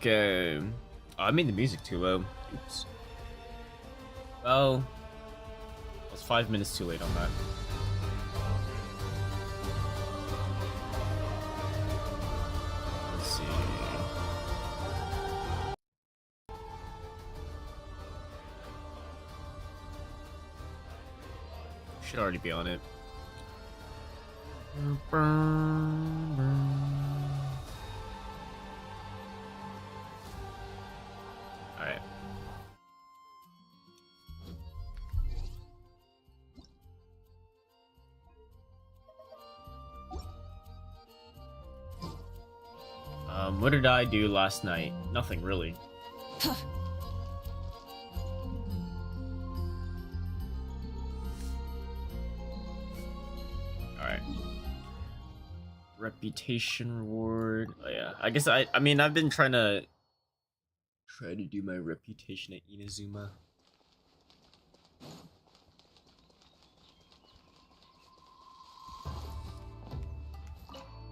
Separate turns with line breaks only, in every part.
Okay. Oh, I made the music too low. Oops. Well, I was 5 minutes too late on that. Let's see. Should already be on it. Alright. What did I do last night? Nothing really. Alright. Reputation reward. Oh yeah. I guess I mean I've been trying to do my reputation at Inazuma.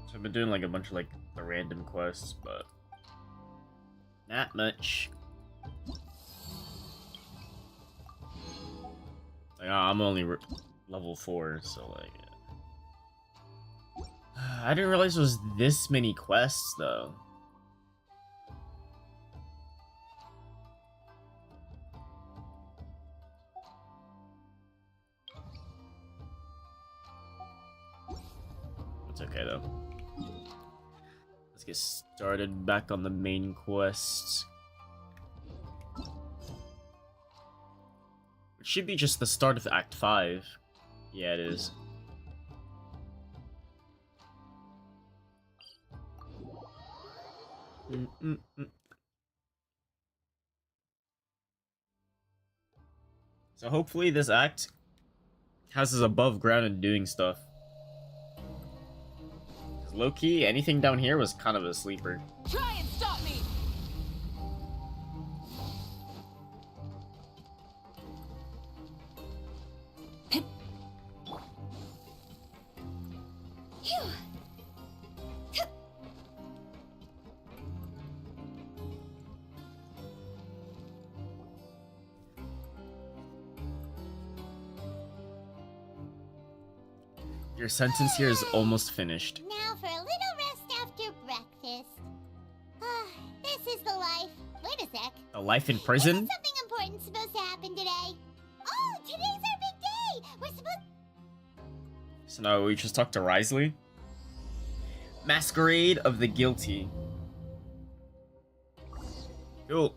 So I've been doing like a bunch of like the random quests, but not much. Like, I'm only level 4, so like I didn't realize there was this many quests though. It's okay though. Let's get started back on the main quest. It should be just the start of Act 5. Yeah, it is. So hopefully this act has us above ground and doing stuff. Low-key, anything down here was kind of a sleeper.
Try and stop me!
Your sentence here is almost finished.
Now for a little rest after breakfast. This is the life. Wait a sec.
A life in prison?
Isn't something important supposed to happen today? Oh, today's our big day! We're supposed...
So now we just talk to Risley? Masquerade of the Guilty. Cool.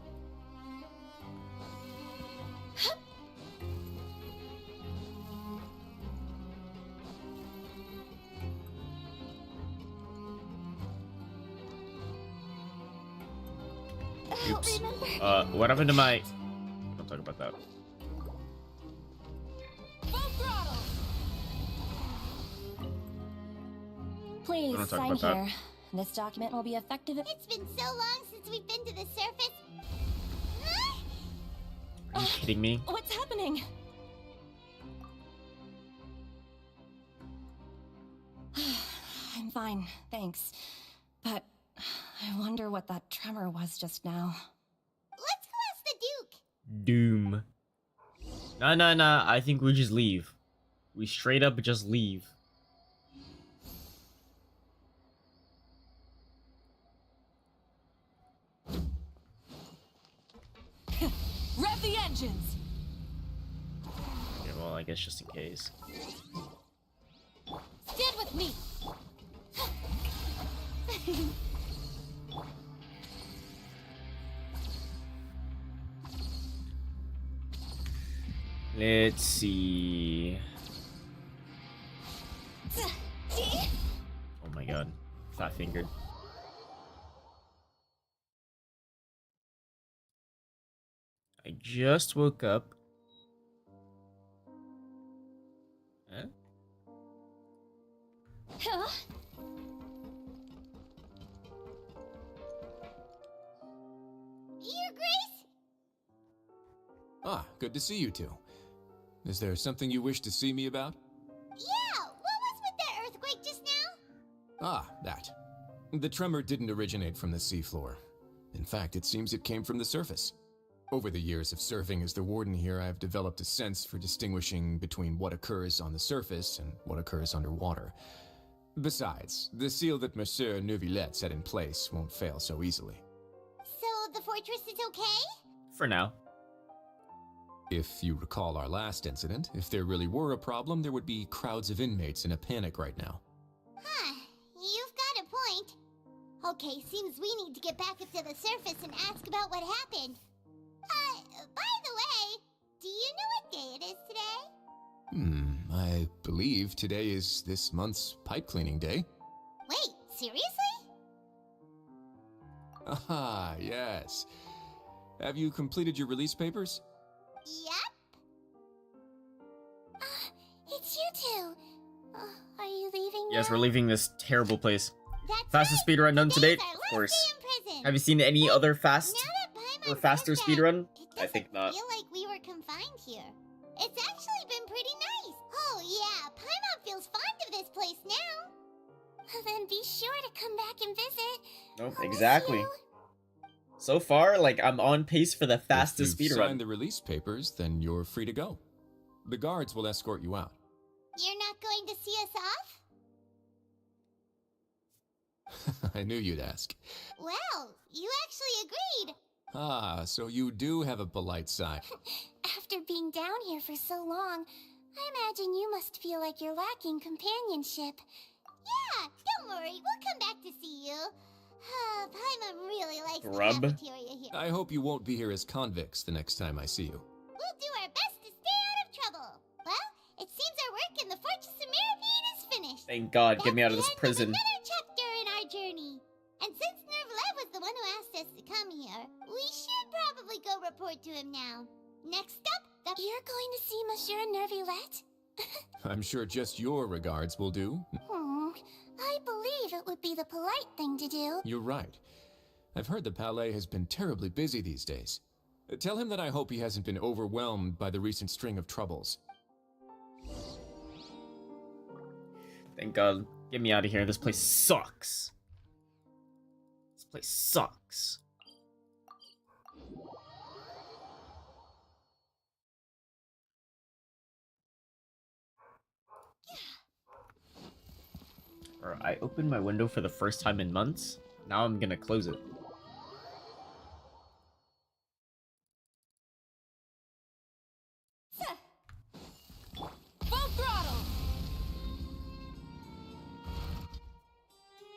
Oops. What happened to my... Don't talk about that.
Full throttle!
Please
Don't talk
sign
about that.
here. This document will be effective if...
It's been so long since we've been to the surface.
Are you kidding me?
What's happening? I'm fine, thanks. But I wonder what that tremor was just now.
Let's go ask the Duke.
Doom. Nah. I think we just leave. We straight up just leave.
Rev the engines!
Okay, well, I guess just in case.
Stand with me!
Let's see. Oh my god. Fat fingered. I just woke up. Huh?
Huh? Your Grace?
Ah, good to see you two. Is there something you wish to see me about?
Yeah, what was with that earthquake just now?
Ah, that. The tremor didn't originate from the seafloor. In fact, it seems it came from the surface. Over the years of serving as the warden here, I have developed a sense for distinguishing between what occurs on the surface and what occurs underwater. Besides, the seal that Monsieur Neuvillette set in place won't fail so easily.
So the fortress is okay?
For now.
If you recall our last incident, if there really were a problem, there would be crowds of inmates in a panic right now.
Huh, you've got a point. Okay, seems we need to get back up to the surface and ask about what happened. By the way, do you know what day it is today?
I believe today is this month's pipe cleaning day.
Wait, seriously?
Aha, yes. Have you completed your release papers?
Yep. It's you two. Are you leaving
Yes,
now?
we're leaving this terrible place.
That's
Fastest
right.
speedrun done to
Today's
date?
our
Of
last
course.
day in prison.
Have you seen any other fast
Now that Paimon
or faster
said that,
speedrun?
it
I think not.
doesn't feel like we were confined here. It's actually been pretty nice. Oh yeah, Paimon feels fond of this place now. Then be sure to come back and visit.
Nope,
I'll miss
exactly.
you.
So far, like, I'm on pace for the fastest
If you've signed
speedrun.
the release papers, then you're free to go. The guards will escort you out.
You're not going to see us off?
I knew you'd ask.
Well, you actually agreed.
Ah, so you do have a polite side.
After being down here for so long, I imagine you must feel like you're lacking companionship. Yeah, don't worry, we'll come back to see you. Paimon really likes
Grub.
the cafeteria here.
I hope you won't be here as convicts the next time I see you.
We'll do our best to stay out of trouble. Well, it seems our work in the Fortress of Mirabine is finished.
Thank God, get me out of
That's
this
the
prison.
end of another chapter in our journey. And since Neuvillette was the one who asked us to come here, we should probably go report to him now. Next up, you're going to see Monsieur Neuvillette?
I'm sure just your regards will do.
I believe it would be the polite thing to do.
You're right. I've heard the Palais has been terribly busy these days. Tell him that I hope he hasn't been overwhelmed by the recent string of troubles.
Thank God. Get me out of here. This place sucks. This place sucks. Alright, I opened my window for the first time in months. Now I'm gonna close it.
Full throttle!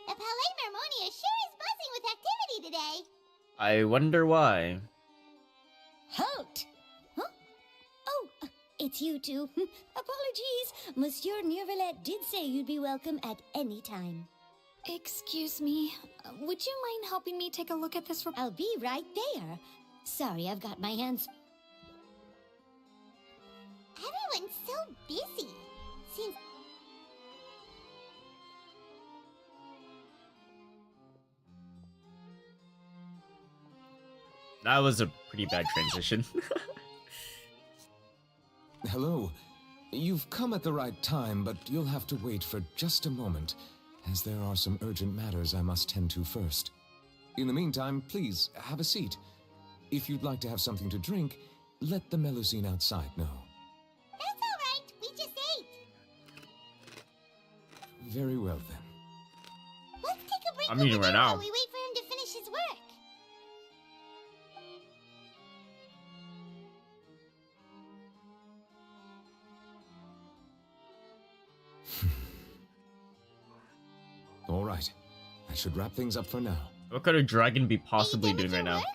The Palais Mermonia sure is buzzing with activity today.
I wonder why.
Halt! Huh? Oh, it's you two. Apologies. Monsieur Neuvillette did say you'd be welcome at any time.
Excuse me. Would you mind helping me take a look at this report?
I'll be right there. Sorry, I've got my hands...
Everyone's so busy. Seems
That was a pretty bad transition.
Hello. You've come at the right time, but you'll have to wait for just a moment, as there are some urgent matters I must tend to first. In the meantime, please, have a seat. If you'd like to have something to drink, let the Melusine outside know.
that's all right. We just ate.
Very well, then.
Let's take a break.
I'm
over
eating right
there
now.
while we wait for him to finish his work.
All right. I should wrap things up for now.
What could a dragon be
Are you
possibly
done with
doing right
your
now?
work?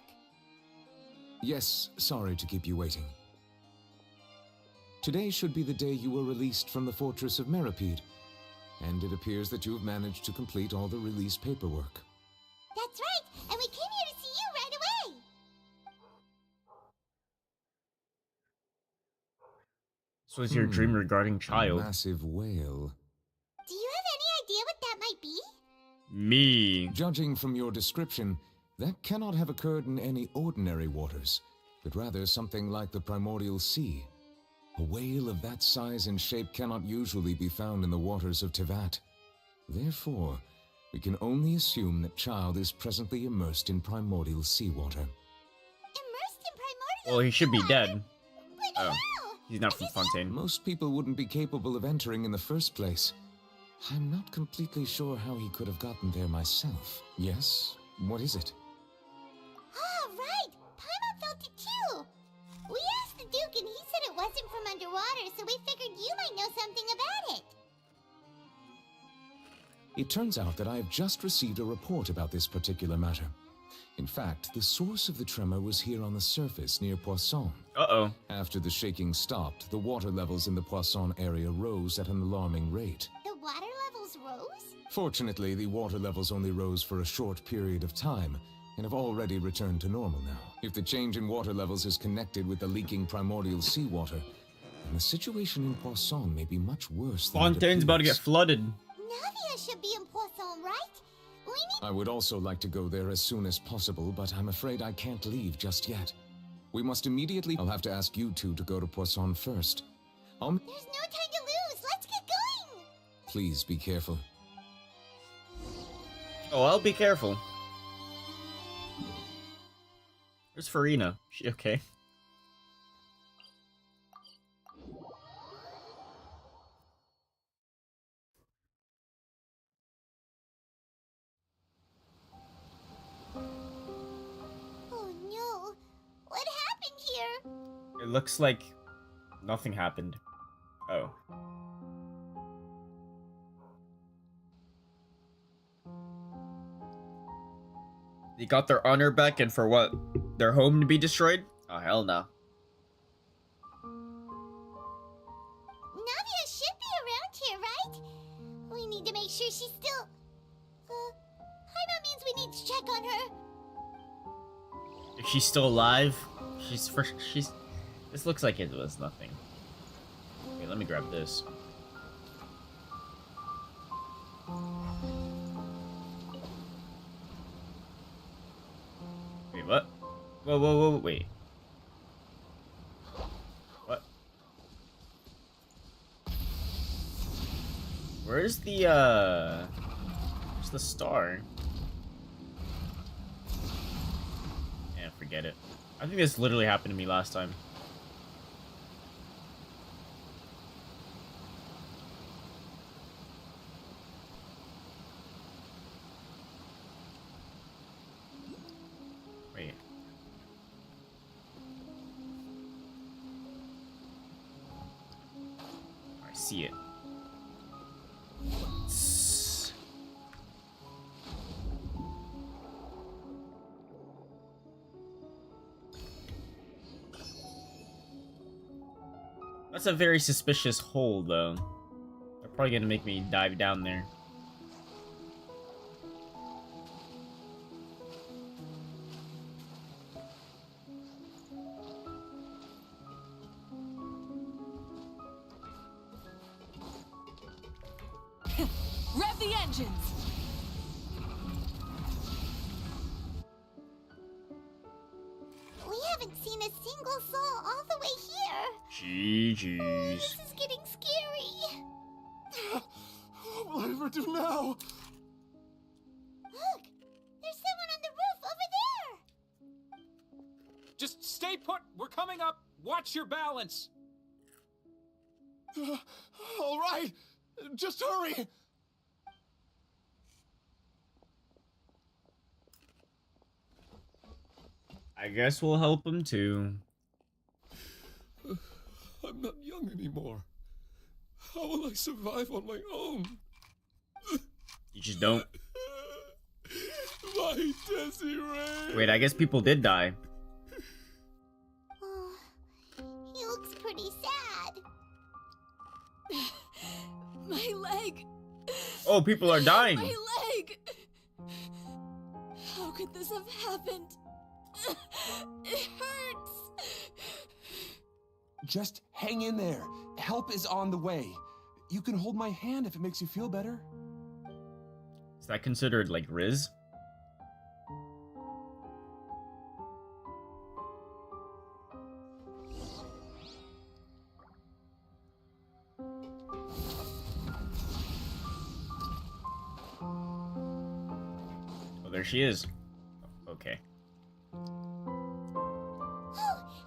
Yes, sorry to keep you waiting. Today should be the day you were released from the Fortress of Meripede, and it appears that you've managed to complete all the release paperwork.
That's right, and we came here to see you right away.
This was your dream regarding
A
child.
massive whale.
Do you have any idea what that might be?
Me.
Judging from your description, that cannot have occurred in any ordinary waters, but rather something like the primordial sea. A whale of that size and shape cannot usually be found in the waters of Tevat. Therefore, We can only assume that child is presently immersed in primordial seawater.
Immersed in primordial
Well, he should be
seawater?
dead.
But
Oh,
how?
he's not from Fontaine.
Most people wouldn't be capable of entering in the first place. I'm not completely sure how he could have gotten there myself. Yes? What is it?
Ah, right! Paimon felt it too! We asked the Duke and he said it wasn't from underwater, so we figured you might know something about it.
It turns out that I have just received a report about this particular matter. In fact, the source of the tremor was here on the surface near Poisson.
Uh-oh.
After the shaking stopped, the water levels in the Poisson area rose at an alarming rate.
The water levels rose?
Fortunately, the water levels only rose for a short period of time, and have already returned to normal now. If the change in water levels is connected with the leaking primordial seawater, then the situation in Poisson may be much worse than it
Fontaine's about to get
appears.
flooded.
Navia should be in Poisson, right? We need...
I would also like to go there as soon as possible, but I'm afraid I can't leave just yet. We must immediately... I'll have to ask you two to go to Poisson first.
There's no time to lose! Let's get going!
Please be careful.
Oh, I'll be careful. Where's Farina? She okay?
Oh no! What happened here?
It looks like nothing happened. Oh. They got their honor back, and for what? Their home to be destroyed? Oh, hell no.
Navia should be around here, right? We need to make sure she's still... Paimon means we need to check on her.
If she's still alive, she's... This looks like it was nothing. Okay, let me grab this. Wait, what? Whoa, whoa, whoa, wait. What? Where's the star? Yeah, forget it. I think this literally happened to me last time. Wait. I see it. That's a very suspicious hole, though. They're probably gonna make me dive down there.
Rev the engines!
We haven't seen a single soul all the way here.
GG's.
This is getting scary.
What will I ever do now?
Look, there's someone on the roof over there.
Just stay put. We're coming up. Watch your balance.
All right, just hurry.
I guess we'll help him too.
I'm not young anymore. How will I survive on my own?
You just don't.
My Desiree.
Wait, I guess people did die.
Oh, he looks pretty sad.
My leg!
Oh, people are dying.
My leg! How could this have happened? It hurts!
Just hang in there. Help is on the way. You can hold my hand if it makes you feel better.
Is that considered like Riz? there she is. Okay.
Oh,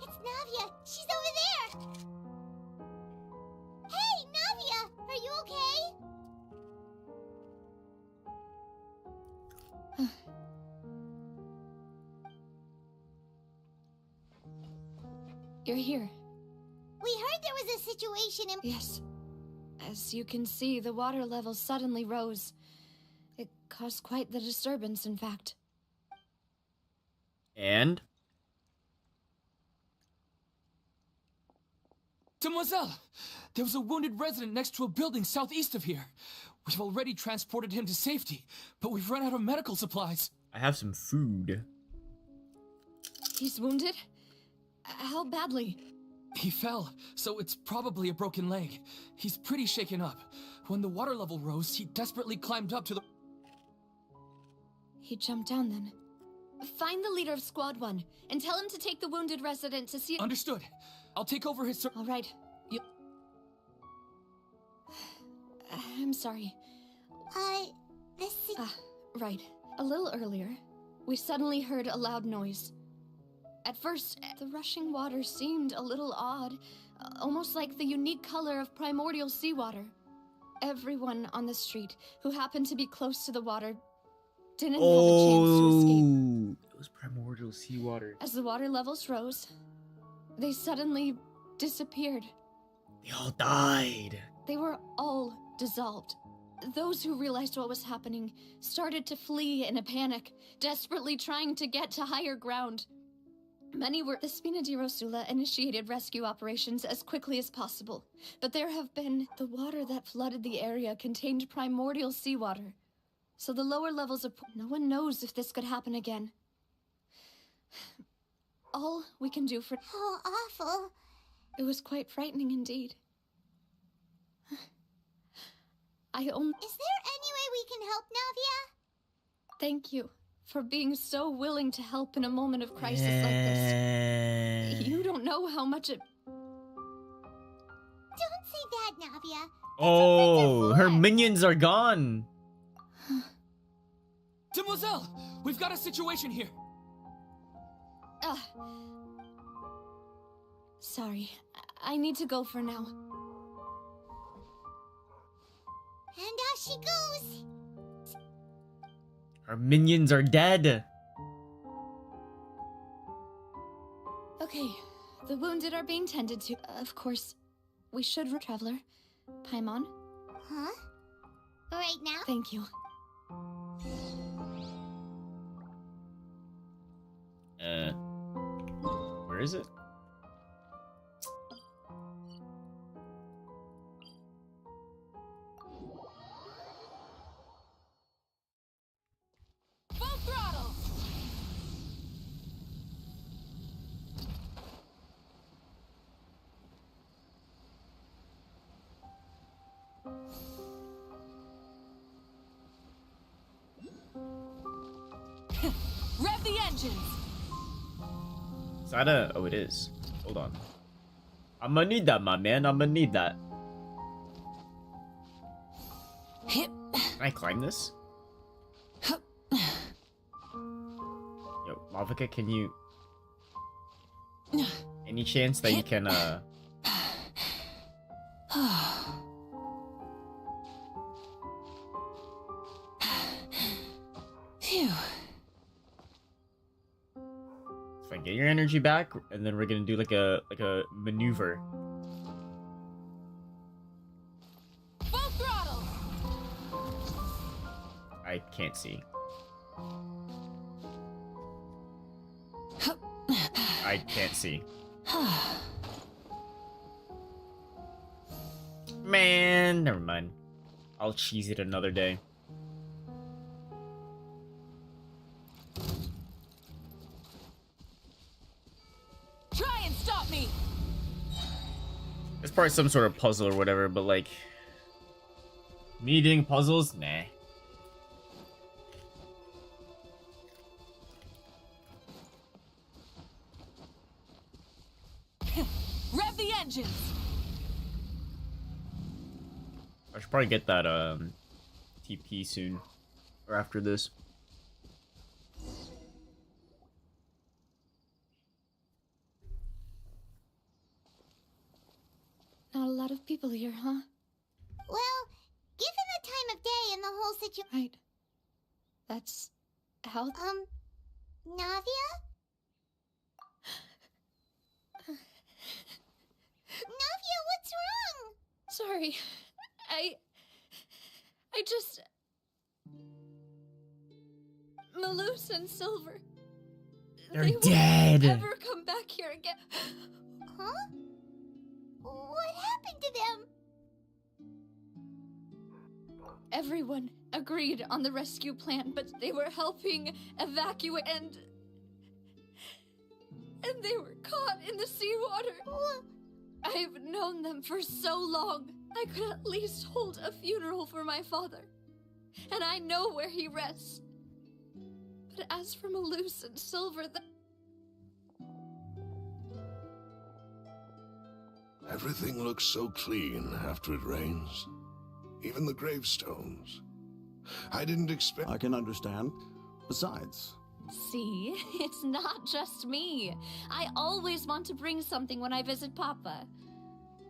it's Navia. She's over there. Hey, Navia, are you okay?
You're here.
We heard there was a situation in...
Yes. As you can see, the water level suddenly rose. It caused quite the disturbance, in fact.
And?
Demoiselle! There was a wounded resident next to a building southeast of here. We've already transported him to safety, but we've run out of medical supplies.
I have some food.
He's wounded? How badly?
He fell, so it's probably a broken leg. He's pretty shaken up. When the water level rose, he desperately climbed up to the...
He jumped down then. Find the leader of Squad 1 and tell him to take the wounded resident to see...
Understood. I'll take over his...
All right. I'm sorry.
This is...
Right. A little earlier, we suddenly heard a loud noise. At first, the rushing water seemed a little odd, almost like the unique color of primordial seawater. Everyone on the street who happened to be close to the water didn't have a chance to escape.
It was primordial seawater.
As the water levels rose, they suddenly disappeared.
They all died.
They were all dissolved. Those who realized what was happening started to flee in a panic, desperately trying to get to higher ground. Many were... The Spina di Rosula initiated rescue operations as quickly as possible, but there have been... The water that flooded the area contained primordial seawater, so the lower levels of... No one knows if this could happen again. All we can do for...
How awful.
It was quite frightening indeed. I only...
Is there any way we can help, Navia?
Thank you for being so willing to help in a moment of crisis like this. You don't know how much it...
Don't say that, Navia.
Oh, her minions are gone.
Demoiselle! We've got a situation here.
Sorry. I need to go for now.
And out she goes.
Her minions are dead.
Okay, the wounded are being tended to. Of course, we should... Traveler, Paimon?
Huh? Right now?
Thank you.
Where is it?
Full throttle! Rev the engines!
Is that a... Oh, it is. Hold on. I'm gonna need that, my man. I'm gonna need that. Can I climb this? Yo, Mavica, can you... Any chance that you can,
Phew.
Fine, get your energy back, and then we're gonna do like a maneuver.
Full throttle!
I can't see. I can't see. Man, never mind. I'll cheese it another day.
Try and stop me!
It's probably some sort of puzzle or whatever, but like... Me doing puzzles? Nah.
Rev the engines!
I should probably get that TP soon. Or after this.
people here, huh?
Well, given the time of day and the whole situation...
Right. That's how...
Navia? Navia, what's wrong?
Sorry. I just... Malus and Silver.
They're
they
dead.
Won't ever come back here again.
Huh? What happened to them?
Everyone agreed on the rescue plan, but they were helping evacuate and they were caught in the seawater. I've known them for so long. I could at least hold a funeral for my father. And I know where he rests. But as for Malus and Silver,
Everything looks so clean after it rains. Even the gravestones. I didn't expect...
I can understand. Besides...
See, it's not just me. I always want to bring something when I visit Papa.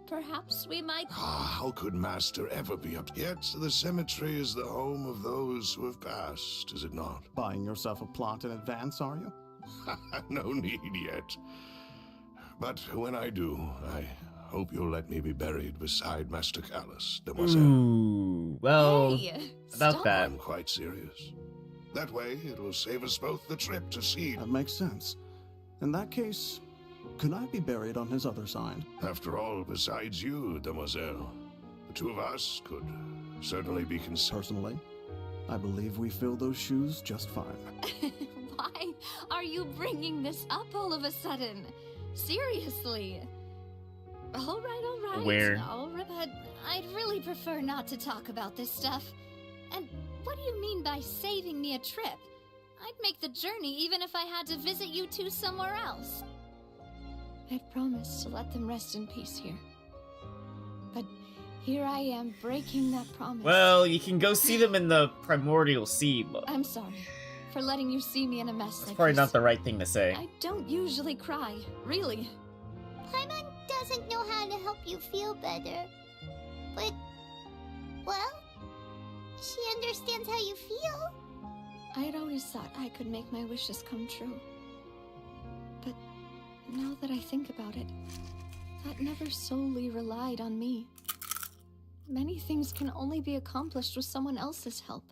Perhaps we might...
How could Master ever be up? Yet the cemetery is the home of those who have passed, is it not?
Buying yourself a plot in advance, are you?
No need yet. But when I do, I hope you'll let me be buried beside Master Callus, Demoiselle.
Ooh, well,
Hey,
about
stop.
that.
I'm quite serious. That way, it will save us both the trip to sea.
That makes sense. In that case, could I be buried on his other side?
After all, besides you, Demoiselle, the two of us could certainly be considered.
Personally, I believe we fill those shoes just fine.
Why are you bringing this up all of a sudden? Seriously. All right.
Where?
All right, but I'd really prefer not to talk about this stuff. And what do you mean by saving me a trip? I'd make the journey even if I had to visit you two somewhere else. I've promised to let them rest in peace here. But here I am breaking that promise.
Well, you can go see them in the primordial sea, but
I'm sorry for letting you see me in a mess
that's
like
probably
this.
not the right thing to say.
I don't usually cry, really.
Paimon doesn't know how to help you feel better. But, well, she understands how you feel.
I had always thought I could make my wishes come true. But now that I think about it, that never solely relied on me. Many things can only be accomplished with someone else's help.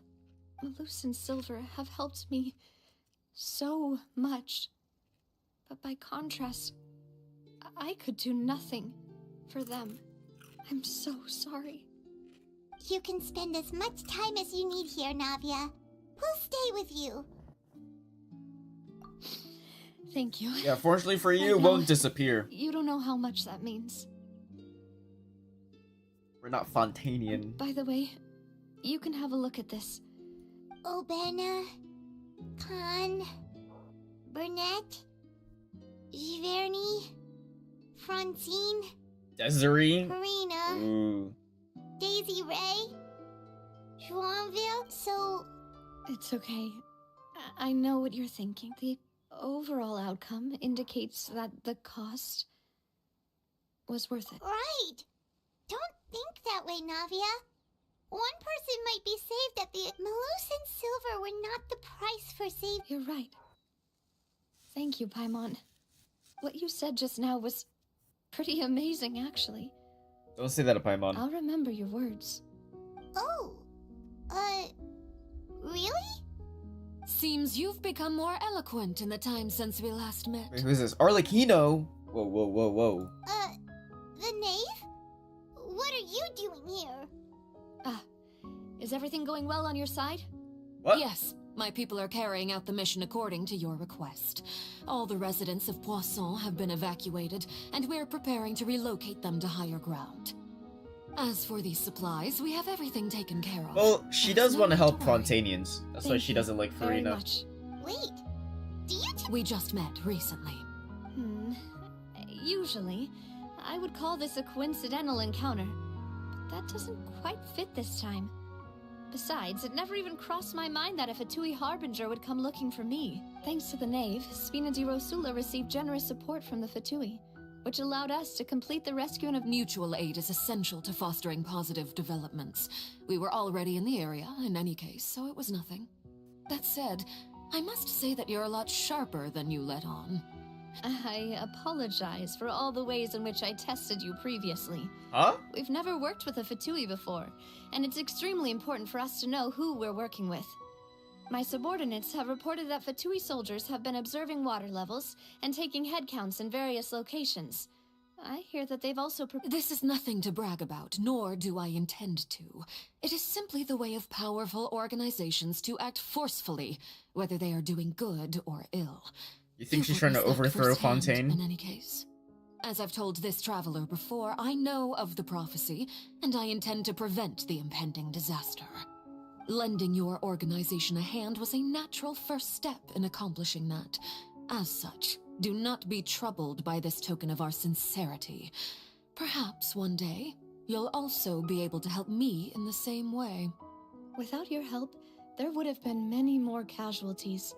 Malus and Silver have helped me so much. But by contrast, I could do nothing for them. I'm so sorry.
You can spend as much time as you need here, Navia. We'll stay with you.
Thank you.
Yeah, fortunately for you,
I
it
know.
won't disappear.
You don't know how much that means.
We're not Fontainian.
By the way, you can have a look at this.
Obena, Khan, Burnett, Giverny, Francine,
Desiree?
Karina,
Ooh.
Daisy Ray, Joinville. So,
It's okay. I know what you're thinking. The overall outcome indicates that the cost was worth it.
right. Don't think that way, Navia. One person might be saved at the... Malus and Silver were not the price for saving...
You're right. Thank you, Paimon. What you said just now was pretty amazing, actually.
Don't say that to Paimon.
I'll remember your words.
Oh, really?
Seems you've become more eloquent in the time since we last met.
Wait, who's this? Arlecchino? Whoa.
The knave? What are you doing here?
Is everything going well on your side?
What?
Yes, my people are carrying out the mission according to your request. All the residents of Poisson have been evacuated, and we're preparing to relocate them to higher ground. As for these supplies, we have everything taken care of.
Well, she
There's
does
no
want to
need
help
worry.
Fontainians. That's why
Thank
she
you
doesn't like
very
Farina.
much.
Wait, do you
We just met recently.
Usually, I would call this a coincidental encounter. But that doesn't quite fit this time. Besides, it never even crossed my mind that a Fatui Harbinger would come looking for me. Thanks to the knave, Spina di Rosula received generous support from the Fatui. which allowed us to complete the rescue of
Mutual aid is essential to fostering positive developments. We were already in the area, in any case, so it was nothing. That said, I must say that you're a lot sharper than you let on.
I apologize for all the ways in which I tested you previously.
Huh?
We've never worked with a Fatui before, and it's extremely important for us to know who we're working with. My subordinates have reported that Fatui soldiers have been observing water levels and taking head counts in various locations. I hear that they've also
This is nothing to brag about, nor do I intend to. It is simply the way of powerful organizations to act forcefully, whether they are doing good or ill.
You think she's trying to overthrow Fontaine?
In any case. As I've told this traveler before, I know of the prophecy, and I intend to prevent the impending disaster. Lending your organization a hand was a natural first step in accomplishing that. As such, do not be troubled by this token of our sincerity. Perhaps one day, you'll also be able to help me in the same way.
Without your help, there would have been many more casualties.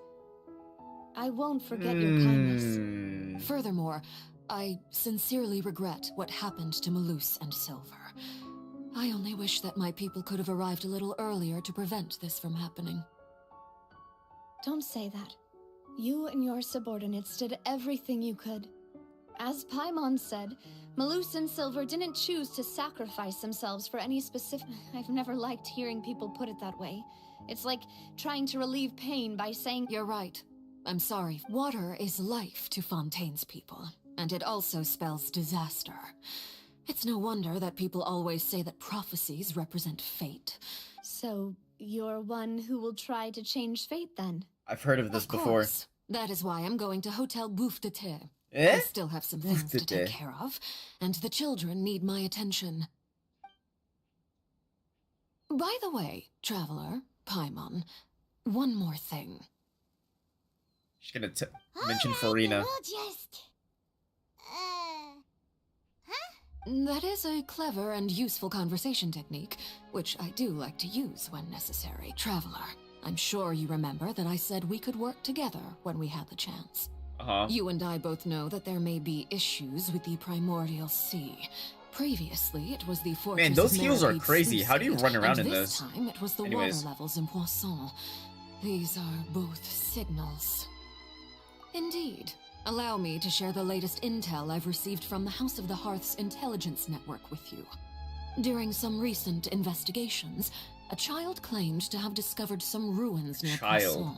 I won't forget your kindness.
Furthermore, I sincerely regret what happened to Malus and Silver. I only wish that my people could have arrived a little earlier to prevent this from happening.
Don't say that. You and your subordinates did everything you could. As Paimon said, Malus and Silver didn't choose to sacrifice themselves for any specific... I've never liked hearing people put it that way. It's like trying to relieve pain by saying...
You're right. I'm sorry. Water is life to Fontaine's people, and it also spells disaster. It's no wonder that people always say that prophecies represent fate.
So, you're one who will try to change fate, then?
I've heard of this
Of
before.
course. That is why I'm going to Hotel Bouffe de Thé.
Eh?
I still have some things to take care of, and the children need my attention. By the way, traveler, Paimon, one more thing.
She's gonna mention Farina.
We'll just...
That is a clever and useful conversation technique, which I do like to use when necessary. Traveler, I'm sure you remember that I said we could work together when we had the chance.
Uh-huh.
You and I both know that there may be issues with the primordial sea. Previously, it was the fortress.
Man, those
of
heels are
Meride's
crazy. How do you run around
and
in
this
those?
time, it was the
Anyways.
water levels in Poisson. These are both signals. Indeed. Allow me to share the latest intel I've received from the House of the Hearth's intelligence network with you. During some recent investigations, a child claimed to have discovered some ruins near Poisson.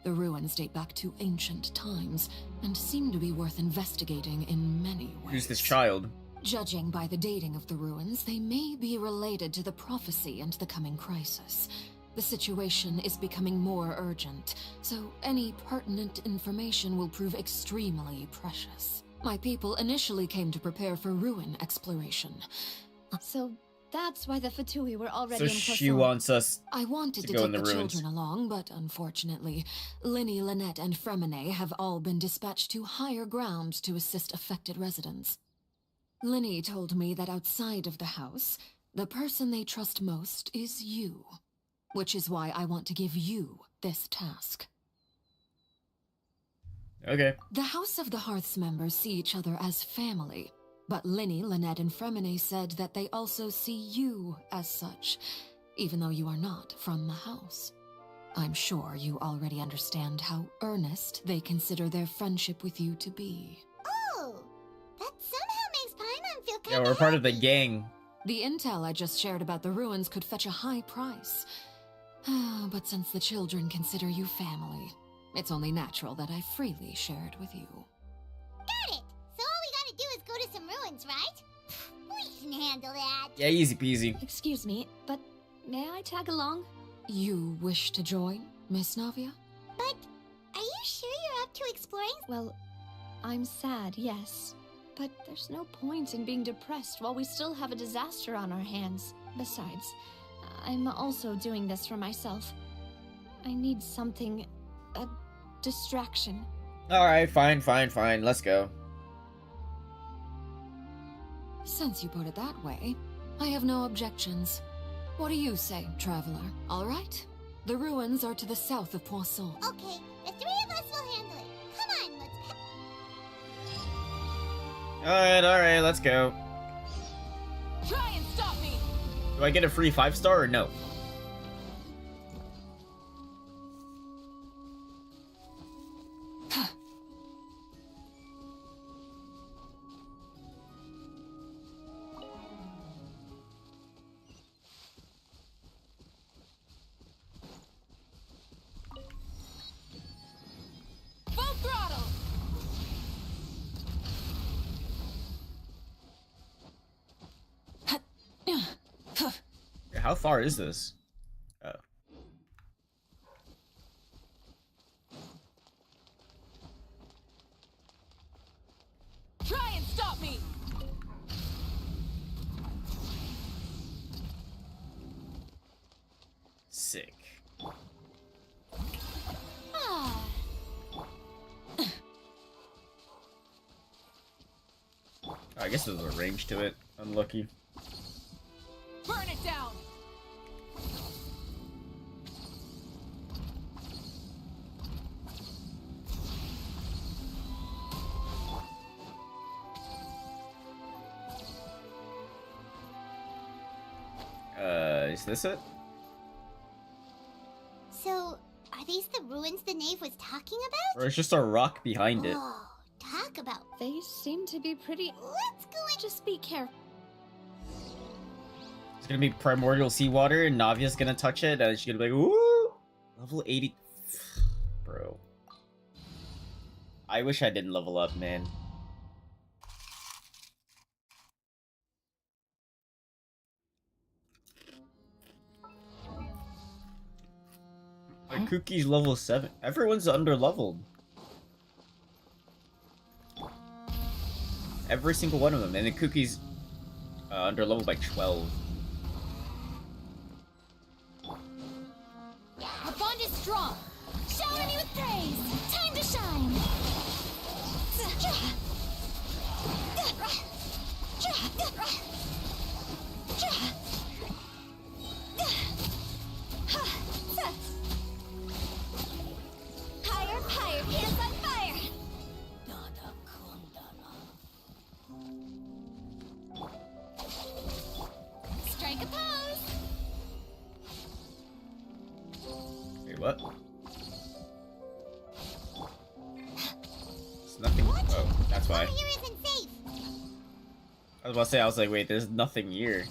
The ruins date back to ancient times, and seem to be worth investigating in many ways.
Who's this child?
Judging by the dating of the ruins, they may be related to the prophecy and the coming crisis. The situation is becoming more urgent, so any pertinent information will prove extremely precious. My people initially came to prepare for ruin exploration.
So that's why the Fatui were already
So
in
she
Poisson.
wants us
I wanted to
go
take
in the
the
ruins.
children along, but unfortunately, Linny, Lynette, and Fremine have all been dispatched to higher ground to assist affected residents. Linny told me that outside of the house, the person they trust most is you. Which is why I want to give you this task.
Okay.
The House of the Hearth's members see each other as family, but Linny, Lynette, and Fremine said that they also see you as such, even though you are not from the house. I'm sure you already understand how earnest they consider their friendship with you to be.
Oh, that somehow makes Paimon feel kind
Yeah, we're part of the gang.
The intel I just shared about the ruins could fetch a high price. But since the children consider you family, it's only natural that I freely share it with you.
Got it! So all we gotta do is go to some ruins, right? We can handle that.
Yeah, easy peasy.
Excuse me, but may I tag along?
You wish to join, Miss Navia?
But are you sure you're up to exploring?
Well, I'm sad, yes. But there's no point in being depressed while we still have a disaster on our hands. Besides, I'm also doing this for myself. I need something... a distraction.
Alright, fine. Let's go.
Since you put it that way, I have no objections. What do you say, traveler? All right? The ruins are to the south of Poisson.
Okay, the three of us will handle it. Come on, let's...
Alright, let's go.
Try and stop me!
Do I get a free 5-star or no?
Full throttle!
How far is this? Oh.
Try and stop me!
Sick.
Ah.
I guess there's a range to it. Unlucky.
Burn it down!
Is this it?
So, are these the ruins the knave was talking about?
Or it's just a rock behind it?
Oh, talk about.
They seem to be pretty...
Let's go in.
Just be careful.
It's gonna be primordial seawater, and Navia's gonna touch it, and she's gonna be like, ooh! Level 80. Bro. I wish I didn't level up, man. My Cookie's level 7. Everyone's under-leveled. Every single one of them. And the Cookie's under-leveled by 12.
Our bond is strong. Shower me with praise. Time to shine. Higher, higher, hands on fire. Strike a pose.
Wait, what? There's nothing. Oh, that's why.
Over here isn't safe.
I was about to say, I was like, wait, there's nothing here.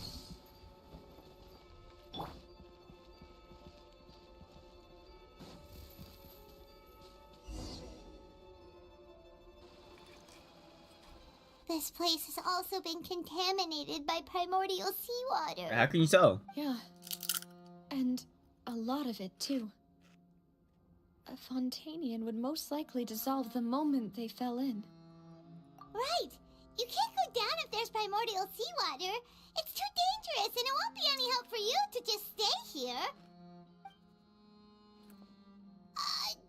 This place has also been contaminated by primordial seawater.
How can you tell?
Yeah. And a lot of it, too. A Fontainian would most likely dissolve the moment they fell in.
Right. You can't go down if there's primordial seawater. It's too dangerous, and it won't be any help for you to just stay here.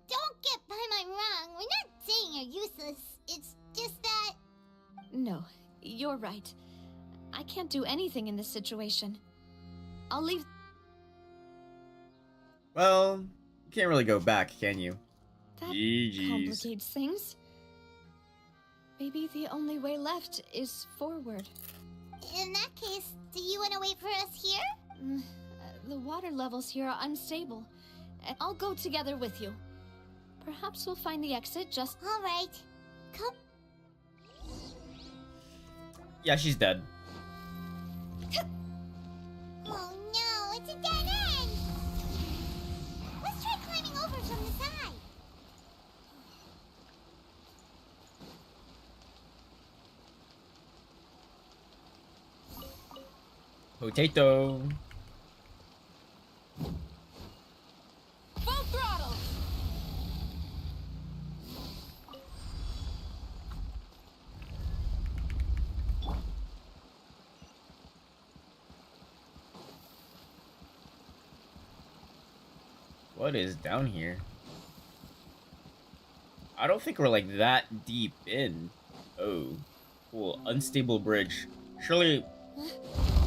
Don't get by my wrong. We're not saying you're useless. It's just that...
No, you're right. I can't do anything in this situation. I'll leave...
Well, you can't really go back, can you?
That
GG's.
complicates things. Maybe the only way left is forward.
In that case, do you want to wait for us here?
The water levels here are unstable, and I'll go together with you. Perhaps we'll find the exit just...
All right. Come.
Yeah, she's dead.
Oh no, it's a dead end! Let's try climbing over from the side.
Potato.
Full throttle!
What is down here? I don't think we're like that deep in. Oh, cool. Unstable bridge. Surely.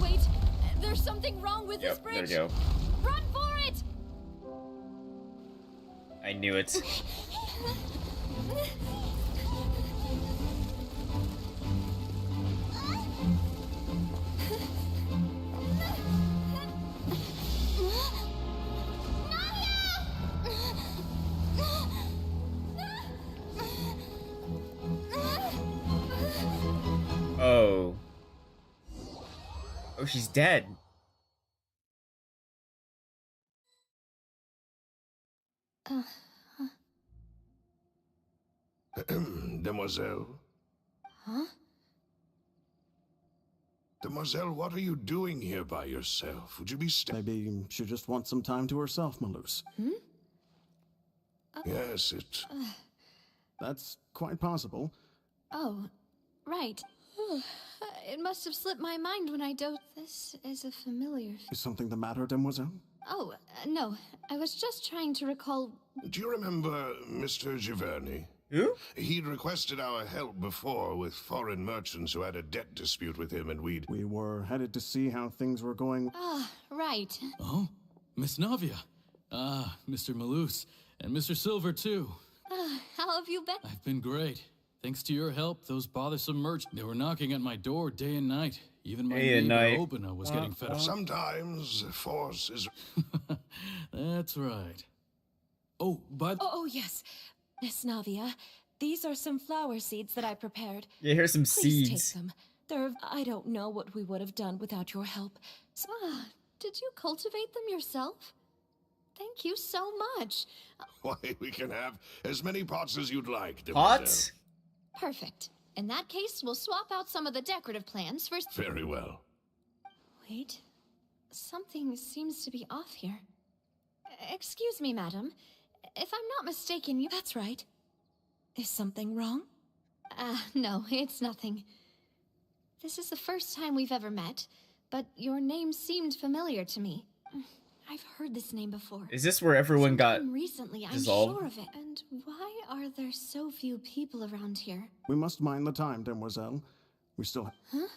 Wait, there's something wrong with this
Yep,
bridge.
there we go.
Run for it!
I knew it. she's dead.
Demoiselle.
Huh?
Demoiselle, what are you doing here by yourself? Would you be
Maybe she just wants some time to herself, Malus.
Yes, it...
That's quite possible.
Oh, right. It must have slipped my mind when I dozed. This is a familiar...
Is something the matter, Demoiselle?
Oh, no. I was just trying to recall...
Do you remember Mr. Giverny?
Who?
He'd requested our help before with foreign merchants who had a debt dispute with him, and
We were headed to see how things were going.
Ah, right.
Oh, Miss Navia. Ah, Mr. Malus. And Mr. Silver, too.
How have you been?
I've been great. Thanks to your help, those bothersome merchants, they were knocking at my door day and night. Even my neighbor Obina was getting fed up.
Sometimes force is...
That's right. Oh, but...
Oh, yes. Miss Navia, these are some flower seeds that I prepared.
Yeah, here's some
Please
seeds.
take them. I don't know what we would have done without your help.
Did you cultivate them yourself? Thank you so much.
Why, we can have as many pots as you'd like,
Pots?
Perfect. In that case, we'll swap out some of the decorative plants for...
Very well.
Wait. Something seems to be off here. Excuse me, madam. If I'm not mistaken, you...
That's right. Is something wrong?
No, it's nothing. This is the first time we've ever met, but your name seemed familiar to me. I've heard this name before.
Is this where everyone got
recently,
dissolved?
I'm sure of it. And why are there so few people around here?
We must mind the time, Demoiselle. We still...
Huh?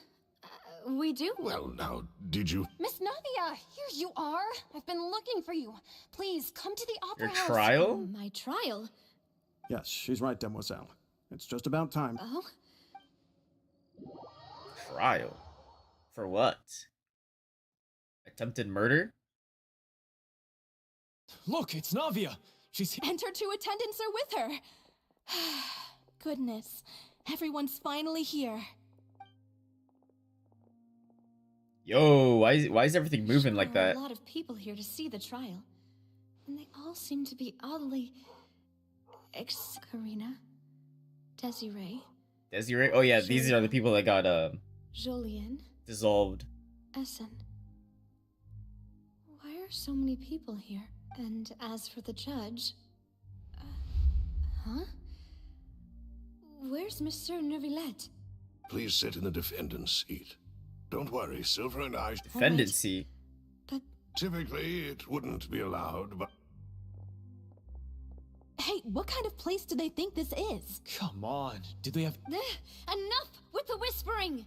We do?
Well, now, did you...
Miss Navia, here you are. I've been looking for you. Please, come to the opera
Your
house.
trial?
My trial?
Yes, she's right, Demoiselle. It's just about time.
Oh?
Trial? For what? Attempted murder?
Look, it's Navia. She's...
And her two attendants are with her. Goodness. Everyone's finally here.
Yo, why is everything moving like
There are
that?
a lot of people here to see the trial. And they all seem to be oddly... Karina? Desiree?
Desiree? Oh yeah, these are the people that got
Jolien?
dissolved.
Essen. Why are so many people here? And as for the judge... huh? Where's Mr. Neuvillette?
Please sit in the defendant's seat. Don't worry, Silver and I...
Defendant seat?
But...
Typically, it wouldn't be allowed, but...
Hey, what kind of place do they think this is?
Come on. Did they have...
Enough with the whispering!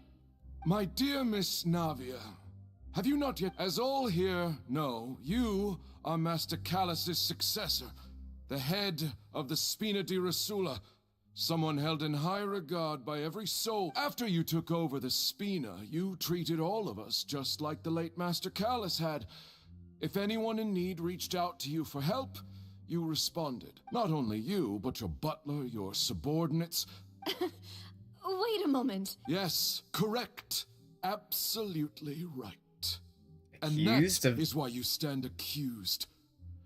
My dear Miss Navia, have you not yet... As all here know, you are Master Callus's successor, the head of the Spina di Rosula, someone held in high regard by every soul. After you took over the Spina, you treated all of us just like the late Master Callus had. If anyone in need reached out to you for help, you responded. Not only you, but your butler, your subordinates.
Wait a moment.
Yes, correct. Absolutely right.
Accused
and
of...
that is why you stand accused.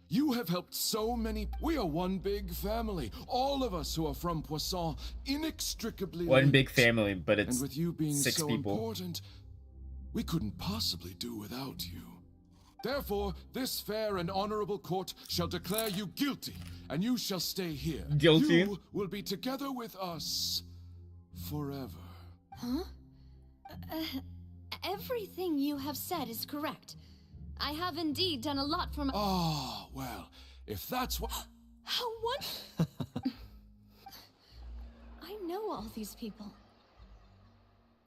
You have helped so many... We are one big family. All of us who are from Poisson, inextricably
One
linked.
big family, but it's
And with you being
6
so
people.
important, we couldn't possibly do without you. Therefore, this fair and honorable court shall declare you guilty, and you shall stay here.
Guilty?
You will be together with us forever.
Huh? Everything you have said is correct. I have indeed done a lot for my...
Ah, well, if that's what...
How what?
I know all these people.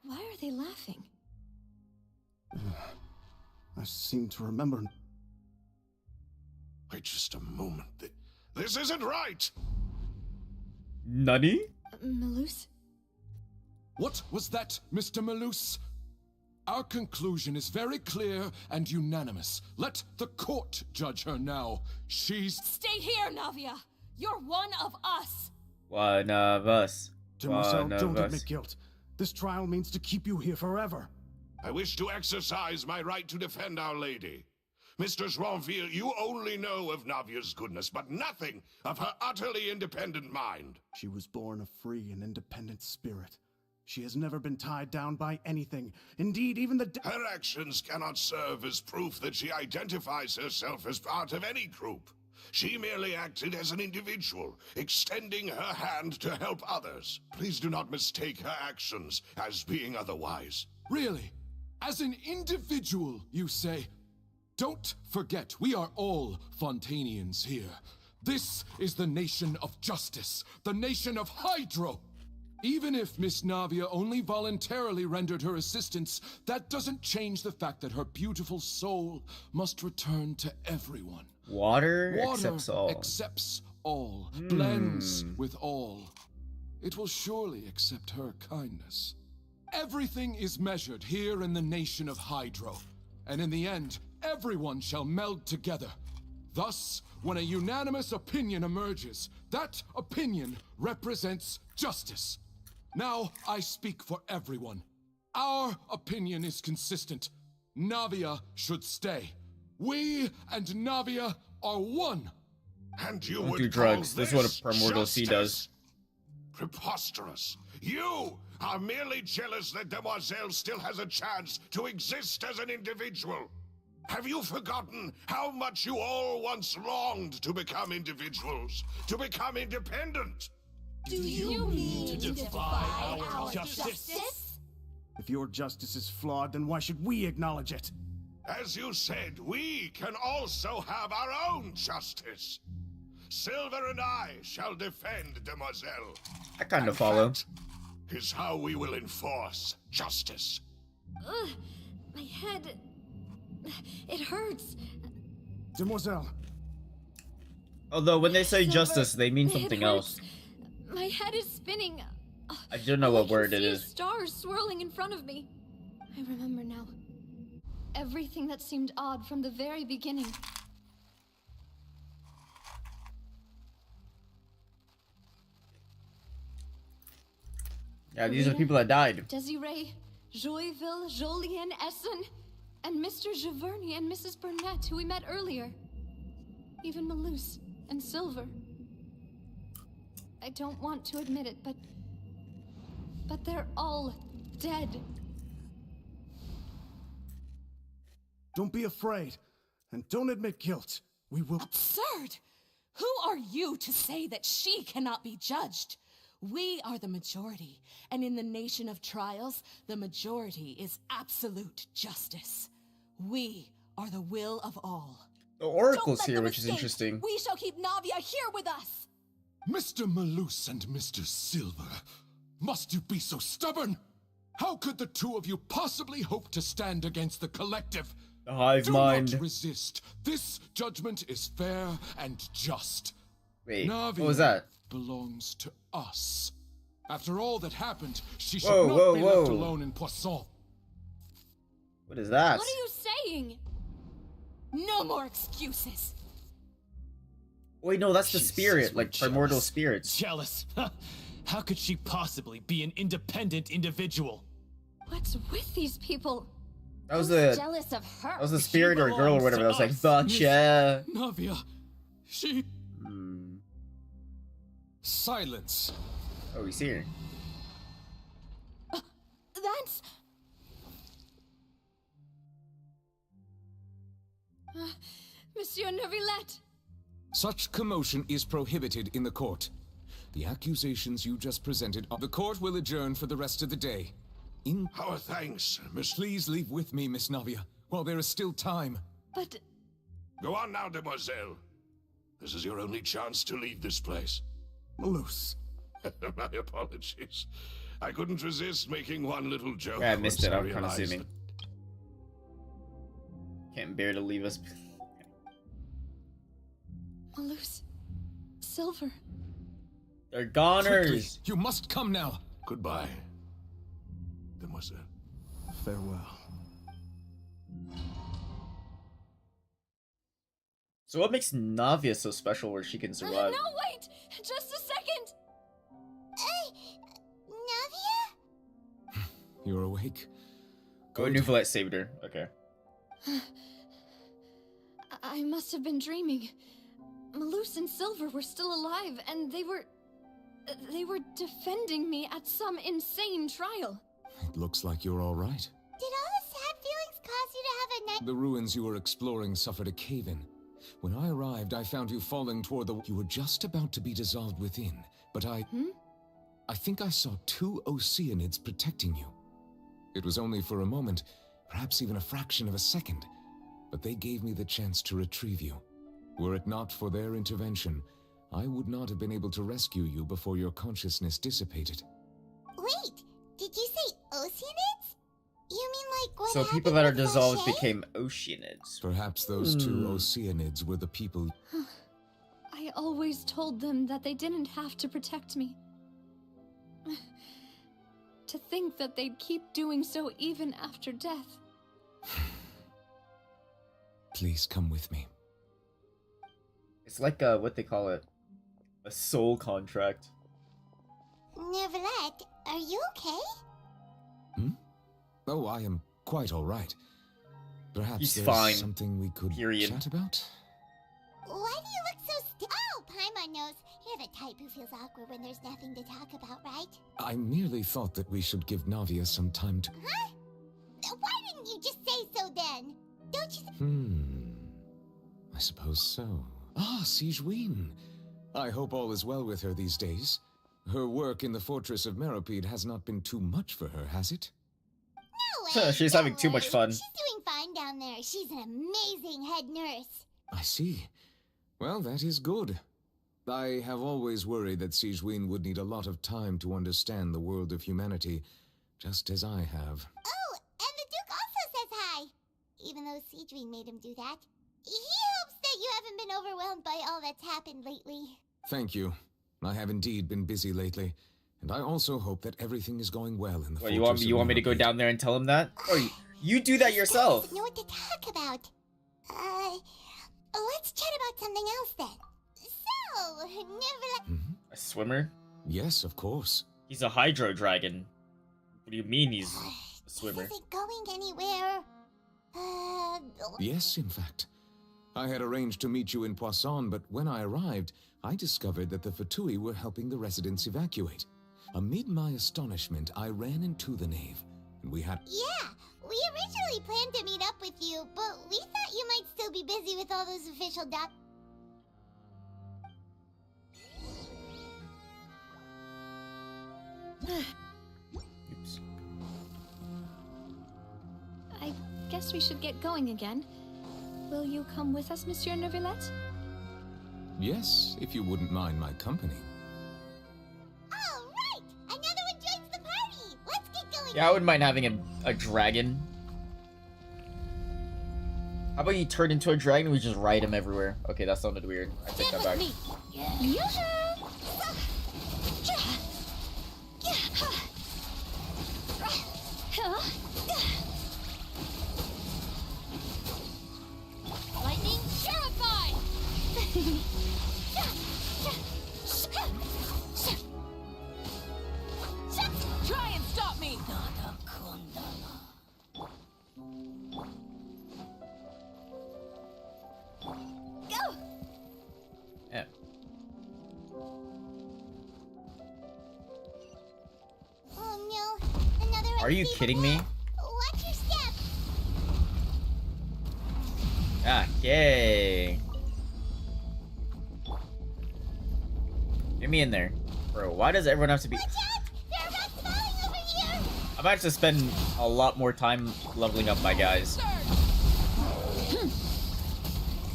Why are they laughing?
I seem to remember...
Wait just a moment. This isn't right!
Nutty?
Malus?
What was that, Mr. Malus? Our conclusion is very clear and unanimous. Let the court judge her now. She's...
Stay here, Navia! You're one of us!
One of us.
Demoiselle,
One of
don't
us.
admit guilt. This trial means to keep you here forever.
I wish to exercise my right to defend Our Lady. Mistress Ronville, you only know of Navia's goodness, but nothing of her utterly independent mind.
She was born a free and independent spirit. She has never been tied down by anything. Indeed, even the...
Her actions cannot serve as proof that she identifies herself as part of any group. She merely acted as an individual, extending her hand to help others. Please do not mistake her actions as being otherwise.
Really? As an individual, you say? Don't forget, we are all Fontainians here. This is the nation of justice, the nation of Hydro. Even if Miss Navia only voluntarily rendered her assistance, that doesn't change the fact that her beautiful soul must return to everyone.
Water
Water accepts all, blends with all. It will surely accept her kindness. Everything is measured here in the nation of Hydro, and in the end, everyone shall meld together. Thus, when a unanimous opinion emerges, that opinion represents justice. Now, I speak for everyone. Our opinion is consistent. Navia should stay. We and Navia are one.
And you
Don't
would
do drugs.
call
This is what a primordial sea
justice?
does.
Preposterous. You are merely jealous that Demoiselle still has a chance to exist as an individual. Have you forgotten how much you all once longed to become individuals, to become independent?
Do you mean to defy our
justice?
If your justice is flawed, then why should we acknowledge it?
As you said, we can also have our own justice. Silver and I shall defend Demoiselle.
I kind of follow.
That is how we will enforce justice.
Ugh, my head... It hurts.
Demoiselle.
Although when they say
Silver,
justice, they mean
it
something
hurts.
else.
My head is spinning.
I don't know what
I can
word it
see
is.
Stars swirling in front of me. I remember now. Everything that seemed odd from the very beginning.
Yeah, these are the people that died.
Desiree, Joyville, Jolien, Essen, and Mr. Giverny and Mrs. Burnett, who we met earlier. Even Malus and Silver. I don't want to admit it, but they're all dead.
Don't be afraid, and don't admit guilt. We will...
Absurd! Who are you to say that she cannot be judged? We are the majority, and in the nation of trials, the majority is absolute justice. We are the will of all.
The Oracle's here, which is interesting.
We shall keep Navia here with us!
Mr. Malus and Mr. Silver, must you be so stubborn? How could the two of you possibly hope to stand against the collective?
The hive
Do
mind.
not resist. This judgment is fair and just.
Wait,
Navia
what was that?
belongs to us. After all that happened, she should
Whoa,
not
whoa,
be
whoa.
left alone in Poisson.
What is that?
What are you saying?
No more excuses.
Wait, no, that's the spirit, like primordial spirits.
Jealous? How could she possibly be an independent individual?
What's with these people?
That was
Who's
the
jealous of her?
that was a spirit or a girl or
belongs
whatever.
to
That was like,
us.
gotcha.
Navia, she...
Silence.
Oh, he's here.
That's...
Monsieur Neuvillette!
Such commotion is prohibited in the court. The accusations you just presented, the court will adjourn for the rest of the day.
Our thanks, Miss...
Please leave with me, Miss Navia, while there is still time.
But...
Go on now, Demoiselle. This is your only chance to leave this place.
Malus.
My apologies. I couldn't resist making one little joke.
Yeah, I missed it.
once
I'm kind of
realized
zooming. Can't bear to leave us.
Malus. Silver.
They're goners.
Quickly, you must come now.
Goodbye, Demoiselle.
Farewell.
So what makes Navia so special where she can survive?
No, wait! Just a second!
Navia?
You're awake.
Oh, Neuvillette saved her. Okay.
I must have been dreaming. Malus and Silver were still alive, and they were defending me at some insane trial.
It looks like you're all right.
Did all the sad feelings cause you to have a night?
The ruins you were exploring suffered a cave-in. When I arrived, I found you falling toward the... You were just about to be dissolved within, but I think I saw 2 Oceanids protecting you. It was only for a moment, perhaps even a fraction of a second, but they gave me the chance to retrieve you. Were it not for their intervention, I would not have been able to rescue you before your consciousness dissipated.
Wait, did you say Oceanids? You mean like what
So
happened
people that are
with
dissolved
Lachey?
became Oceanids.
Perhaps those 2 Oceanids were the people...
I always told them that they didn't have to protect me. To think that they'd keep doing so even after death.
Please come with me.
It's like a, what they call it, a soul contract.
Neuvillette, are you okay?
Oh, I am quite all right. Perhaps
He's
there's
fine.
something we could chat about?
Why do you look so Oh, Paimon knows. You're the type who feels awkward when there's nothing to talk about, right?
I merely thought that we should give Navia some time to...
Huh? Why didn't you just say so then? Don't you
I suppose so. Ah, Sigewinne. I hope all is well with her these days. Her work in the Fortress of Meropide has not been too much for her, has it?
No way,
She's
don't
having too much
worry.
fun.
She's doing fine down there. She's an amazing head nurse.
I see. Well, that is good. I have always worried that Sigewinne would need a lot of time to understand the world of humanity, just as I have.
Oh, and the Duke also says hi. Even though Sigewinne made him do that. He hopes that you haven't been overwhelmed by all that's happened lately.
Thank you. I have indeed been busy lately, and I also hope that everything is going well in the
What,
Fortress
you want me to go down there and tell him that? Or you do that yourself.
Doesn't know what to talk about. Let's chat about something else then. So, Neuvillette...
A swimmer?
Yes, of course.
He's a hydro dragon. What do you mean he's a swimmer?
Is it going anywhere?
Yes, in fact. I had arranged to meet you in Poisson, but when I arrived, I discovered that the Fatui were helping the residents evacuate. Amid my astonishment, I ran into the nave, and we had...
Yeah, we originally planned to meet up with you, but we thought you might still be busy with all those official
Oops.
I guess we should get going again. Will you come with us, Monsieur Neuvillette?
Yes, if you wouldn't mind my company.
All right, another one joins the party. Let's get going.
Yeah, I wouldn't mind having a dragon. How about you turn into a dragon and we just ride him everywhere? Okay, that sounded weird. I take that back.
Lightning terrified!
Try and stop me!
Go!
Yeah.
Oh no, another
Are you
unstable
kidding me?
wall. Watch your step.
Okay. Get me in there. Bro, why does everyone have to be...
Watch out! There are rats falling over here!
I'm about to spend a lot more time leveling up my guys.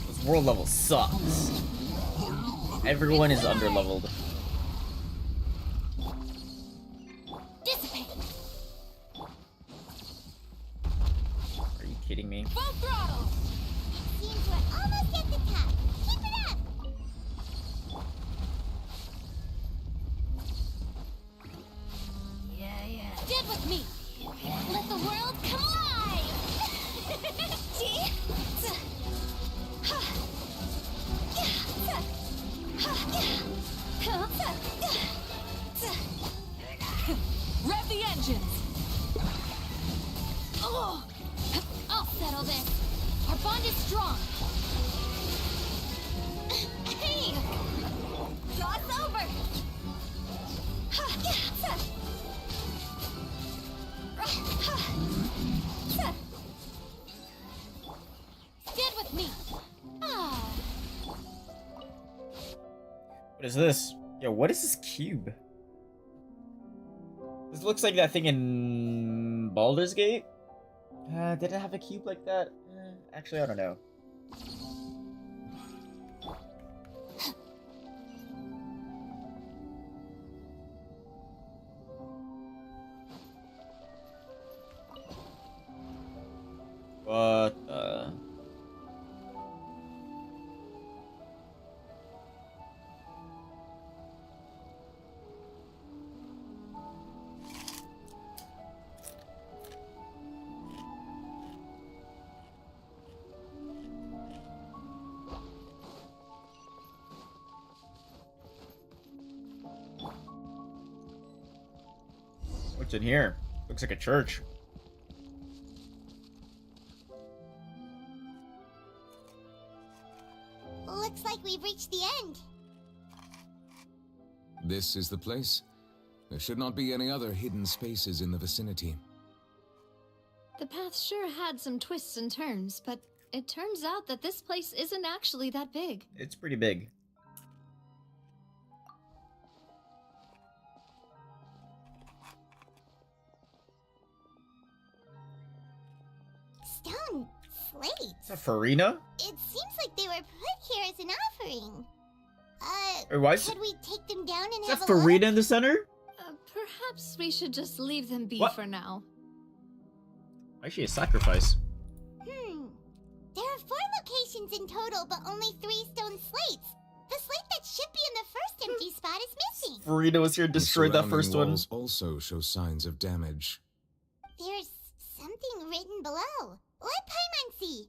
This world level sucks. Everyone is underleveled.
Dissipate.
Are you kidding me?
Full throttle!
Seems we're almost at the top. Keep it up!
Get with me! Let the world come alive!
What is this? Yo, what is this cube? This looks like that thing in Baldur's Gate. Did it have a cube like that? Actually, I don't know. What the... What's in here? Looks like a church.
Looks like we've reached the end.
This is the place. There should not be any other hidden spaces in the vicinity.
The path sure had some twists and turns, but it turns out that this place isn't actually that big.
It's pretty big.
Stone slates.
Is that Farina?
It seems like they were put here as an offering.
Or why is
could we take them down and
Is
have
that
a look?
Farina in the center?
Perhaps we should just leave them be
What?
for now.
Actually, a sacrifice.
There are 4 locations in total, but only 3 stone slates. The slate that should be in the first empty spot is missing.
Farina was here and destroyed that first one.
Walls also show signs of damage.
There's something written below. Let Paimon see.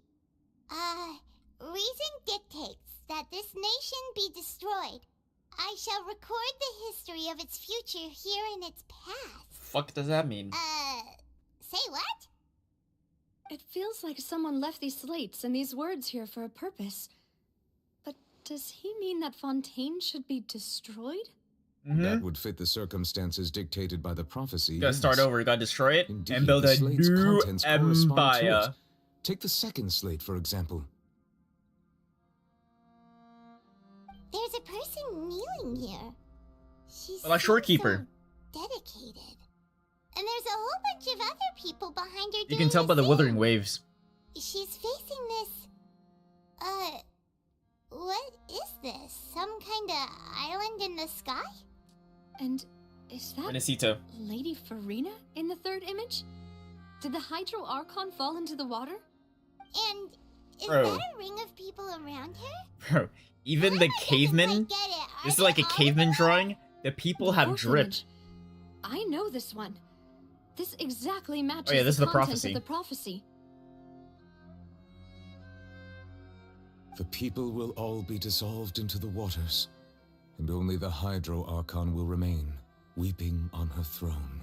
Reason dictates that this nation be destroyed. I shall record the history of its future here in its past.
Fuck does that mean?
Say what?
It feels like someone left these slates and these words here for a purpose. But does he mean that Fontaine should be destroyed?
That would fit the circumstances dictated by the prophecy.
You gotta start over, you gotta destroy it,
Indeed,
and build
the
a
slate's
new
contents correspond to
empire.
it. Take the second slate, for example.
There's a person kneeling here. She's
Well, a shorekeeper.
so dedicated. And there's a whole bunch of other people behind her.
You can tell by the withering waves.
She's facing this. What is this? Some kind of island in the sky?
And is that
Renacito.
Lady Farina in the third image? Did the Hydro Archon fall into the water?
And is
Bro.
that a ring of people around her?
Bro, even the cavemen.
Get it?
This is like a caveman drawing. The people have
Fourth
drip.
image. I know this one. This exactly matches
Oh, yeah, this is the
content
prophecy.
of the prophecy.
The people will all be dissolved into the waters, and only the Hydro Archon will remain, weeping on her throne.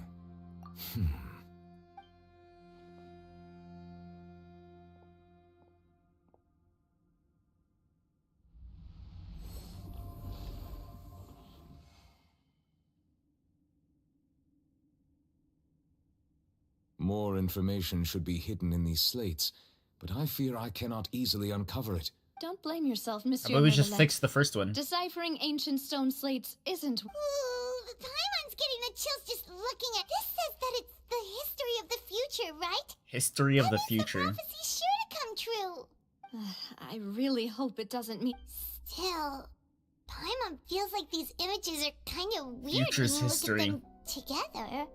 More information should be hidden in these slates, but I fear I cannot easily uncover it.
Don't blame yourself, Monsieur.
How about we just
Neverland.
fix the first one?
Deciphering ancient stone slates isn't.
Ooh, Paimon's getting the chills just looking at. This says that it's the history of the future, right?
History of the
The
future.
prophecy's sure to come true.
I really hope it doesn't mean.
Still, Paimon feels like these images are kind of weird
Future's
when you
history.
look at them together.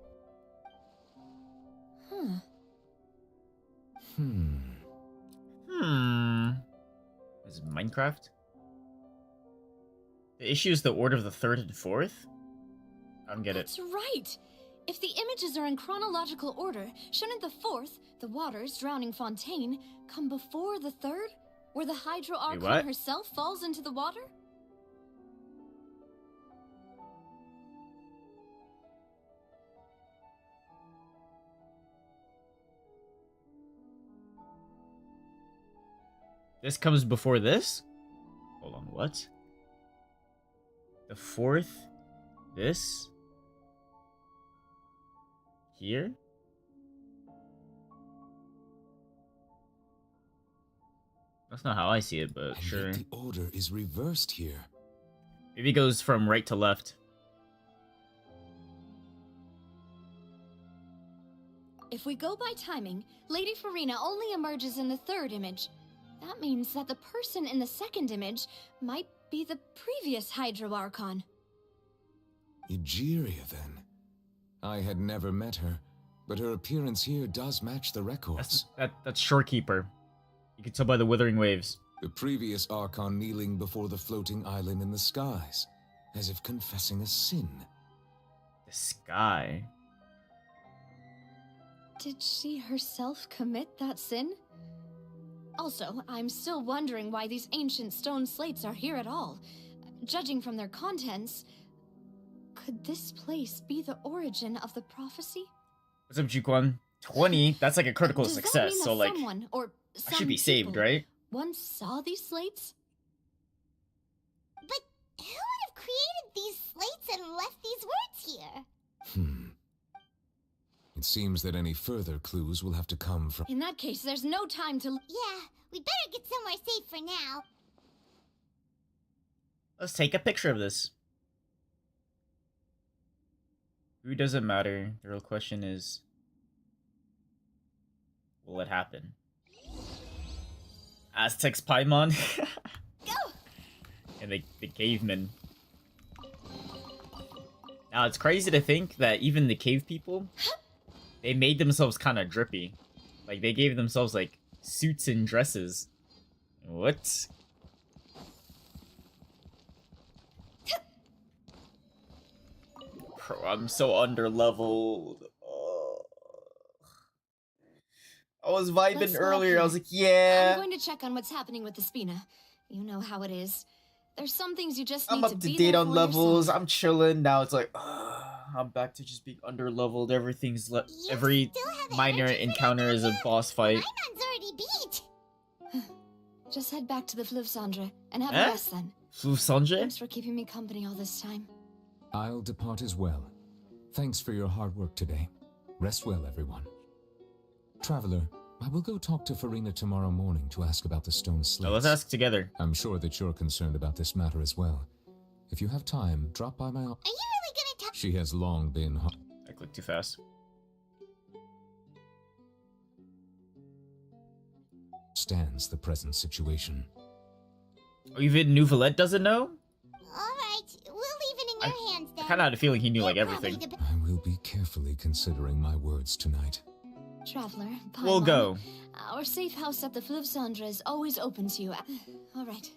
Is it Minecraft? The issue is the order of the third and fourth? I don't get it.
That's right. If the images are in chronological order, shouldn't the fourth, the waters drowning Fontaine, come before the third, where the Hydro Archon
what?
herself falls into the water?
This comes before this? Hold on, what? The fourth? This? Here? That's not how I see it, but
And
sure.
yet the order is reversed here.
Maybe it goes from right to left.
If we go by timing, Lady Farina only emerges in the third image. That means that the person in the second image might be the previous Hydro Archon.
Egeria, then. I had never met her, but her appearance here does match the records.
That's Shorekeeper. You can tell by the withering waves.
The previous Archon kneeling before the floating island in the skies, as if confessing a sin.
The sky?
Did she herself commit that sin? Also, I'm still wondering why these ancient stone slates are here at all. Judging from their contents, could this place be the origin of the prophecy?
What's up, Juquan? 20? That's like a critical
Does
success,
that mean
so
that
like...
someone, or
I should be saved,
people
right?
once saw these slates?
But who would have created these slates and left these words here?
It seems that any further clues will have to come from...
In that case, there's no time to...
Yeah, we better get somewhere safe for now.
Let's take a picture of this. Who doesn't matter. The real question is... will it happen? Aztecs Paimon?
Go!
And the cavemen. Now, it's crazy to think that even the cave people... they made themselves kind of drippy. Like, they gave themselves, like, suits and dresses. What? Bro, I'm so underleveled. Oh. I was vibing
Let's
earlier.
walk
I was like, yeah.
I'm going to check on what's happening with the Spina. You know how it is. There's some things you just need
I'm
to
up to
be
date
there
on
for
levels.
yourself.
I'm chilling. Now it's like, I'm back to just being underleveled. Everything's every minor encounter is a boss fight.
Paimon's already beat.
Just head back to the Fluvsandre and have
Eh?
a rest then.
Fluvsandre?
Thanks for keeping me company all this time.
I'll depart as well. Thanks for your hard work today. Rest well, everyone. Traveler, I will go talk to Farina tomorrow morning to ask about the stone slates.
So let's ask together.
I'm sure that you're concerned about this matter as well. If you have time, drop by my...
Are you really gonna talk?
She has long been...
I clicked too fast.
Stands the present situation.
Oh, even Nouvelette doesn't know?
Alright, we'll leave it in your hands then.
I kind of had a feeling he knew, like,
You're probably
everything.
I will be carefully considering my words tonight.
Traveler,
We'll
Paimon,
go.
Our safe house at the Fluvsandre is always open to you. All right.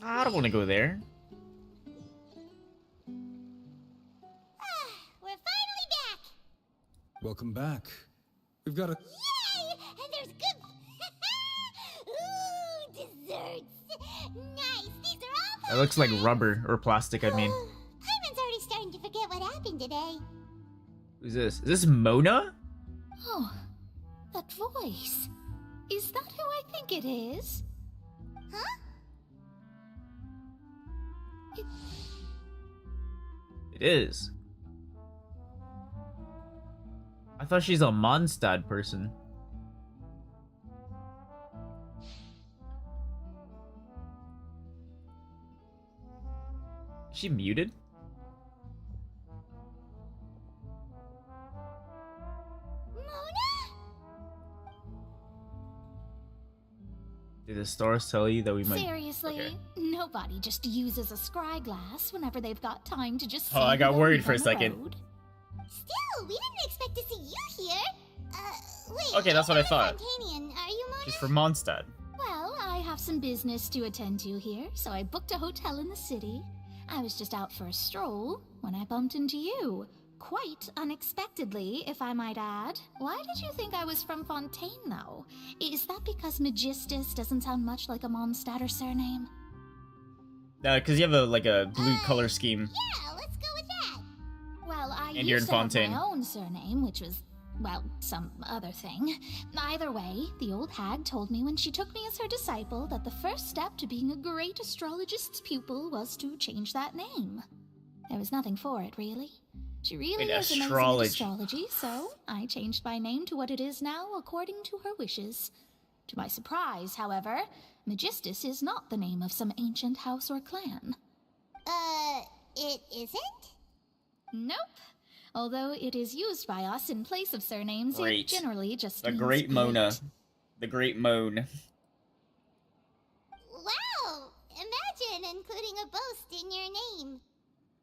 I don't want to go there.
We're finally back!
Welcome back. We've got a...
Yay! And there's good... Ooh, desserts! Nice! These are all...
It looks like rubber or plastic, I mean.
Paimon's already starting to forget what happened today.
Who's this? Is this Mona?
Oh, that voice. Is that who I think it is?
Huh?
It is. I thought she's a Mondstadt person. Is she muted? Did the stars tell you that we might...
Seriously?
Okay.
Nobody just uses a scry glass whenever they've got time to just
Oh, I
see
got
who
worried
they'll
for a
meet on the
second.
road.
Still, we didn't expect to see you here. Wait.
Okay, that's what I thought.
Fontainian, are you Mona?
She's from Mondstadt.
Well, I have some business to attend to here, so I booked a hotel in the city. I was just out for a stroll when I bumped into you. Quite unexpectedly, if I might add. Why did you think I was from Fontaine, though? Is that because Magistus doesn't sound much like a Mondstadter surname?
Because you have a blue color scheme.
Yeah, let's go with that.
Well, I
And you're in
used to have
Fontaine.
my own surname, which was, well, some other thing. Either way, the old hag told me when she took me as her disciple that the first step to being a great astrologist's pupil was to change that name. There was nothing for it, really. She really
Wait,
is amazing at
astrology.
astrology, so I changed my name to what it is now according to her wishes. To my surprise, however, Magistus is not the name of some ancient house or clan.
It isn't?
Nope. Although it is used by us in place of surnames,
Great.
it generally just
The
means
Great Mona.
great.
The Great Moan.
Wow! Imagine including a boast in your name.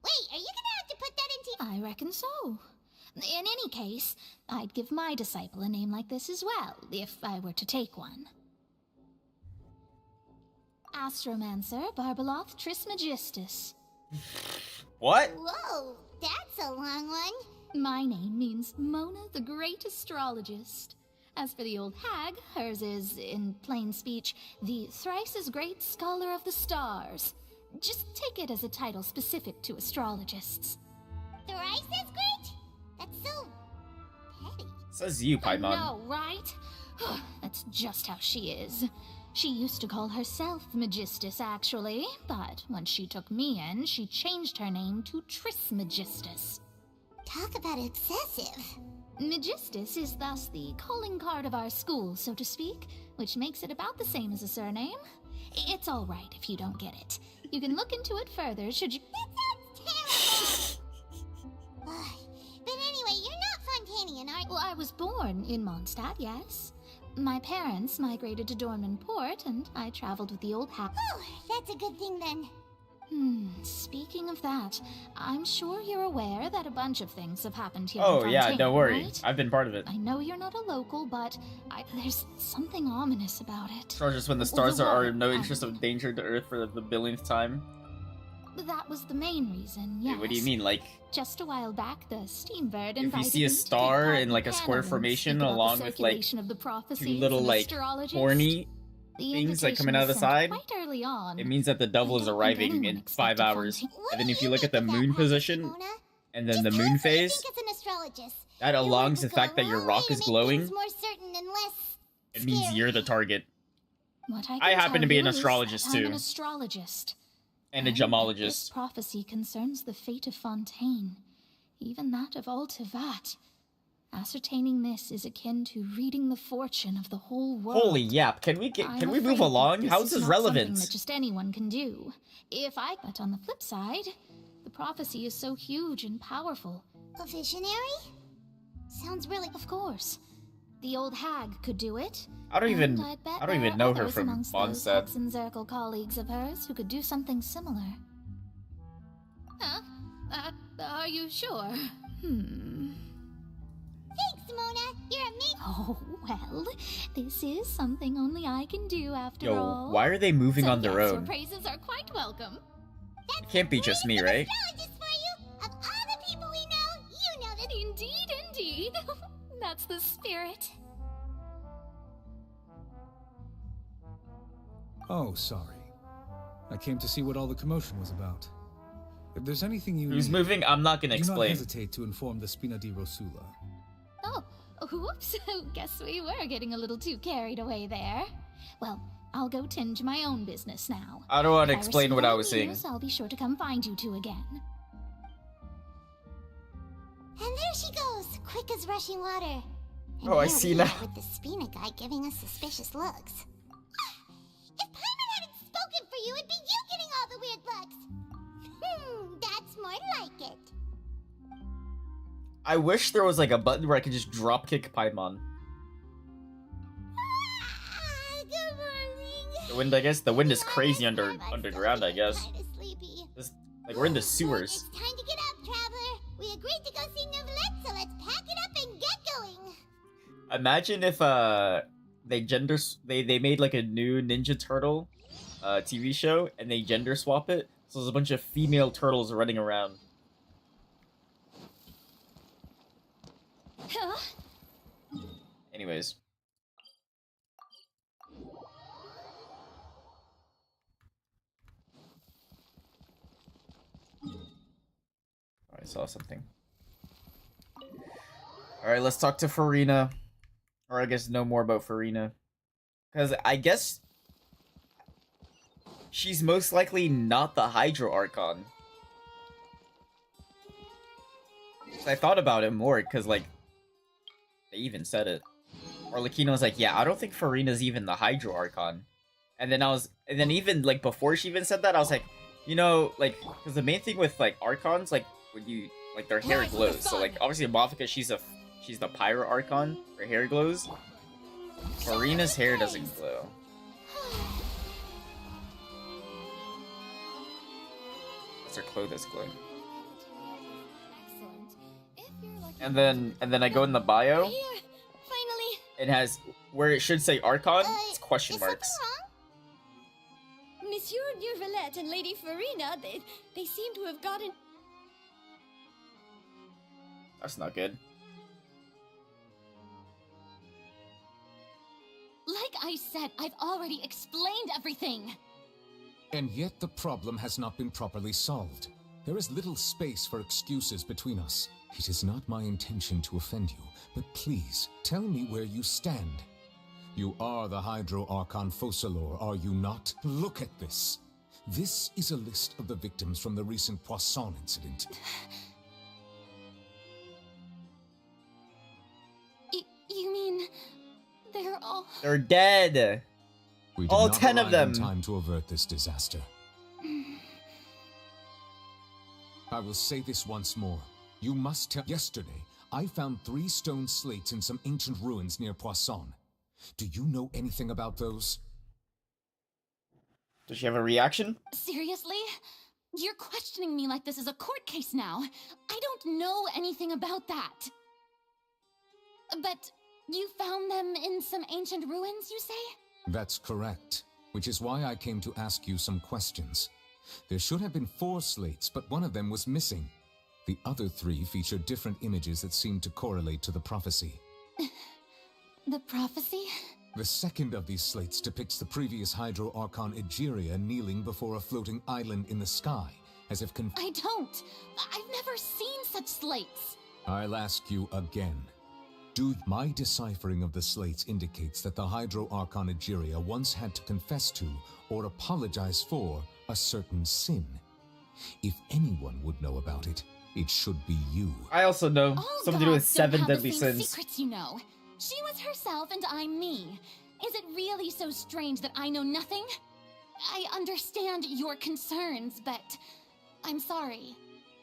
Wait, are you gonna have to put that into...
I reckon so. In any case, I'd give my disciple a name like this as well, if I were to take one. Astromancer Barbeloth Trismegistus.
What?
Whoa, that's a long one.
My name means Mona the Great Astrologist. As for the old hag, hers is, in plain speech, the thrice-as-great Scholar of the Stars. Just take it as a title specific to astrologists.
Thrice as great? That's so... petty.
Says you,
I
Paimon.
know, right? That's just how she is. She used to call herself Magistus, actually, but when she took me in, she changed her name to Trismegistus.
Talk about excessive.
Magistus is thus the calling card of our school, so to speak, which makes it about the same as a surname. It's all right if you don't get it. You can look into it further should you...
That sounds terrible! But anyway, you're not Fontainian, are you?
Well, I was born in Mondstadt, yes. My parents migrated to Dorman Port, and I traveled with the old hag.
Oh, that's a good thing then.
Speaking of that, I'm sure you're aware that a bunch of things have happened here
Oh
in
yeah,
Fontaine,
don't worry.
right?
I've been part of it.
I know you're not a local, but there's something ominous about it.
Or just when the stars are
water,
of no interest of danger to Earth for the billionth time.
That was the main reason, yes.
Wait, what do you mean, like...
Just a while back, the Steambird
If
invited
you see a
me to take
star
part
in, like, a
the
square
panel and
formation
speak about the
along with, like,
circulation of the
two
prophecies
little,
and
like,
astrologists.
horny
The
things, like, coming
invitation
out of the
was sent
side,
quite early on.
it means that the devil
I
is
don't think
arriving
anyone
in
expected
5 hours.
Fontaine.
What
And then
do
if you
you
look at
make
the
of that
moon
passage,
position,
Mona?
and then
Just
the
tell
moon
us what you
phase,
think as an astrologist.
that
You
alongs
want
the
to
fact
go
that your
wrong
rock
way
is
to make
glowing,
things more certain and less
it means
scary.
you're the target.
What I
I
can
happen
tell
to be an
you is
astrologist,
that I'm
too.
an astrologist.
And a
This
gemologist.
prophecy concerns the fate of Fontaine, even that of all Tevat. Ascertaining this is akin to reading the fortune of the whole world.
Holy yap, can we
I'm
move
afraid
along?
that
How
this
is this
not something
relevant?
that just anyone can do. But on the flip side, the prophecy is so huge and powerful.
A visionary? Sounds really...
Of course. The old hag could do it.
I don't
and
even
I bet
know
there are
her
others
from
amongst those
Mondstadt.
Hudson Circle colleagues of hers who could do something similar. Huh? Are you sure?
Thanks, Mona. You're amazing.
Oh, well, this is something only I can do after
Yo,
all.
why are they moving
So
on their
yes, your
own?
praises are quite welcome.
It can't be just me, right?
Astrologist for you. Of all the people we know, you know that...
Indeed, indeed. That's the spirit.
Oh, sorry. I came to see what all the commotion was about. If there's anything you
Who's
need,
moving? I'm not gonna
do not
explain.
hesitate to inform the Spina di Rosula.
Oh, whoops. Guess we were getting a little too carried away there. Well, I'll go tend to my own business now.
I don't want to
If
explain
receive
what I
any
was saying.
news, I'll be sure to come find you two again.
And there she goes, quick as rushing water. And
Oh, I
here
see
we
now.
are with the Spina guy giving us suspicious looks. If Paimon hadn't spoken for you, it'd be you getting all the weird looks. That's more like it.
I wish there was like a button where I could just drop kick Paimon.
Good morning.
The wind, I guess. The wind is crazy
I'm
underground, I guess.
kinda sleepy.
Like we're in the sewers.
It's time to get up, traveler. We agreed to go see Neuvillette, so let's pack it up and get going.
Imagine if they made like a new Ninja Turtle TV show and they gender swap it, so there's a bunch of female turtles running around.
Huh?
Anyways. I saw something. Alright, let's talk to Farina. Or I guess know more about Farina. Because I guess she's most likely not the Hydro Archon. I thought about it more, because, like, they even said it. Arlecchino was like, yeah, I don't think Farina's even the Hydro Archon. And then even, like, before she even said that, I was like, you know, like, because the main thing with, like, Archons, like, when you, like, their hair glows. So, like, obviously, Mafika, she's the Pyro Archon. Her hair glows. Farina's hair doesn't glow. Her clothes glow. And then I go in the bio.
Here, finally.
It has where it should say Archon, it's question marks.
Monsieur Durvalette and Lady Farina, they seem to have gotten...
That's not good.
Like I said, I've already explained everything.
And yet the problem has not been properly solved. There is little space for excuses between us. It is not my intention to offend you, but please, tell me where you stand. You are the Hydro Archon Focalor, are you not? Look at this. This is a list of the victims from the recent Poisson incident.
You mean... they're all...
They're dead!
We did
all
not
10 of
arrive
them!
in time to avert this disaster. I will say this once more. You must tell... Yesterday, I found 3 stone slates in some ancient ruins near Poisson. Do you know anything about those?
Does she have a reaction?
Seriously? You're questioning me like this is a court case now. I don't know anything about that. But you found them in some ancient ruins, you say?
That's correct, which is why I came to ask you some questions. There should have been 4 slates, but one of them was missing. The other 3 featured different images that seemed to correlate to the prophecy.
The prophecy?
The second of these slates depicts the previous Hydro Archon Egeria kneeling before a floating island in the sky, as if
I don't! I've never seen such slates!
I'll ask you again. My deciphering of the slates indicates that the Hydro Archon Egeria once had to confess to, or apologize for, a certain sin. If anyone would know about it, it should be you.
I also know
All
something to do with
gods don't
7
have
deadly
the same
sins.
secrets, you know. She was herself and I'm me. Is it really so strange that I know nothing? I understand your concerns, but I'm sorry.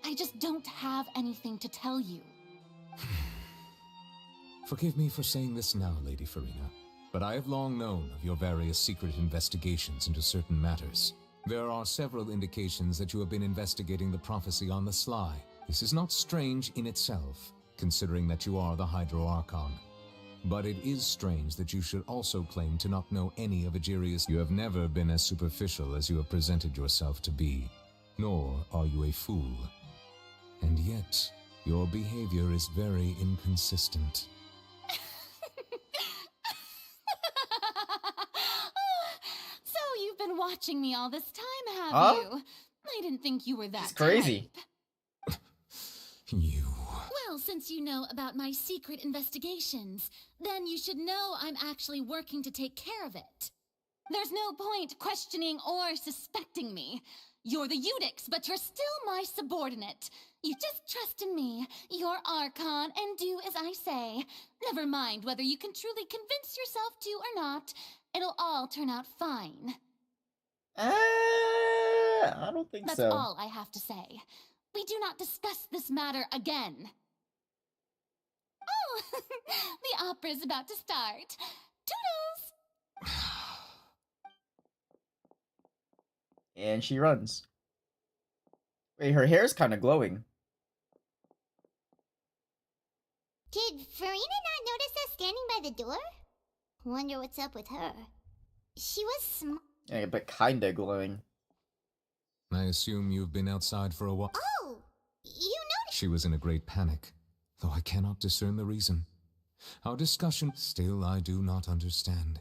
I just don't have anything to tell you.
Forgive me for saying this now, Lady Farina, but I have long known of your various secret investigations into certain matters. There are several indications that you have been investigating the prophecy on the sly. This is not strange in itself, considering that you are the Hydro Archon. But it is strange that you should also claim to not know any of Egeria's. You have never been as superficial as you have presented yourself to be, nor are you a fool. And yet, your behavior is very inconsistent.
So you've been watching me all this time, have
Huh?
you? I didn't think you were that
It's crazy.
type.
You...
Well, since you know about my secret investigations, then you should know I'm actually working to take care of it. There's no point questioning or suspecting me. You're the Eudix, but you're still my subordinate. You just trust in me, your Archon, and do as I say. Never mind whether you can truly convince yourself to or not. It'll all turn out fine.
I don't think
That's
so.
all I have to say. We do not discuss this matter again. Oh, the opera's about to start. Toodles!
And she runs. Wait, her hair's kind of glowing.
Did Farina not notice us standing by the door? Wonder what's up with her. She was
Yeah, but kinda glowing.
I assume you've been outside for a while.
Oh! You noticed?
She was in a great panic, though I cannot discern the reason. Our discussion, still I do not understand.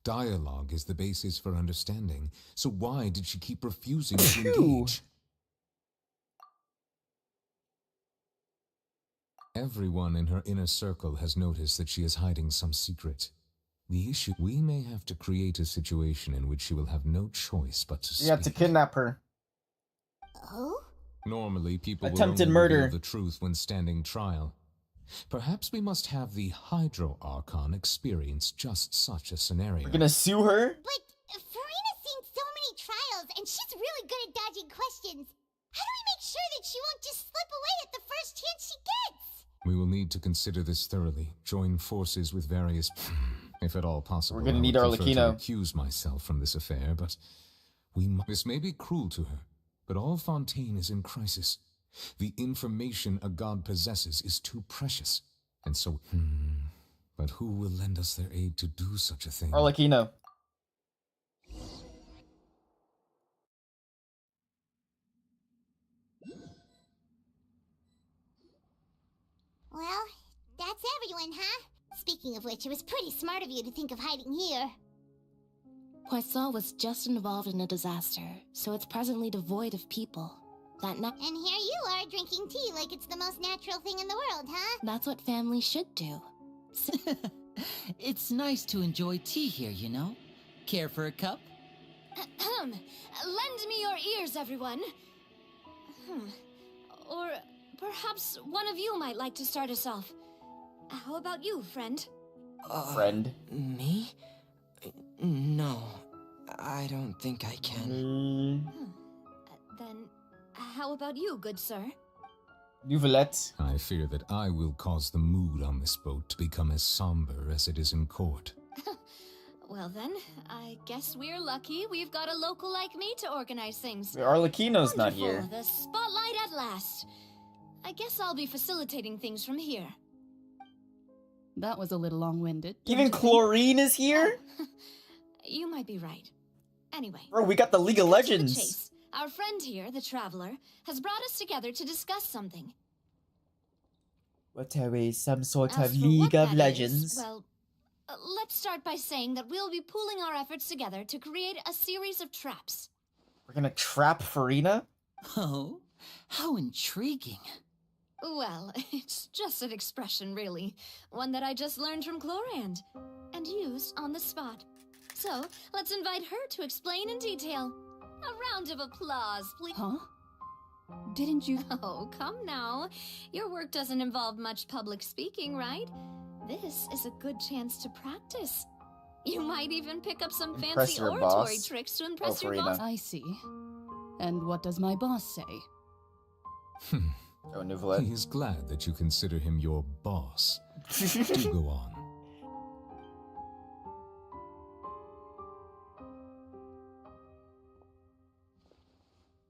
Dialogue is the basis for understanding, so why did she keep refusing to engage? Everyone in her inner circle has noticed that she is hiding some secret. The issue, we may have to create a situation in which she will have no choice but to speak.
You have to kidnap her.
Oh?
Normally, people
Attempted
will only
murder.
reveal the truth when standing trial. Perhaps we must have the Hydro Archon experience just such a scenario.
We're gonna sue her?
But Farina's seen so many trials, and she's really good at dodging questions. How do we make sure that she won't just slip away at the first chance she gets?
We will need to consider this thoroughly. Join forces with various... if at all possible.
We're gonna need
I would prefer
Arlecchino.
to accuse myself from this affair, but... This may be cruel to her, but all Fontaine is in crisis. The information a god possesses is too precious. And so... But who will lend us their aid to do such a thing?
Arlecchino.
Well, that's everyone, huh? Speaking of which, it was pretty smart of you to think of hiding here.
Poisson was just involved in a disaster, so it's presently devoid of people.
And here you are drinking tea like it's the most natural thing in the world, huh?
That's what family should do.
It's nice to enjoy tea here, you know? Care for a cup?
Lend me your ears, everyone. Or perhaps one of you might like to start us off. How about you, friend?
Friend?
Me? No, I don't think I can.
Then, how about you, good sir?
Nouvellette.
I fear that I will cause the mood on this boat to become as somber as it is in court.
Well then, I guess we're lucky we've got a local like me to organize things.
Arlecchino's not
Wonderful,
here.
The spotlight at last. I guess I'll be facilitating things from here.
That was a little long-winded.
Even Chlorine is here?
You might be right. Anyway.
Bro, we got the League of Legends.
Chase, our friend here, the Traveler, has brought us together to discuss something.
What are we, some sort
As
of
for what
League of
that
Legends?
is, well, let's start by saying that we'll be pooling our efforts together to create a series of traps.
We're gonna trap Farina?
Oh, how intriguing.
Well, it's just an expression, really. One that I just learned from Chlorand, and used on the spot. So, let's invite her to explain in detail. A round of applause, please.
Huh? Didn't you...
Oh, come now. Your work doesn't involve much public speaking, right? This is a good chance to practice. You might even pick up some fancy
your
oratory
boss?
tricks to impress your boss.
I see. And what does my boss say?
Oh, Nouvellette.
He is glad that you consider him your boss. Do go on.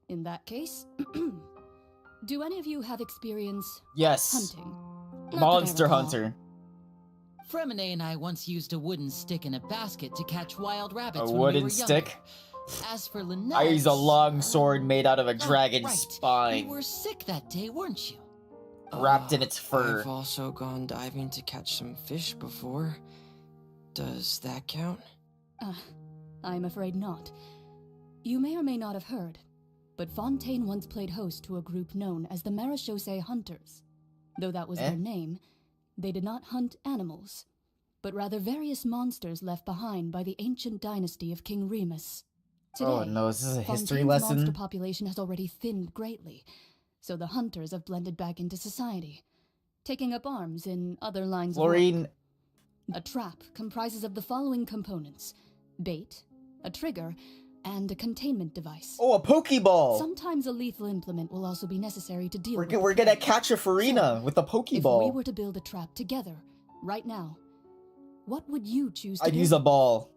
In that case, do any of you have experience
Yes.
hunting?
Monster Hunter.
Fremine and I once used a wooden stick in a basket to catch wild rabbits
A
when we
wooden
were
stick?
younger. As for Lynette...
I use a long sword made out of a dragon's
right.
spine,
You were sick that day, weren't you?
wrapped in its fur.
I've also gone diving to catch some fish before. Does that count?
I'm afraid not. You may or may not have heard, but Fontaine once played host to a group known as the Marechaussee Hunters. Though that was their name, they did not hunt animals, but rather various monsters left behind by the ancient dynasty of King Remus. Today,
Oh no, is this a history
Fontaine's
lesson?
monster population has already thinned greatly, so the hunters have blended back into society, taking up arms in other lines of
Chlorine.
work. A trap comprises of the following components: bait, a trigger, and a containment device.
Oh, a Pokeball!
Sometimes a lethal implement will also be necessary to deal with.
We're gonna catch a Farina with a
If we
Pokeball.
were to build a trap together, right now, what would you choose to
I'd
do?
use a ball.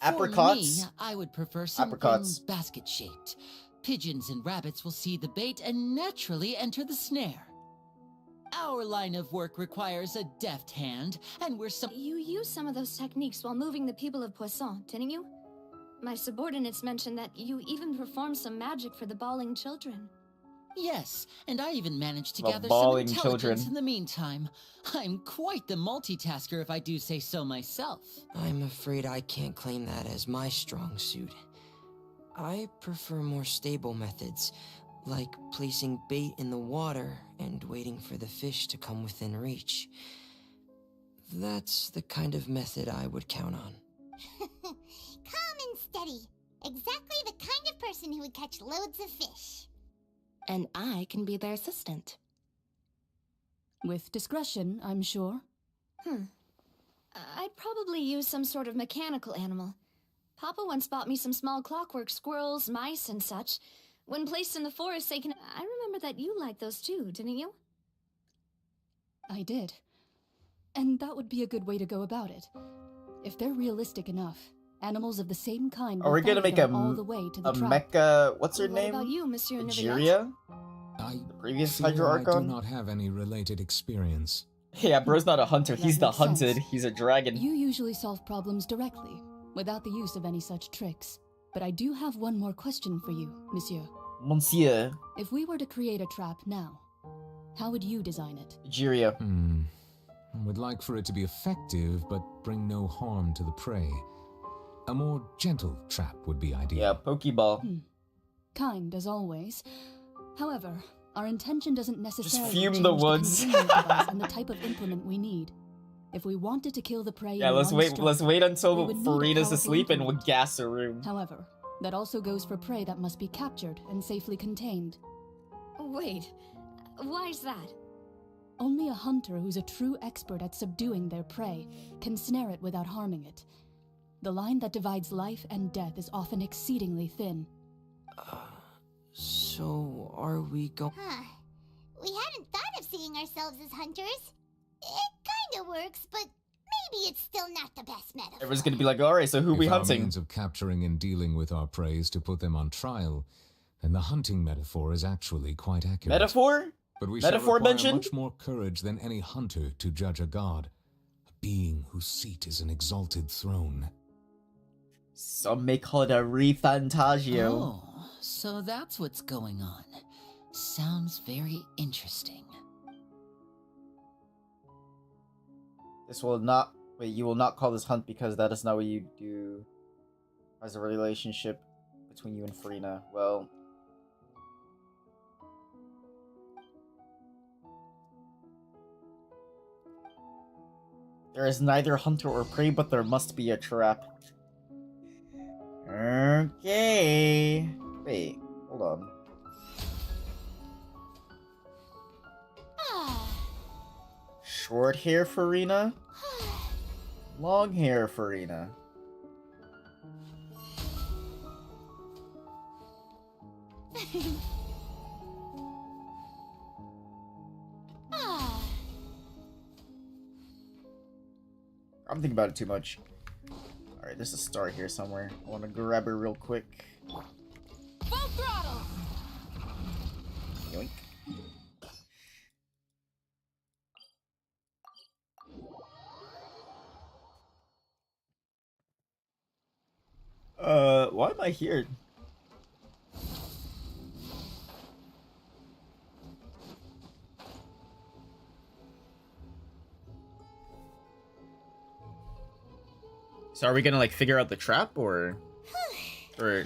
For
Apricots?
me, I would prefer something
Apricots.
basket-shaped. Pigeons and rabbits will see the bait and naturally enter the snare. Our line of work requires a deft hand, and we're some...
You used some of those techniques while moving the people of Poisson, didn't you? My subordinates mentioned that you even performed some magic for the bawling children.
Yes, and I even managed to
The
gather some
bawling
intelligence
children.
in the meantime. I'm quite the multitasker if I do say so myself.
I'm afraid I can't claim that as my strong suit. I prefer more stable methods, like placing bait in the water and waiting for the fish to come within reach. That's the kind of method I would count on.
Calm and steady. Exactly the kind of person who would catch loads of fish.
And I can be their assistant.
With discretion, I'm sure.
I'd probably use some sort of mechanical animal. Papa once bought me some small clockwork squirrels, mice, and such. When placed in the forest, they can... I remember that you liked those too, didn't you?
I did. And that would be a good way to go about it. If they're realistic enough, animals of the same kind
Are
will
we gonna
follow
make
them all the way to the trap.
mecha? What's her
What
name?
about you, Monsieur
Egeria? The previous Hydro
I do
Archon?
not have any related experience.
Yeah, bro's not a hunter.
That
He's the
makes sense.
hunted. He's a dragon.
You usually solve problems directly, without the use of any such tricks. But I do have one more question for you, Monsieur.
Monsieur.
If we were to create a trap now, how would you design it?
Egeria.
I would like for it to be effective, but bring no harm to the prey. A more gentle trap would be ideal.
Yeah, Pokeball.
Kind, as always. However, our intention doesn't necessarily
fume
change
the woods.
containment device and the type of implement we need. If we wanted to kill the prey
Yeah,
in
let's
one
wait.
strike,
Let's wait until
we would need a
Farina's
powerful
asleep and we'll
implement.
gas her room.
However, that also goes for prey that must be captured and safely contained.
Wait, why's that?
Only a hunter who's a true expert at subduing their prey can snare it without harming it. The line that divides life and death is often exceedingly thin.
So, are we going...
Huh. We hadn't thought of seeing ourselves as hunters. It kinda works, but maybe it's still not the best metaphor.
Everyone's gonna be like, alright, so who we
If our
hunting?
means of capturing and dealing with our prey is to put them on trial, then the hunting metaphor is actually quite accurate.
Metaphor?
But we
Metaphor
shall require
mentioned?
much more courage than any hunter to judge a god, a being whose seat is an exalted throne.
Some may call it a refantagio.
Oh, so that's what's going on. Sounds very interesting.
This will not... Wait, you will not call this hunt because that is not what you do as a relationship between you and Farina. Well... There is neither hunter or prey, but there must be a trap. Okay. Wait, hold on. Short hair Farina? Long hair Farina? I'm thinking about it too much. Alright, there's a star here somewhere. I want to grab her real quick.
Full throttle!
Yoink. Why am I here? So are we gonna like figure out the trap or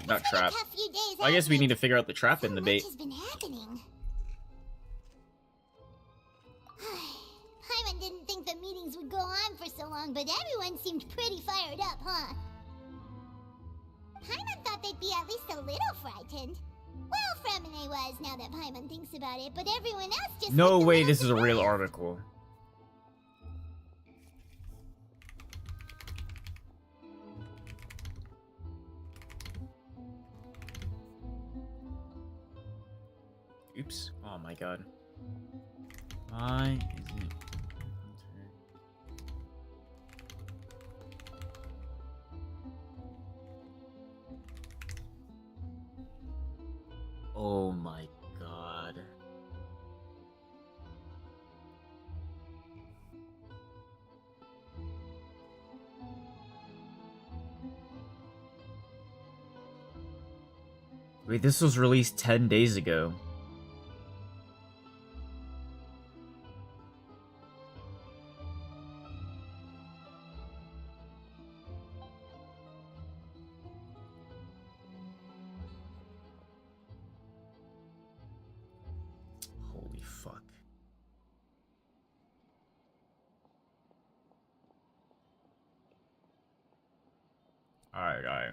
not trap? I guess we need to figure out the trap in the bait.
Has been happening. Paimon didn't think the meetings would go on for so long, but everyone seemed pretty fired up, huh? Paimon thought they'd be at least a little frightened. Well, Fremine was, now that Paimon thinks about it, but everyone else just...
No way this is a real article. Oops. Oh my god. Why is it... Oh my god. Wait, this was released 10 days ago. Holy fuck. Alright, alright.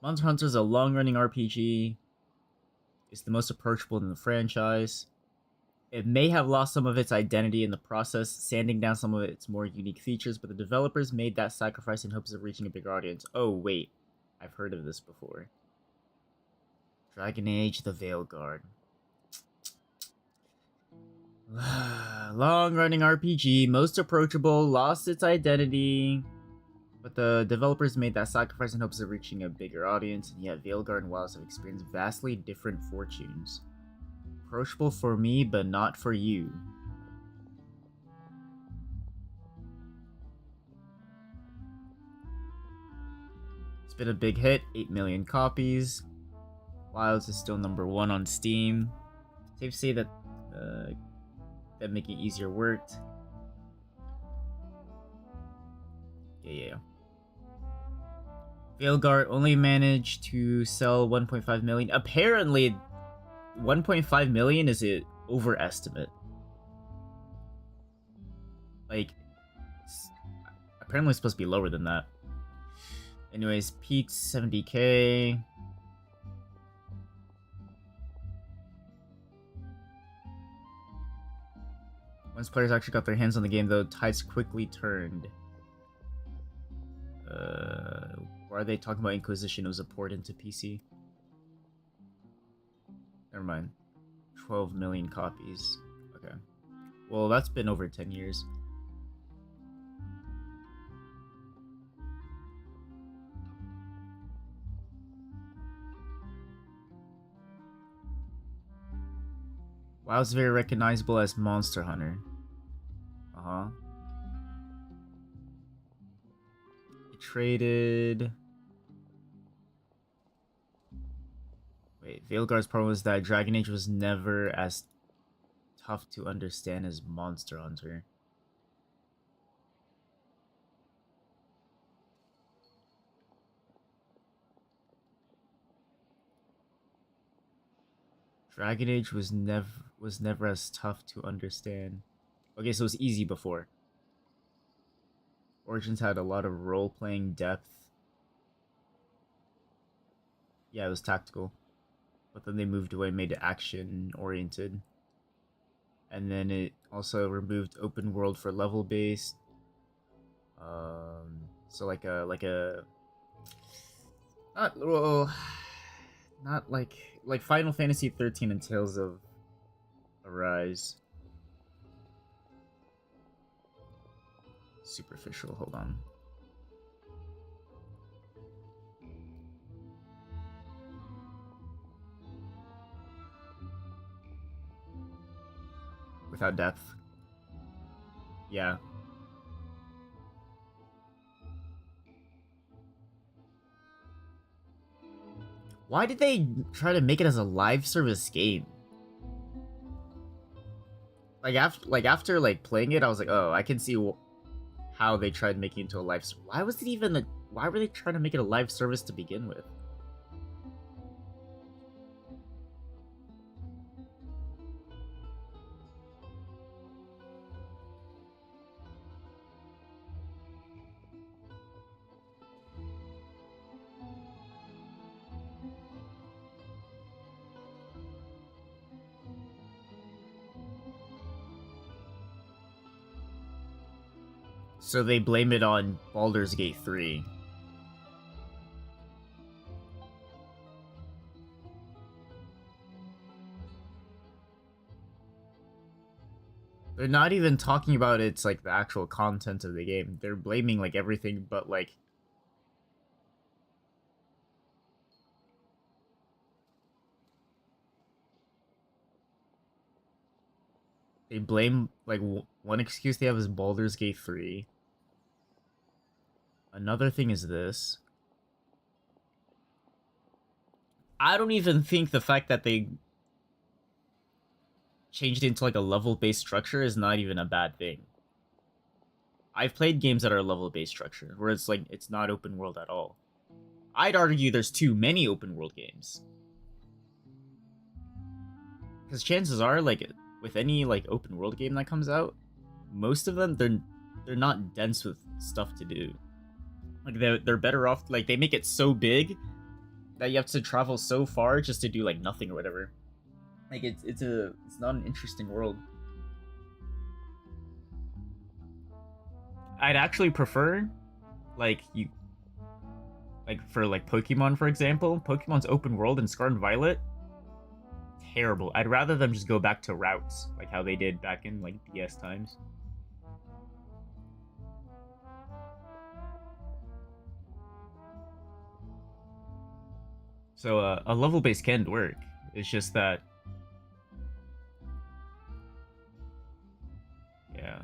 Monster Hunter is a long-running RPG It's the most approachable in the franchise. It may have lost some of its identity in the process, sanding down some of its more unique features, but the developers made that sacrifice in hopes of reaching a bigger audience. Oh, wait. I've heard of this before. Dragon Age: The Veilguard. Long-running RPG, most approachable, lost its identity, but the developers made that sacrifice in hopes of reaching a bigger audience, and yet Veilguard and WoW have experienced vastly different fortunes. Approachable for me, but not for you. It's been a big hit, 8 million copies. Wilds is still #1 on Steam. Safe to say that that making it easier worked. Yeah. Veilguard only managed to sell 1.5 million. Apparently, 1.5 million is an overestimate. Like, apparently it's supposed to be lower than that. Anyways, peaked 70k. Once players actually got their hands on the game, though, tides quickly turned. Why are they talking about Inquisition? It was a port into PC. Never mind. 12 million copies. Okay. Well, that's been over 10 years. WoW's very recognizable as Monster Hunter. Uh-huh. It traded... Wait, Veilguard's problem was that Dragon Age was never as tough to understand as Monster Hunter. Dragon Age was never as tough to understand. Okay, so it was easy before. Origins had a lot of role-playing depth. Yeah, it was tactical. But then they moved away and made it action-oriented. And then it also removed open world for level-based. So like a... Not like Final Fantasy 13 and Tales of Arise. Superficial, hold on. Without depth. Yeah. Why did they try to make it as a live service game? Like after playing it, I was like, oh, I can see how they tried making it into a live. Why was it even a? Why were they trying to make it a live service to begin with? So they blame it on Baldur's Gate 3. They're not even talking about it's like the actual content of the game. They're blaming like everything but like they blame like one excuse they have is Baldur's Gate 3. Another thing is this. I don't even think the fact that they changed it into like a level-based structure is not even a bad thing. I've played games that are level-based structure, where it's like, it's not open world at all. I'd argue there's too many open world games. Because chances are, like, with any like open world game that comes out, most of them, they're not dense with stuff to do. Like, they're better off, like, they make it so big that you have to travel so far just to do, like, nothing or whatever. Like it's not an interesting world. I'd actually prefer, like for like Pokemon, for example, Pokemon's open world in Scarlet and Violet, terrible. I'd rather them just go back to routes, like how they did back in like DS times. So a level base can work. It's just that, yeah.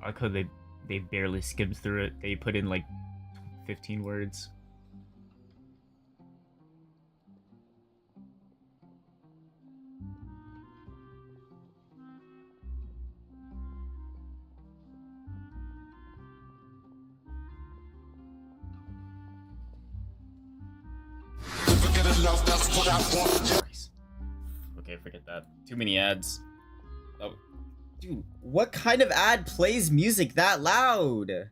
I like how they barely skimmed through it. They put in like 15 words. Okay, forget that. Too many ads. Oh, dude, what kind of ad plays music that loud?
Well,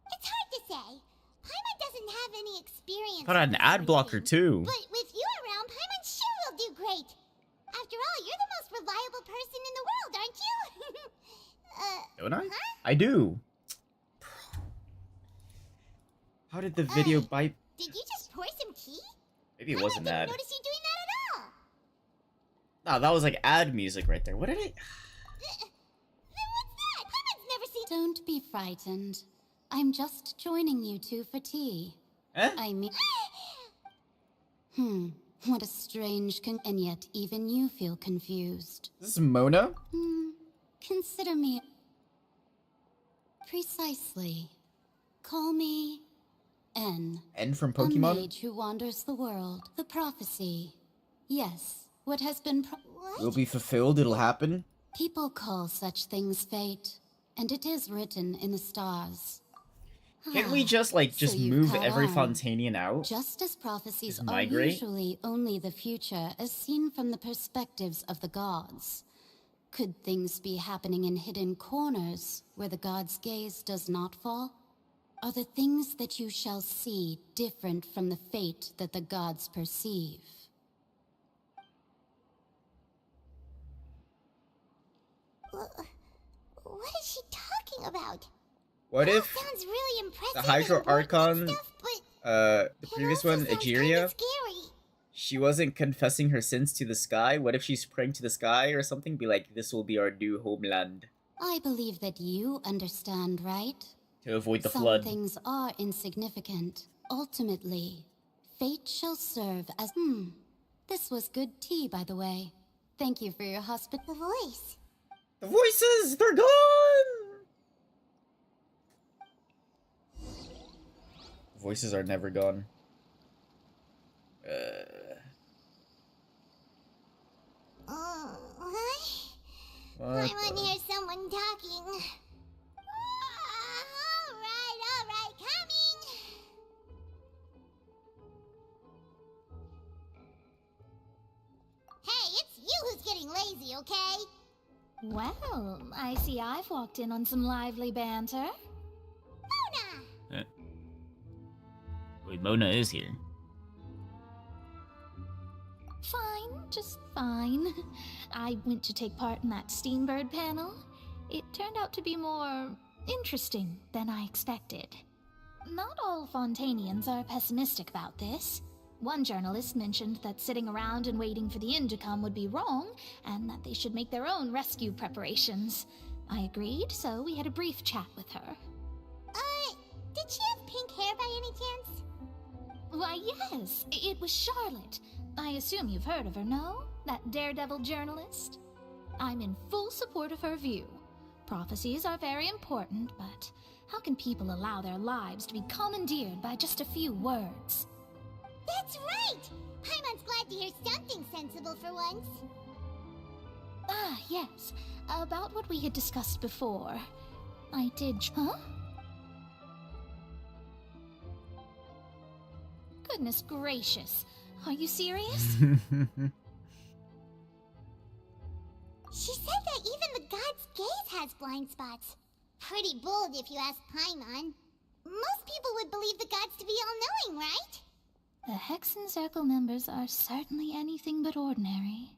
it's hard to say. Paimon doesn't have any experience.
Put on an ad blocker too.
But with you around, Paimon sure will do great. After all, you're the most reliable person in the world, aren't you?
Don't I?
Huh?
I do. How did the video by?
Did you just pour some tea?
Maybe it wasn't
I
ad.
didn't notice you doing that at all.
No, that was like ad music right there. What did I?
Then what's that? Paimon's never seen.
Don't be frightened. I'm just joining you two for tea.
Eh?
I mean... what a strange and yet even you feel confused.
This is Mona?
Consider me... Precisely. Call me... N.
N from
A
Pokemon?
mage who wanders the world. The prophecy. Yes, what has been
Will be fulfilled, it'll happen.
People call such things fate, and it is written in the stars.
Can't we just like
So you've
move
caught
every
on.
Fontainian out?
Just as prophecies
Just
are
migrate?
usually only the future as seen from the perspectives of the gods. Could things be happening in hidden corners where the gods' gaze does not fall? Are the things that you shall see different from the fate that the gods perceive?
What is she talking about?
What
That
if
sounds really impressive
the
and
Hydro
important
Archon,
stuff, but
the previous one, Egeria,
scary.
she wasn't confessing her sins to the sky? What if she's praying to the sky or something? Be like, this will be our new homeland.
I believe that you understand, right?
To avoid the
Some
flood.
things are insignificant. Ultimately, fate shall serve as... This was good tea, by the way. Thank you for your hospital voice.
The voices! They're gone! Voices are never gone.
I want to hear someone talking. Alright, coming! Hey, it's you who's getting lazy, okay?
Well, I see I've walked in on some lively banter.
Wait, Mona is here.
Fine, just fine. I went to take part in that Steambird panel. It turned out to be more interesting than I expected. Not all Fontainians are pessimistic about this. One journalist mentioned that sitting around and waiting for the end to come would be wrong, and that they should make their own rescue preparations. I agreed, so we had a brief chat with her.
Did she have pink hair by any chance?
Why, yes, it was Charlotte. I assume you've heard of her, no? That daredevil journalist? I'm in full support of her view. Prophecies are very important, but how can people allow their lives to be commandeered by just a few words?
That's right! Paimon's glad to hear something sensible for once.
Ah, yes. About what we had discussed before. I did... Huh? Goodness gracious. Are you serious?
She said that even the god's gaze has blind spots. Pretty bold if you ask Paimon. Most people would believe the gods to be all-knowing, right?
The Hexen Circle members are certainly anything but ordinary.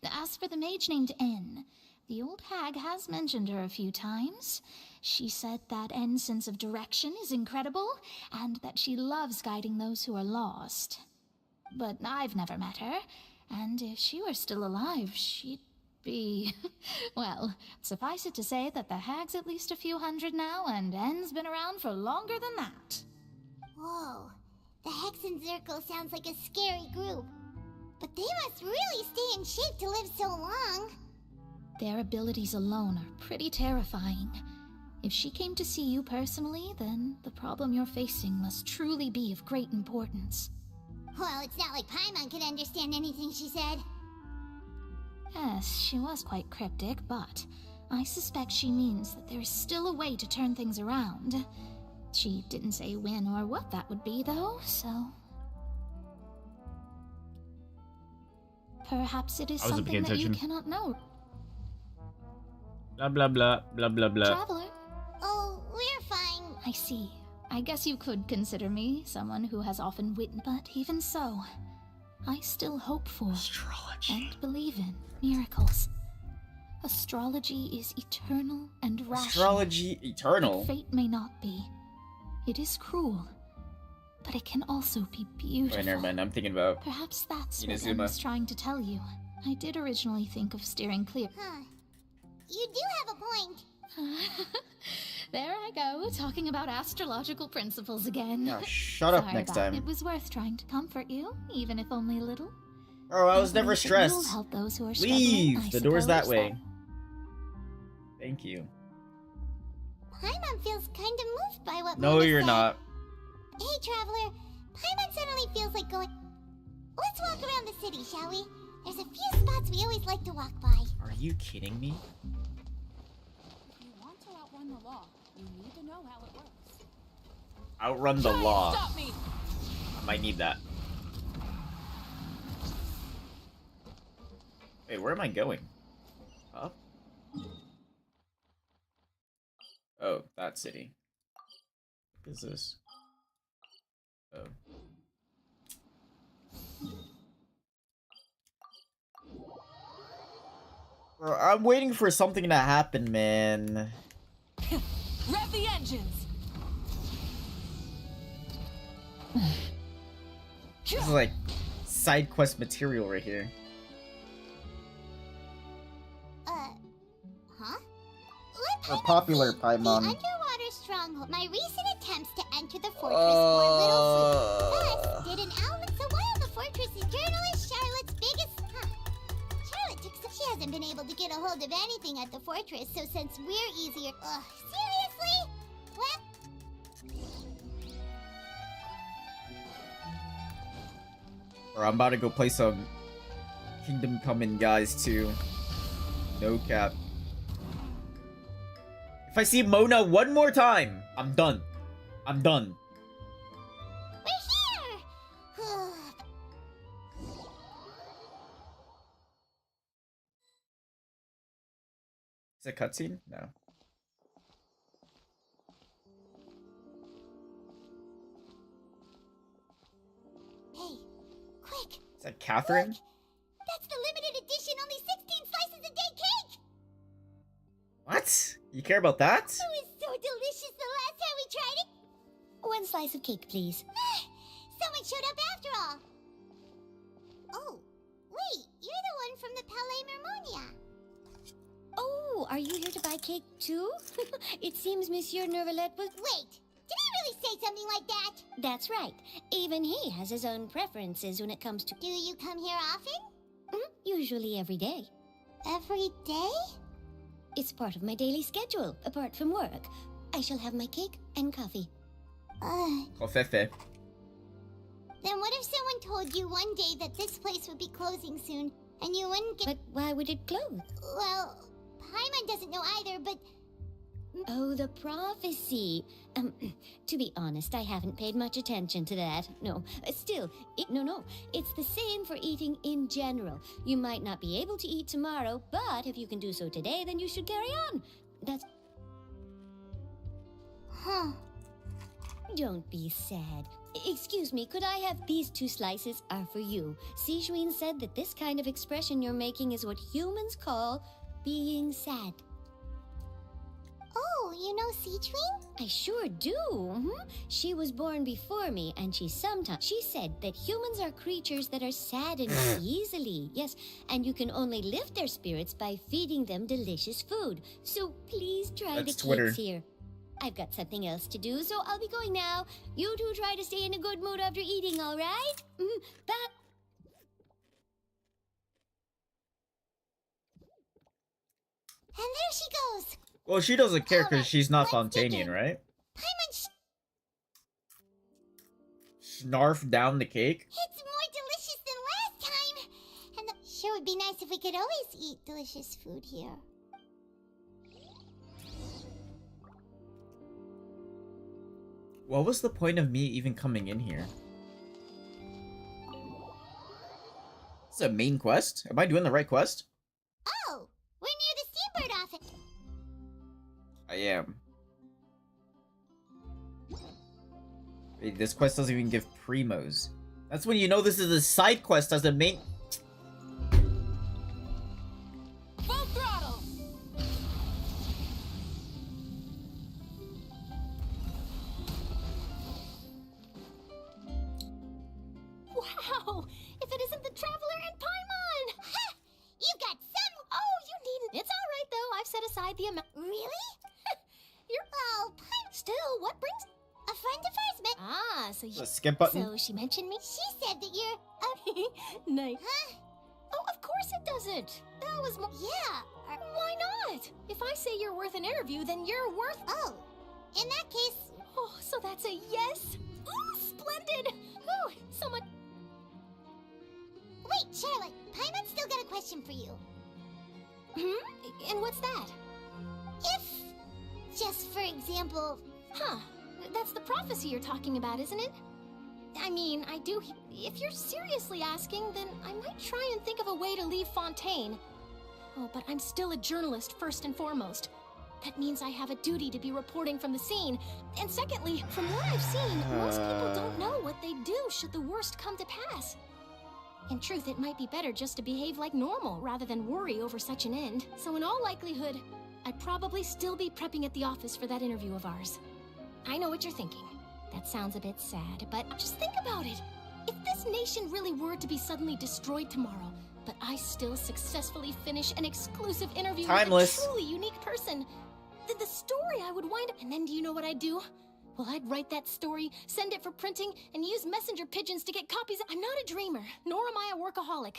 As for the mage named N, the old hag has mentioned her a few times. She said that N's sense of direction is incredible, and that she loves guiding those who are lost. But I've never met her, and if she were still alive, she'd be... well, suffice it to say that the hag's at least a few hundred now, and N's been around for longer than that.
Whoa, the Hexen Circle sounds like a scary group. But they must really stay in shape to live so long.
Their abilities alone are pretty terrifying. If she came to see you personally, then the problem you're facing must truly be of great importance.
Well, it's not like Paimon could understand anything she said.
Yes, she was quite cryptic, but I suspect she means that there is still a way to turn things around. She didn't say when or what that would be, though, so... perhaps it is something that you cannot know.
Blah, blah, blah, blah, blah, blah.
Traveler?
Oh, we're fine.
I see. I guess you could consider me someone who has often witnessed, but even so, I still hope for
astrology
and believe in miracles. Astrology is eternal and rational.
Astrology eternal?
But fate may not be. It is cruel, but it can also be beautiful.
Wait, never mind. I'm thinking about
perhaps that's
Inazuma.
what I was trying to tell you. I did originally think of steering clear.
Huh. You do have a point.
There I go, talking about astrological principles again.
Oh, shut up
Sorry
next
about
time.
It was worth trying to comfort you, even if only a little.
Oh, I was never
You'll
stressed.
help those who are
Leave!
struggling,
The
I
door's that
suppose,
way.
then.
Thank you.
Paimon feels kind of moved by what
No,
Mona
you're
said.
not.
Hey, Traveler. Paimon suddenly feels like going... Let's walk around the city, shall we? There's a few spots we always like to walk by.
Are you kidding me?
If you want to outrun the law, you need to know how it works.
Outrun the law.
Stop me!
I might need that. Wait, where am I going? Up? Oh, that city. What is this? Oh. Bro, I'm waiting for something to happen, man.
Rev the engines!
This is like side quest material right here.
Huh?
Or popular
The
Paimon.
underwater stronghold. My recent attempts to enter the fortress bore little fruit. Thus, did an owl. So while the fortress's journalist, Charlotte's biggest... Charlotte took some... She hasn't been able to get a hold of anything at the fortress, so since we're easier... seriously? What?
Or I'm about to go play some Kingdom Come In guys too. No cap. If I see Mona one more time, I'm done. I'm done.
We're here!
Is it a cutscene? No.
Hey, quick!
Is that Catherine?
That's the limited edition, only 16 slices a day cake!
What? You care about that?
It was so delicious the last time we tried it!
One slice of cake, please.
Someone showed up after all! Oh, wait, you're the one from the Palais Mermonia.
Oh, are you here to buy cake too? It seems Monsieur Nervalette was...
Wait, did he really say something like that?
That's right. Even he has his own preferences when it comes to...
Do you come here often?
Usually every day.
Every day?
It's part of my daily schedule, apart from work. I shall have my cake and coffee.
Covfefe.
Then what if someone told you one day that this place would be closing soon, and you wouldn't get...
But why would it close?
Well, Paimon doesn't know either, but
Oh, the prophecy. To be honest, I haven't paid much attention to that. No, still, no. It's the same for eating in general. You might not be able to eat tomorrow, but if you can do so today, then you should carry on. That's...
Huh.
Don't be sad. Excuse me, could I have these 2 slices are for you? Sijun said that this kind of expression you're making is what humans call being sad.
Oh, you know Sijun?
I sure do. She was born before me, and she said that humans are creatures that are saddened easily. Yes, and you can only lift their spirits by feeding them delicious food. So please try
That's
the
Twitter.
cakes here. I've got something else to do, so I'll be going now. You 2 try to stay in a good mood after eating, all right? Bye.
And there she goes.
Well, she doesn't care because she's not Fontainian, right?
Paimon,
Snarf down the cake?
it's more delicious than last time. And sure would be nice if we could always eat delicious food here.
What was the point of me even coming in here? It's a main quest? Am I doing the right quest?
Oh, we're near the Steambird office.
I am. Wait, this quest doesn't even give primos. That's when you know this is a side quest as a main...
Full throttle!
Wow! If it isn't the Traveler and Paimon!
Ha! You got some...
Oh, you needn't. It's all right, though. I've set aside the amount.
Really?
You're...
Oh, Paimon...
Still, what brings...
A friend of ours met...
Ah, so you...
The skip button?
So she mentioned me?
She said that you're...
Nice.
Huh?
Oh, of course it doesn't. That was more...
Yeah.
Why not? If I say you're worth an interview, then you're worth...
Oh, in that case...
Oh, so that's a yes? Ooh, splendid! Ooh, so much...
Wait, Charlotte. Paimon's still got a question for you.
And what's that?
If... Just for example...
Huh. That's the prophecy you're talking about, isn't it? I mean, I do... If you're seriously asking, then I might try and think of a way to leave Fontaine. Oh, but I'm still a journalist, first and foremost. That means I have a duty to be reporting from the scene. And secondly, from what I've seen, most people don't know what they do should the worst come to pass. In truth, it might be better just to behave like normal rather than worry over such an end. So in all likelihood, I'd probably still be prepping at the office for that interview of ours. I know what you're thinking. That sounds a bit sad, but just think about it. If this nation really were to be suddenly destroyed tomorrow, but I still successfully finish an exclusive interview
Timeless.
with
a truly unique person, then the story I would wind up... And then do you know what I'd do? Well, I'd write that story, send it for printing, and use messenger pigeons to get copies. I'm not a dreamer, nor am I a workaholic.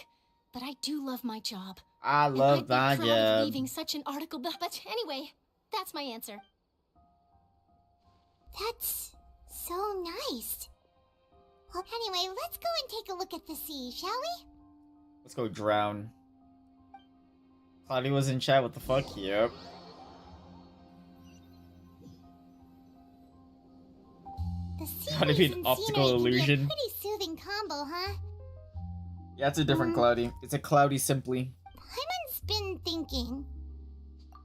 But I do love my job.
I love
and
my
I'd be proud of
job.
leaving such an article, but anyway, that's my answer.
That's so nice. Well, anyway, let's go and take a look at the sea, shall we?
Let's go drown. Cloudy was in chat, what the fuck? Yep.
The sea
Gotta be
breeze
an
and
optical
scenery can be a
illusion.
pretty soothing combo, huh?
Yeah, it's a different Cloudy. It's a Cloudy simply.
Paimon's been thinking...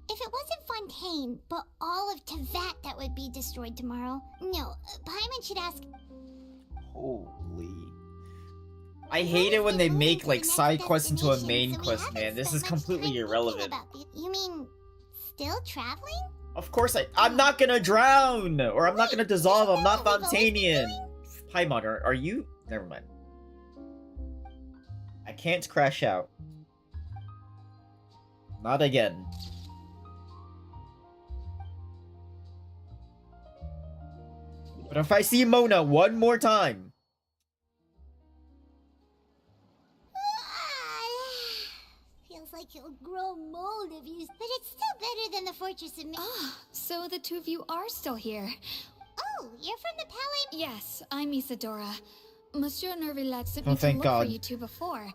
If it wasn't Fontaine, but all of Tevat that would be destroyed tomorrow... No, Paimon should ask...
Holy. I hate it when they make, like, side quests into a main quest, man. This is completely irrelevant.
You mean... Still traveling?
Of course I'm not gonna drown! Or I'm not gonna dissolve, I'm not Fontainian! Paimon, are you? Never mind. I can't crash out. Not again. But if I see Mona one more time...
Feels like you'll grow mold if you... But it's still better than the Fortress of...
So the 2 of you are still here.
Oh, you're from the Palais...
Yes, I'm Isadora. Monsieur Nervillac sent
Oh,
me to
thank
look
God.
for you 2 before.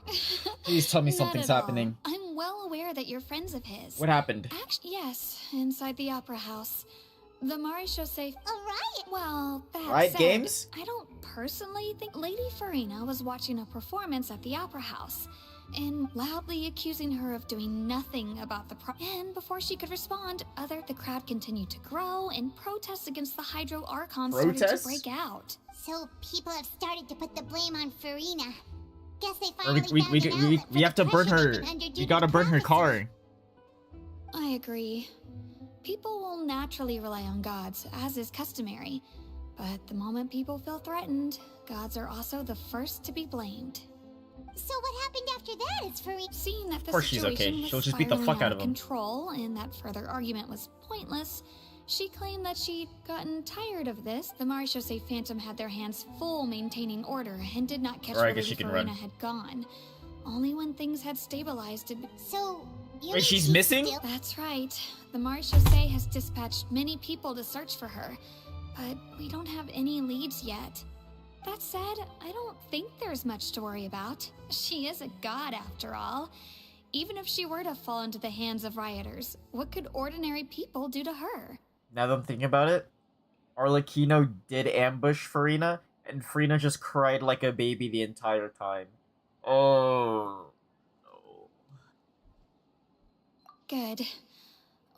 Please tell me
Not
something's
at all.
happening.
I'm well aware that you're friends of his.
What happened?
Actually, yes, inside the opera house. The Marechaussee...
A riot?
Well, that
Riot
said,
games?
I don't personally think Lady Farina was watching a performance at the opera house and loudly accusing her of doing nothing about the and before she could respond, the crowd continued to grow and protests against the Hydro Archon started to break out.
So people have started to put the blame on Farina. Guess they finally
We have to burn her. We gotta burn her car.
I agree. People will naturally rely on gods, as is customary. But the moment people feel threatened, gods are also the first to be blamed.
So what happened after that is Farina...
Seeing that the
Of course she's okay. She'll just beat the fuck out of him.
Control, and that further argument was pointless, she claimed that she'd gotten tired of this. The Marechaussee Phantom had their hands full maintaining order and did not catch where Lady Farina had gone. Only when things had stabilized did...
So...
Wait, she's missing?
That's right. The Marechaussee has dispatched many people to search for her, but we don't have any leads yet. That said, I don't think there's much to worry about. She is a god after all. Even if she were to fall into the hands of rioters, what could ordinary people do to her?
Now that I'm thinking about it, Arlecchino did ambush Farina, and Farina just cried like a baby the entire time. Oh...
Good.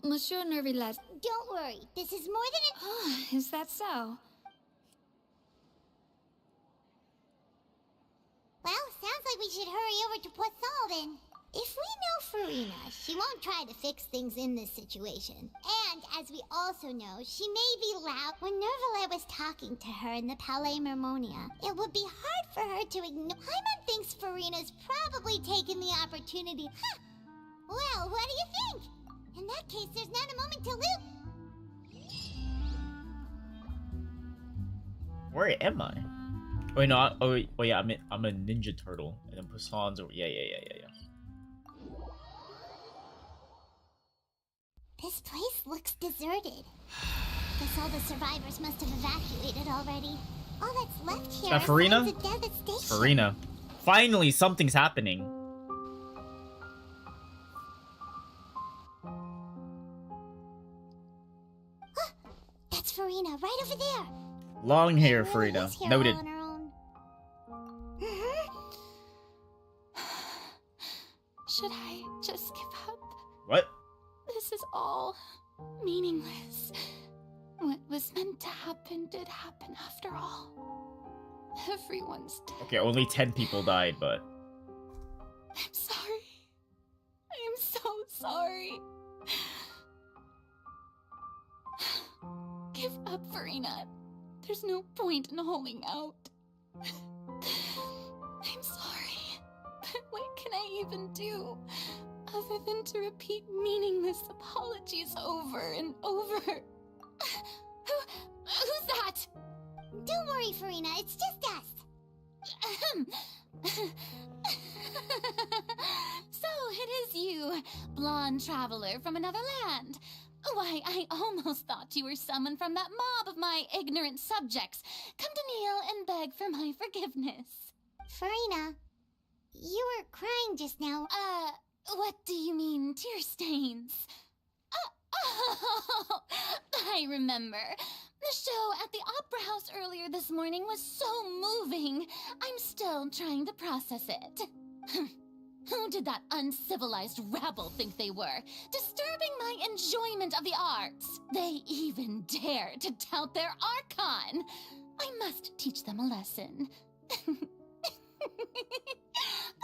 Monsieur Nervillet...
Don't worry, this is more than
a... Is that so?
Well, sounds like we should hurry over to Poisson then. If we know Farina, she won't try to fix things in this situation. And, as we also know, she may be loud. When Nervillet was talking to her in the Palais Mermonia, it would be hard for her to ignore... Paimon thinks Farina's probably taken the opportunity... Huh! Well, what do you think? In that case, there's not a moment to lose.
Where am I? Wait, no. Oh yeah. I'm a Ninja Turtle, and then Poisson's over. Yeah.
This place looks deserted. Guess all the survivors must have evacuated already. All that's left here
is Farina?
is a devastation.
Farina. Finally, something's happening.
That's Farina, right over there.
Long hair, Farina. Noted.
Should I just give up?
What?
This is all meaningless. What was meant to happen did happen after all. Everyone's dead.
Okay, only 10 people died, but...
I'm sorry. I am so sorry. Give up, Farina. There's no point in holding out. I'm sorry, but what can I even do other than to repeat meaningless apologies over and over? Who's that?
Don't worry, Farina. It's just us.
So it is you, blonde traveler from another land. Why, I almost thought you were someone from that mob of my ignorant subjects. Come to kneel and beg for my forgiveness.
Farina, you were crying just now.
What do you mean, tear stains? Oh, I remember. The show at the Opera House earlier this morning was so moving. I'm still trying to process it. Who did that uncivilized rabble think they were? Disturbing my enjoyment of the arts. They even dare to tout their Archon. I must teach them a lesson.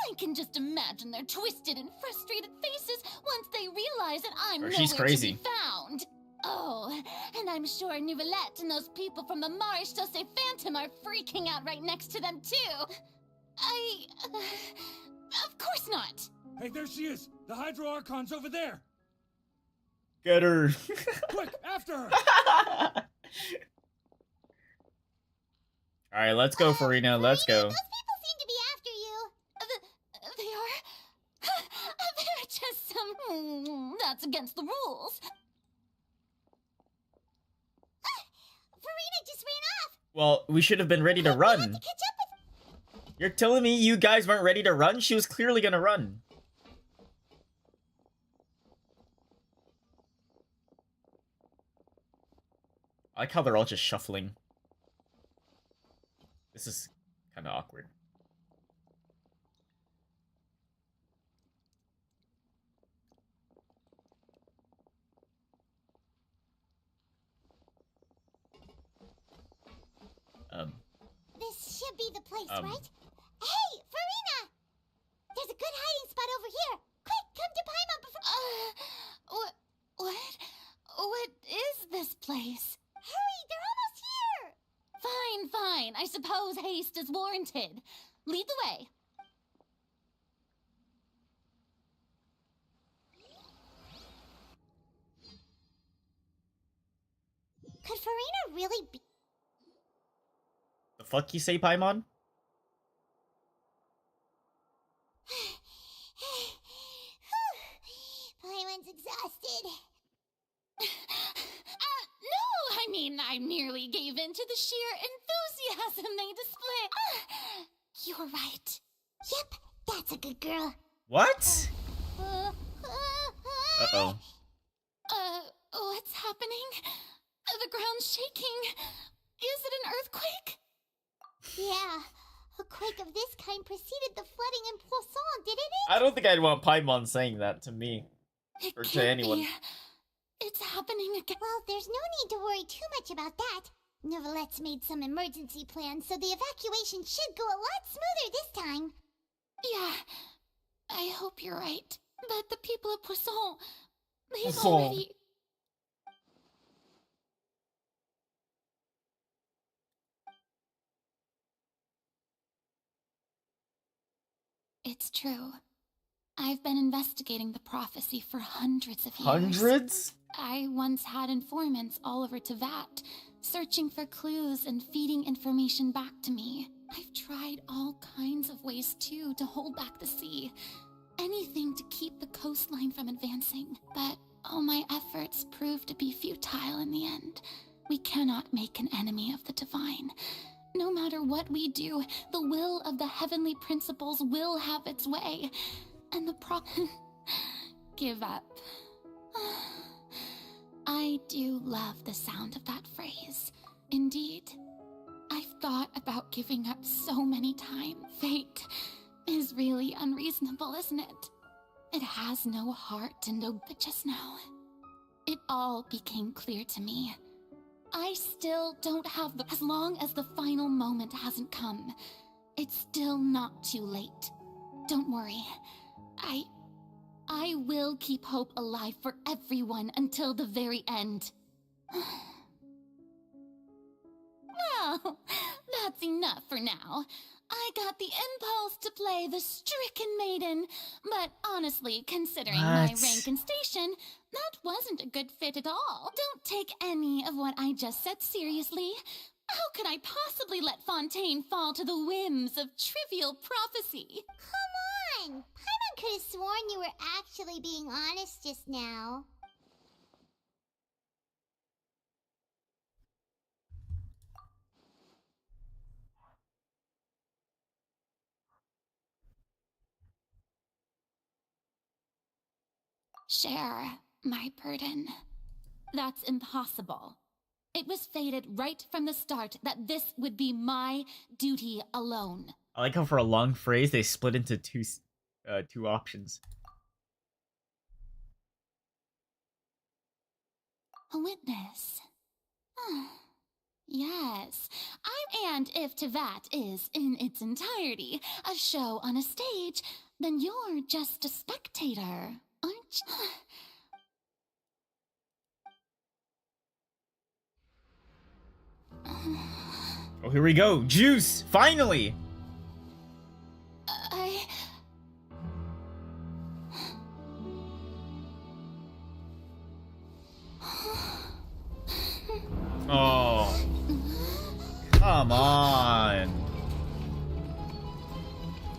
I can just imagine their twisted and frustrated faces once they realize that I'm nowhere to be found. Oh, and I'm sure Nouvellette and those people from the Marechaussee Phantom are freaking out right next to them, too. Of course not.
Hey, there she is. The Hydro Archon's over there.
Get her.
Quick, after her.
Alright, let's go, Farina. Let's go.
Those people seem to be after you.
They are? They're just some... That's against the rules.
Farina just ran off.
Well, we should have been ready to run. You're telling me you guys weren't ready to run? She was clearly gonna run. I like how they're all just shuffling. This is kind of awkward.
This should be the place, right? Hey, Farina! There's a good hiding spot over here. Quick, come to Paimon before.
What is this place?
Hurry, they're almost here.
Fine. I suppose haste is warranted. Lead the way.
Could Farina really be?
The fuck you say, Paimon?
Paimon's exhausted.
No, I mean, I merely gave in to the sheer enthusiasm they display.
You're right. Yep, that's a good girl.
What? Uh-oh.
What's happening? The ground's shaking. Is it an earthquake?
Yeah. A quake of this kind preceded the flooding in Poisson, didn't it?
I don't think I'd want Paimon saying that to me. Or to anyone.
Be. It's happening again.
Well, there's no need to worry too much about that. Neverlette's made some emergency plans, so the evacuation should go a lot smoother this time.
Yeah, I hope you're right. But the people of Poisson, they've
Poisson.
already... It's true. I've been investigating the prophecy for hundreds of years.
Hundreds?
I once had informants all over Tevat, searching for clues and feeding information back to me. I've tried all kinds of ways, too, to hold back the sea. Anything to keep the coastline from advancing. But all my efforts proved to be futile in the end. We cannot make an enemy of the divine. No matter what we do, the will of the heavenly principles will have its way. And the give up. I do love the sound of that phrase. Indeed. I've thought about giving up so many times. Fate is really unreasonable, isn't it? It has no heart and no... But just now, it all became clear to me. I still don't have the... As long as the final moment hasn't come, it's still not too late. Don't worry. I will keep hope alive for everyone until the very end. Well, that's enough for now. I got the impulse to play the stricken maiden, but honestly, considering my rank and station, that wasn't a good fit at all. Don't take any of what I just said seriously. How could I possibly let Fontaine fall to the whims of trivial prophecy?
Come on! Paimon could have sworn you were actually being honest just now.
Share my burden. That's impossible. It was fated right from the start that this would be my duty alone.
I like how for a long phrase they split into two options.
A witness. Yes. And if Tevat is, in its entirety, a show on a stage, then you're just a spectator, aren't you?
Oh, here we go. Juice! Finally! Oh. Come on.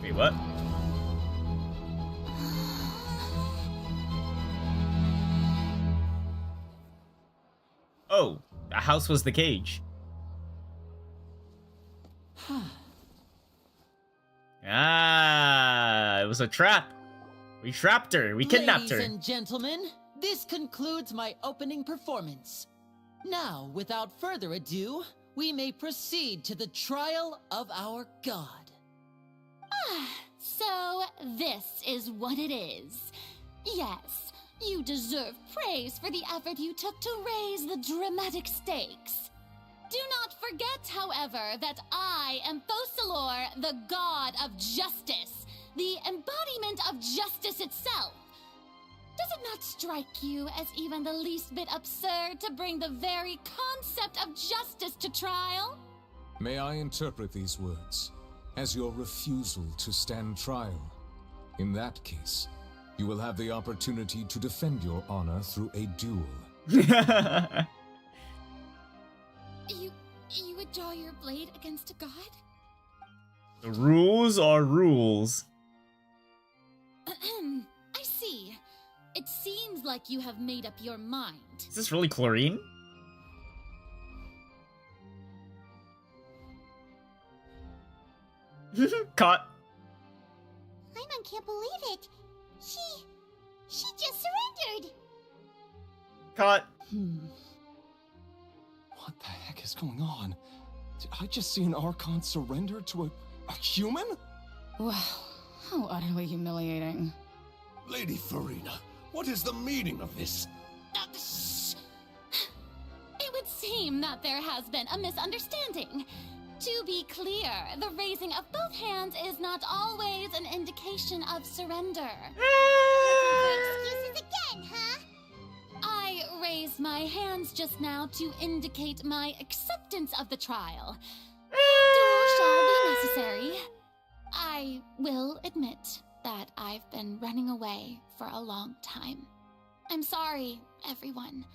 Wait, what? Oh, the house was the cage. Ah, it was a trap. We trapped her. We kidnapped her.
Ladies and gentlemen, this concludes my opening performance. Now, without further ado, we may proceed to the trial of our god.
So this is what it is. Yes, you deserve praise for the effort you took to raise the dramatic stakes. Do not forget, however, that I am Focalor, the god of justice, the embodiment of justice itself. Does it not strike you as even the least bit absurd to bring the very concept of justice to trial?
May I interpret these words as your refusal to stand trial? In that case, you will have the opportunity to defend your honor through a duel.
You would draw your blade against a god?
The rules are rules.
I see. It seems like you have made up your mind.
Is this really chlorine? Caught.
Paimon can't believe it. She just surrendered.
Caught.
What the heck is going on? Did I just see an Archon surrender to a human?
Wow, how utterly humiliating.
Lady Farina, what is the meaning of this?
It would seem that there has been a misunderstanding. To be clear, the raising of both hands is not always an indication of surrender.
Excuses again, huh?
I raised my hands just now to indicate my acceptance of the trial. Duel shall be necessary. I will admit that I've been running away for a long time. I'm sorry, everyone.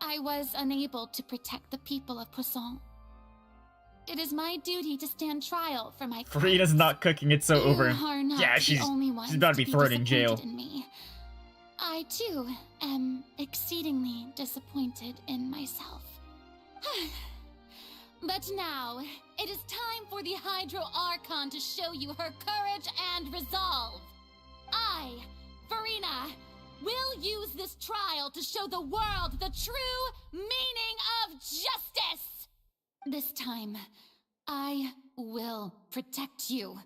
I was unable to protect the people of Poisson. It is my duty to stand trial for my crimes.
Farina's not cooking it so over. Yeah, she's about to be thrown in jail.
In me. I, too, am exceedingly disappointed in myself. But now, it is time for the Hydro Archon to show you her courage and resolve. I, Farina, will use this trial to show the world the true meaning of justice. This time, I will protect you.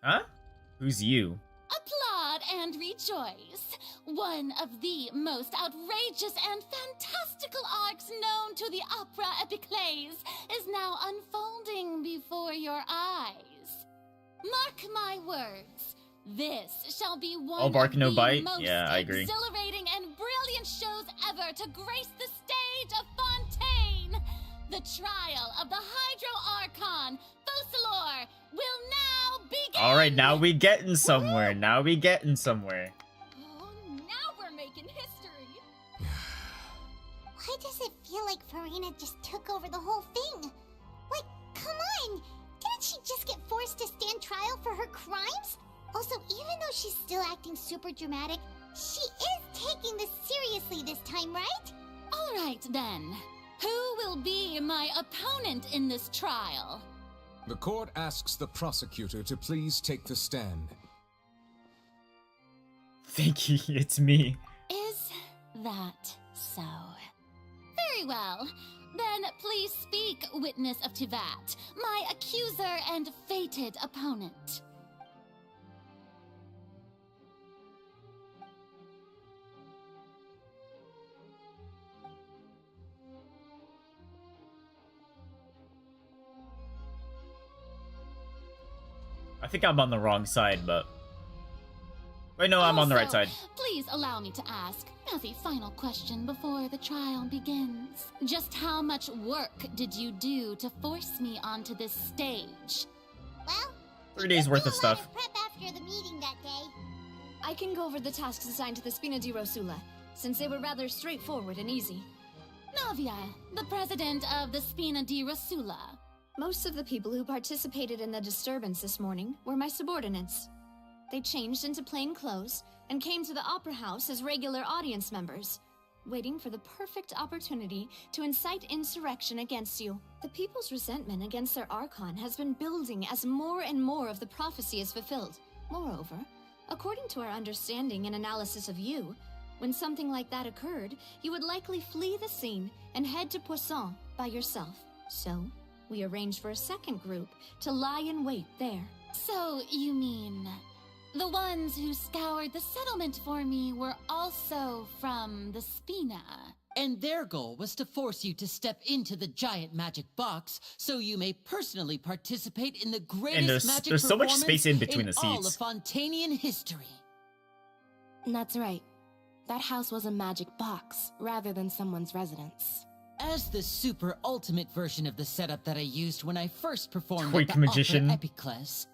Huh? Who's you?
Applaud and rejoice. One of the most outrageous and fantastical arcs known to the opera epiclese is now unfolding before your eyes. Mark my words. This shall be one
All bark,
of
no
the
bite?
most
Yeah, I agree.
exhilarating and brilliant shows ever to grace the stage of Fontaine. The trial of the Hydro Archon, Focalor, will now begin!
Alright, now we getting somewhere. Now we getting somewhere.
Oh, now we're making history.
Why does it feel like Farina just took over the whole thing? Like, come on! Didn't she just get forced to stand trial for her crimes? Also, even though she's still acting super dramatic, she is taking this seriously this time, right?
Alright then. Who will be my opponent in this trial?
The court asks the prosecutor to please take the stand.
Thank you, it's me.
Is that so? Very well. Then please speak, witness of Tivat, my accuser and fated opponent.
I think I'm on the wrong side, but... Wait, no, I'm on the right side.
Please allow me to ask, as a final question before the trial begins. Just how much work did you do to force me onto this stage?
Well,
3 days worth of stuff.
prep after the meeting that day.
I can go over the tasks assigned to the Spina di Rosula, since they were rather straightforward and easy.
Navia, the president of the Spina di Rosula.
Most of the people who participated in the disturbance this morning were my subordinates. They changed into plain clothes and came to the Opera House as regular audience members, waiting for the perfect opportunity to incite insurrection against you. The people's resentment against their Archon has been building as more and more of the prophecy is fulfilled. Moreover, according to our understanding and analysis of you, When something like that occurred, you would likely flee the scene and head to Poisson by yourself. So, we arranged for a second group to lie in wait there.
So, you mean the ones who scoured the settlement for me were also from the Spina?
And their goal was to force you to step into the giant magic box so you may personally participate in the greatest magic
there's so much
performance
space in between the
all of
seats.
Fontainian history.
That's right. That house was a magic box, rather than someone's residence.
As the super ultimate version of the setup that I used when I first performed
Quick
at the
magician.
Opera Epiclese,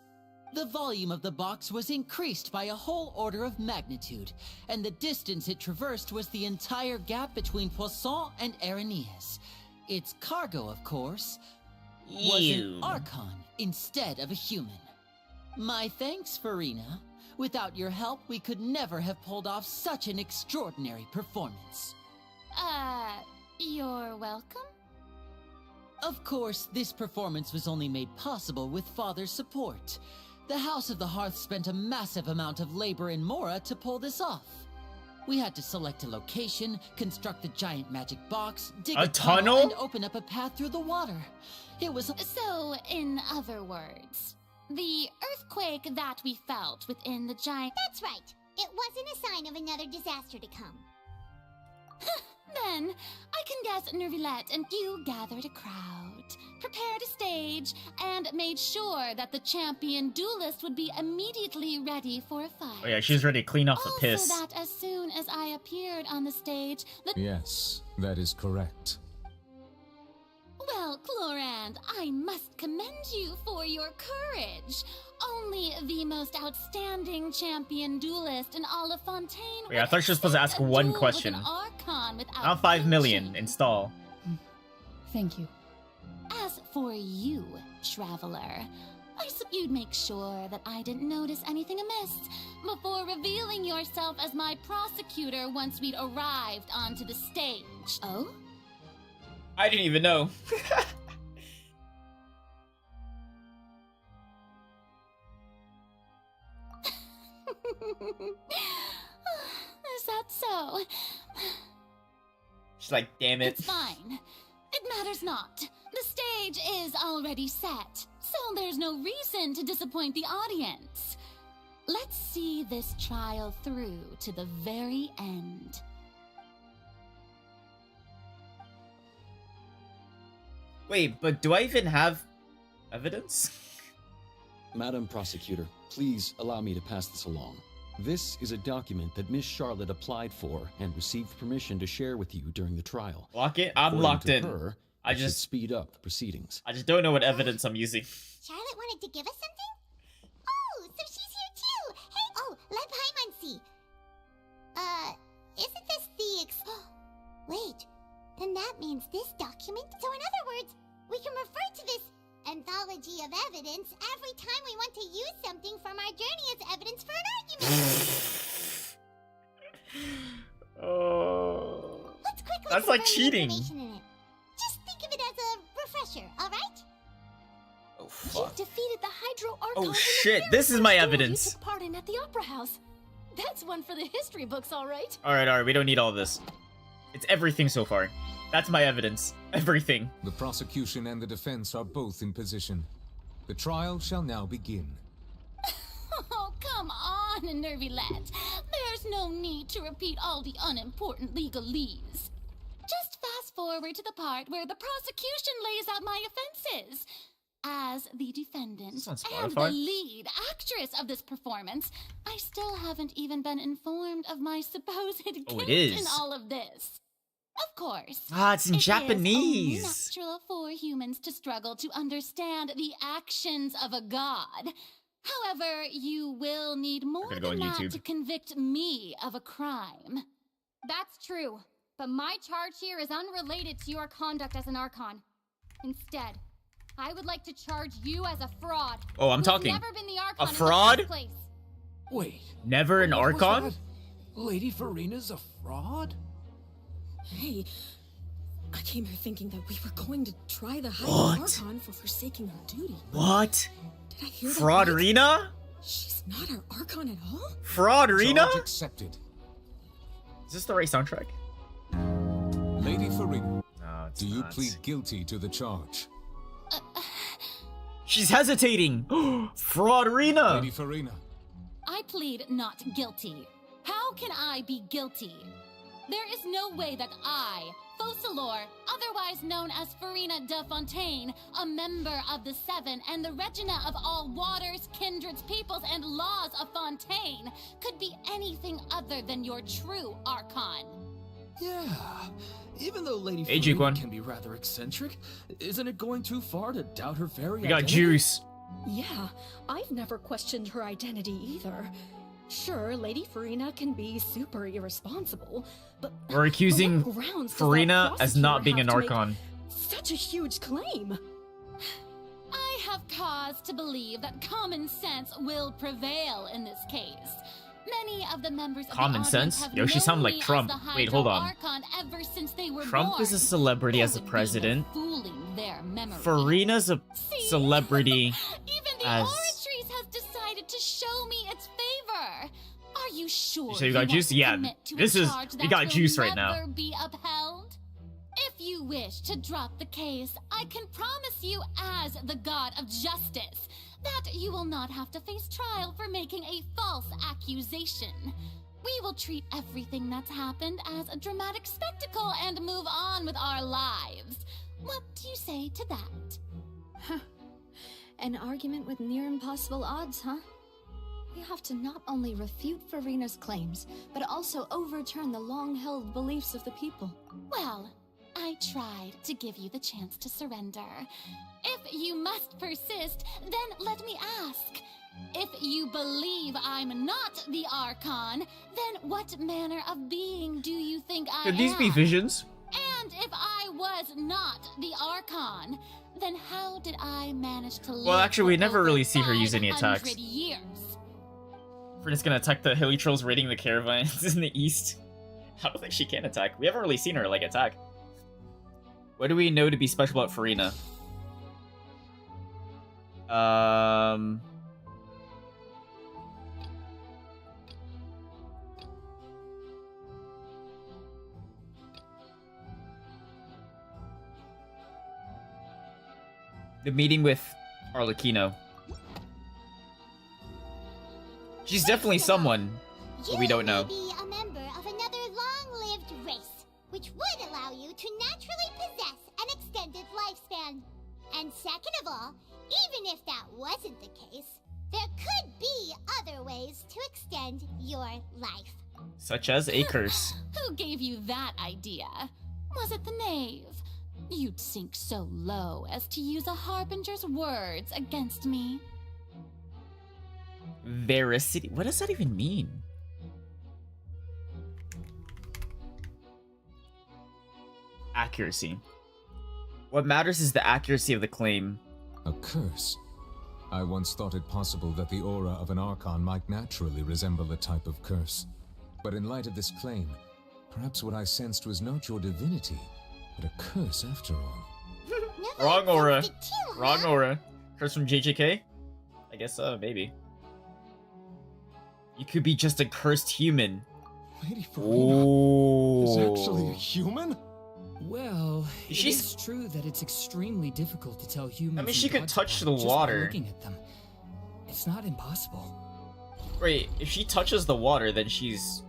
the volume of the box was increased by a whole order of magnitude, and the distance it traversed was the entire gap between Poisson and Areneas. Its cargo, of course, was an Archon instead of a human. My thanks, Farina. Without your help, we could never have pulled off such an extraordinary performance.
You're welcome?
Of course, this performance was only made possible with Father's support. The House of the Hearth spent a massive amount of labor in Mora to pull this off. We had to select a location, construct the giant magic box, dig a tunnel, and open up a path through the water. It was...
So, in other words, the earthquake that we felt within the giant...
That's right. It wasn't a sign of another disaster to come.
Then, I can guess Nervillette and you gathered a crowd, prepared a stage, and made sure that the champion duelist would be immediately ready for a fight.
Oh yeah, she's ready to clean off the piss.
So that as soon as I appeared on the stage,
Yes, that is correct.
Well, Clorand, I must commend you for your courage. Only the most outstanding champion duelist in all of Fontaine.
Wait, I thought she was supposed to ask one question. Not 5 million. Install.
Thank you.
As for you, traveler, you'd make sure that I didn't notice anything amiss before revealing yourself as my prosecutor once we'd arrived onto the stage.
Oh?
I didn't even know.
Is that so?
She's like, damn it.
It's fine. It matters not. The stage is already set, so there's no reason to disappoint the audience. Let's see this trial through to the very end.
Wait, but do I even have evidence?
Madam Prosecutor, please allow me to pass this along. This is a document that Miss Charlotte applied for and received permission to share with you during the trial.
Lock it? I'm
According
locked
to
in.
Her,
I
it should
just
speed up the proceedings.
I just don't know what evidence I'm using.
Charlotte wanted to give us something? Oh, so she's here too! Hey, oh, let Paimon see. Isn't this the Wait, then that means this document? So in other words, we can refer to this anthology of evidence every time we want to use something from our journey as evidence for an argument.
Oh.
Let's quickly
That's like
confirm the
cheating.
information in it. Just think of it as a refresher, alright?
Oh
You
fuck.
defeated the Hydro Archon.
Oh
in the
shit,
very
this is my
first duel
evidence.
You took part in at the Opera House. That's one for the history books, all right.
Alright, we don't need all this. It's everything so far. That's my evidence. Everything.
The prosecution and the defense are both in position. The trial shall now begin.
Oh, come on, Nervillette. There's no need to repeat all the unimportant legalese. Just fast forward to the part where the prosecution lays out my offenses. As the defendant
Is this on
and the
Spotify?
lead actress of this performance, I still haven't even been informed of my supposed
Oh, it
guilt
is.
in all of this. Of course.
Ah, it's in
It is
Japanese.
only natural for humans to struggle to understand the actions of a god. However, you will need more
gonna go
than
on
that
YouTube.
to convict me of a crime.
That's true, but my charge here is unrelated to your conduct as an Archon. Instead, I would like to charge you as a fraud.
Oh, I'm
who's
talking.
Never been the Archon
A
in the
fraud?
first place.
Wait.
Never an
what was
Archon?
that? Lady Farina's a fraud?
Hey, I came here thinking that we were going to try the High
What?
Archon for forsaking her duty.
What?
Did I hear that
Fraud
right?
Arena?
She's not our Archon at all?
Fraud Arena?
Charge accepted.
Is this the right soundtrack?
Lady Farina,
No, it's
do you
not.
plead guilty to the charge?
She's hesitating. Fraudrina.
Lady Farina.
I plead not guilty. How can I be guilty? There is no way that I, Focalor, otherwise known as Farina de Fontaine, a member of the Seven and the Regina of all waters, kindreds, peoples, and laws of Fontaine, could be anything other than your true Archon.
Yeah. Even though Lady
Hey,
Farina
G1.
can be rather eccentric, isn't it going too far to doubt her very
We got
identity?
juice.
Yeah, I've never questioned her identity either. Sure, Lady Farina can be super irresponsible, but
We're accusing
on what grounds does
Farina
that
as not
prosecutor
being an
have to make
Archon.
such a huge claim.
I have cause to believe that common sense will prevail in this case. Many of the members of
Common
the audience
sense?
have
Yo, she sounded
known
like
me as
Trump.
the
Wait, hold on.
Hydro Archon ever since they were
Trump
born.
is a celebrity as a
There would be no
president.
fooling their memory.
Farina's a celebrity
Even the
as...
Oratrice has decided to show me its favor. Are you sure?
So you got
want
juice?
to
Yeah,
commit to a
this is...
charge
We
that
got
will
juice right now.
never be upheld? If you wish to drop the case, I can promise you, as the god of justice, that you will not have to face trial for making a false accusation. We will treat everything that's happened as a dramatic spectacle and move on with our lives. What do you say to that?
An argument with near impossible odds, huh? We have to not only refute Farina's claims, but also overturn the long-held beliefs of the people.
Well, I tried to give you the chance to surrender. If you must persist, then let me ask. If you believe I'm not the Archon, then what manner of being do you think I am?
Could these be visions?
And if I was not the Archon, then how did I manage to live
Well, actually, we
for
never
over
really see her use any
500
attacks.
years?
Farina's gonna attack the hilly trolls raiding the caravans in the east. I don't think she can attack. We haven't really seen her, like, attack. What do we know to be special about Farina? The meeting with Arlecchino. She's definitely someone, but we don't know.
You may be a member of another long-lived race, which would allow you to naturally possess an extended lifespan. And second of all, even if that wasn't the case, there could be other ways to extend your life.
Such as a curse.
Who gave you that idea? Was it the knave? You'd sink so low as to use a harbinger's words against me.
Veracity. What does that even mean? Accuracy. What matters is the accuracy of the claim.
A curse? I once thought it possible that the aura of an Archon might naturally resemble a type of curse. But in light of this claim, perhaps what I sensed was not your divinity, but a curse after all.
Wrong aura. Wrong aura. Curse from JJK? I guess maybe. You could be just a cursed human.
Lady Farina is actually a
Oh.
human?
Well,
She's-
it's true that it's extremely difficult to tell humans.
I mean,
and
she could
gods
touch
apart
the
just by
water.
looking at them. It's not impossible.
Wait, if she touches the water, then she's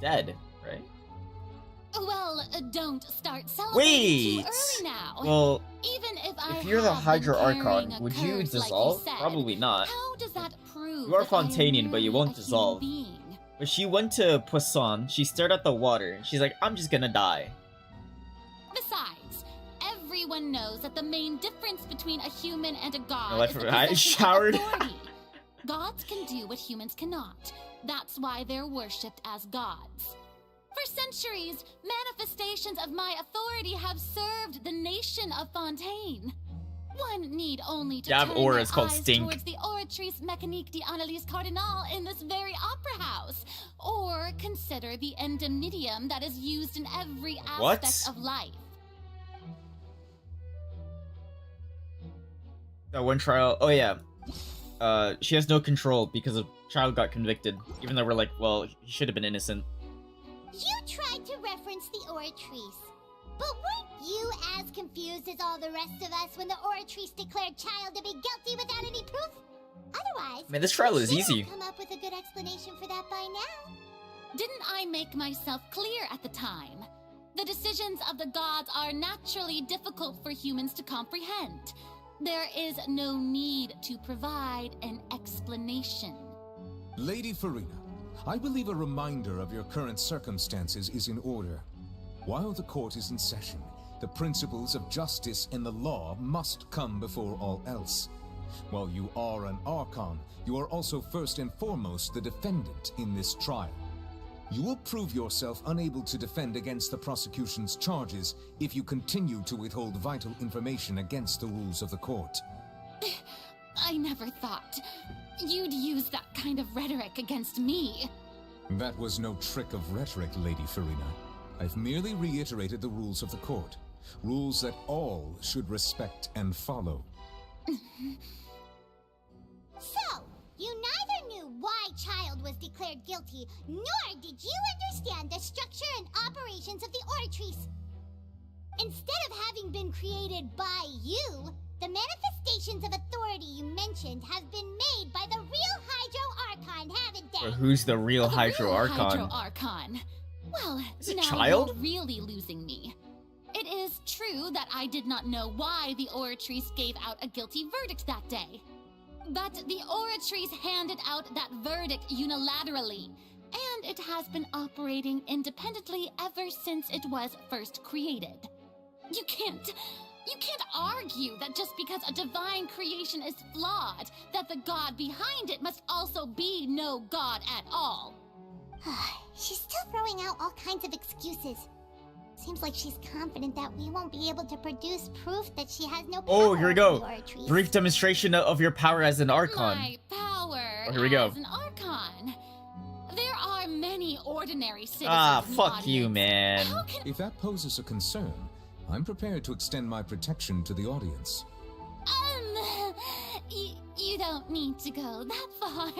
dead, right?
Well, don't start celebrating
Wait!
too early now.
Well,
Even if
if you're the
have
Hydra
been carrying
Archon,
a
would you
curse like
dissolve?
said,
Probably not.
How does that prove
You are
that I am
Fontainian, but you
merely
won't
a human
dissolve.
being?
But she went to Poisson, she stared at the water, she's like, I'm just gonna die.
Besides, everyone knows that the main difference between a human and a god
My life-
is the
I
possession
showered.
of authority. Gods can do what humans cannot. That's why they're worshipped as gods. For centuries, manifestations of my authority have served the nation of Fontaine. One need only to
Yeah, I have
turn
aura,
their
it's called
eyes
stink.
towards the Oratrice Mécanique d'Analyse Cardinal in this very opera house, or consider the endemnitium that is used in every aspect
What?
of life.
That one trial, oh yeah. She has no control because a child got convicted, even though we're like, well, he should have been innocent.
You tried to reference the Oratrice. But weren't you as confused as all the rest of us when the Oratrice declared Child to be guilty without any proof? Otherwise,
Man, this trial is
you
easy.
should have come up with a good explanation for that by now.
Didn't I make myself clear at the time? The decisions of the gods are naturally difficult for humans to comprehend. There is no need to provide an explanation.
Lady Farina, I believe a reminder of your current circumstances is in order. While the court is in session, the principles of justice and the law must come before all else. While you are an Archon, you are also first and foremost the defendant in this trial. You will prove yourself unable to defend against the prosecution's charges if you continue to withhold vital information against the rules of the court.
I never thought you'd use that kind of rhetoric against me.
That was no trick of rhetoric, Lady Farina. I've merely reiterated the rules of the court. Rules that all should respect and follow.
So, you neither knew why Child was declared guilty, nor did you understand the structure and operations of the Oratrice. Instead of having been created by you, the manifestations of authority you mentioned have been made by the real Hydro Archon, haven't they?
But who's the real Hydro Archon?
Hydro Archon. Well,
Is it
now
Child?
you're really losing me. It is true that I did not know why the Oratrice gave out a guilty verdict that day. But the Oratrice handed out that verdict unilaterally, and it has been operating independently ever since it was first created. You can't argue that just because a divine creation is flawed, that the god behind it must also be no god at all.
She's still throwing out all kinds of excuses. Seems like she's confident that we won't be able to produce proof that she has no power.
Oh, here we go.
over the Oratrice.
Brief demonstration of your power as an Archon.
My power
Oh, here we go.
as an Archon. There are many ordinary citizens.
Ah,
in the
fuck you,
audience.
man.
How can
If that poses a concern, I'm prepared to extend my protection to the audience.
you don't need to go that far.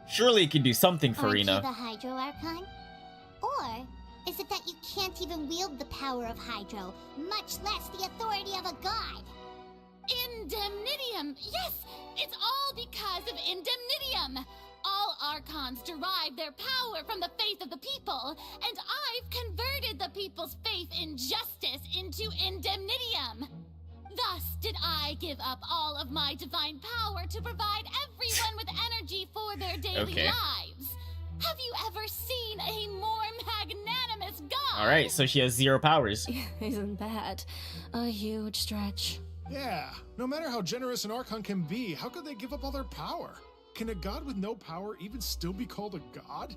Surely you can do something,
Aren't you
Farina.
the Hydro Archon? Or is it that you can't even wield the power of Hydro, much less the authority of a god?
Indemnitium! Yes! It's all because of Indemnitium! All Archons derive their power from the faith of the people, and I've converted the people's faith in justice into Indemnitium! Thus did I give up all of my divine power to provide everyone with energy for their daily
Okay.
lives! Have you ever seen a more magnanimous god?
Alright, so she has 0 powers.
Isn't that a huge stretch?
Yeah, no matter how generous an Archon can be, how could they give up all their power? Can a god with no power even still be called a god?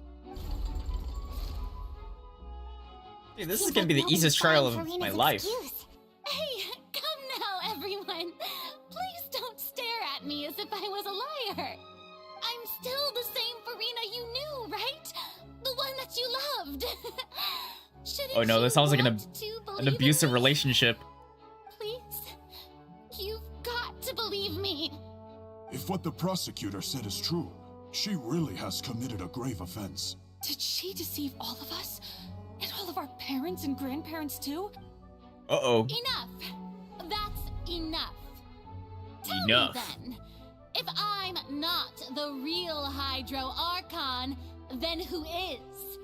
Dude, this is gonna be the easiest trial of my life.
Hey, come now, everyone. Please don't stare at me as if I was a liar. I'm still the same Farina you knew, right? The one that you loved.
Oh no, this sounds like an
believe
abusive relationship.
Please, you've got to believe me.
If what the prosecutor said is true, she really has committed a grave offense.
Did she deceive all of us? And all of our parents and grandparents too?
Uh-oh.
Enough. That's enough. Tell
Enough.
me then, if I'm not the real Hydro Archon, then who is?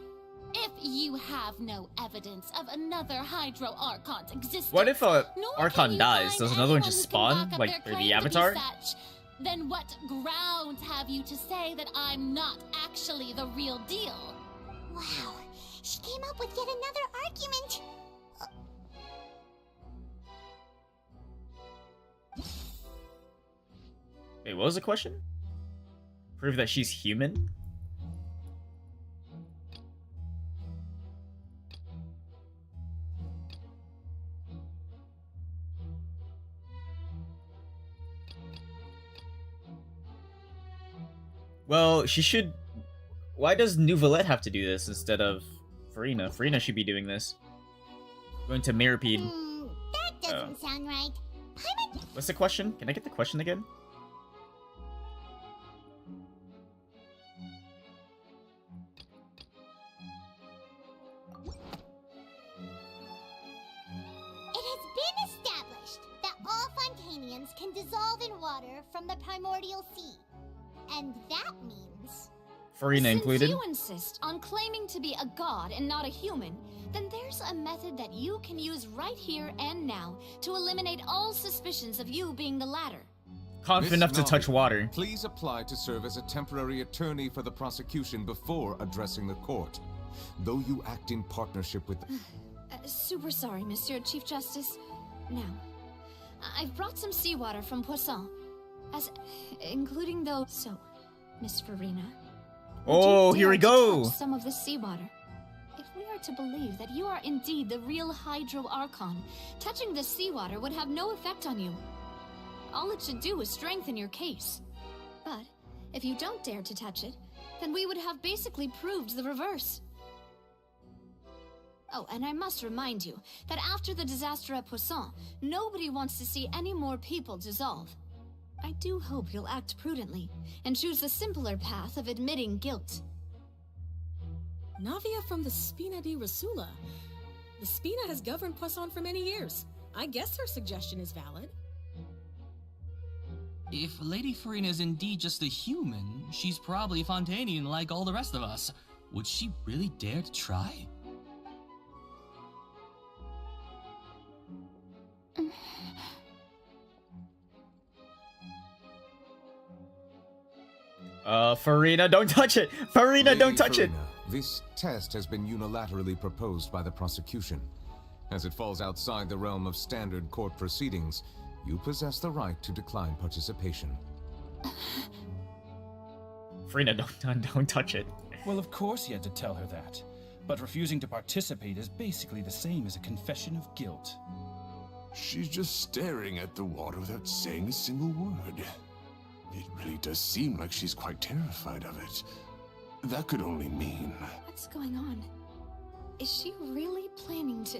If you have no evidence of another Hydro Archon's existence,
What if a
nor
Archon
can you
dies?
find
Does another one
anyone
just
who can
spawn?
back up
Like,
their
through
claim
the
to be
Avatar?
such, then what grounds have you to say that I'm not actually the real deal?
Wow, she came up with yet another argument.
Wait, what was the question? Prove that she's human? Well, she should... Why does Nouvelette have to do this instead of Farina? Farina should be doing this. Going to Mirapede.
That doesn't sound right.
What's the question? Can I get the question again?
aliens can dissolve in water from the primordial sea. And that means...
Farina included.
Since you insist on claiming to be a god and not a human, then there's a method that you can use right here and now to eliminate all suspicions of you being the latter.
Confident enough to touch water.
Please apply to serve as a temporary attorney for the prosecution before addressing the court. Though you act in partnership with...
Super sorry, Monsieur Chief Justice. Now, I've brought some seawater from Poisson, including those... So, Miss Farina...
Oh, here we go!
Some of the seawater. If we are to believe that you are indeed the real Hydro Archon, touching the seawater would have no effect on you. All it should do is strengthen your case. But if you don't dare to touch it, then we would have basically proved the reverse. Oh, and I must remind you that after the disaster at Poisson, nobody wants to see any more people dissolve. I do hope you'll act prudently and choose the simpler path of admitting guilt.
Navia from the Spina di Rasula. The Spina has governed Poisson for many years. I guess her suggestion is valid.
If Lady Farina is indeed just a human, she's probably Fontainian like all the rest of us. Would she really dare to try?
Farina, don't touch it! Farina,
Lady
don't touch
Farina, this test has been unilaterally proposed by the prosecution. As it falls outside the realm of standard court proceedings, you possess the right to decline participation.
Farina, don't touch it.
Well, of course he had to tell her that. But refusing to participate is basically the same as a confession of guilt.
She's just staring at the water without saying a single word. It really does seem like she's quite terrified of it. That could only mean...
What's going on? Is she really planning to...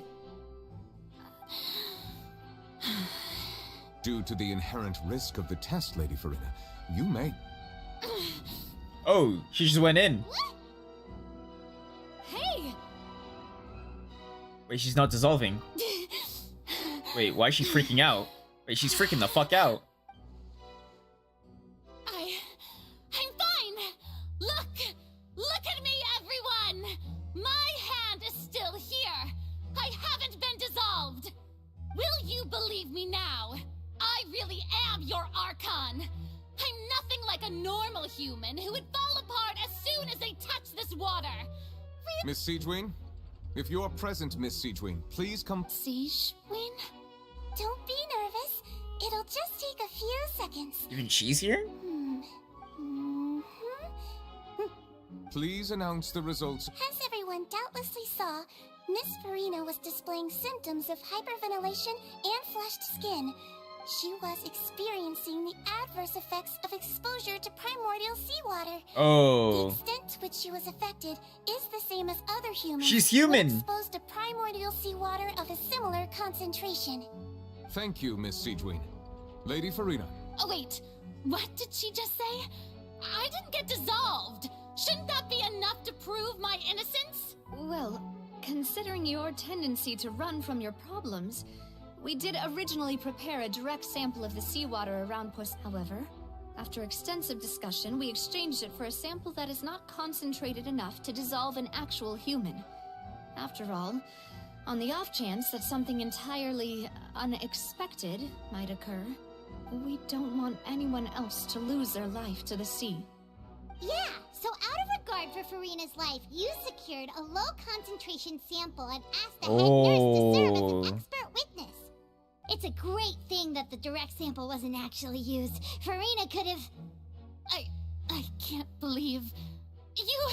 Due to the inherent risk of the test, Lady Farina, you may...
Oh, she just went in.
Hey!
Wait, she's not dissolving. Wait, why is she freaking out? Wait, she's freaking the fuck out.
I'm fine! Look at me, everyone! My hand is still here! I haven't been dissolved! Will you believe me now? I really am your Archon! I'm nothing like a normal human who would fall apart as soon as they touch this water!
Miss Siegewin? If you're present, Miss Siegewin, please come...
Siegewin? Don't be nervous. It'll just take a few seconds.
Even she's here?
Please announce the results.
As everyone doubtlessly saw, Miss Farina was displaying symptoms of hyperventilation and flushed skin. She was experiencing the adverse effects of exposure to primordial seawater.
Oh.
The extent to which she was affected is the same as other humans.
She's human.
When exposed to primordial seawater of a similar concentration.
Thank you, Miss Siegewin. Lady Farina.
Oh wait, what did she just say? I didn't get dissolved! Shouldn't that be enough to prove my innocence?
Well, considering your tendency to run from your problems, we did originally prepare a direct sample of the seawater around Poisson. However, after extensive discussion, we exchanged it for a sample that is not concentrated enough to dissolve an actual human. After all, on the off chance that something entirely unexpected might occur, we don't want anyone else to lose their life to the sea.
Yeah, so out of regard for Farina's life, you secured a low-concentration sample and asked the head nurse to serve as an expert witness. It's a great thing that the direct sample wasn't actually used. Farina could have...
I can't believe... You...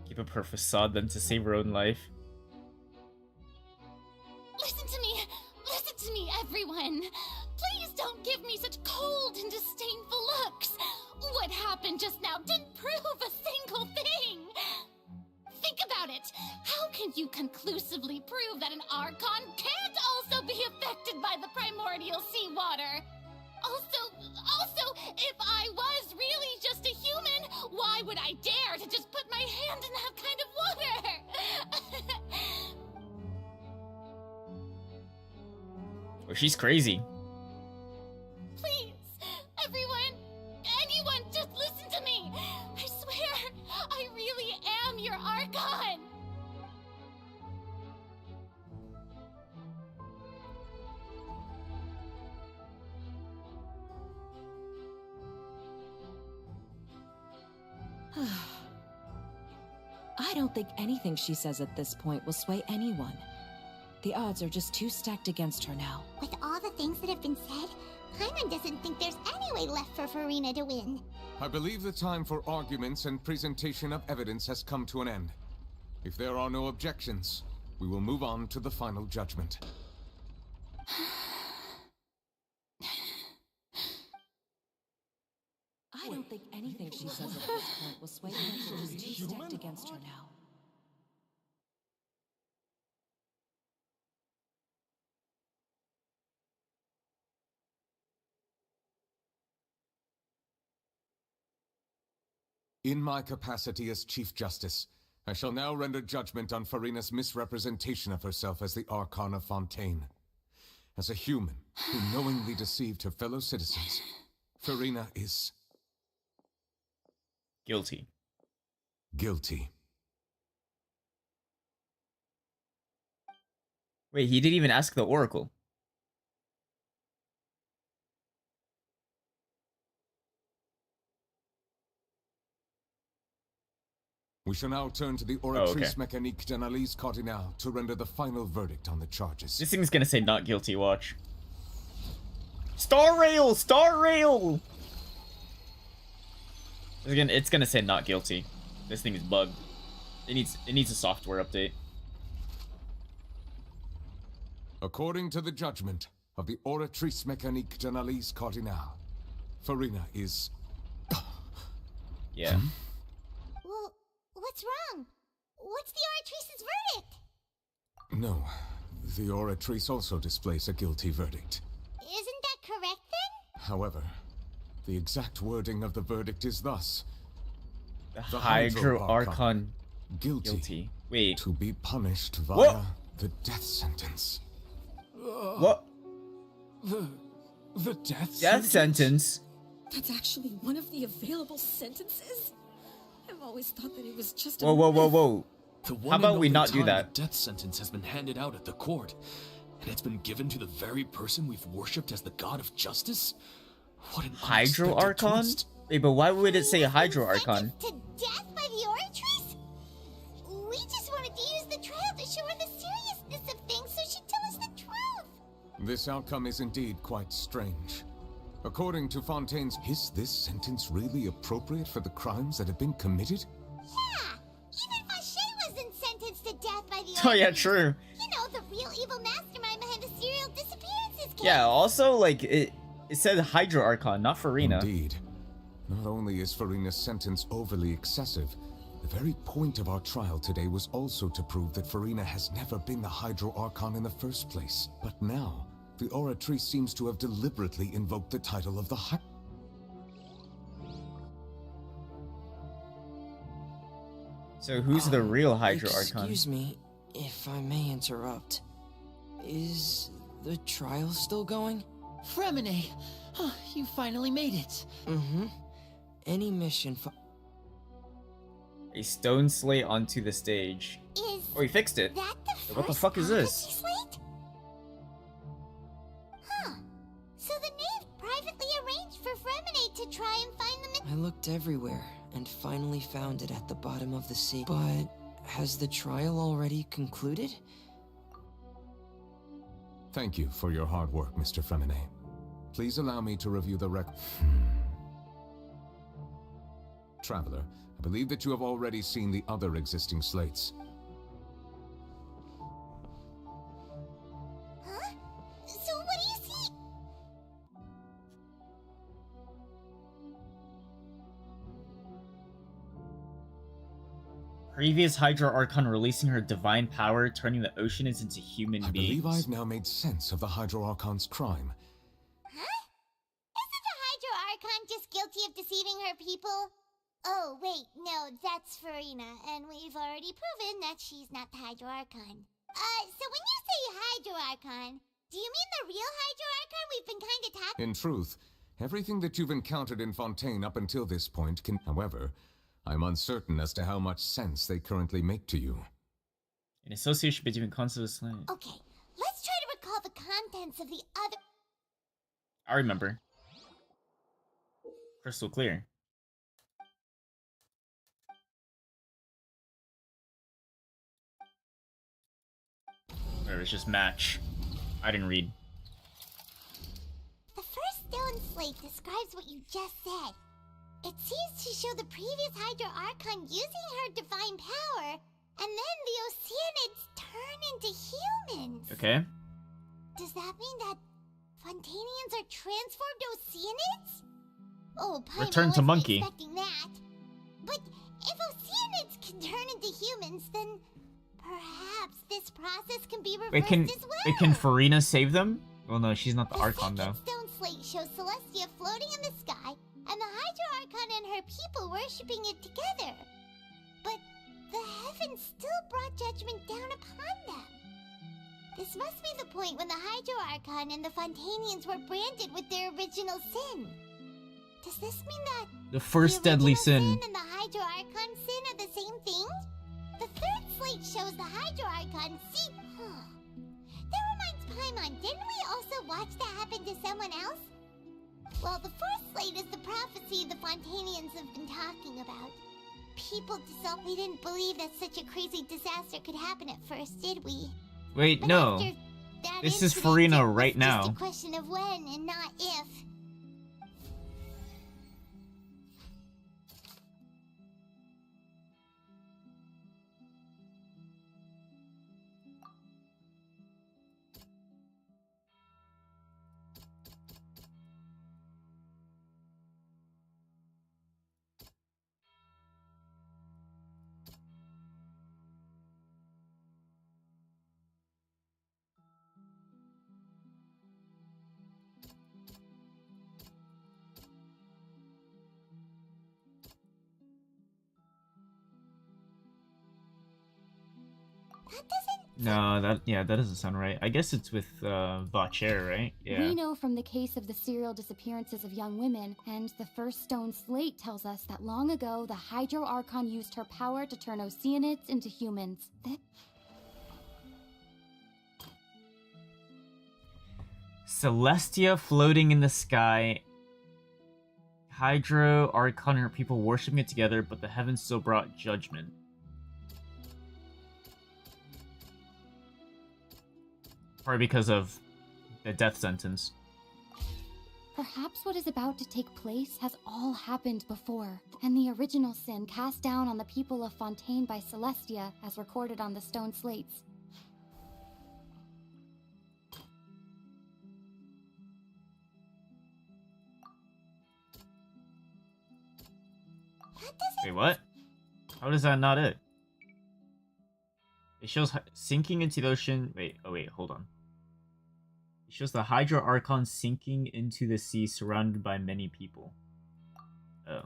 Give up her facade then to save her own life.
Listen to me, everyone. Please don't give me such cold and disdainful looks. What happened just now didn't prove a single thing. Think about it. How can you conclusively prove that an Archon can't also be affected by the primordial seawater? Also, if I was really just a human, why would I dare to just put my hand in that kind of water?
Oh, she's crazy.
Please, everyone, anyone, just listen to me. I swear, I really am your Archon.
I don't think anything she says at this point will sway anyone. The odds are just too stacked against her now.
With all the things that have been said, Paimon doesn't think there's any way left for Farina to win.
I believe the time for arguments and presentation of evidence has come to an end. If there are no objections, we will move on to the final judgment.
I don't think anything she says at this point will sway anyone. She's too stacked against her now.
In my capacity as Chief Justice, I shall now render judgment on Farina's misrepresentation of herself as the Archon of Fontaine. As a human who knowingly deceived her fellow citizens, Farina is...
guilty.
Guilty.
Wait, he didn't even ask the Oracle.
We shall now turn to the Oratrice Mécanique d'Analyse Cardinale to render the final verdict on the charges.
This thing's gonna say not guilty, watch. Star Rail! Star Rail! It's gonna say not guilty. This thing is bugged. It needs a software update.
According to the judgment of the Oratrice Mécanique d'Analyse Cardinale, Farina is...
Yeah.
Well, what's wrong? What's the Oratrice's verdict?
No, the Oratrice also displays a guilty verdict.
Isn't that correct then?
However, the exact wording of the verdict is thus.
The Hydro Archon
guilty.
Wait.
To be punished via the death sentence.
What?
The death
sentence?
That's actually one of the available sentences? I've always thought that it was just
Whoa, whoa, whoa, whoa. How about we not do that?
The death sentence has been handed out at the court, and it's been given to the very person we've worshipped as the god of justice? What an
Hydro
unexpected
Archon?
twist.
Wait, but why would it say Hydro Archon?
To death by the Oratrice? We just wanted to use the trial to show her the seriousness of things so she'd tell us the truth.
This outcome is indeed quite strange. According to Fontaine's, is this sentence really appropriate for the crimes that have been committed?
Yeah, even Vache wasn't sentenced to death by the Oratrice.
Oh yeah, true.
You know, the real evil mastermind behind the serial disappearances case.
Yeah, also, like, it said Hydro Archon, not Farina.
Indeed. Not only is Farina's sentence overly excessive, the very point of our trial today was also to prove that Farina has never been the Hydro Archon in the first place. But now, the Oratrice seems to have deliberately invoked the title of the
So who's the real Hydro Archon?
Excuse me, if I may interrupt. Is the trial still going?
Fremine! Oh, you finally made it.
Mm-hmm. Any mission for...
A stone slate onto the stage. Oh, he fixed it. What the fuck is this?
Slate? Huh. So the knave privately arranged for Fremine to try and find the...
I looked everywhere and finally found it at the bottom of the sea. But has the trial already concluded?
Thank you for your hard work, Mr. Fremine. Please allow me to review the Traveler, I believe that you have already seen the other existing slates.
Huh? So what do you see?
Previous Hydro Archon releasing her divine power, turning the oceans into human
I
beings.
believe I've now made sense of the Hydro Archon's crime.
Huh? Isn't the Hydro Archon just guilty of deceiving her people? Oh, wait, no, that's Farina, and we've already proven that she's not the Hydro Archon. So when you say Hydro Archon, do you mean the real Hydro Archon we've been kinda talking?
In truth, everything that you've encountered in Fontaine up until this point can... However, I'm uncertain as to how much sense they currently make to you.
An association between concepts.
Okay, let's try to recall the contents of the other...
I remember. Crystal clear. Whatever, it's just match. I didn't read.
The first stone slate describes what you just said. It seems to show the previous Hydro Archon using her divine power, and then the Oceanids turn into humans.
Okay.
Does that mean that Fontainians are transformed Oceanids? Oh, Paimon
Return to
wasn't
monkey.
expecting that. But if Oceanids can turn into humans, then perhaps this process can be reversed as well.
Wait, can Farina save them? Well, no, she's not the Archon,
second
though.
stone slate shows Celestia floating in the sky, and the Hydro Archon and her people worshipping it together. But the heavens still brought judgment down upon them. This must be the point when the Hydro Archon and the Fontainians were branded with their original sin. Does this mean that
The first deadly sin.
and the Hydro Archon sin are the same thing? The third slate shows the Hydro Archon see... That reminds Paimon, didn't we also watch that happen to someone else? Well, the fourth slate is the prophecy the Fontainians have been talking about. People we didn't believe that such a crazy disaster could happen at first, did we?
Wait,
But
no.
after that
This is
incident,
Farina
it was
right now.
just a question of when and not if.
No, that doesn't sound right. I guess it's with Vacher, right? Yeah.
We know from the case of the serial disappearances of young women, and the first stone slate tells us that long ago the Hydro Archon used her power to turn Oceanids into humans.
Celestia floating in the sky. Hydro Archon and her people worshiping it together, but the heavens still brought judgment. Probably because of the death sentence.
Perhaps what is about to take place has all happened before, and the original sin cast down on the people of Fontaine by Celestia, as recorded on the stone slates.
Wait, what? How is that not it? It shows sinking into the ocean. Wait, hold on. It shows the Hydro Archon sinking into the sea surrounded by many people. Oh.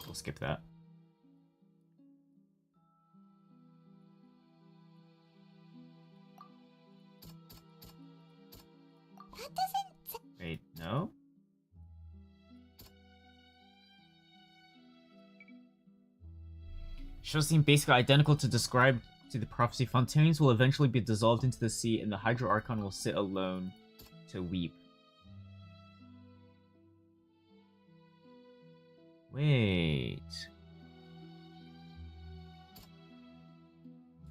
We'll skip that. Wait, no? Shows seem basically identical to describe to the prophecy. Fontaines will eventually be dissolved into the sea, and the Hydro Archon will sit alone to weep. Wait.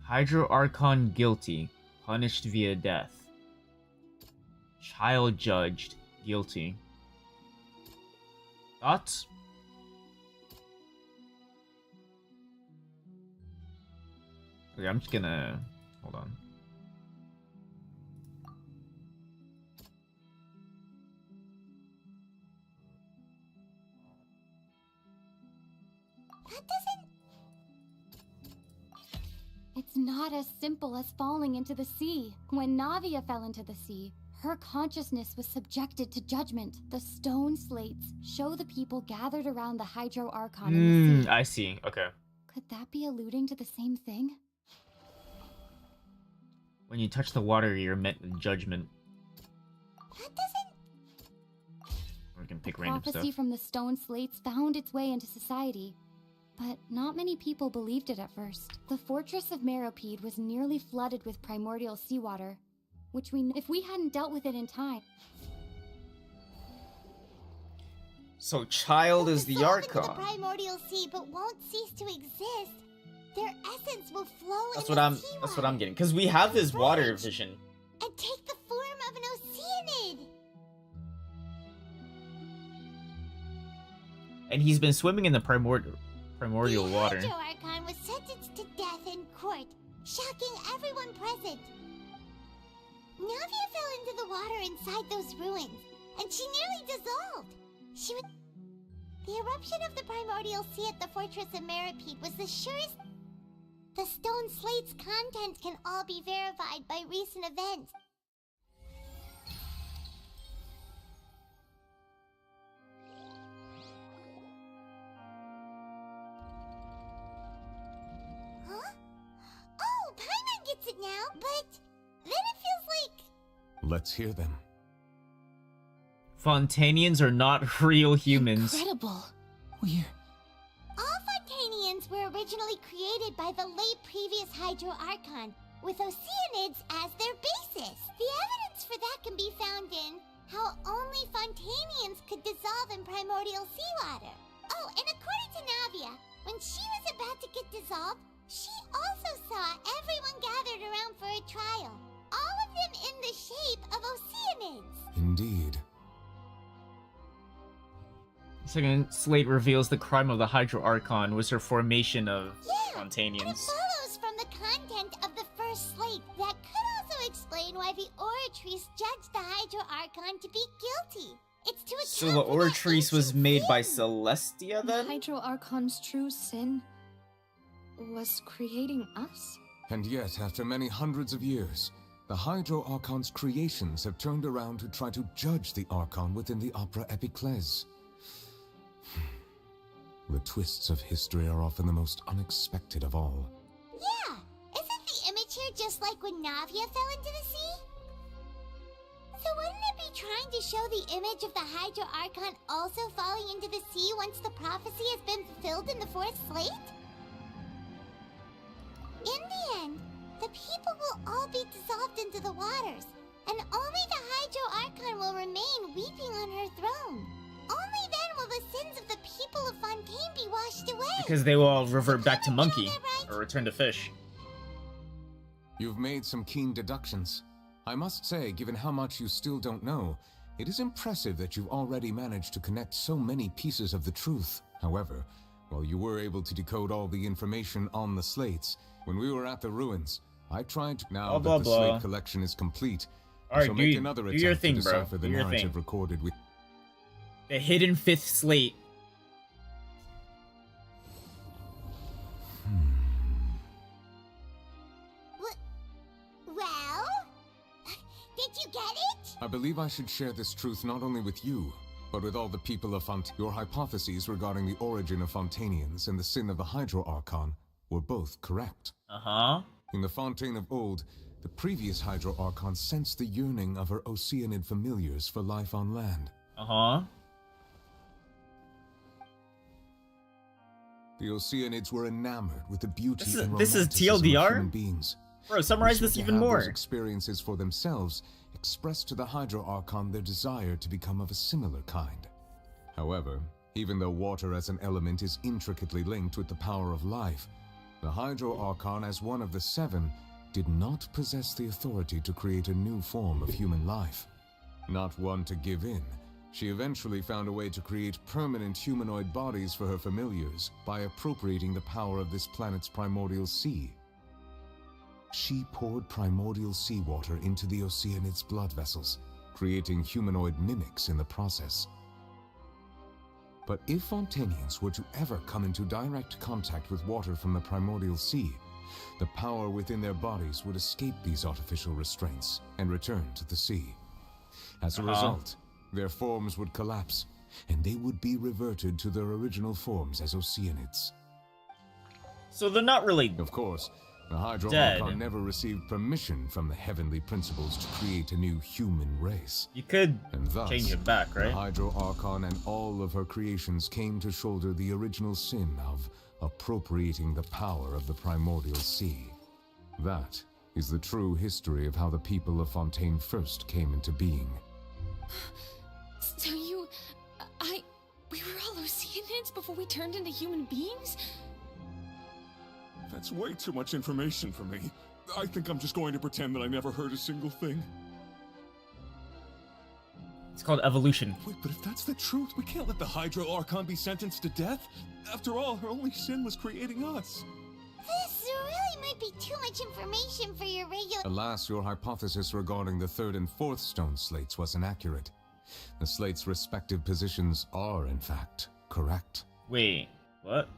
Hydro Archon guilty, punished via death. Child judged, guilty. Thoughts? Okay, I'm just gonna... hold on.
It It's not as simple as falling into the sea. When Navia fell into the sea, her consciousness was subjected to judgment. The stone slates show the people gathered around the Hydro Archon in the sea.
I see. Okay.
Could that be alluding to the same thing?
When you touch the water, you're met with judgment.
That doesn't...
We can pick random
Prophecy
stuff.
from the stone slates found its way into society, but not many people believed it at first. The fortress of Meropide was nearly flooded with primordial seawater, which if we hadn't dealt with it in time.
So Child is the Archon.
The primordial sea, but won't cease to exist. Their essence will flow
That's
in
what I'm getting. Because we have this water vision.
and take the form of an oceanid.
And he's been swimming in the primordial water.
The Hydro Archon was sentenced to death in court, shocking everyone present. Navia fell into the water inside those ruins, and she nearly dissolved. The eruption of the primordial sea at the fortress of Meropide was the surest. The stone slate's contents can all be verified by recent events. Huh? Oh, Paimon gets it now, but then it feels like...
Let's hear them.
Fontainians are not real humans.
Incredible. All Fontainians were originally created by the late previous Hydro Archon, with oceanids as their basis. The evidence for that can be found in how only Fontainians could dissolve in primordial seawater. Oh, and according to Navia, when she was about to get dissolved, she also saw everyone gathered around for a trial. All of them in the shape of oceanids.
Indeed.
Second slate reveals the crime of the Hydro Archon was her formation of Fontainians.
And it follows from the content of the first slate that could also explain why the Oratrice judged the Hydro Archon to be guilty. It's to
So the Oratrice was made by Celestia
The
then?
Hydro Archon's true sin was creating us?
And yet, after many hundreds of years, the Hydro Archon's creations have turned around to try to judge the Archon within the Opera Epiclese. The twists of history are often the most unexpected of all.
Yeah, isn't the image here just like when Navia fell into the sea? So wouldn't it be trying to show the image of the Hydro Archon also falling into the sea once the prophecy has been fulfilled in the fourth slate? In the end, the people will all be dissolved into the waters, and only the Hydro Archon will remain weeping on her throne. Only then will the sins of the people of Fontaine be washed away.
Because they will all revert back to monkey, or return to fish.
You've made some keen deductions. I must say, given how much you still don't know, it is impressive that you've already managed to connect so many pieces of the truth. However, while you were able to decode all the information on the slates, when we were at the ruins, I tried to... Now
Blah,
that
blah,
the
blah.
slate collection is complete, I
Alright,
shall
do
make
you-
another
do
attempt
your thing,
to
bro.
decipher the
Do your
narrative
thing.
recorded with...
The hidden fifth slate.
Well? Did you get it?
I believe I should share this truth not only with you, but with all the people of Your hypotheses regarding the origin of Fontainians and the sin of the Hydro Archon were both correct.
Uh-huh.
In the Fontaine of old, the previous Hydro Archon sensed the yearning of her Oceanid familiars for life on land.
Uh-huh.
The Oceanids were enamored with the beauty
This is-
and
this is
romanticism of
TLDR?
human beings.
Bro, summarize
Wishing
this
to
even
have
more.
Those experiences for themselves expressed to the Hydro Archon their desire to become of a similar kind. However, even though water as an element is intricately linked with the power of life, the Hydro Archon, as one of the seven, did not possess the authority to create a new form of human life. Not one to give in, she eventually found a way to create permanent humanoid bodies for her familiars by appropriating the power of this planet's primordial sea. She poured primordial seawater into the Oceanid's blood vessels, creating humanoid mimics in the process. But if Fontainians were to ever come into direct contact with water from the primordial sea, the power within their bodies would escape these artificial restraints and return to the sea. As a result, their forms would collapse, and they would be reverted to their original forms as Oceanids.
So they're not really
Of course, the Hydro
dead.
Archon never received permission from the heavenly principles to create a new human race.
You could
And thus,
change it back, right?
the Hydro Archon and all of her creations came to shoulder the original sin of appropriating the power of the primordial sea. That is the true history of how the people of Fontaine first came into being.
So we were all Oceanids before we turned into human beings?
That's way too much information for me. I think I'm just going to pretend that I never heard a single thing.
It's called evolution.
Wait, but if that's the truth, we can't let the Hydro Archon be sentenced to death. After all, her only sin was creating us.
This really might be too much information for your regular.
Alas, your hypothesis regarding the third and fourth stone slates was inaccurate. The slates' respective positions are, in fact, correct.
Wait, what?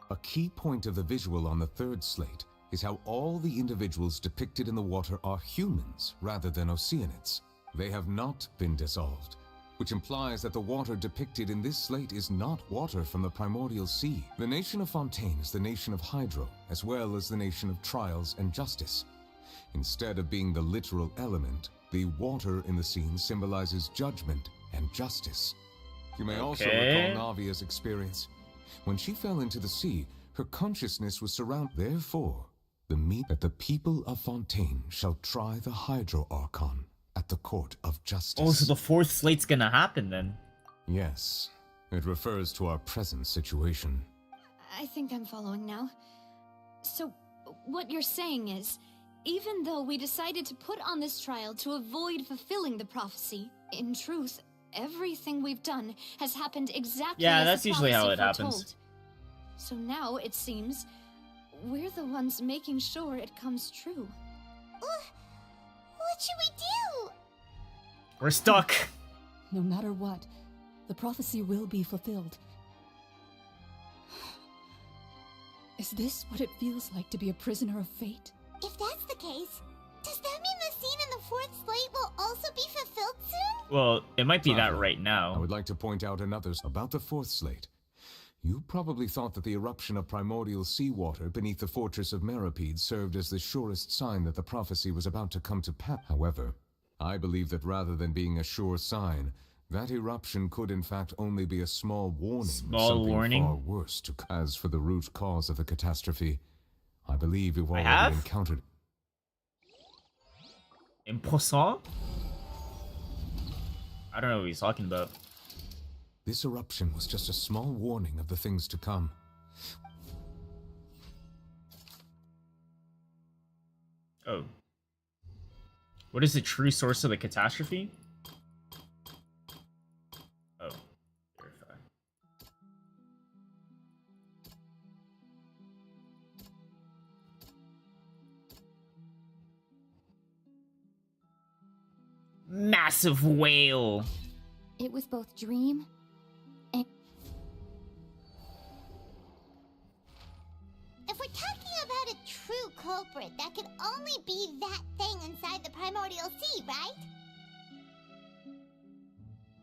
A key point of the visual on the third slate is how all the individuals depicted in the water are humans rather than Oceanids. They have not been dissolved, which implies that the water depicted in this slate is not water from the primordial sea. The nation of Fontaine is the nation of Hydro, as well as the nation of trials and justice. Instead of being the literal element, the water in the scene symbolizes judgment and justice. You may also recall Navia's experience. When she fell into the sea, her consciousness was surrounded. Therefore, the meat that the people of Fontaine shall try the Hydro Archon at the court of justice.
Oh, so the fourth slate's gonna happen then.
Yes, it refers to our present situation.
I think I'm following now. So, what you're saying is, even though we decided to put on this trial to avoid fulfilling the prophecy, in truth, everything we've done has happened exactly as
that's
the
usually how
prophecy
it happens.
foretold. So now, it seems, we're the ones making sure it comes true.
What should we do?
We're stuck.
No matter what, the prophecy will be fulfilled. Is this what it feels like to be a prisoner of fate?
If that's the case, does that mean the scene in the fourth slate will also be fulfilled soon?
Well, it might be that right now.
I would like to point out another about the fourth slate. You probably thought that the eruption of primordial seawater beneath the fortress of Meropide served as the surest sign that the prophecy was about to come to pass. However, I believe that rather than being a sure sign, that eruption could in fact only be a small warning of something far worse to. As for the root cause of the catastrophe, I believe we've already encountered.
Imposant? I don't know what he's talking about.
This eruption was just a small warning of the things to come.
Oh. What is the true source of the catastrophe? Oh. Verify. Massive whale.
It was both dream and...
If we're talking about a true culprit, that could only be that thing inside the primordial sea, right?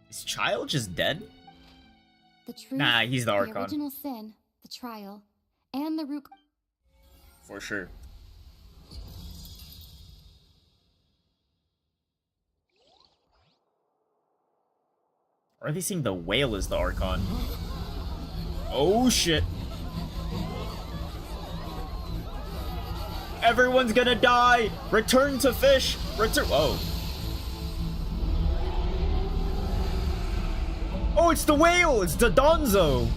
Is Child just dead?
The truth,
Nah, he's the Archon.
original sin, the trial, and the root...
For sure. Or are they saying the whale is the Archon? Oh shit. Everyone's gonna die! Return to fish! Return- Oh. Oh, it's the whale! It's the Donzo!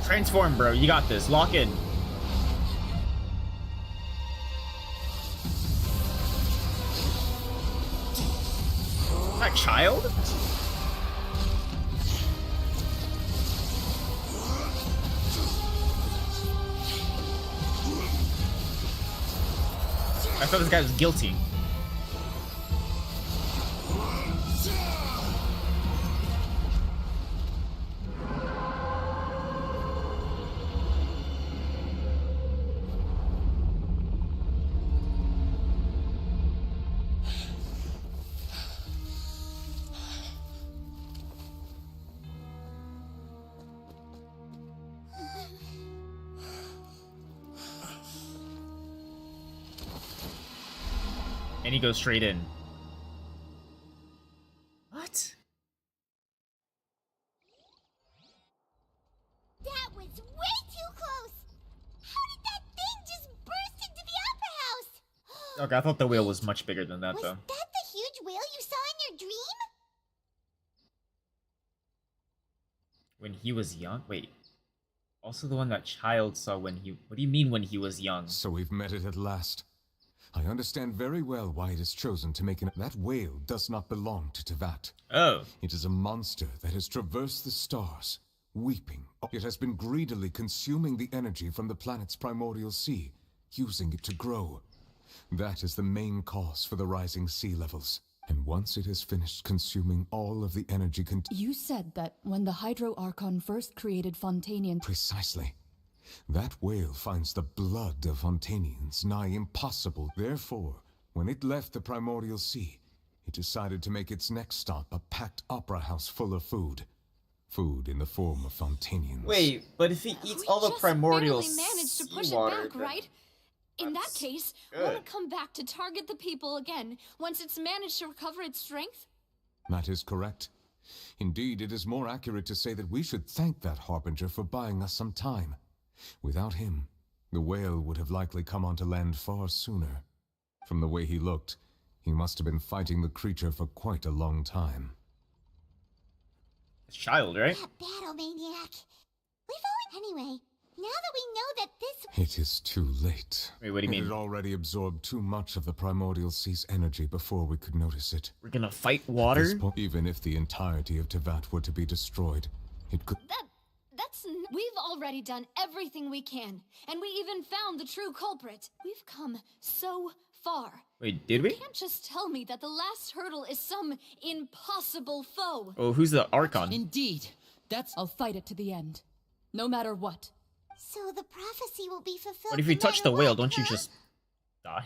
Transform, bro. You got this. Lock in. Is that Child? I thought this guy was guilty. And he goes straight in. What?
That was way too close! How did that thing just burst into the Opera House?
Okay, I thought the whale was much bigger than that, though.
Was that the huge whale you saw in your dream?
When he was young? Wait. Also the one that child saw when he... What do you mean when he was young?
So we've met it at last. I understand very well why it is chosen to make an... That whale does not belong to Teyvat.
Oh.
It is a monster that has traversed the stars, weeping. It has been greedily consuming the energy from the planet's primordial sea, using it to grow. That is the main cause for the rising sea levels. And once it has finished consuming all of the energy...
You said that when the Hydro Archon first created Fontainian...
Precisely. That whale finds the blood of Fontainians nigh impossible. Therefore, when it left the primordial sea, it decided to make its next stop a packed opera house full of food. Food in the form of Fontainians.
Wait, but if he eats all the primordial
managed to push
seawater,
it back, right? In that case, won't it come back to target the people again once it's managed to recover its strength?
That is correct. Indeed, it is more accurate to say that we should thank that Harbinger for buying us some time. Without him, the whale would have likely come onto land far sooner. From the way he looked, he must have been fighting the creature for quite a long time.
Child, right?
That battle maniac. Anyway, now that we know that this...
It is too late.
Wait, what do you mean?
It had already absorbed too much of the primordial sea's energy before we could notice it.
We're gonna fight water?
Even if the entirety of Teyvat were to be destroyed, it could...
We've already done everything we can, and we even found the true culprit. We've come so far.
Wait, did we?
You can't just tell me that the last hurdle is some impossible foe.
Oh, who's the Archon?
Indeed.
I'll fight it to the end. No matter what.
So the prophecy will be fulfilled.
But if you touch the whale, don't you just die?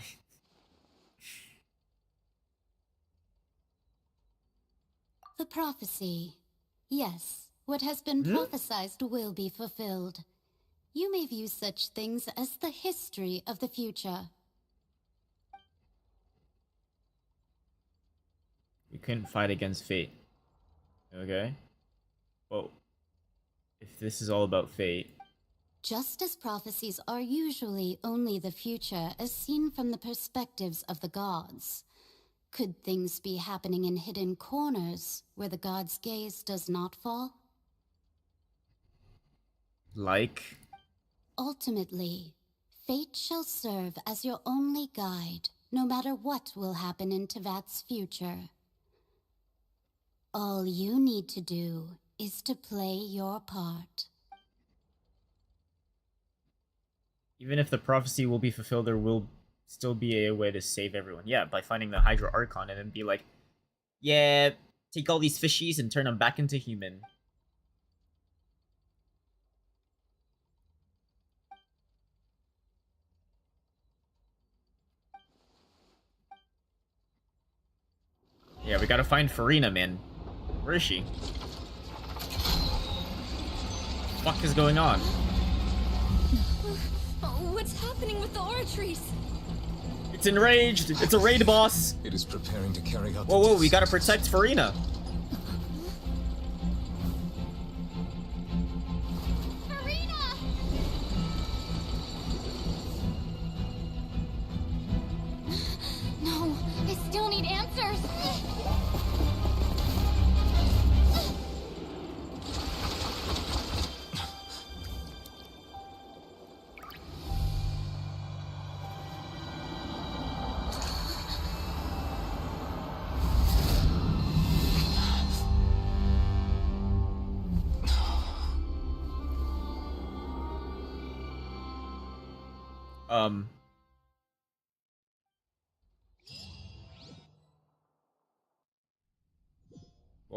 The prophecy. Yes. What has been prophesied will be fulfilled. You may view such things as the history of the future.
We couldn't fight against fate. Okay. Well, if this is all about fate...
Just as prophecies are usually only the future as seen from the perspectives of the gods, could things be happening in hidden corners where the gods' gaze does not fall?
Like?
Ultimately, fate shall serve as your only guide, no matter what will happen in Teyvat's future. All you need to do is to play your part.
Even if the prophecy will be fulfilled, there will still be a way to save everyone. Yeah, by finding the Hydro Archon and then be like, yeah, take all these fishies and turn them back into human. Yeah, we gotta find Farina, man. Where is she? What the fuck is going on?
What's happening with the oratories?
It's enraged! It's a raid boss!
It is preparing to carry out...
Whoa, we gotta protect Farina!
No, I still need answers!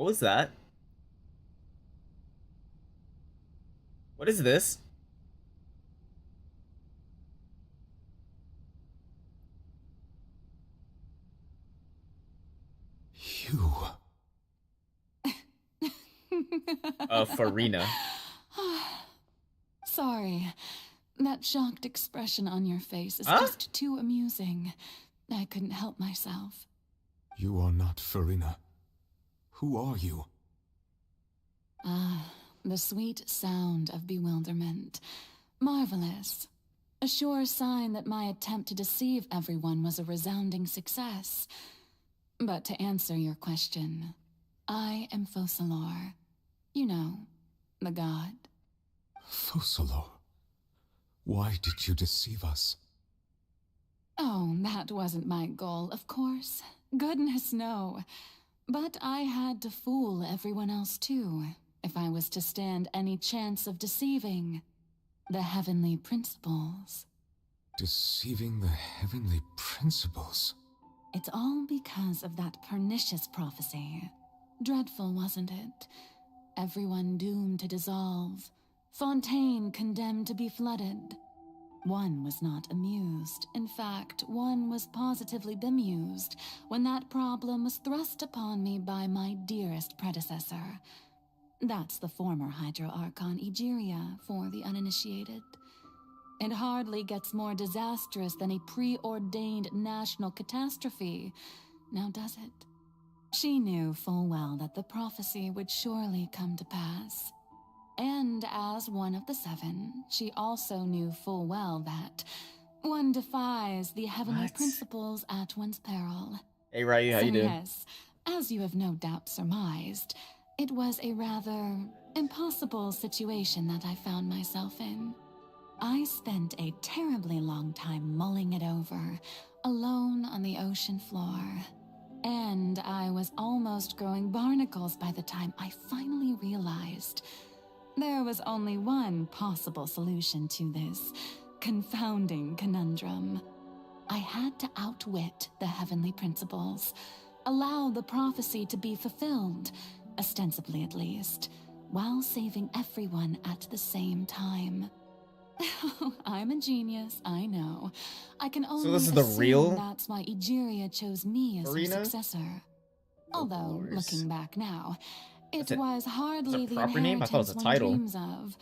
What was that? What is this?
You.
Farina.
Sorry. That shocked expression on your face is
Huh?
just too amusing. I couldn't help myself.
You are not Farina. Who are you?
Ah, the sweet sound of bewilderment. Marvelous. A sure sign that my attempt to deceive everyone was a resounding success. But to answer your question, I am Focalor. You know, the god.
Focalor. Why did you deceive us?
Oh, that wasn't my goal, of course. Goodness, no. But I had to fool everyone else too, if I was to stand any chance of deceiving the heavenly principles.
Deceiving the heavenly principles?
It's all because of that pernicious prophecy. Dreadful, wasn't it? Everyone doomed to dissolve. Fontaine condemned to be flooded. One was not amused. In fact, one was positively bemused when that problem was thrust upon me by my dearest predecessor. That's the former Hydro Archon Egeria for the uninitiated. It hardly gets more disastrous than a preordained national catastrophe, now does it? She knew full well that the prophecy would surely come to pass. And as one of the seven, she also knew full well that one defies the heavenly principles at one's peril.
Hey Ryu, how you doing?
Yes, as you have no doubt surmised, it was a rather impossible situation that I found myself in. I spent a terribly long time mulling it over, alone on the ocean floor. And I was almost growing barnacles by the time I finally realized there was only one possible solution to this confounding conundrum. I had to outwit the heavenly principles, allow the prophecy to be fulfilled, ostensibly at least, while saving everyone at the same time. I'm a genius, I know. I can only
this is the
assume
real
that's why Egeria chose me as her
Farina?
successor. Although, looking back now, it
That's
was hardly the
proper name? I thought it was
inheritance
a
one
title.
dreams of.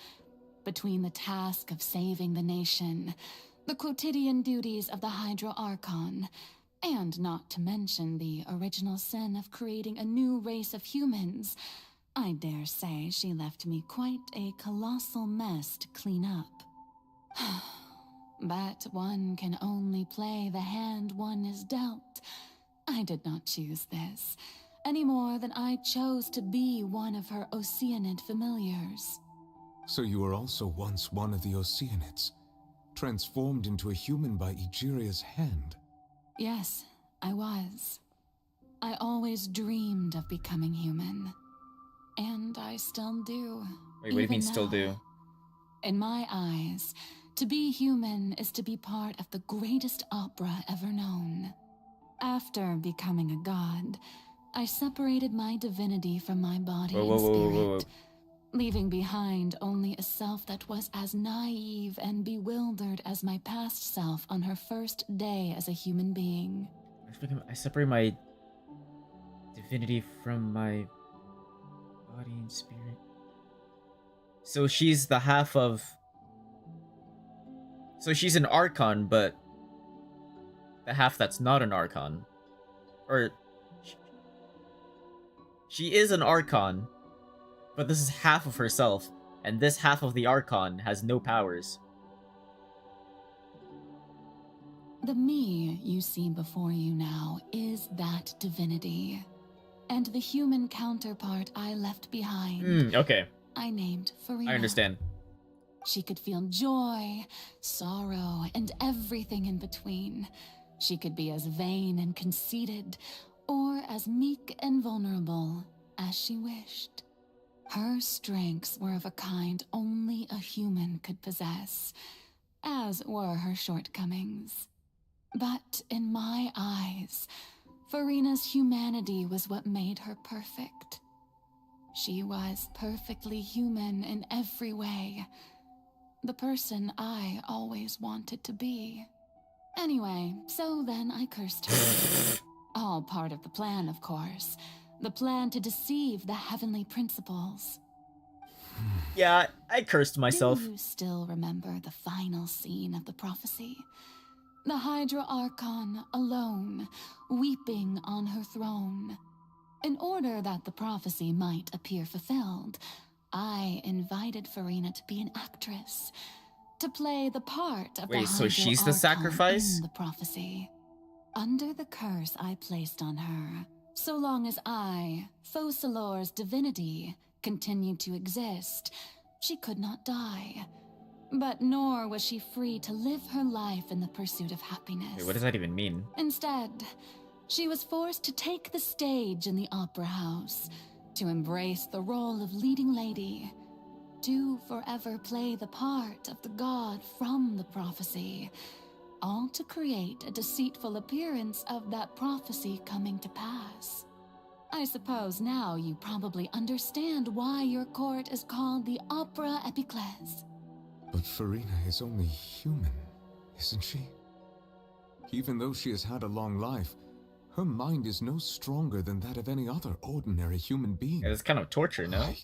Between the task of saving the nation, the quotidian duties of the Hydro Archon, and not to mention the original sin of creating a new race of humans, I dare say she left me quite a colossal mess to clean up. But one can only play the hand one is dealt. I did not choose this, any more than I chose to be one of her Oceanid familiars.
So you were also once one of the Oceanids, transformed into a human by Egeria's hand.
Yes, I was. I always dreamed of becoming human. And I still do.
Wait, what do you
even
mean still
now.
do?
In my eyes, to be human is to be part of the greatest opera ever known. After becoming a god, I separated my divinity from my body and spirit, leaving behind only a self that was as naive and bewildered as my past self on her first day as a human being.
I separate my divinity from my body and spirit. So she's the half of... So she's an Archon, but the half that's not an Archon. Or... She is an Archon, but this is half of herself, and this half of the Archon has no powers.
The me you see before you now is that divinity. And the human counterpart I left behind,
Okay.
I named Farina.
I understand.
She could feel joy, sorrow, and everything in between. She could be as vain and conceited, or as meek and vulnerable as she wished. Her strengths were of a kind only a human could possess, as were her shortcomings. But in my eyes, Farina's humanity was what made her perfect. She was perfectly human in every way. The person I always wanted to be. Anyway, so then I cursed her. All part of the plan, of course. The plan to deceive the heavenly principles.
Yeah, I cursed myself.
Do you still remember the final scene of the prophecy? The Hydra Archon, alone, weeping on her throne. In order that the prophecy might appear fulfilled, I invited Farina to be an actress, to play the part of the Hydra
so she's the
Archon
sacrifice?
in the prophecy. Under the curse I placed on her, so long as I, Focalor's divinity, continued to exist, she could not die. But nor was she free to live her life in the pursuit of happiness.
Wait, what does that even mean?
Instead, she was forced to take the stage in the opera house, to embrace the role of leading lady, to forever play the part of the god from the prophecy, all to create a deceitful appearance of that prophecy coming to pass. I suppose now you probably understand why your court is called the Opera Epiclese.
But Farina is only human, isn't she? Even though she has had a long life, her mind is no stronger than that of any other ordinary human being.
Yeah, it's kind of torture, no?
I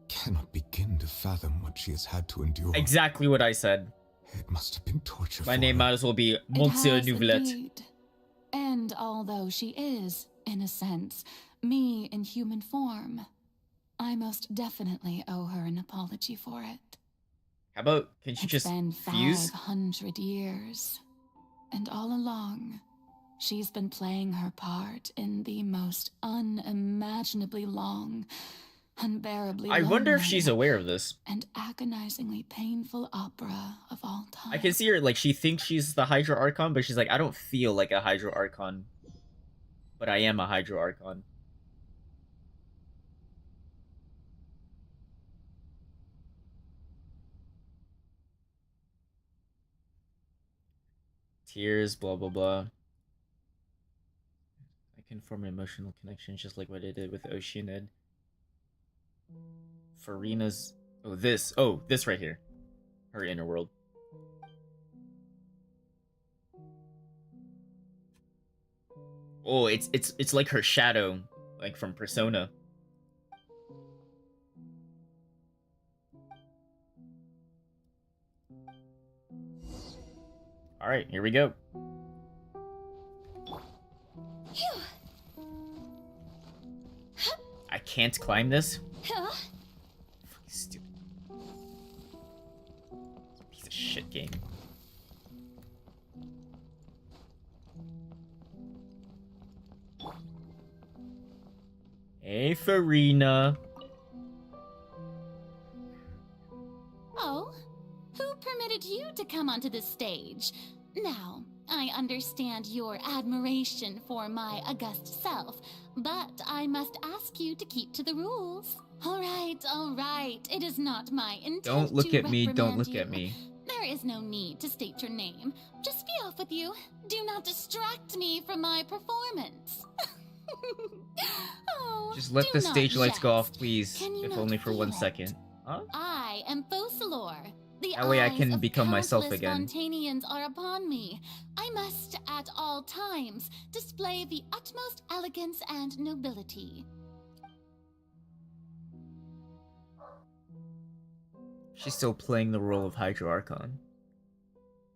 cannot begin to fathom what she has had to endure.
Exactly what I said.
It must have been torture.
My name might as well be Monsieur Nouvelette.
And although she is, in a sense, me in human form, I most definitely owe her an apology for it.
How about, can she just
been
fuse?
500 years. And all along, she's been playing her part in the most unimaginably long, unbearably
I wonder if
lonely
she's aware of this.
and agonizingly painful opera of all time.
I can see her, like, she thinks she's the Hydra Archon, but she's like, I don't feel like a Hydra Archon. But I am a Hydra Archon. Tears, blah, blah, blah. I can form an emotional connection just like what I did with Oceanid. Farina's... Oh, this right here. Her inner world. Oh, it's like her shadow, like from Persona. Alright, here we go. I can't climb this? Fucking stupid. Piece of shit game. Hey, Farina.
Oh, who permitted you to come onto the stage? Now, I understand your admiration for my august self, but I must ask you to keep to the rules. All right. It is not my intent to
Don't look at me, don't
reprimand
look
you.
at me.
There is no need to state your name. Just be off with you. Do not distract me from my performance. Oh,
Just let
do
the
not
stage lights
jest.
go off, please.
Can you
If
not
only for
feel
1
it?
second. Huh?
I am Focalor. The
That way I
eyes
can
of
become myself
countless
again.
Fontainians are upon me. I must, at all times, display the utmost elegance and nobility.
She's still playing the role of Hydra Archon.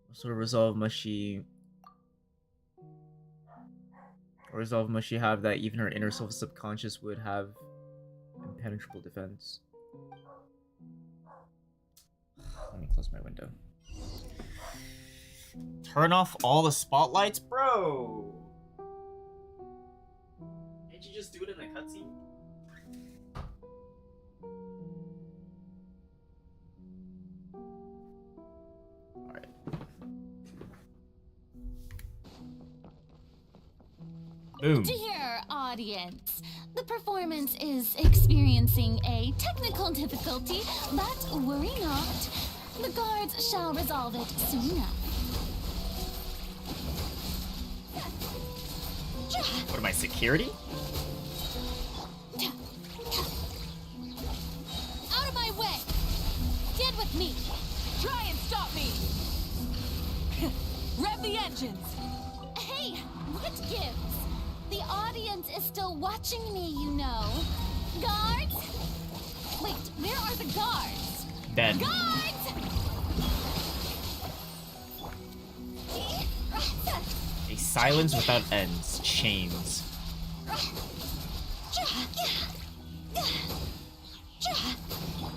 What sort of resolve must she... What resolve must she have that even her inner self-subconscious would have impenetrable defense? Let me close my window. Turn off all the spotlights? Bro! Can't you just do it in a cutscene? Alright. Boom.
Dear audience, the performance is experiencing a technical difficulty, but worry not. The guards shall resolve it soon enough.
What am I, security?
ahead with me. Try and stop me. Rev the engines.
Hey, what gives? The audience is still watching me, you know. Guards? Wait, where are the guards?
Dead.
Guards!
A silence without ends. Chains.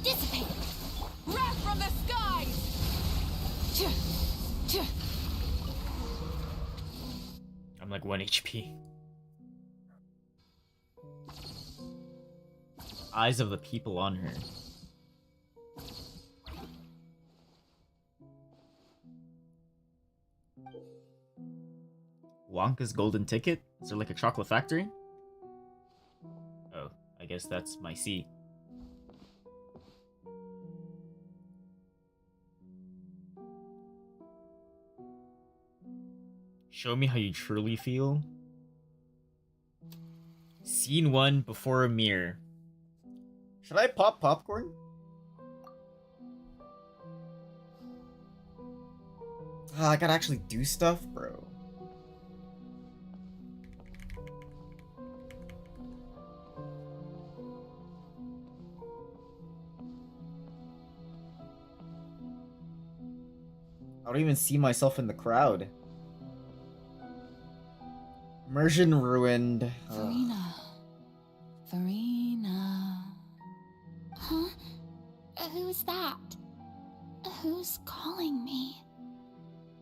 Dissipate. Wrath from the skies.
I'm like 1 HP. Eyes of the people on her. Wonka's golden ticket? Is there like a chocolate factory? Oh, I guess that's my seat. Show me how you truly feel. Scene 1 before a mirror.
Should I pop popcorn? I gotta actually do stuff, bro. I don't even see myself in the crowd. Immersion ruined.
Farina. Farina.
Huh? Who's that? Who's calling me?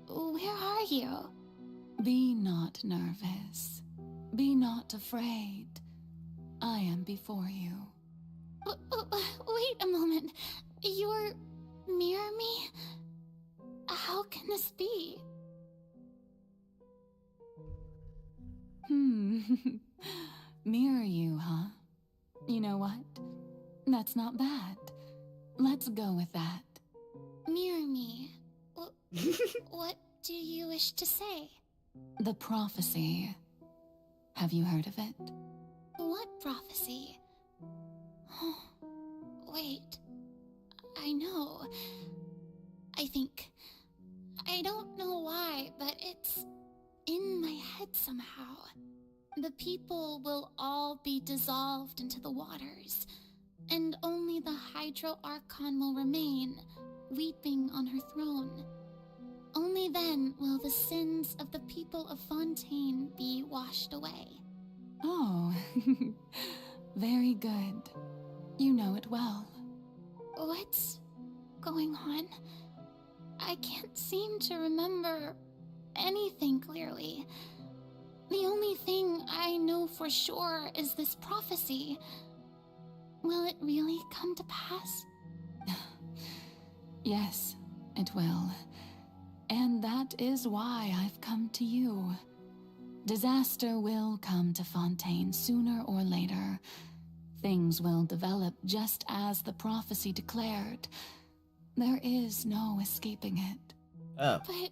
Where are you?
Be not nervous. Be not afraid. I am before you.
Wait a moment. You're near me? How can this be?
Mirror you, huh? You know what? That's not bad. Let's go with that.
Mirror me. What do you wish to say?
The prophecy. Have you heard of it?
What prophecy? Wait. I know. I think. I don't know why, but it's in my head somehow. The people will all be dissolved into the waters, and only the Hydro Archon will remain, weeping on her throne. Only then will the sins of the people of Fontaine be washed away.
Oh, very good. You know it well.
What's going on? I can't seem to remember anything clearly. The only thing I know for sure is this prophecy. Will it really come to pass?
Yes, it will. And that is why I've come to you. Disaster will come to Fontaine sooner or later. Things will develop just as the prophecy declared. There is no escaping it.
Oh.
But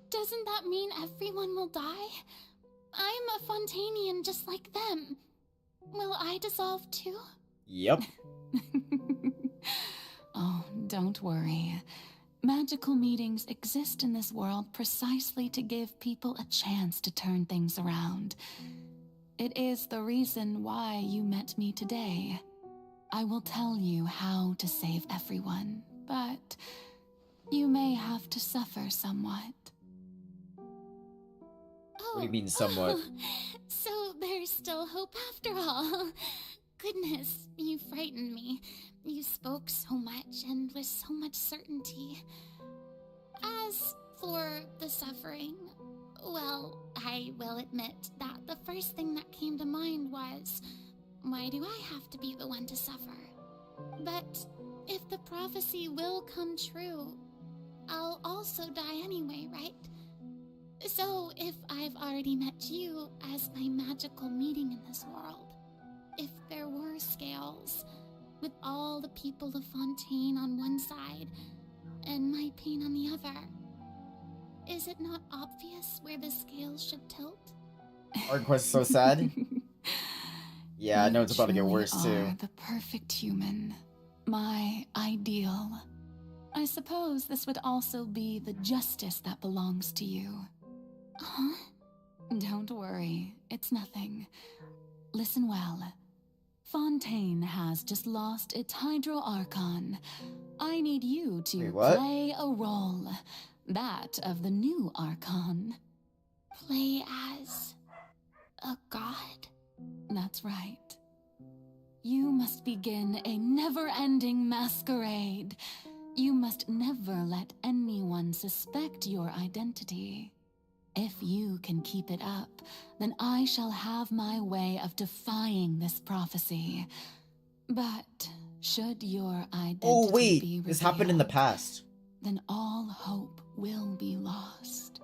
doesn't that mean everyone will die? I'm a Fontainian just like them. Will I dissolve too?
Yep.
Oh, don't worry. Magical meetings exist in this world precisely to give people a chance to turn things around. It is the reason why you met me today. I will tell you how to save everyone, but you may have to suffer somewhat.
What do you mean, somewhat?
So there's still hope after all. Goodness, you frightened me. You spoke so much and with so much certainty. As for the suffering, well, I will admit that the first thing that came to mind was, why do I have to be the one to suffer? But if the prophecy will come true, I'll also die anyway, right? So if I've already met you as my magical meeting in this world, if there were scales, with all the people of Fontaine on one side, and my pain on the other, is it not obvious where the scales should tilt?
Our quest is so sad. Yeah, I know it's about to get worse
You
too.
are the perfect human, my ideal. I suppose this would also be the justice that belongs to you.
Huh?
Don't worry, it's nothing. Listen well. Fontaine has just lost its Hydro Archon. I need you to
Wait, what?
play a role. That of the new Archon.
Play as a god?
That's right. You must begin a never-ending masquerade. You must never let anyone suspect your identity. If you can keep it up, then I shall have my way of defying this prophecy. But should your identity
Oh wait,
be
this happened in the
revealed,
past.
then all hope will be lost.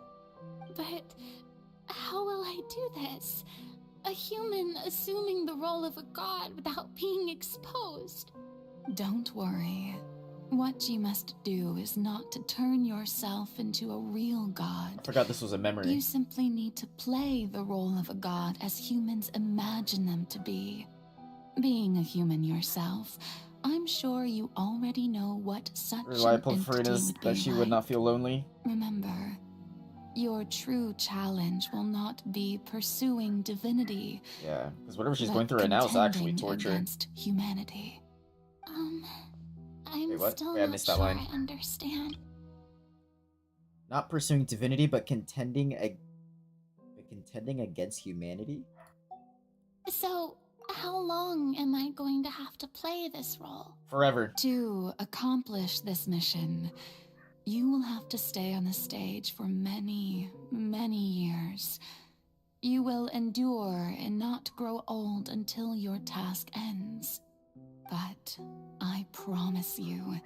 But how will I do this? A human assuming the role of a god without being exposed.
Don't worry. What you must do is not to turn yourself into a real god.
I forgot this was a memory.
You simply need to play the role of a god as humans imagine them to be. Being a human yourself, I'm sure you already know what such
Or why I
an
pulled
entity
Farina's
would
that
be
she
like.
would not feel lonely.
Remember, your true challenge will not be pursuing divinity.
Yeah, because whatever she's
but
going through right now is actually
contending
torture.
against humanity.
I'm
Wait, what?
still
Wait, I
not
missed that
sure
line.
I understand.
Not pursuing divinity, but contending against humanity?
So, how long am I going to have to play this role?
Forever.
To accomplish this mission, you will have to stay on the stage for many, many years. You will endure and not grow old until your task ends. But I promise you,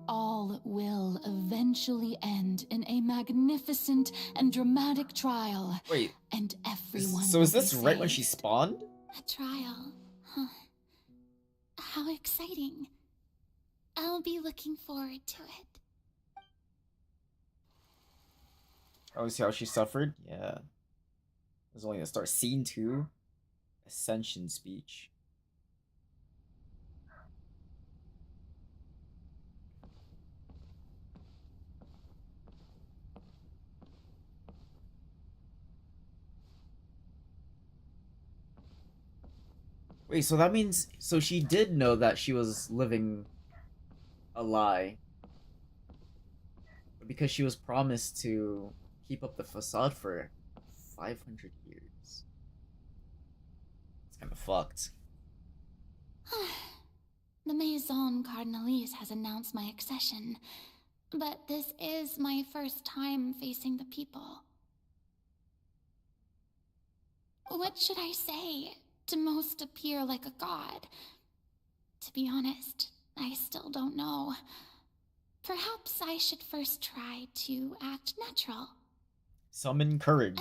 all will eventually end in a magnificent and dramatic trial.
Wait,
and everyone
so is
will
this
be
right when she
saved.
spawned?
A trial, huh? How exciting. I'll be looking forward to it.
Oh, see how she suffered? Yeah. There's only the start. Scene 2. Ascension speech. Wait, so that means... So she did know that she was living a lie. But because she was promised to keep up the facade for 500 years. It's kind of fucked.
The Maison Cardinalise has announced my accession, but this is my first time facing the people. What should I say to most appear like a god? To be honest, I still don't know. Perhaps I should first try to act natural.
Summon courage.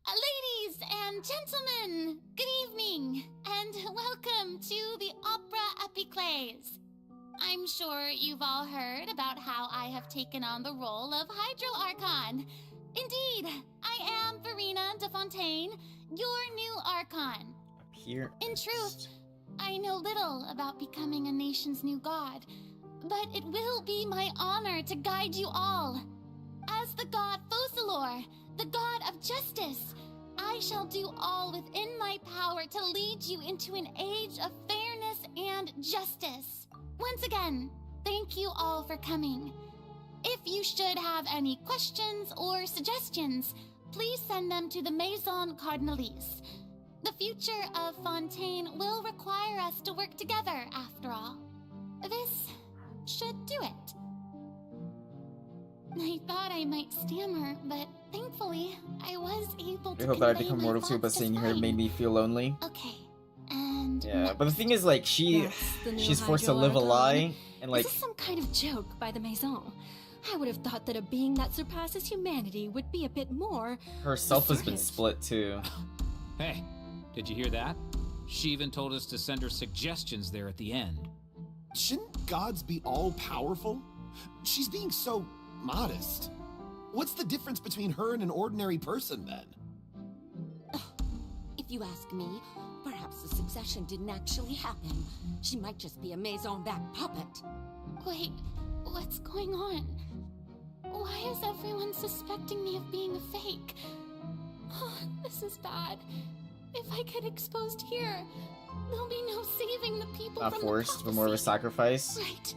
Ladies and gentlemen, good evening, and welcome to the Opera Epiclese. I'm sure you've all heard about how I have taken on the role of Hydro Archon. Indeed, I am Farina de Fontaine, your new Archon.
Appear.
In truth, I know little about becoming a nation's new god, but it will be my honor to guide you all. As the god Focalor, the god of justice, I shall do all within my power to lead you into an age of fairness and justice. Once again, thank you all for coming. If you should have any questions or suggestions, please send them to the Maison Cardinalise. The future of Fontaine will require us to work together, after all. This should do it. I thought I might stammer, but thankfully, I was able to
I hope that I
convey
become
my
mortal too, but
thoughts
seeing
just
her
fine.
made me feel lonely.
Okay, and
Yeah, but the thing is, like,
The new
she's forced to
Hydro
live a
Archon.
lie, and like,
Is this some kind of joke by the Maison? I would have thought that a being that surpasses humanity would be a bit more
herself has been
assertive.
split too.
Hey, did you hear that? She even told us to send her suggestions there at the end.
Shouldn't gods be all-powerful? She's being so modest. What's the difference between her and an ordinary person, then?
If you ask me, perhaps the succession didn't actually happen. She might just be a Maison back puppet.
Wait, What's going on? Why is everyone suspecting me of being a fake? Oh, this is bad. If I get exposed here, there'll be no saving the people
Not
from
forced,
the
but more of a
prophecy.
sacrifice.
Right.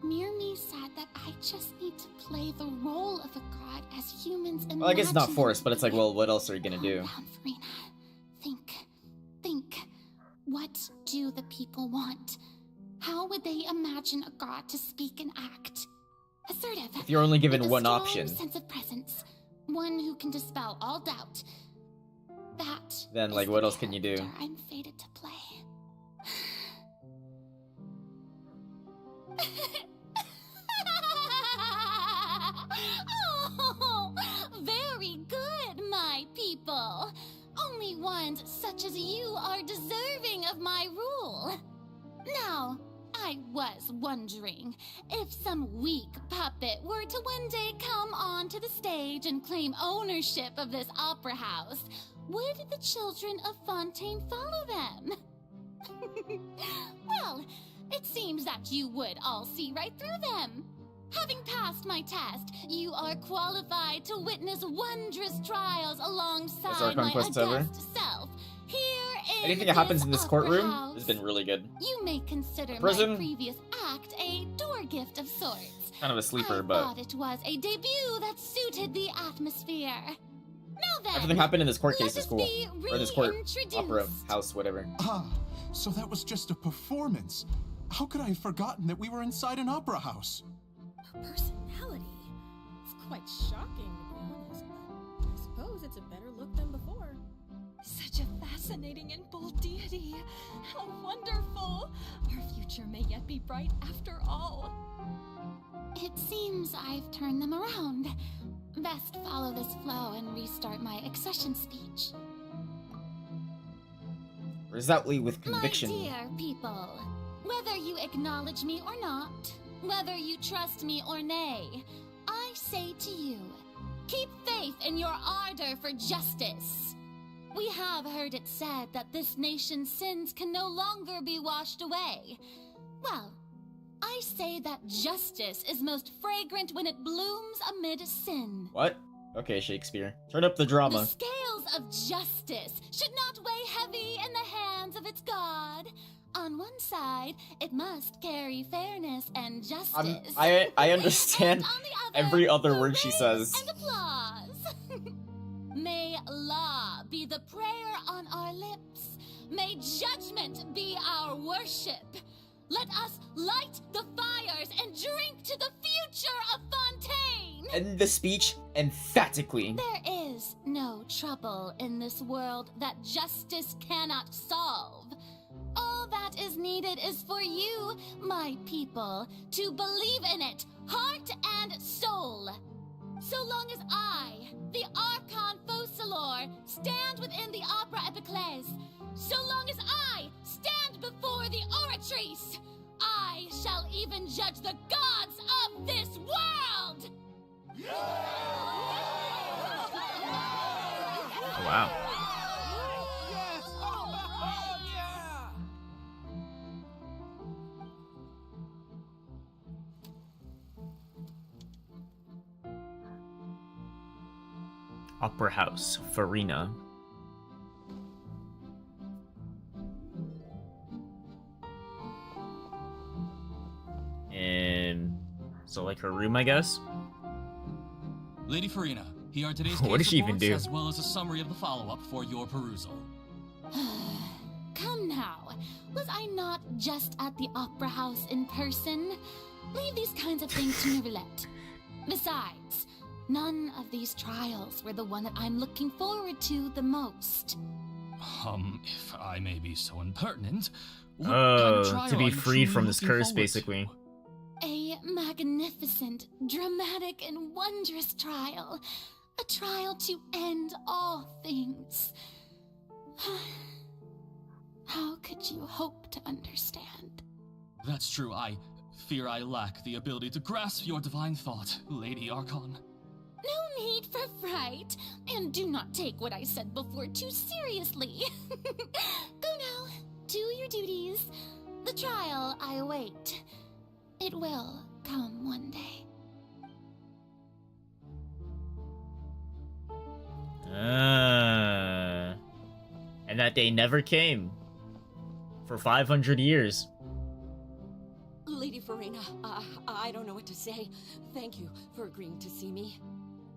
Mirmi said that I just need to play the role of a god as humans imagine.
Well, I guess it's not
them
forced,
to
but it's like,
be.
well, what else are you gonna
Calm
do?
down, Farina. Think. What do the people want? How would they imagine a god to speak and act? Assertive.
If you're only given
with a
one
strong
option,
sense of presence. One who can dispel all doubt. That
then like,
is
what
the
else can you do?
character I'm fated to play. Oh, very good, my people. Only ones such as you are deserving of my rule. Now, I was wondering if some weak puppet were to one day come onto the stage and claim ownership of this opera house, would the children of Fontaine follow them? Well, it seems that you would all see right through them. Having passed my test, you are qualified to witness wondrous trials alongside my
Conquest over?
august self. Here in
Anything that happens in this
opera
courtroom
house.
has been really good.
You may consider
Prison?
my previous act a door gift of sorts.
Kind of a sleeper,
I
but
thought it was a debut that suited the atmosphere. Now then,
everything happened in this court
let
case is
us
cool.
be
Or this court
reintroduced.
opera house, whatever.
Ah, so that was just a performance. How could I have forgotten that we were inside an opera house?
A personality. It's quite shocking, to be honest, but I suppose it's a better look than before.
Such a fascinating and bold deity. How wonderful! Our future may yet be bright after all.
It seems I've turned them around. Best follow this flow and restart my accession speech.
Resolutely with conviction.
My dear people, whether you acknowledge me or not, whether you trust me or nay, I say to you, keep faith in your ardor for justice. We have heard it said that this nation's sins can no longer be washed away. Well, I say that justice is most fragrant when it blooms amid sin.
What? Okay, Shakespeare. Turn up the drama.
The scales of justice should not weigh heavy in the hands of its god. On one side, it must carry fairness and justice.
I understand
And on the
every other word she says.
and applause. May law be the prayer on our lips. May judgment be our worship. Let us light the fires and drink to the future of Fontaine.
End the speech emphatically.
There is no trouble in this world that justice cannot solve. All that is needed is for you, my people, to believe in it, heart and soul. So long as I, the Archon Focalor, stand within the Opera Epiclese, so long as I stand before the Oratrice, I shall even judge the gods of this world!
Oh, wow. Opera House, Farina. And so like her room, I guess?
Lady Farina, here are today's
What
case
does she even
reports,
do?
as well as a summary of the follow-up for your perusal.
Come now, was I not just at the Opera House in person? Leave these kinds of things to Neuvillette. Besides, none of these trials were the one that I'm looking forward to the most.
If I may be so impertinent, what kind of trial
to be
are you
freed
truly
from this
looking
curse,
forward to?
basically.
A magnificent, dramatic, and wondrous trial. A trial to end all things. How could you hope to understand?
That's true. I fear I lack the ability to grasp your divine thought, Lady Archon.
No need for fright, and do not take what I said before too seriously. Go now, do your duties. The trial I await. It will come one
And that day never came. For 500 years.
Lady Farina, I don't know what to say. Thank you for agreeing to see me.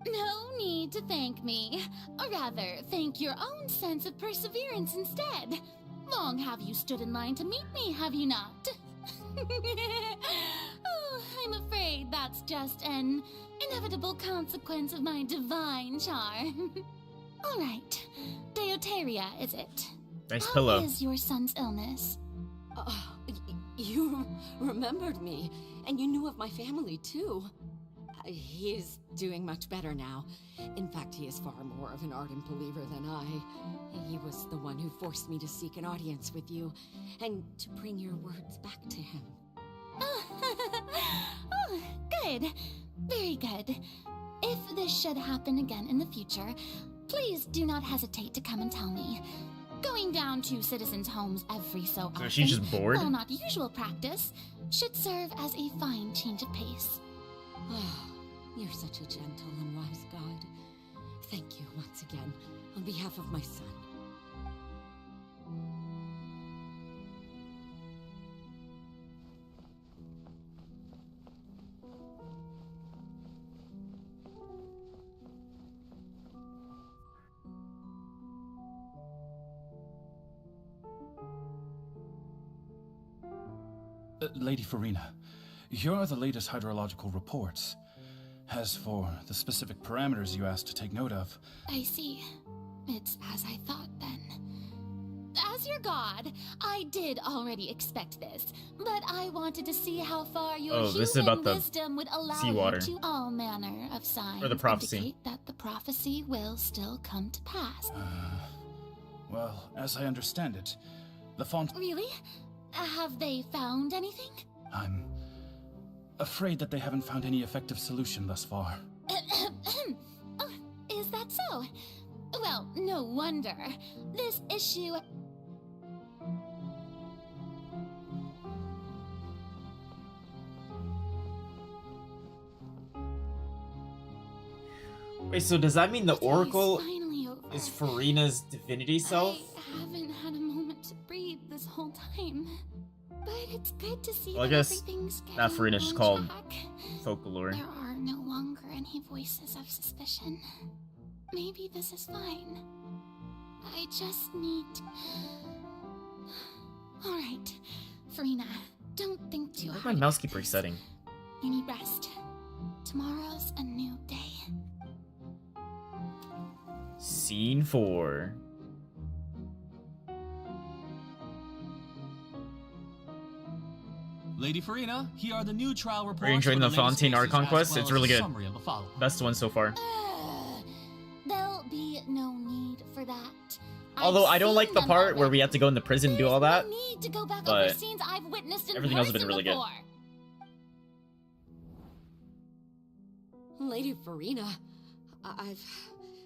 No need to thank me. Or rather, thank your own sense of perseverance instead. Long have you stood in line to meet me, have you not? Oh, I'm afraid that's just an inevitable consequence of my divine charm. All right, Deuteria, is it?
Nice pillow.
How is your son's illness?
You remembered me, and you knew of my family, too. He is doing much better now. In fact, he is far more of an ardent believer than I. He was the one who forced me to seek an audience with you, and to bring your words back to him.
Oh, good. Very good. If this should happen again in the future, please do not hesitate to come and tell me. Going down to citizens' homes every so often,
she's just bored?
while not usual practice, should serve as a fine change of pace.
You're such a gentle and wise God. Thank you once again, on behalf of my son.
Lady Farina, here are the latest hydrological reports. As for the specific parameters you asked to take note of...
I see. It's as I thought, then. As your god, I did already expect this, but I wanted to see how far your
this is
human
about the
wisdom would allow
seawater.
you to all manner of signs
Or the prophecy.
indicate that the prophecy will still come to pass.
Well, as I understand it, the font...
Really? Have they found anything?
I'm afraid that they haven't found any effective solution thus far.
Oh, is that so? Well, no wonder. This issue...
Wait, so does that mean the Oracle
finally over.
is Farina's divinity self?
I haven't had a moment to breathe this whole time. But it's good to see
Well, I
that
guess
everything's getting
not Farina, she's
on
called
track.
folklore.
There are no longer any voices of suspicion. Maybe this is fine. I just need... Alright, Farina, don't think too
Where's
hard.
my mouse keep resetting?
You need rest. Tomorrow's a new day.
Scene 4.
Lady Farina, here are the new trial reports.
Are you enjoying
for
the
latest
Fontaine
cases,
Archon
as
quest?
well
It's
as a
really good.
summary of the following.
Best one so far.
There'll be no need for that.
Although
I've
I don't
seen
like the
them
part where
already.
we have to go in the prison and do all that.
No need to go back
but
over scenes I've witnessed in
everything else has been
person
really good.
before.
Lady Farina, I've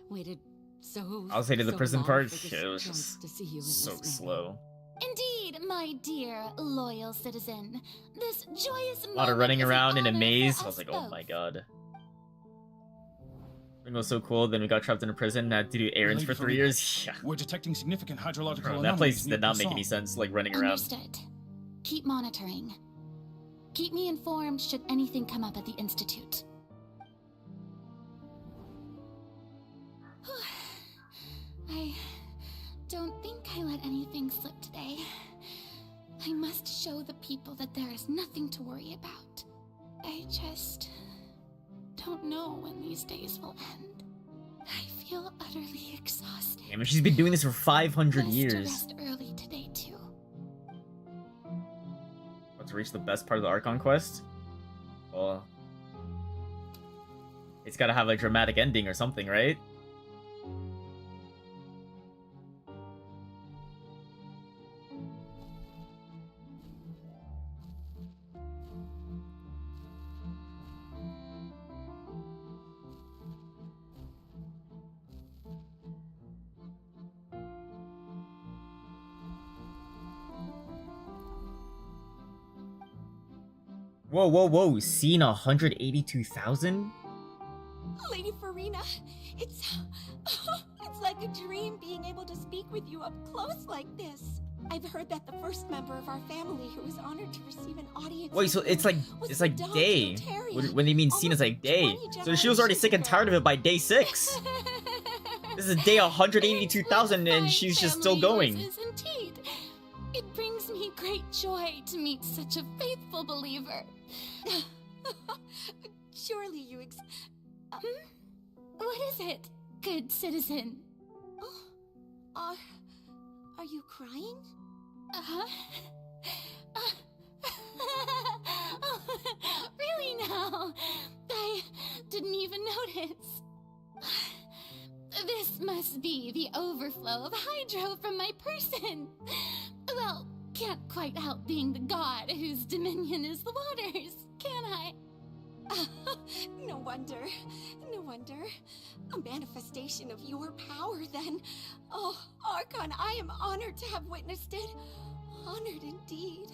waited so...
I'll say to the
so
prison
long
part,
for this
it was
chance
just
to see you in
so
this
slow.
Indeed, my dear loyal citizen. This joyous
A lot of running around in a maze. I was like, oh my god. It was so cool. Then we got trapped in a prison and had to do errands for 3 years. Yeah.
We're detecting significant hydrological
Bro,
anomalies
that place
near
did not make
Poisson.
any sense, like running around.
Understood. Keep monitoring. Keep me informed should anything come up at the Institute. I don't think I let anything slip today. I must show the people that there is nothing to worry about. I just don't know when these days will end. I feel utterly exhausted.
Damn, she's been doing this for 500
Best to
years.
rest early today too.
About to reach the best part of the Archon quest? Well, it's gotta have a dramatic ending or something, right? Whoa, whoa, whoa, scene 182,000?
Lady Farina, it's like a dream being able to speak with you up close like this. I've heard that the first member of our family who was honored to receive an audience.
Wait, so it's like day. When they mean seen as like day. So she was already sick and tired of it by day 6. This is day 182,000 and she's just still going.
Indeed. It brings me great joy to meet such a faithful believer.
Surely you
What is it, good citizen?
Are you crying?
Really now? I didn't even notice. This must be the overflow of hydro from my person. Well, can't quite help being the god whose dominion is the waters, can I?
No wonder. No wonder. A manifestation of your power, then. Oh, Archon, I am honored to have witnessed it. Honored indeed.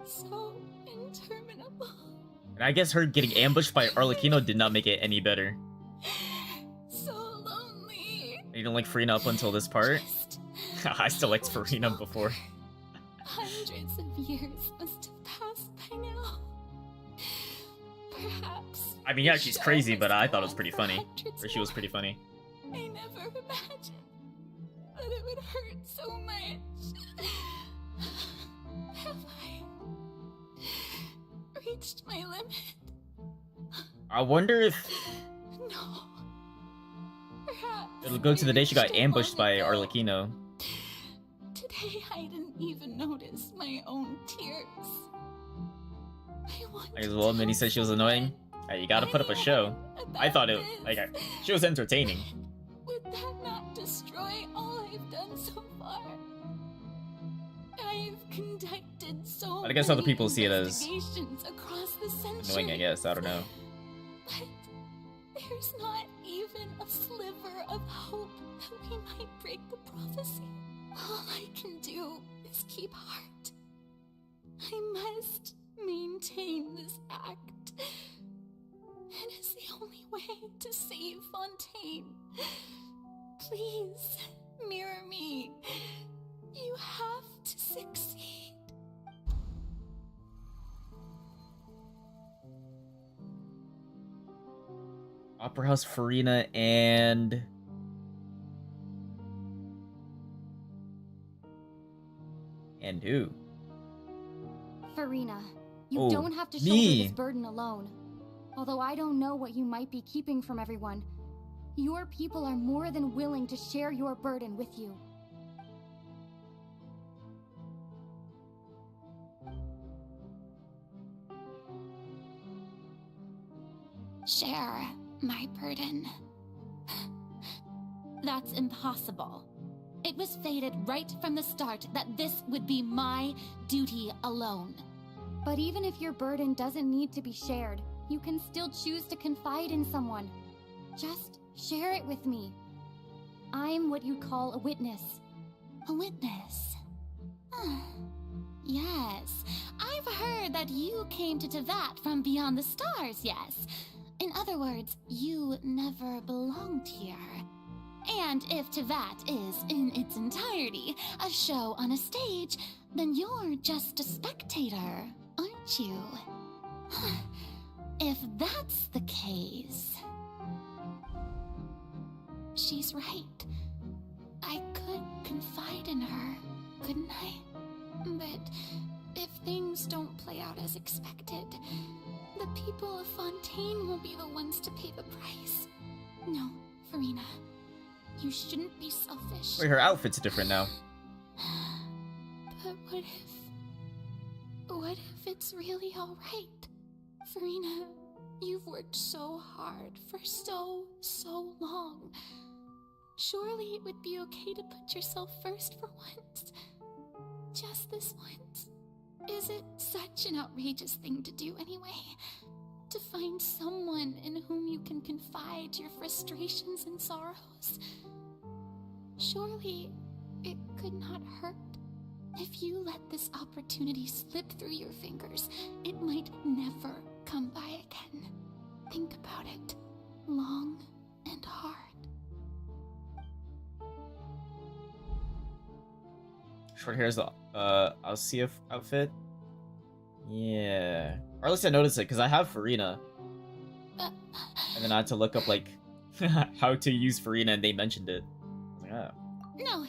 So interminable.
And I guess her getting ambushed by Arlecchino did not make it any better.
So lonely.
You don't like Farina up until this part? I still liked Farina before.
Hundreds of years must have passed by now. Perhaps.
I mean, yeah, she's crazy, but I thought it was pretty funny. Or she was pretty funny.
I never imagined that it would hurt so much. Have I reached my limit?
I wonder if
No. Perhaps
it'll go to the day she got ambushed by Arlecchino.
today I didn't even notice my own tears.
Like, well, Minnie said she was annoying. Hey, you gotta put up a show. I thought it, like, she was entertaining.
Would that not destroy all I've done so far? I've conducted so
But I guess other people see it as
investigations across the centuries.
annoying, I guess. I don't know.
But there's not even a sliver of hope that we might break the prophecy. All I can do is keep heart. I must maintain this act. It is the only way to save Fontaine. Please, mirror me. You have to succeed.
Opera House, Farina, and who?
Farina, you
Oh,
don't have to shoulder
me.
this burden alone. Although I don't know what you might be keeping from everyone, your people are more than willing to share your burden with you.
Share my burden. That's impossible. It was fated right from the start that this would be my duty alone.
But even if your burden doesn't need to be shared, you can still choose to confide in someone. Just share it with me. I'm what you'd call a witness.
A witness? Yes, I've heard that you came to Tevat from beyond the stars, yes. In other words, you never belonged here. And if Tevat is, in its entirety, a show on a stage, then you're just a spectator, aren't you? If that's the case... She's right. I could confide in her, couldn't I? But if things don't play out as expected, the people of Fontaine will be the ones to pay the price. No, Farina. You shouldn't be selfish.
Wait, her outfit's different now.
But what if it's really alright? Farina, you've worked so hard for so long. Surely it would be okay to put yourself first for once. Just this once. Is it such an outrageous thing to do anyway? To find someone in whom you can confide your frustrations and sorrows? Surely it could not hurt.
If you let this opportunity slip through your fingers, it might never come by again. Think about it long and hard.
Short hair is the Alcia outfit. Yeah. Or at least I noticed it because I have Farina. And then I had to look up like how to use Farina, and they mentioned it. I was like, oh.
No,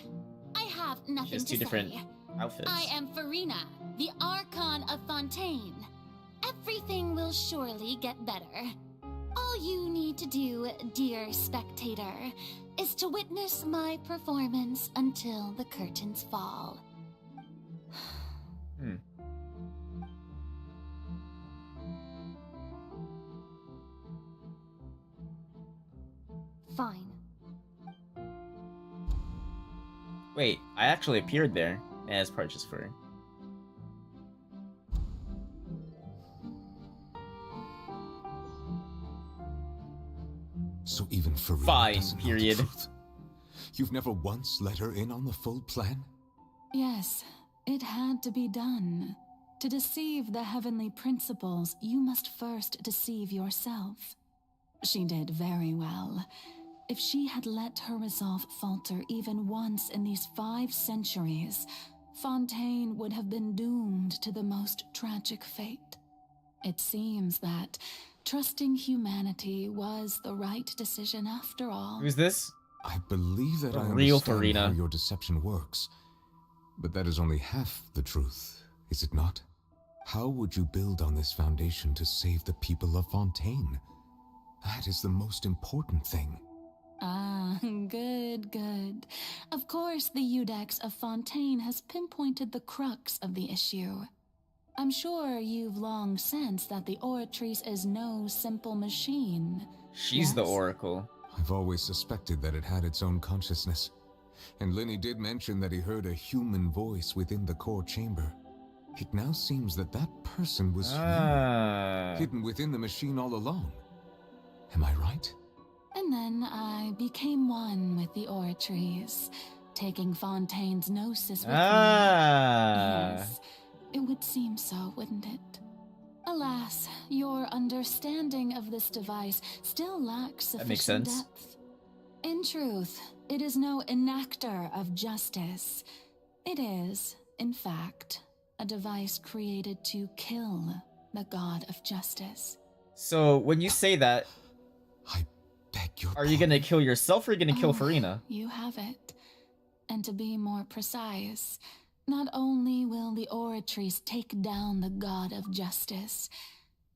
I have nothing
Just
to
two different
say.
outfits.
I am Farina, the Archon of Fontaine. Everything will surely get better. All you need to do, dear spectator, is to witness my performance until the curtains fall.
Hmm.
Fine.
Wait, I actually appeared there as purchase for.
So even Farina
Fine,
doesn't know the
period.
truth? You've never once let her in on the full plan?
Yes, it had to be done. To deceive the heavenly principles, you must first deceive yourself. She did very well. If she had let her resolve falter even once in these 5 centuries, Fontaine would have been doomed to the most tragic fate. It seems that trusting humanity was the right decision after all.
Who's this?
I believe that
The
I
real
understand
Farina.
how your deception works. But that is only half the truth, is it not? How would you build on this foundation to save the people of Fontaine? That is the most important thing.
Ah, good, good. Of course, the Iudex of Fontaine has pinpointed the crux of the issue. I'm sure you've long sensed that the Oratrice is no simple machine.
She's the
Yes?
Oracle.
I've always suspected that it had its own consciousness. And Lenny did mention that he heard a human voice within the core chamber. It now seems that that person was you, hidden within the machine all along. Am I right?
And then I became one with the Oratrice, taking Fontaine's gnosis with me. Yes, it would seem so, wouldn't it? Alas, your understanding of this device still lacks
That makes
sufficient
sense.
depth. In truth, it is no enactor of justice. It is, in fact, a device created to kill the god of justice.
So when you say that, are you gonna kill yourself or are you gonna kill Farina?
You have it. And to be more precise, not only will the Oratrice take down the god of justice,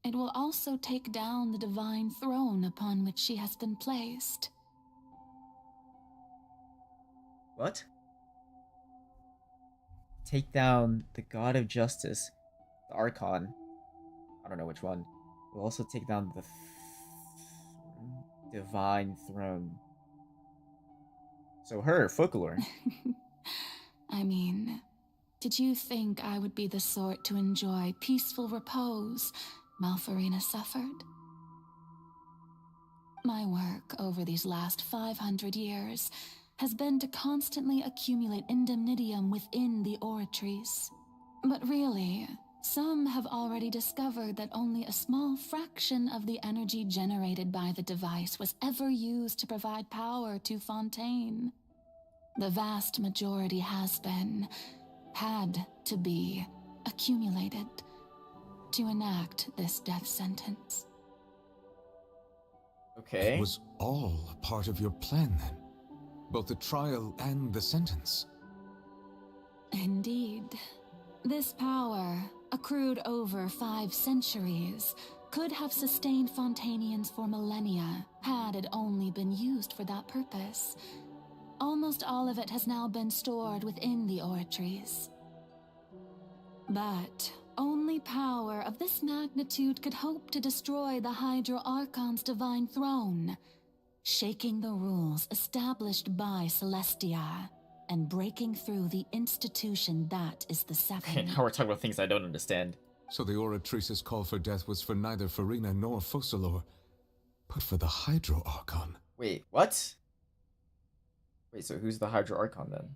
it will also take down the divine throne upon which she has been placed.
What? Take down the God of Justice, the Archon. I don't know which one. We'll also take down the Divine Throne. So her, Folklore.
I mean, did you think I would be the sort to enjoy peaceful repose while Farina suffered? My work over these last 500 years has been to constantly accumulate indemnitium within the Oratrice. But really, some have already discovered that only a small fraction of the energy generated by the device was ever used to provide power to Fontaine. The vast majority has been, had to be, accumulated to enact this death sentence.
Okay.
It was all a part of your plan then? Both the trial and the sentence?
Indeed. This power, accrued over 5 centuries, could have sustained Fontainians for millennia had it only been used for that purpose. Almost all of it has now been stored within the Oratrice. But only power of this magnitude could hope to destroy the Hydro Archon's divine throne, shaking the rules established by Celestia and breaking through the institution that is the Seven.
Okay, now we're talking about things I don't understand.
So the Oratrice's call for death was for neither Farina nor Focalor, but for the Hydro Archon.
Wait, what? Wait, so who's the Hydro Archon then?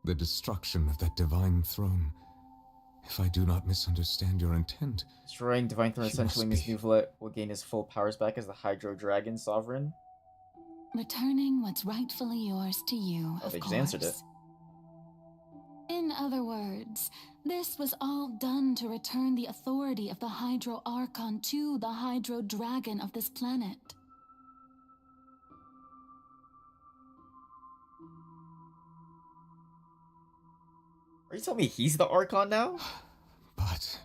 The destruction of that divine throne. If I do not misunderstand your intent...
Destroying Divine Throne
You
essentially
must
means Nuvlet will gain his full powers back as the Hydro Dragon Sovereign.
Returning what's rightfully yours to you,
Oh,
of
they
course.
just answered it.
In other words, this was all done to return the authority of the Hydro Archon to the Hydro Dragon of this planet.
Are you telling me he's the Archon now?
But...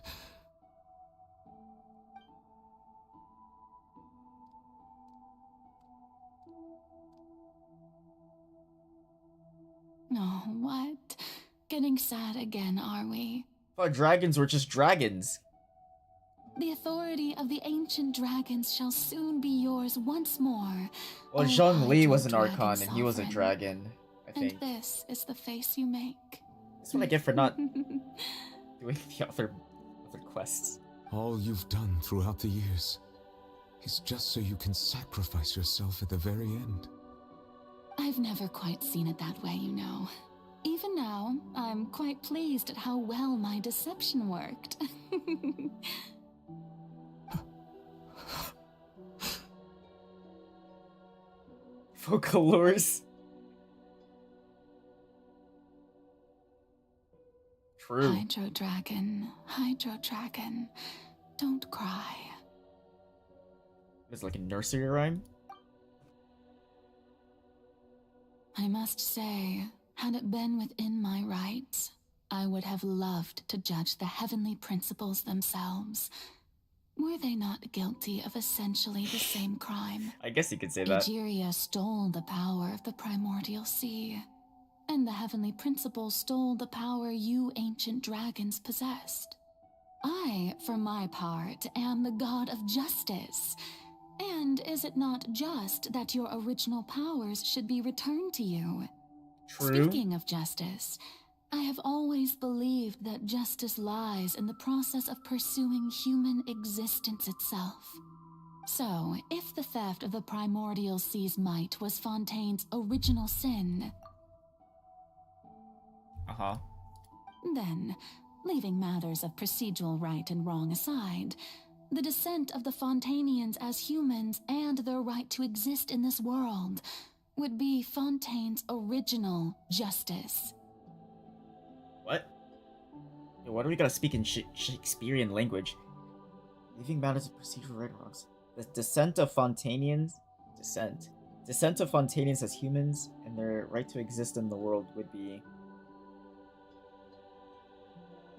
Oh, what? Getting sad again, are we?
I thought dragons were just dragons.
The authority of the ancient dragons shall soon be yours once more.
Well,
O
Zhong Li was an
Hydro
Archon
Dragon
and he was a
Sovereign.
dragon, I think.
And this is the face you make.
That's what I get for not doing the other quests.
All you've done throughout the years is just so you can sacrifice yourself at the very end.
I've never quite seen it that way, you know. Even now, I'm quite pleased at how well my deception worked.
Vocalures. True.
Hydro Dragon, don't cry.
It's like a nursery rhyme.
I must say, had it been within my rights, I would have loved to judge the heavenly principles themselves. Were they not guilty of essentially the same crime?
I guess you could say that.
Egeria stole the power of the primordial sea, and the heavenly principles stole the power you ancient dragons possessed. I, for my part, am the god of justice. And is it not just that your original powers should be returned to you?
True.
Speaking of justice, I have always believed that justice lies in the process of pursuing human existence itself. So, if the theft of the primordial sea's might was Fontaine's original sin, then, leaving matters of procedural right and wrong aside, the descent of the Fontainians as humans and their right to exist in this world would be Fontaine's original justice.
What? Yo, why do we gotta speak in Shakespearean language? Leaving matters of procedural right and wrongs. The descent of Fontainians... Descent of Fontainians as humans and their right to exist in the world would be...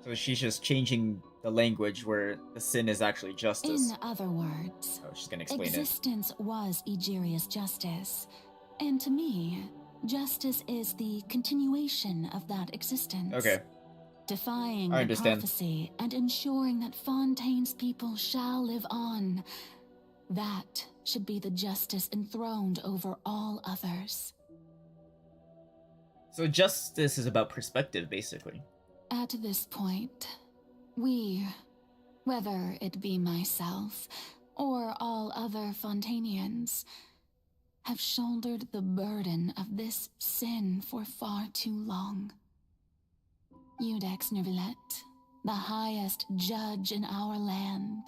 So she's just changing the language where the sin is actually justice.
In other words,
oh, she's gonna explain
existence was Egeria's justice. And to me, justice is the continuation of that existence.
Okay.
Defying
I
the
understand.
prophecy and ensuring that Fontaine's people shall live on. That should be the justice enthroned over all others.
So justice is about perspective, basically.
At this point, we, whether it be myself or all other Fontainians, have shouldered the burden of this sin for far too long. Iudex Nervilette, the highest judge in our land,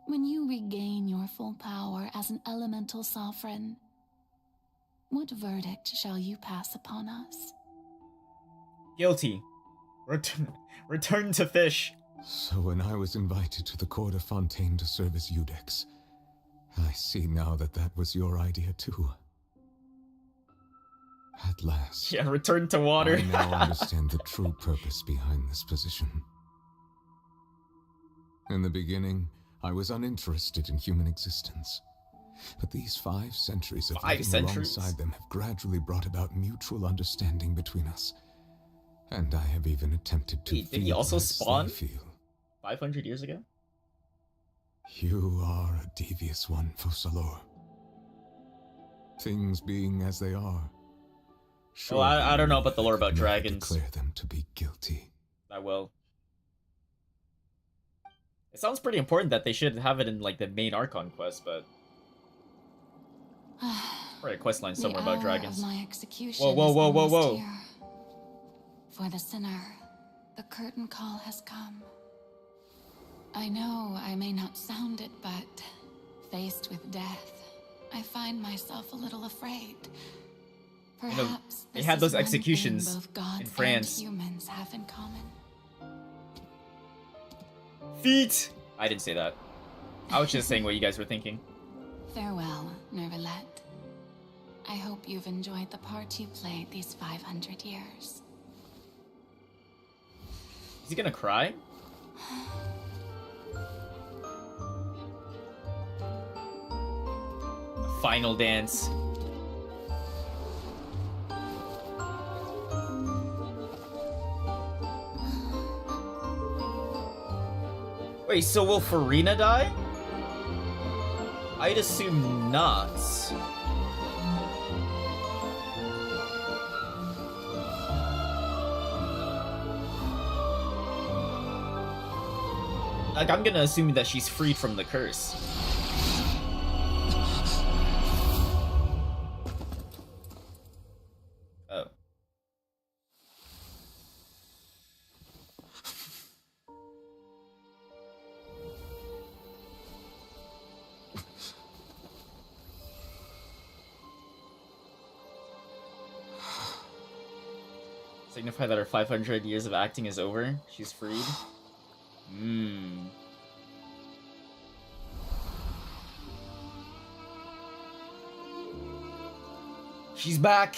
when you regain your full power as an elemental sovereign, what verdict shall you pass upon us?
Guilty. Return to fish.
So when I was invited to the court of Fontaine to serve as Iudex, I see now that that was your idea too. At last.
Yeah, return to water.
I now understand the true purpose behind this position. In the beginning, I was uninterested in human existence. But these 5 centuries of living alongside them have gradually brought about mutual understanding between us. And I have even attempted to
Wait, did he also
as
spawn
they feel.
500 years ago?
You are a devious one, Focalor. Things being as they are.
Well, I don't know about the lore about dragons.
Declare them to be guilty.
I will. It sounds pretty important that they should have it in like the main Archon quest, but probably a quest line somewhere about dragons.
My execution
Whoa, whoa,
is
whoa, whoa,
almost
whoa!
here. For the sinner, the curtain call has come. I know I may not sound it, but faced with death, I find myself a little afraid. Perhaps
they had those executions
both gods
in France.
and humans have in common.
Feet! I didn't say that. I was just saying what you guys were thinking.
Farewell, Nervalette. I hope you've enjoyed the part you played these 500 years.
Is he gonna cry? Final dance. Wait, so will Farina die? I'd assume not. Like, I'm gonna assume that she's freed from the curse. Oh. Signify that her 500 years of acting is over? She's freed? Hmm. She's back!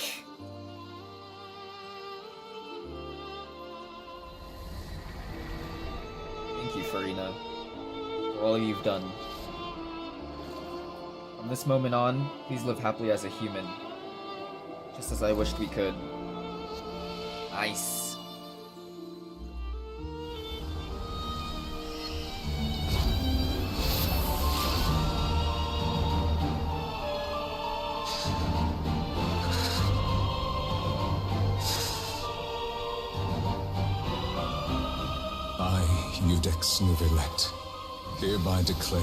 Thank you, Farina, for all you've done. From this moment on, please live happily as a human. Just as I wished we could. Nice.
Eudex Nervalette, hereby declare,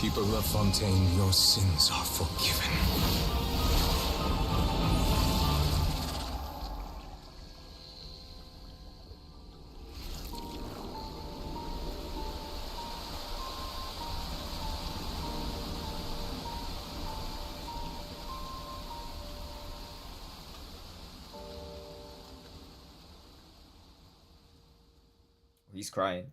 people of Fontaine, your sins are forgiven.
He's crying.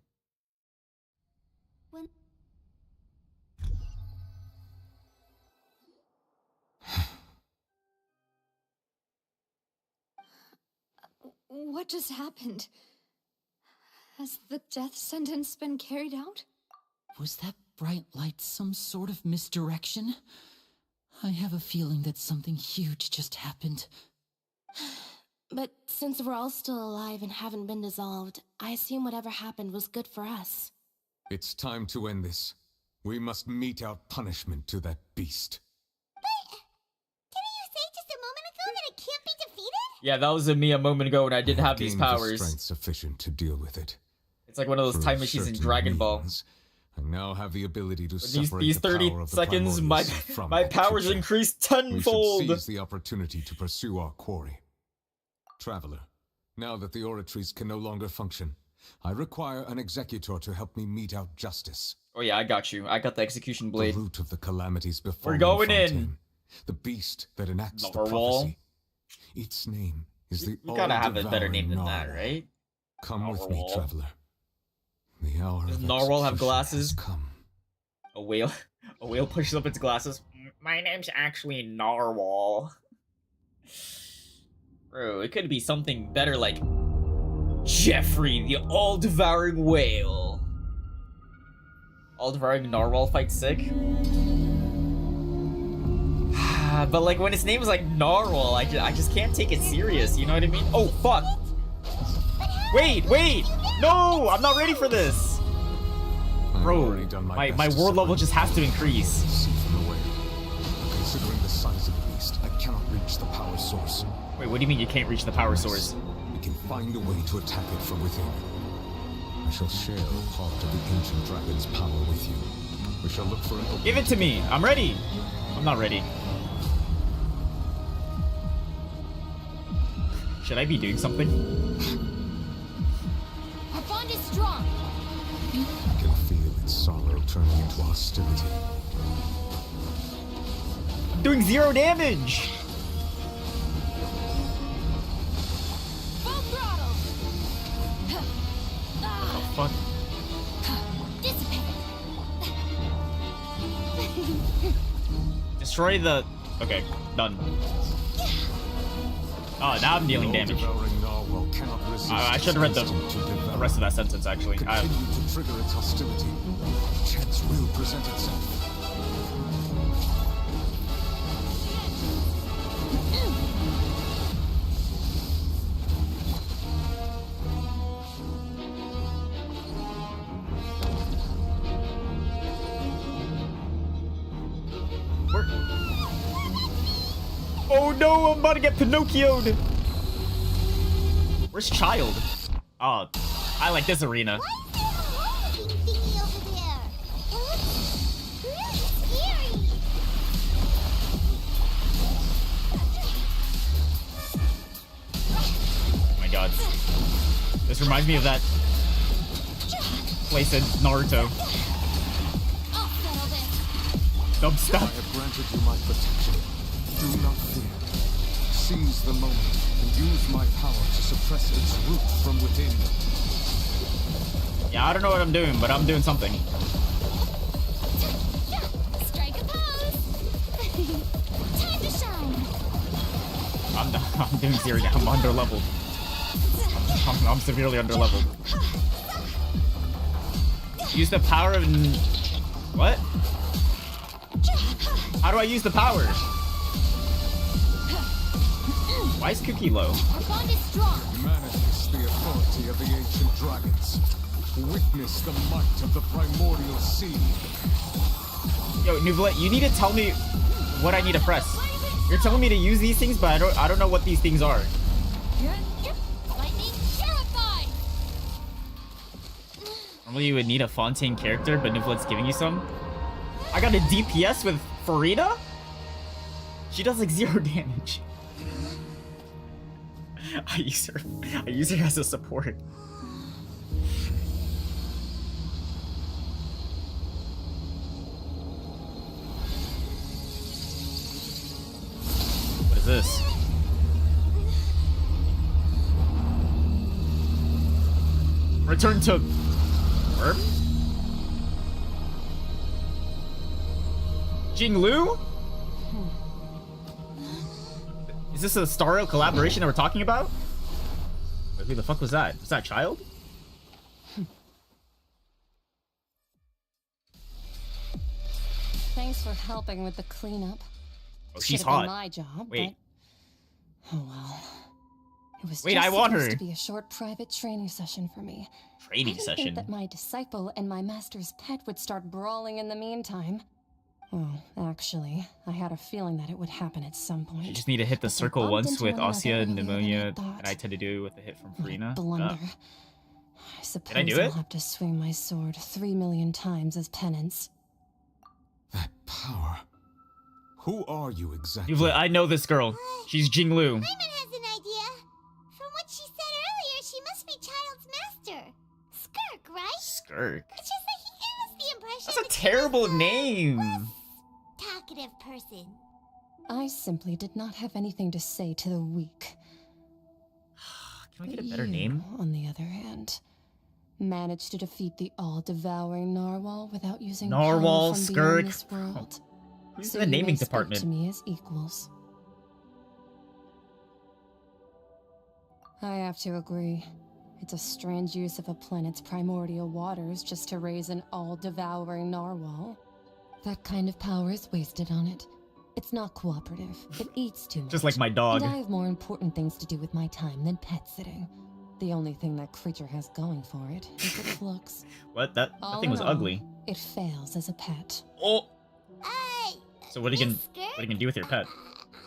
What just happened? Has the death sentence been carried out?
Was that bright light some sort of misdirection? I have a feeling that something huge just happened.
But since we're all still alive and haven't been dissolved, I assume whatever happened was good for us.
It's time to end this. We must mete out punishment to that beast.
But didn't you say just a moment ago that it can't be defeated?
Yeah, that was me a moment ago when I didn't have these powers.
The strength sufficient to deal with it.
It's like one of those time machines in Dragon Ball.
I now have the ability to
separate these 30
the
seconds, my powers increased tenfold.
We should seize the opportunity to pursue our quarry. Traveler, now that the oratories can no longer function, I require an executor to help me mete out justice.
Oh yeah, I got you. I got the execution blade.
The root of the calamities before
we're going
Fontaine,
in.
The beast that enacts
Narwhal.
the prophecy. Its name is the
You gotta have a better name than that, right?
Come
Narwhal.
with me, traveler. The hour
Does
of
Narwhal have glasses?
Come.
A whale pushes up its glasses. My name's actually Narwhal. Bro, it could be something better like Jeffrey, the all-devouring whale. All-devouring Narwhal fights sick. But like when its name is like Narwhal, I just can't take it serious, you know what I mean? Oh fuck! Wait! No! I'm not ready for this! Bro, my world level just has to increase.
Considering the size of the beast, I cannot reach the power source.
Wait, what do you mean you can't reach the power source?
We can find a way to attack it from within. I shall share a part of the ancient dragon's power with you. We shall look for an opening.
Give it to me! I'm ready! I'm not ready.
Should I be doing something?
Our bond is strong.
I can feel its sorrow turning into hostility.
I'm doing 0 damage!
Full throttle.
Oh, fuck. Destroy the... Okay, done. Oh, now I'm dealing damage. I should have read the rest of that sentence, actually.
Continue to trigger its hostility. Chance will present itself.
Oh no, I'm about to get Pinocchio'd! Where's Child? Oh, I like this arena. Oh my god. This reminds me of that place in Naruto. Dubstep.
I have granted you my protection. Do not fear. Seize the moment and use my power to suppress its root from within.
Yeah, I don't know what I'm doing, but I'm doing something.
Strike a pose. Time to shine.
I'm doing 0 damage. I'm under leveled. I'm severely under leveled. Use the power of... What? How do I use the power? Why is Cookie low?
Our bond is strong.
Manifest the authority of the ancient dragons. Witness the might of the primordial sea.
Yo, Nouvelle, you need to tell me what I need to press. You're telling me to use these things, but I don't know what these things are.
Lightning terrified.
Normally you would need a Fontaine character, but Nouvelle's giving you some. I got a DPS with Farina? She does like 0 damage. I use her as a support. What is this? Return to Earth? Jinglu? Is this a Star Rail collaboration that we're talking about? Wait, who the fuck was that? Was that Child?
Thanks for helping with the cleanup.
Oh, she's
Should've been
hot.
my job,
Wait.
but... Oh well. It was
Wait,
just
I want
supposed
her.
to be a short private training session for me.
Training
I didn't
session?
think that my disciple and my master's pet would start brawling in the meantime. Well, actually, I had a feeling that it would happen at some point.
You just need to hit the
But they
circle
bumped
once
into
with
one another
Ossia,
earlier than
Pneumonia,
I thought.
and I tend to do with the hit from Farina.
Blunder.
Oh.
I suppose
Did I do
I'll
it?
have to swing my sword 3 million times as penance.
That power. Who are you exactly?
I know this girl. She's Jinglu.
Paimon has an idea. From what she said earlier, she must be Child's master. Skirk, right?
Skirk.
It's just that he gave us the impression
That's a
that
terrible name.
talkative person.
I simply did not have anything to say to the weak.
Can we get a
But
better
you,
name?
on the other hand, managed to defeat the all-devouring Narwhal without using
Narwhal,
power from
Skirk.
beyond this world.
Who's
So
in the
you may
naming
speak
department?
to me as equals. I have to agree. It's a strange use of a planet's primordial waters just to raise an all-devouring narwhal. That kind of power is wasted on it. It's not cooperative. It eats too much.
Just like my dog.
And I have more important things to do with my time than pet sitting. The only thing that creature has going for it is its looks.
What? That
All
thing was
in all,
ugly.
It fails as a pet.
Oh.
Hey,
So what are you
Miss
gonna do with your pet?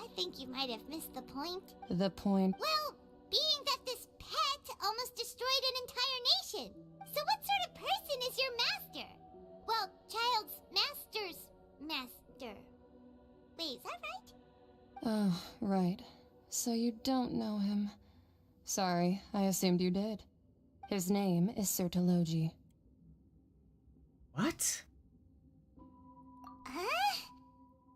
I think you might have missed the point.
The point.
Well, being that this pet almost destroyed an entire nation. So what sort of person is your master? Well, Child's master's master. Wait, is that right?
Oh, right. So you don't know him. Sorry, I assumed you did. His name is Sertologi.
What?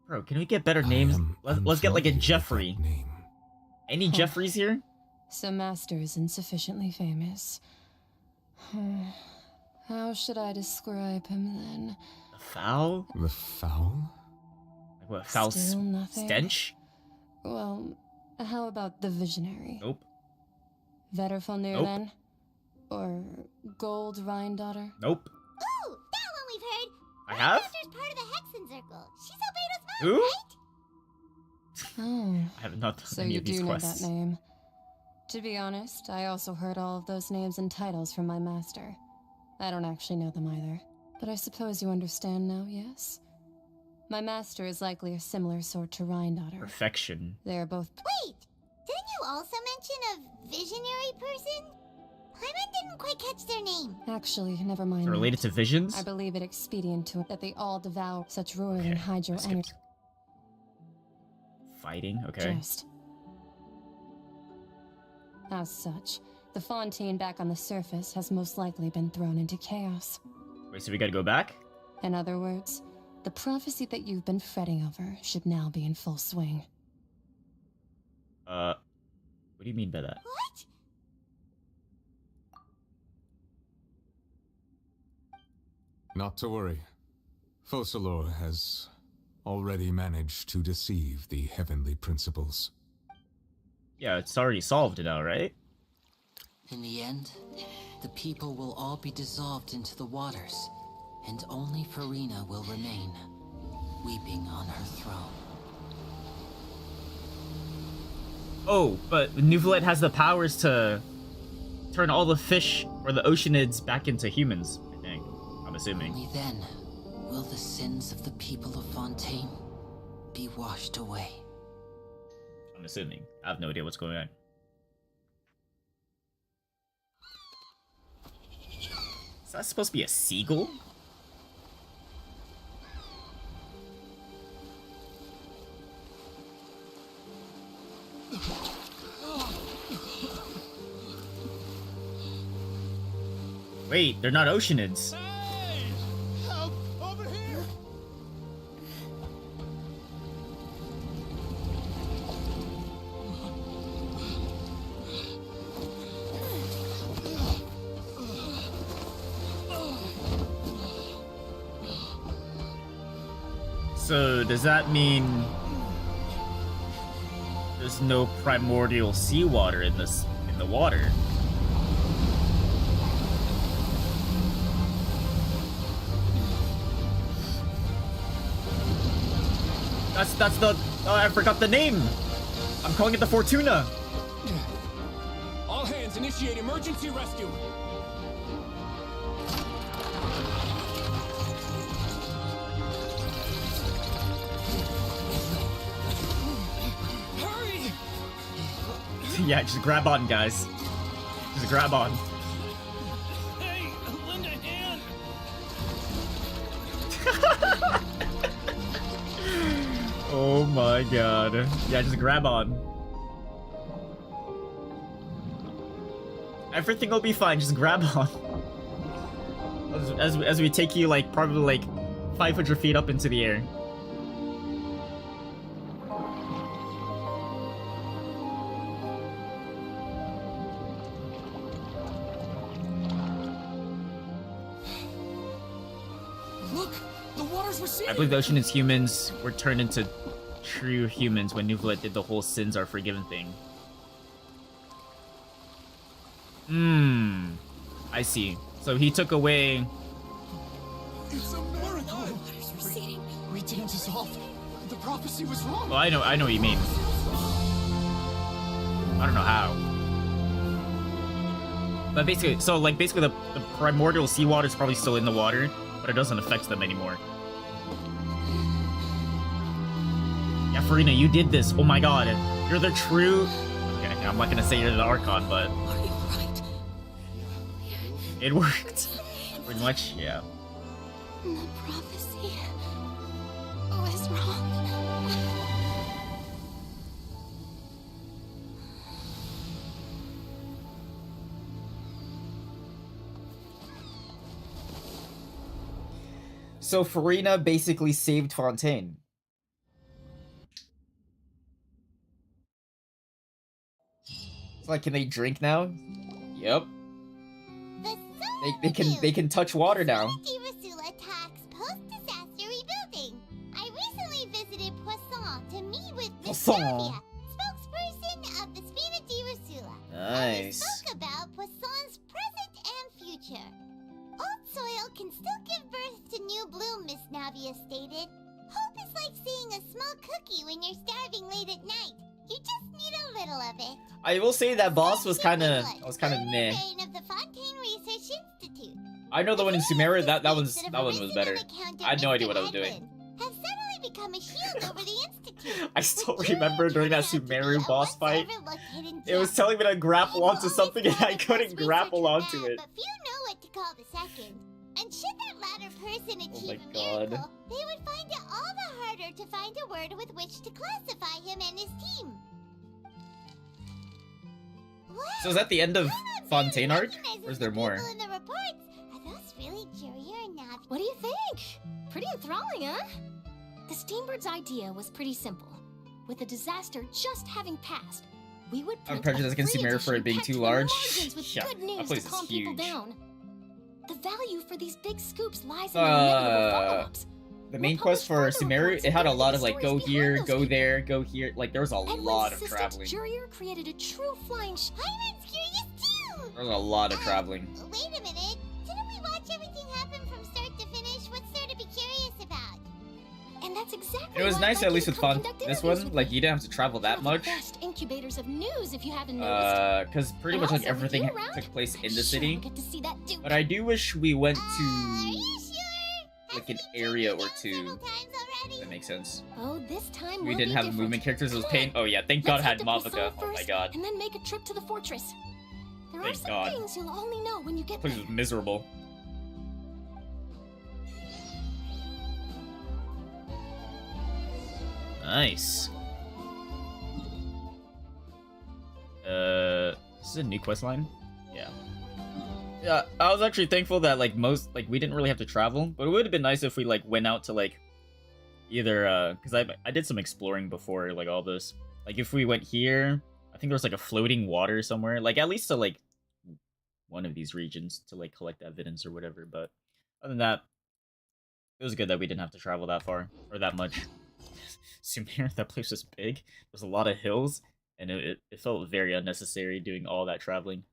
Bro, can we get better names? Let's get like a Jeffrey. Any Jeffreys here?
So Master is insufficiently famous. How should I describe him then?
The foul?
The foul?
Like what, foul
Still nothing.
stench?
Well, how about the visionary?
Nope.
Vetterfalnir
Nope.
then? Or Gold Rhine Daughter?
Nope.
Ooh, that one we've heard.
I have?
Sister's part of the Hexen Circle. She's Albedo's mom,
Who?
right?
Oh.
I have not done
So
any
you
of these
do know
quests.
that name. To be honest, I also heard all of those names and titles from my master. I don't actually know them either. But I suppose you understand now, yes? My master is likely a similar sort to Rhine Daughter.
Perfection.
They are both...
Wait, didn't you also mention a visionary person? Paimon didn't quite catch their name.
Actually, never mind.
Is it related
that.
to visions?
I believe it expedient to it that they all devour such roiling hydro energy.
Fighting? Okay.
Just. As such, the Fontaine back on the surface has most likely been thrown into chaos.
Wait, so we gotta go back?
In other words, the prophecy that you've been fretting over should now be in full swing.
What do you mean by that?
What?
Not to worry. Focalor has already managed to deceive the heavenly principles.
Yeah, it's already solved now, right?
In the end, the people will all be dissolved into the waters, and only Farina will remain, weeping on her throne.
Oh, but Neuvillette has the powers to turn all the fish or the oceanids back into humans, I think. I'm assuming.
Only then will the sins of the people of Fontaine be washed away.
I'm assuming. I have no idea what's going on. Is that supposed to be a seagull? Wait, they're not oceanids.
Help! Over here!
So does that mean there's no primordial seawater in the water? That's the I forgot the name. I'm calling it the Fortuna.
All hands initiate emergency rescue.
Hurry!
Yeah, just grab on, guys. Just grab on.
Hey, lend a hand!
Oh my god. Yeah, just grab on. Everything will be fine, just grab on. As we take you like probably like 500 feet up into the air.
Look, the water's receding.
I believe the Ocean's humans were turned into true humans when Neuvillette did the whole sins are forgiven thing. I see. So he took away...
It's a miracle. Water's receding. We didn't dissolve. The prophecy was wrong.
Well, I know what you mean. I don't know how. But basically, the primordial seawater is probably still in the water, but it doesn't affect them anymore. Yeah, Farina, you did this. Oh my god. You're the true... Okay, I'm not gonna say you're the Archon, but...
Are you right?
It worked. Pretty much, yeah.
The prophecy was wrong.
So Farina basically saved Fontaine. It's like, can they drink now? Yep. They can touch water now.
THRU attacks post-disaster rebuilding. I recently visited Poisson to meet with Miss
Poisson.
Navia, spokesperson of the THRU.
Nice.
We spoke about Poisson's present and future. Old soil can still give birth to new bloom, Miss Navia stated. Hope is like seeing a small cookie when you're starving late at night. You just need a little of it.
I will say that boss was kind of meh.
Of the Fontaine Research Institute.
I know the one in Sumeru. That one was better. I had no idea what I was doing.
Have suddenly become a shield over the institute.
I still remember during that Sumeru boss fight, it was telling me to grapple onto something and I couldn't grapple onto it.
But few know what to call the second. And should that latter person achieve a
God.
miracle, they would find it all the harder to find a word with which to classify him and his team.
So is that the end of Fontaine arc? Or is there more?
In the reports, are those really Jury or Navi?
What do you think? Pretty enthralling, huh? The Steambird's idea was pretty simple. With the disaster just having passed, we would
I'm
print
prejudiced
a
against
free
Sumeru for it being
edition
too
packed
large.
with margins with
Yeah,
good
that
news
place
to
is
calm people
huge.
down. The value for these big scoops lies in the inevitable follow-ups.
The main quest for Sumeru, it had a lot of like, go here, go there, go here. Like, there was a lot of traveling.
Jurier created a true flying
Pirate's curious too!
There was a lot of traveling.
Wait a minute. Didn't we watch everything happen from start to finish? What's there to be curious about?
And that's exactly
It was
why
nice,
I'd
at least
like
with
you to come
Fon
conduct
this
interviews
one.
with
Like,
me.
you didn't have to travel that
One of
much.
the best incubators of news, if you haven't noticed.
Because pretty
And
much like
also, with
everything
you around,
took place in the
sure
city.
we'll get to see that Duke.
But I do wish we went to like an area or two. That makes sense.
Oh, this time
We
will
didn't
be
have
different.
movement characters. It was
Come on.
pain. Oh yeah, thank God I had
Let's head to
Mavuka.
Poisson
Oh my
first,
God.
And then make a trip to the fortress. There are
Thank
some
God.
things you'll only know when you get
Place
there.
was miserable. Nice. This is a new quest line? Yeah. Yeah, I was actually thankful that like we didn't really have to travel, but it would have been nice if we like went out to like either because I did some exploring before like all this. Like if we went here, I think there was like a floating water somewhere, like at least to like one of these regions to like collect evidence or whatever, but other than that, it was good that we didn't have to travel that far or that much. Sumeru, that place was big. There's a lot of hills, and it felt very unnecessary doing all that traveling.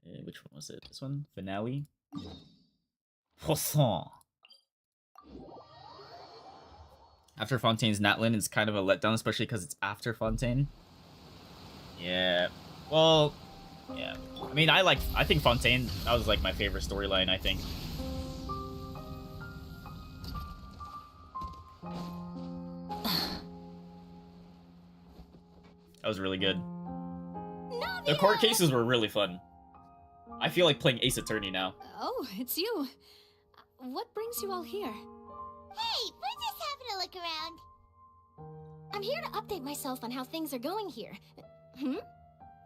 Which one was it? This one? Finale? Poisson. After Fontaine's Natlin, it's kind of a letdown, especially because it's after Fontaine. Yeah. Well, yeah. I mean, I think Fontaine, that was like my favorite storyline, I think. That was really good. The court cases were really fun. I feel like playing Ace Attorney now.
Oh, it's you. What brings you all here?
Hey, we're just having a look around.
I'm here to update myself on how things are going here. Hmm?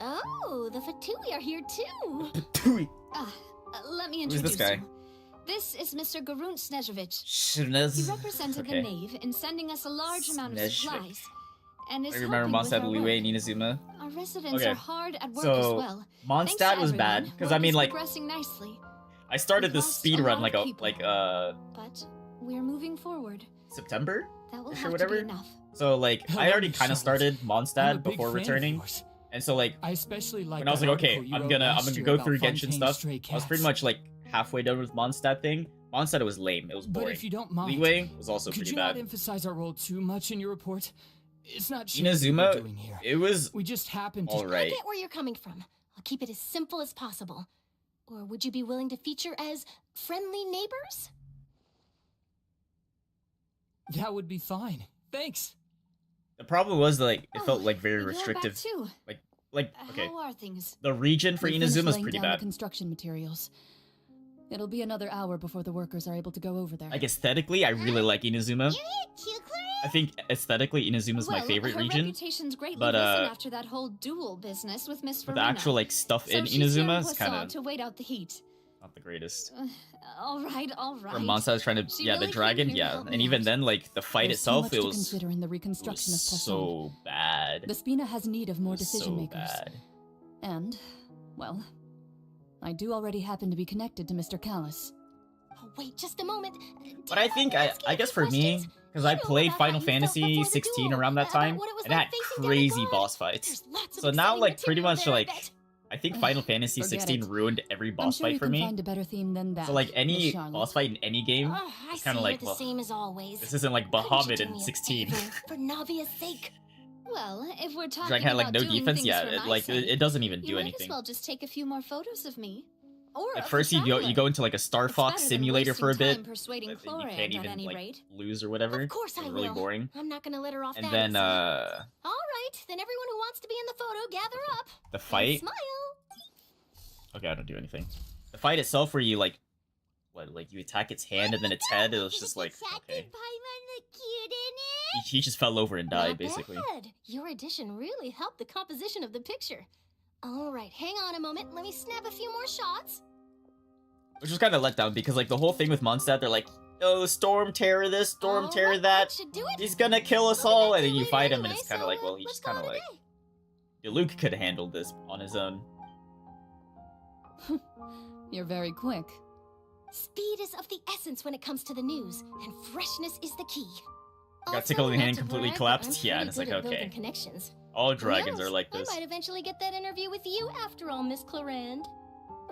Oh, the Fatui are here too.
Fatui.
Let me
Who's
introduce
this guy?
you. This is Mr. Garunt Snezhevich.
Shnez.
He represented
Okay.
the Knave in sending us a large amount of
Snezhevich.
supplies. And is
I remember
helping with
Mondstadt,
our
Liu,
work.
and Inazuma.
Our residents
Okay.
are hard at work
So,
as well. Thanks to
Mondstadt was
everyone,
bad, because I
work
mean,
is
like,
progressing nicely.
I started
We've
this
lost
speed
a
run
lot of
like
But we're moving forward.
September?
That will
Ish
have
or
to
whatever.
be enough.
So like I already kind of started
I'm a
Mondstadt
big
before
fan of
returning,
yours.
and so like
I especially like
when I was
that
like, okay,
article you
I'm
wrote
gonna
last year
go
about
through Genshin
Fontaine's
stuff.
stray
I was pretty
cats.
much like halfway done with Mondstadt thing. Mondstadt was lame. It was boring.
But if you don't mind,
Leeway was also
could
pretty
you
bad.
not emphasize our role too much in your report? It's not sure what we're
Inazuma,
doing here.
it was
We just happened to.
all
I
right.
get where you're coming from. I'll keep it as simple as possible. Or would you be willing to feature as friendly neighbors?
That would be fine. Thanks.
The problem was like it felt
Oh,
like very
you're back
restrictive.
too.
Like okay,
How are things?
the region for
We finished
Inazuma is
laying
pretty
down the
bad.
construction materials. It'll be another hour before the workers are able to go over there.
Like aesthetically, I really like Inazuma. I think aesthetically, Inazuma's my
Well,
favorite
her
region.
reputation's greatly
but,
risen after that whole duel business with Miss
But the
Farina.
actual like stuff
So
in
she's here
Inazuma
in
is kind
Poisson
of
to wait out the heat.
Not the greatest.
All right.
Or Mondstadt trying to,
She
yeah,
really
the
came
dragon,
here to
yeah.
help
And
me
even
out.
then, like, the fight
There's
itself,
too much
it
to
was
consider in the reconstruction of Poisson.
so bad.
The Spina has need of more
It was
decision
so
makers.
bad.
And, well, I do already happen to be connected to Mr. Callis.
Oh, wait just a moment.
But I think, I guess for me, because I played Final Fantasy 16 around that time, and it had crazy boss fights. So now, like, pretty much, like, I think Final Fantasy
Forget
16
it.
ruined every
I'm
boss
sure you
fight for
can
me.
find a better theme than that.
So, like, any
Miss Charlotte.
boss fight in any game,
I
it's
see
kind of
you're
like,
the
well,
same as always.
this isn't like
Couldn't you
Bahamut
do
in
me a
16.
favor for Navia's sake.
Well, if we're talking
Dragon had, like,
about
no
doing
defense,
things
yeah,
for my
like,
sake,
it doesn't even
you
do
might
anything.
as well just take a few more photos of me. Or
Like,
of
first
the
you
traveler.
go into, like, a Star
It's
Fox
better than
simulator for a
wasting
bit.
time persuading
You
Chlorand,
can't
at
even,
any
like,
rate.
lose or whatever.
Of course
It's
I
really
will.
boring.
I'm not gonna let her off
And
that
then,
easy.
uh...
All right, then everyone who wants to be in the photo, gather up.
the
And
fight...
smile.
Okay, I don't do anything. The fight itself where you, like... What, like, you attack its hand and then its head, it was just like, okay. He just fell over and died,
Not
basically.
bad. Your addition really helped the composition of the picture. All right, hang on a moment. Let me snap a few more shots.
Which was kind of let down, because, like, the whole thing with Mondstadt, they're like, oh, Storm Terror this, Storm Terror that, he's gonna kill us all, and then you fight him, and it's kind of like, well, he just kind of like... Yeah, Luke could have handled this on his own.
You're very quick.
Speed is of the essence when it comes to the news, and freshness is the key.
Got tickled in the hand and completely collapsed? Yeah, and it's like, okay.
Connections.
All dragons are like this.
I might eventually get that interview with you after all, Miss Chlorand.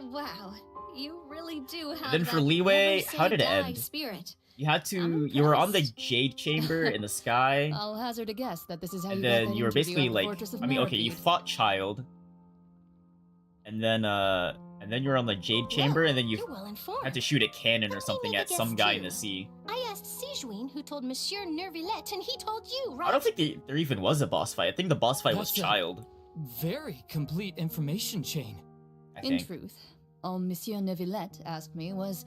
Wow, you really do have
Then for
that
leeway,
never say
how did it
die
end?
Spirit.
You had to... You were on the Jade Chamber in the sky,
I'll hazard a guess that this is how
and
you got that
then you were
interview
basically
at the
like...
Fortress of
I mean, okay, you
Meropide.
fought Child, and then you were on the Jade Chamber, and then you
You're well informed.
had to shoot a cannon or something
make a
at some
guess,
guy
too.
in the sea.
I asked Sijuin, who told Monsieur Nervillette, and he told you, right?
I don't think there even was a boss fight. I think the boss fight was
That's a-
Child.
Very complete information chain.
I
In
think.
truth, all Monsieur Neuvillette asked me was,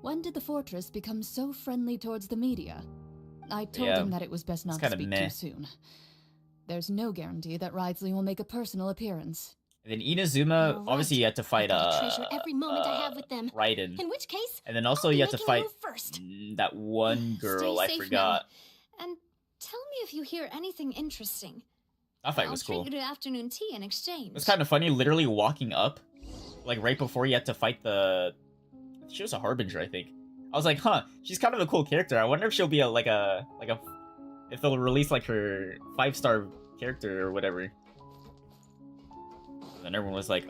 when did the fortress become so friendly towards the media? I told
Yeah,
him that it was best not
it's
to
kinda
speak
meh.
too soon. There's no guarantee that Wriothesley will make a personal appearance.
And then Inazuma, obviously you had to fight
Treasure every moment I have with them.
Raiden.
In which case,
And then also
I'll be
you had to
making a
fight
move first.
that one girl, I
Stay safe
forgot.
now. And tell me if you hear anything interesting.
That fight
I'll
was
treat
cool.
you to afternoon tea in exchange.
It was kind of funny, literally walking up, like right before you had to fight the... She was a Harbinger, I think. I was like, huh, she's kind of a cool character. I wonder if she'll be if they'll release like her 5-star character or whatever. And then everyone was like,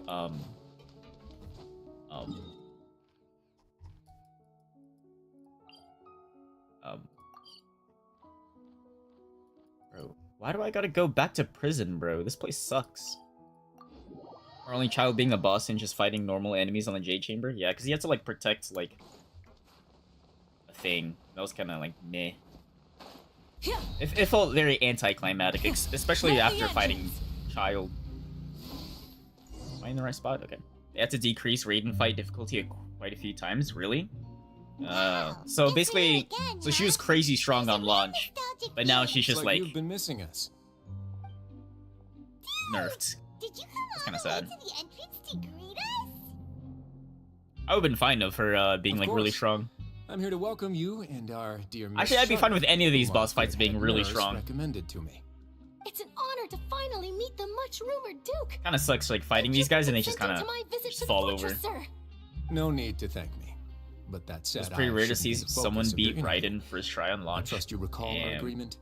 Bro, why do I gotta go back to prison, bro? This place sucks. Our only child being a boss and just fighting normal enemies on the Jade Chamber? Yeah, because he had to, like, protect, like, a thing. That was kind of, like, meh. It felt very anticlimactic, especially after fighting Child. Am I in the right spot? Okay. They had to decrease Raiden fight difficulty quite a few times, really? So basically, so she was crazy strong on launch, but now she's just, like,
you've been missing us.
nerfed.
Did you
It's kind of sad.
to the entrance to greet us?
I would've been fine of her being, like, really
course.
strong.
I'm here to welcome you and our dear Miss
Actually, I'd be fine with any of these
who
boss
our
fights being
head
really
nurse
strong.
recommended to me.
It's an honor to finally meet the much-rumored Duke.
Kind of sucks, like, fighting these guys and they just kind of
To my visit
just
to the
fall
fortress,
over.
sir.
No need to thank me. But that said,
It's pretty
I
rare to
shouldn't
see
be the focus
someone
of
beat
your interview.
Raiden first try on launch.
I trust you recall our
Damn.
agreement.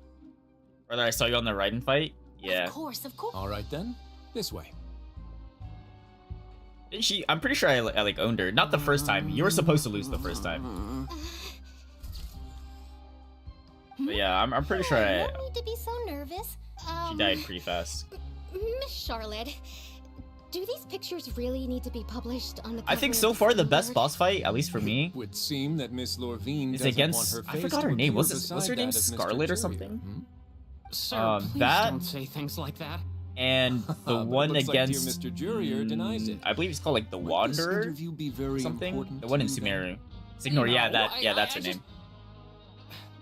Brother, I saw you on the Raiden fight? Yeah.
Of course.
All right then, this way.
Didn't she? I'm pretty sure I like owned her. Not the first time. You were supposed to lose the first time. But yeah, I'm pretty sure
No need to be so nervous.
she died pretty fast.
Miss Charlotte, do these pictures really need to be published on the
I think
cover
so
of
far the
Steam
best
Bird?
boss fight, at least for me,
Would seem that Miss Lorvine
is
doesn't
against.
want her
I
face
forgot
to
her name.
appear
What's her
beside
name?
that of Mr.
Scarlet or
Jurier,
something?
Sir, please
that
don't say things like that.
and the
But it
one
looks like dear
against.
Mr. Jurier denies it.
I believe it's called like the
Would this
Wanderer.
interview be very
Something.
important
The one in
to you then?
Sumeru. Signor, yeah,
No,
that's
I
her
just-
name.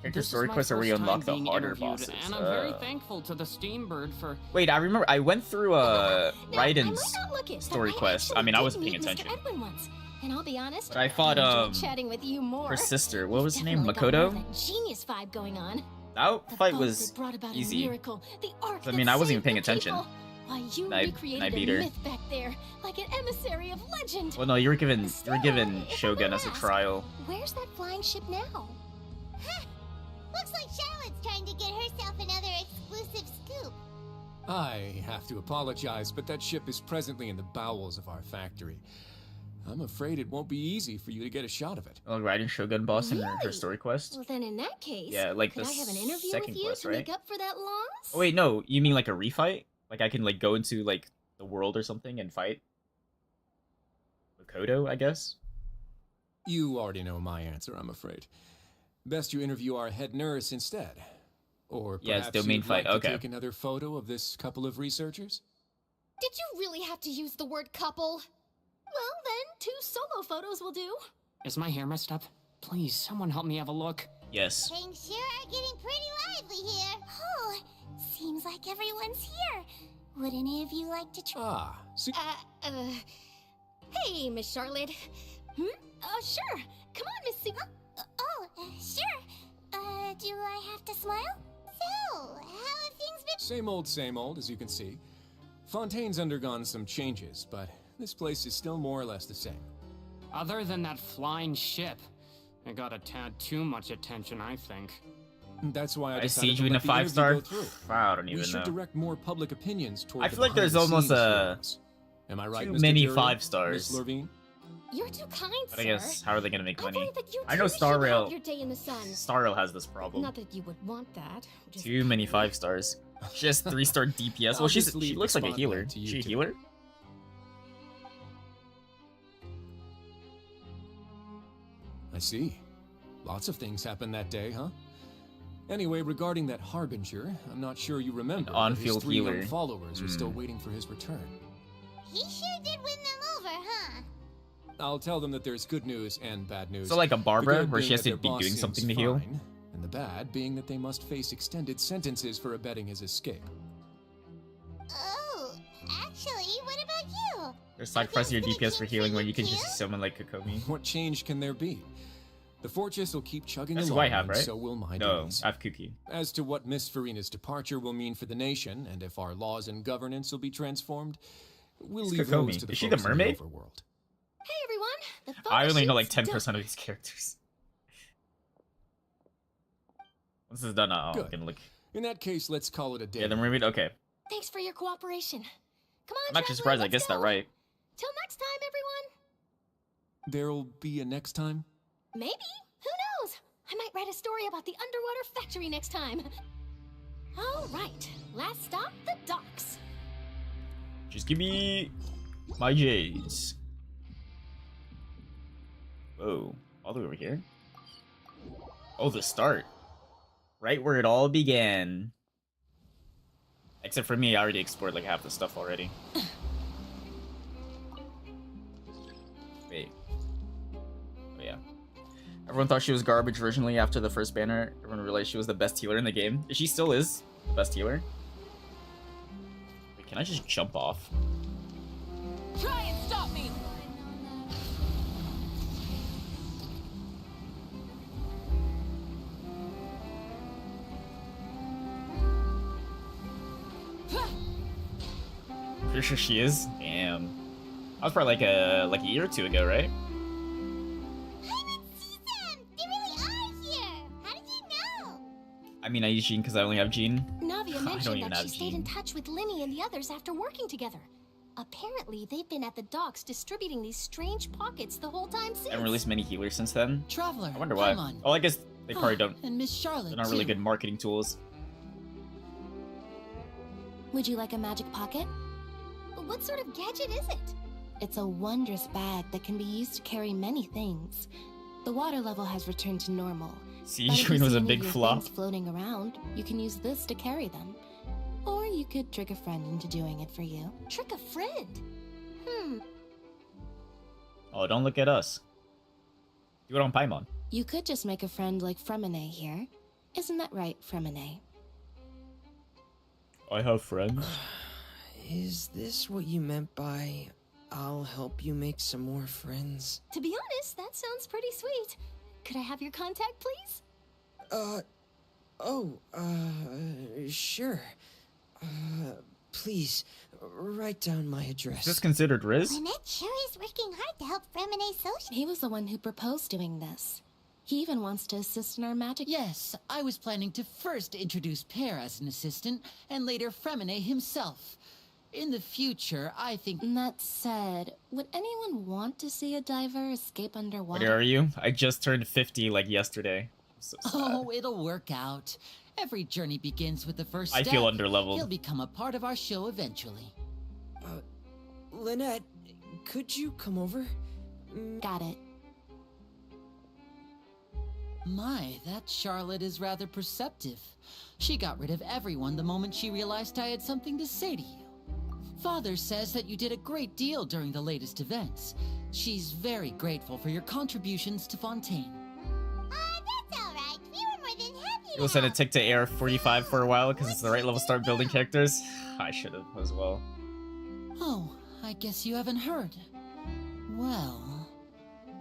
Character
This is
story
my
quests are where you
first
unlock
time
the
being
harder
interviewed,
bosses.
and I'm very thankful to the Steam Bird for...
Wait, I remember I went through Raiden's
not look it, but
story
I
quest. I
actually
mean, I
did
wasn't
meet
paying
Mr.
attention.
Edwin once. And I'll be honest,
But I fought
enjoyed chatting with you more.
her sister. What was her name?
Definitely got more of
Makoto?
that genius vibe going on.
That
The
fight
foes
was
that brought about a
easy.
miracle, the arc
I
that
mean, I wasn't even
saved
paying
the
attention.
people. Why, you
And I
recreated
beat
a
her.
myth back there, like an emissary of legend.
Well, no, you were given Shogun as a trial.
Where's that flying ship now? Huh. Looks like Charlotte's trying to get herself another exclusive scoop.
I have to apologize, but that ship is presently in the bowels of our factory. I'm afraid it won't be easy for you to get a shot of it.
Oh, riding Shogun boss in her story quest.
Well, then in that case,
Yeah, like
could
the
I have an interview
second
with you
quest,
to
right?
make up for that loss?
Oh wait, no, you mean like a refight? Like I can like go into like the world or something and fight Makoto, I guess?
You already know my answer, I'm afraid. Best you interview our head nurse instead. Or
Yeah, it's
perhaps
domain
you'd
fight,
like
okay.
to take another photo of this couple of researchers?
Did you really have to use the word couple? Well, then, 2 solo photos will do.
Is my hair messed up? Please, someone help me have a look.
Yes.
Things sure are getting pretty lively here. Oh, seems like everyone's here. Would any of you like to try?
Hey, Miss Charlotte. Sure. Come on, Miss Sue.
Sure. Do I have to smile? So, how have things been?
Same old, as you can see. Fontaine's undergone some changes, but this place is still more or less the same.
Other than that flying ship, it got a tad too much attention, I think.
That's why I
I
decided
siege
to
you in
let
a
the interview
5-star?
go through.
Wow, I don't
We
even
should
know.
direct more public opinions toward
I
the
feel like there's almost
behind-the-scenes stories. Am I right,
too
Mr.
many
Jury?
5 stars.
Miss Lurvine?
You're too kind,
But I guess, how are they gonna make money?
believe that you
I know
truly
Star
should have
Rail.
your day in the sun.
Star Rail has this problem.
Not that you would want that. Just
Too many 5 stars. She has 3-star DPS. Well,
I'll
she
just leave
looks
the
like a healer.
spotlight to you
She a
two.
healer?
I see. Lots of things happened that day, huh? Anyway, regarding that Harbinger, I'm not sure you remember, but his
on-field
3 young
healer.
followers are still waiting for his return.
He sure did win them over, huh?
I'll tell them that there's good news and bad news.
So like a
The
Barbara,
good
where she
being
has
that
to
their
be
boss
doing
seems
something to heal?
fine, and the bad being that they must face extended sentences for abetting his escape.
Oh, actually, what about you?
They're sacrificing your DPS for healing when you can just summon like Kokomi.
What change can there be? The fortress will keep chugging
That's
along,
who I have,
and
right?
so will my
No,
days.
I have Kuki.
As to what Miss Farina's departure will mean for the nation, and if our laws and governance will be transformed, we'll
It's
leave
Kokomi.
those to the
Is she the
folks in
mermaid?
overworld.
Hey, everyone. The
I
photo
only know like
shoot's
10%
done.
of these characters. Once this is done, I'm
Good.
gonna look.
In that case, let's call it a day.
Yeah, the mermaid. Okay.
Thanks for your cooperation. Come on,
I'm actually
traveler,
surprised I
let's
guessed that
go.
right.
Till next time, everyone.
There'll be a next time?
Maybe. Who knows? I might write a story about the underwater factory next time. All right. Last stop, the docks.
Just give me my J's. Whoa, all the way over here? Oh, the start. Right where it all began. Except for me, I already explored like half the stuff already. Wait. Oh yeah. Everyone thought she was garbage originally after the first banner. Everyone realized she was the best healer in the game. She still is the best healer. Wait, can I just jump off?
Try and stop me!
Pretty sure she is. Damn. That was probably like a year or two ago, right?
They really are here. How did you know?
I mean, I use Jean because I only have Jean.
Navia
I don't
mentioned
even
that
have
she stayed in
Jean.
touch with Linny and the others after working together. Apparently, they've been at the docks distributing these strange pockets the whole time since.
I haven't released many healers since then.
Traveler,
I wonder why.
Paimon.
Oh, I guess they probably don't.
And Miss Charlotte,
They're not really
too.
good marketing tools.
Would you like a magic pocket?
What sort of gadget is it?
It's a wondrous bag that can be used to carry many things. The water level has returned to normal.
Siege
but if
Queen
you
was
see
a
any
big
of your
flop.
things floating around, you can use this to carry them. Or you could trick a friend into doing it for you.
Trick a friend?
Oh, don't look at us. Do it on Paimon.
You could just make a friend like Fremine here. Isn't that right, Fremine?
I have friends.
Is this what you meant by
I'll help you make some more friends.
To be honest, that sounds pretty sweet. Could I have your contact, please?
Sure. Please, write down my address.
Is this considered Riz?
Lynette sure is working hard to help Fremine social.
He was the one who proposed doing this. He even wants to assist in our magic.
Yes, I was planning to first introduce Pear as an assistant, and later Fremine himself. In the future, I think...
That said, would anyone want to see a diver escape underwater?
What are you? I just turned 50 like yesterday. So sad.
Oh, it'll work out. Every journey begins with the first
I
step.
feel underleveled.
He'll become a part of our show eventually.
Lynette, could you come over?
Got it.
My, that Charlotte is rather perceptive. She got rid of everyone the moment she realized I had something to say to you. Father says that you did a great deal during the latest events. She's very grateful for your contributions to Fontaine.
That's alright. We were more than happy.
People said it took to AR 45 for a while because it's the right level to start building characters. I should have as well.
Oh, I guess you haven't heard. Well...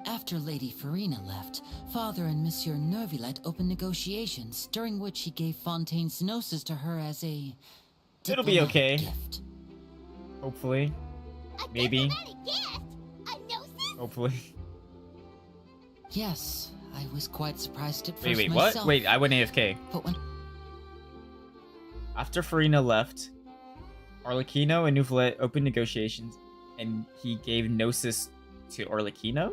After Lady Farina left, Father and Monsieur Neuvillette opened negotiations, during which he gave Fontaine's gnosis to her as a...
It'll be okay.
Gift.
Hopefully. Maybe. Hopefully.
Yes, I was quite surprised at first
Wait,
myself.
what? Wait, I went AFK.
But when...
After Farina left, Arlecchino and Neuvillette opened negotiations, and he gave gnosis to Arlecchino?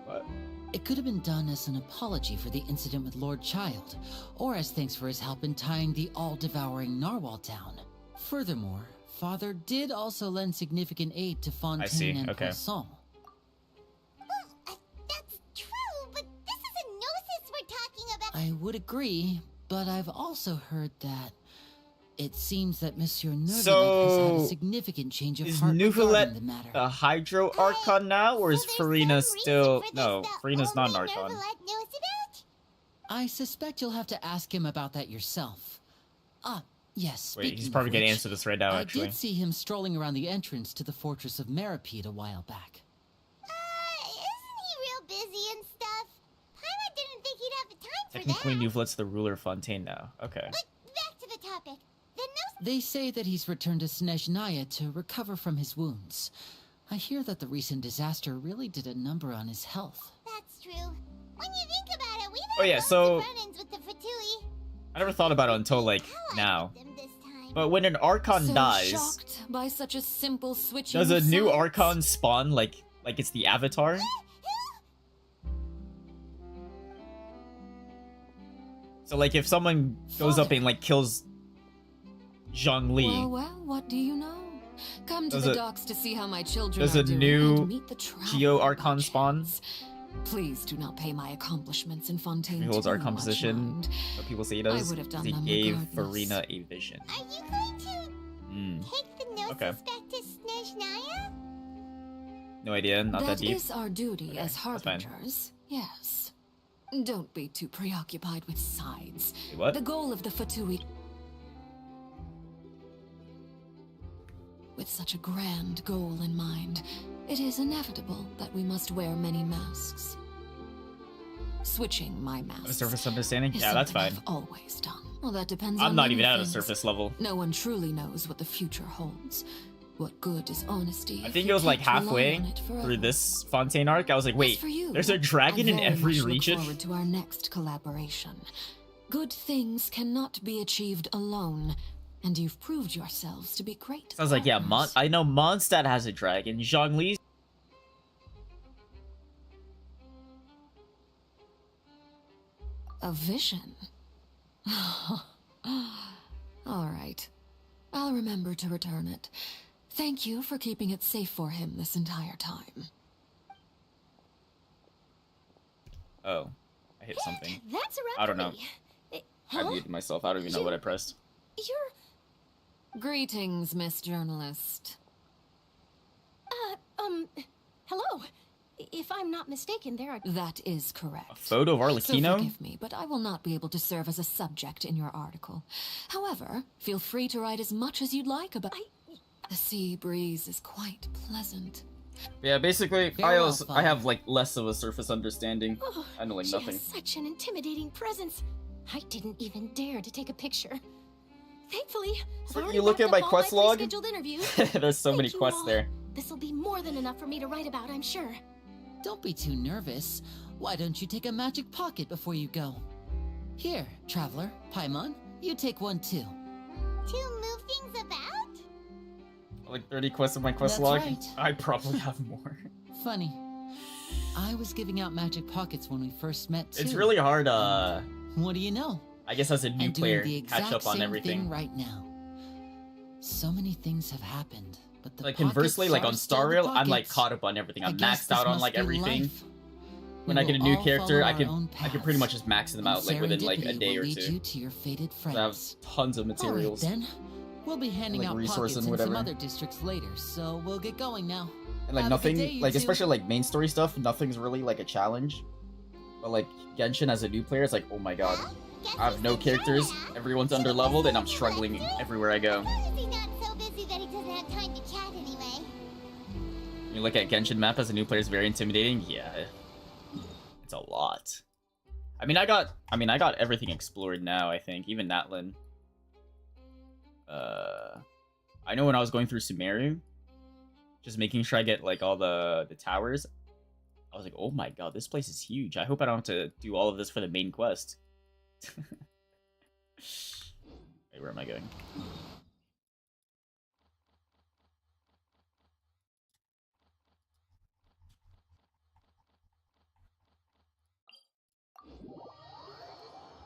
What?
It could have been done as an apology for the incident with Lord Child, or as thanks for his help in tying the all-devouring narwhal down. Furthermore, Father did also lend significant aid to Fontaine and Poisson.
That's true, but this is a gnosis we're talking about.
I would agree, but I've also heard that it seems that Monsieur Neuvillette has had a significant change of heart regarding the matter.
A Hydro Archon now, or is Farina still... No, Farina's not an Archon.
I suspect you'll have to ask him about that yourself. Ah, yes,
Wait, he's
speaking
probably
of
gonna
which,
answer this right now, actually.
I did see him strolling around the entrance to the fortress of Meripede a while back.
Isn't he real busy and stuff? Paimon didn't think he'd have the time for that.
Technically, Neuvlette's the ruler of Fontaine now. Okay.
But back to the topic.
They say that he's returned to Snezhnaya to recover from his wounds. I hear that the recent disaster really did a number on his health.
That's true. When you think about it, we've
Oh yeah, so...
run-ins with the Fatui.
I never thought about it until, like, now. But when an Archon dies...
Shocked by such a simple switching
Does a
of
new
sides?
Archon spawn, like it's the Avatar? So, like, if someone goes up and, like, kills Zhongli...
Well, well, what do you know? Come to
Does
the
a-
docks to see how my children
Does
are
a
doing
new
and meet the traveler
Geo Archon spawn?
Please do not pay my accomplishments in Fontaine
He holds
too
Archon
much
position.
mind.
What people say he
I
does.
would have done
He
them
gave
regardless.
Farina a vision.
Are you going to take the gnosis
Okay.
back to Snezhnaya?
No idea, not that deep.
That is our duty as
that's fine.
harbingers, yes. Don't be too preoccupied with sides.
Wait, what?
The goal of the Fatui... With such a grand goal in mind, it is inevitable that we must wear many masks. Switching my mask.
A surface understanding?
is
Yeah, that's
something
fine.
I've always done. Well, that depends
I'm
on
not
many
even at a
things.
surface level.
No one truly knows what the future holds. What good is honesty?
I
if
think
you
it was like
can't rely
halfway
on it forever?
through this Fontaine arc. I was like, wait,
As for you,
there's a dragon
I
in
very
every
much
region?
Look forward to our next collaboration. Good things cannot be achieved alone, and you've proved yourselves to be great.
Sounds like, yeah, I know Mondstadt has a dragon. Zhongli...
A vision. All right. I'll remember to return it. Thank you for keeping it safe for him this entire time.
Oh, I hit something.
That's a wrap
I don't
for
know.
me.
I
Huh?
muted myself. I don't even know what I pressed.
You're...
Greetings, Miss Journalist.
Hello. If I'm not mistaken, there are...
That is correct.
Photo of
So
Arlecchino?
forgive me, but I will not be able to serve as a subject in your article. However, feel free to write as much as you'd like about...
The sea breeze is quite pleasant.
Yeah, basically, I have like less of a surface understanding.
Oh,
I know like
she
nothing.
has such an intimidating presence. I didn't even dare to take a picture. Thankfully, I've already
You look at
wrapped
my
up all
quest log.
pre-scheduled interviews.
There's so many
Thank you
quests
all.
there.
This'll be more than enough for me to write about, I'm sure.
Don't be too nervous. Why don't you take a magic pocket before you go? Here, Traveler, Paimon, you take one too.
To move things about?
Like 30 quests in my quest
That's
log.
right.
I probably have more.
Funny. I was giving out magic pockets when we first met too.
It's really hard.
What do you know?
I guess as a new
And
player,
doing the
catch
exact
up on
same
everything.
thing right now. So many things have happened, but the
Like conversely, like on
pockets are
Star
still the
Rail, I'm like
pockets.
caught up on everything.
I
I'm
guess
maxed
this
out on
must
like
be
everything.
life.
When
We
I get a
will
new
all
character,
follow
I
our
can
own
pretty much
paths,
just max them
and
out like within like a
serendipity
day
will
or
lead
two.
you to your fated
So I have
friends.
tons of materials.
Alright then, we'll be handing
Like
out
resource
pockets
and
in
whatever.
some other districts later, so we'll get going now.
And like
Have a good
nothing,
day, you
like
two.
especially like main story stuff, nothing's really like a challenge. But like Genshin as a new player, it's like, oh my god, I have no characters, everyone's underleveled, and I'm struggling everywhere I go.
He's not so busy that he doesn't have time to chat anyway.
You look at Genshin map as a new player, it's very intimidating. Yeah, it's a lot. I mean, I got everything explored now. I think even Natlin. I know when I was going through Sumeru, just making sure I get like all the towers. I was like, oh my god, this place is huge. I hope I don't have to do all of this for the main quest. Wait, where am I going?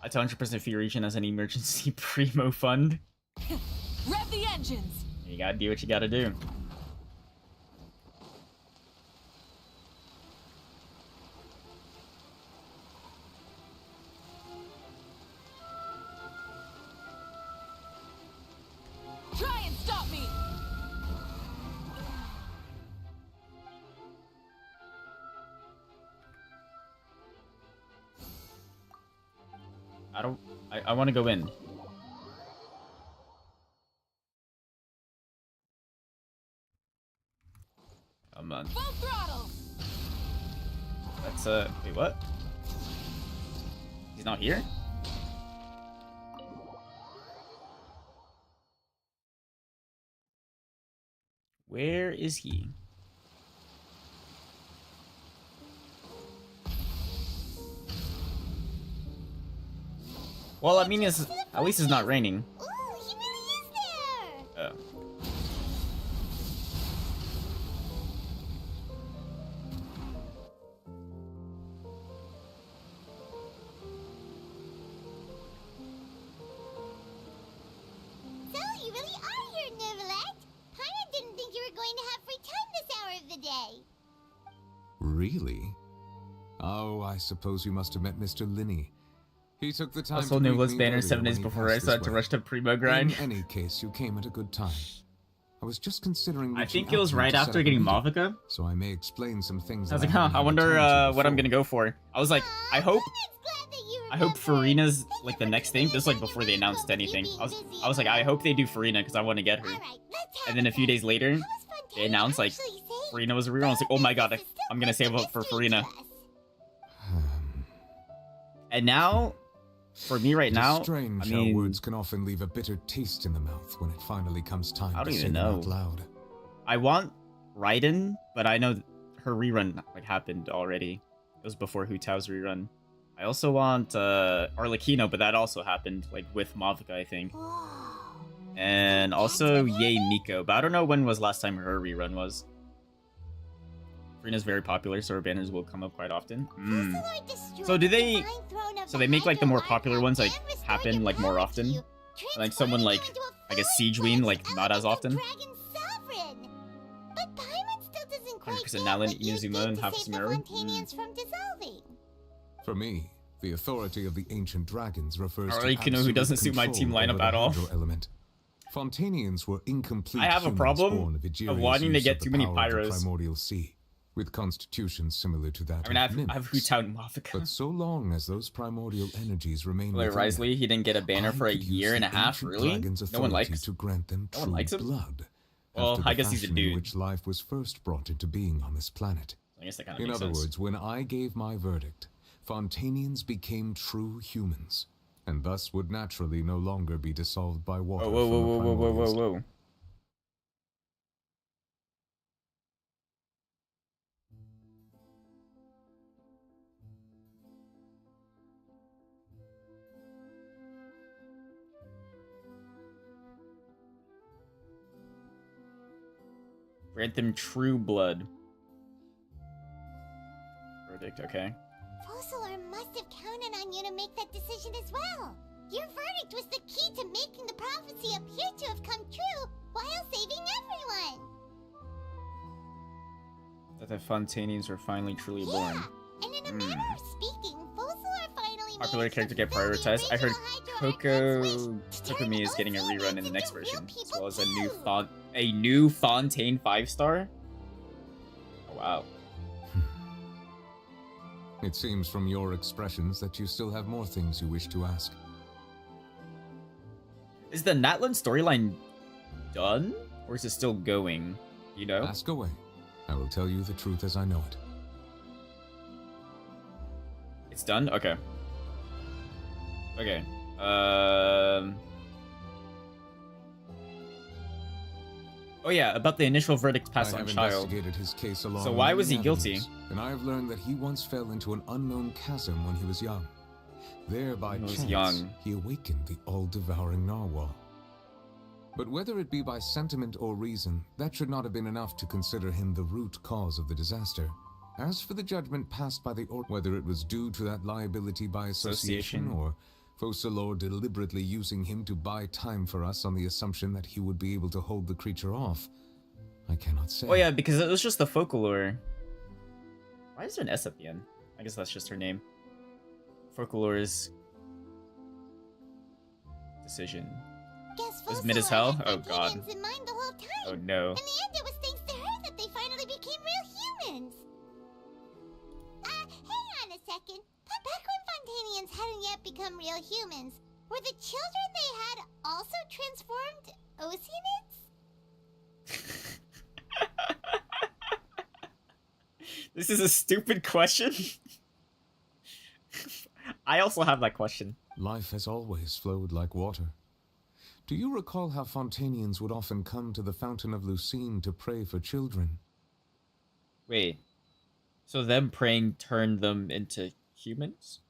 It's 100% Fear Region as an emergency primo fund.
Rev the engines!
You gotta do what you gotta do.
Try and stop me!
I want to go in. Come on.
Full throttle!
That's wait, what? He's not here? Where is he? Well, I mean, it's, at least it's not raining.
Ooh, he really is there!
Oh.
So, you really are here, Neverlet. Paimon didn't think you were going to have free time this hour of the day.
Really? Oh, I suppose you must have met Mr. Linney. He took the time
Also,
to greet
Nimbus
me
banner
earlier
7 days
when he
before I
passed
started
this
to
way.
rush to Primo grind.
In any case, you came at a good time. I was just considering.
I
reaching
think it was
out to you
right
to set
after
up a
getting
meeting,
Mavica.
so I may explain some things.
I was
that
like, huh,
haven't
I
had
wonder
time to
what I'm
before.
gonna go for. I was like, I hope Farina's like the next thing. This is like before they announced anything. I was like, I hope they do Farina because I want to get her. And then a few days later, they announced like Farina was a rerun. I was like, oh my god, I'm gonna save up for Farina. And now, for me right
It is
now,
strange
I mean,
how words can often leave a bitter taste in the mouth when it finally comes time
I don't
to say
even
them
know.
out loud.
I want Raiden, but I know her rerun like happened already. It was before Hu Tao's rerun. I also want Arlecchino, but that also happened like with Mavica, I think. And also Yay Miko, but I don't know when was last time her rerun was. Farina's very popular, so her banners will come up quite often. So do they? So they make like the more popular ones like happen like more often. Like someone like I guess Siegeween like not as often.
But Paimon still doesn't quite
100% Nalan,
what you
Inazuma,
did
and
to
half
save the
Sumeru.
Fontainians from dissolving.
For me, the authority of the ancient dragons refers to
Arlecchino, who
absolute
doesn't suit my
control
team lineup
over the
at all.
hydro element. Fontainians were incomplete.
I have a
humans
problem
born
of
Egeria's
wanting to
use
get
of the
too many
power of the
pyros.
primordial sea, with constitutions similar to that
I mean,
of
I have Hu Tao and Mavica.
But so long as those primordial energies remain
Like
within
Risley, he didn't get a banner for a
could use
year and a
the
half.
ancient
Really?
dragon's
No one
authority
likes.
to grant them
No one
true
likes him.
blood.
Well,
after the
I guess he's a
fashion in
dude.
which life was first brought into being on this planet.
I guess that kind of
In
makes
other
sense.
words, when I gave my verdict, Fontainians became true humans, and thus would naturally no longer be dissolved by water.
Whoa, whoa,
from the
whoa, whoa, whoa, whoa,
primordial
whoa. Grant them true blood. Verdict, okay.
Fossilor must have counted on you to make that decision as well. Your verdict was the key to making the prophecy appear to have come true while saving everyone.
That the Fontainians were finally truly born.
And in a manner of speaking, Fossilor finally
Popular
managed
character
to
get
fulfill the
prioritized. I heard
original
Kokomi is getting a rerun in the next version, as well as a new Fontaine 5-star. Oh, wow.
It seems from your expressions that you still have more things you wish to ask.
Is the Natlan storyline done, or is it still going? You know?
Ask away. I will tell you the truth as I know it.
It's done? Okay. Okay. Oh yeah, about the initial verdict passed
I
on
have
Child.
investigated his case along
So why
many
was he guilty?
avenues, and I have learned that he once fell into an unknown chasm when he was young. There, by
When he was
chance,
young.
he awakened the all-devouring narwhal. But whether it be by sentiment or reason, that should not have been enough to consider him the root cause of the disaster. As for the judgment passed by the whether it was due to that liability by association or Focalor deliberately using him to buy time for us on the assumption that he would be able to hold the creature off, I cannot say.
Oh yeah, because it was just the Focalor. Why is there an S at the end? I guess that's just her name. Focalor's decision.
Guess
Was mid as
Focalor
hell?
had
Oh god.
Fontainians in mind the whole time.
Oh no.
In the end, it was thanks to her that they finally became real humans. Hang on a second. Back when Fontainians hadn't yet become real humans, were the children they had also transformed Oceanids?
This is a stupid question. I also have that question.
Life has always flowed like water. Do you recall how Fontainians would often come to the Fountain of Lucine to pray for children?
Wait. So them praying turned them into humans?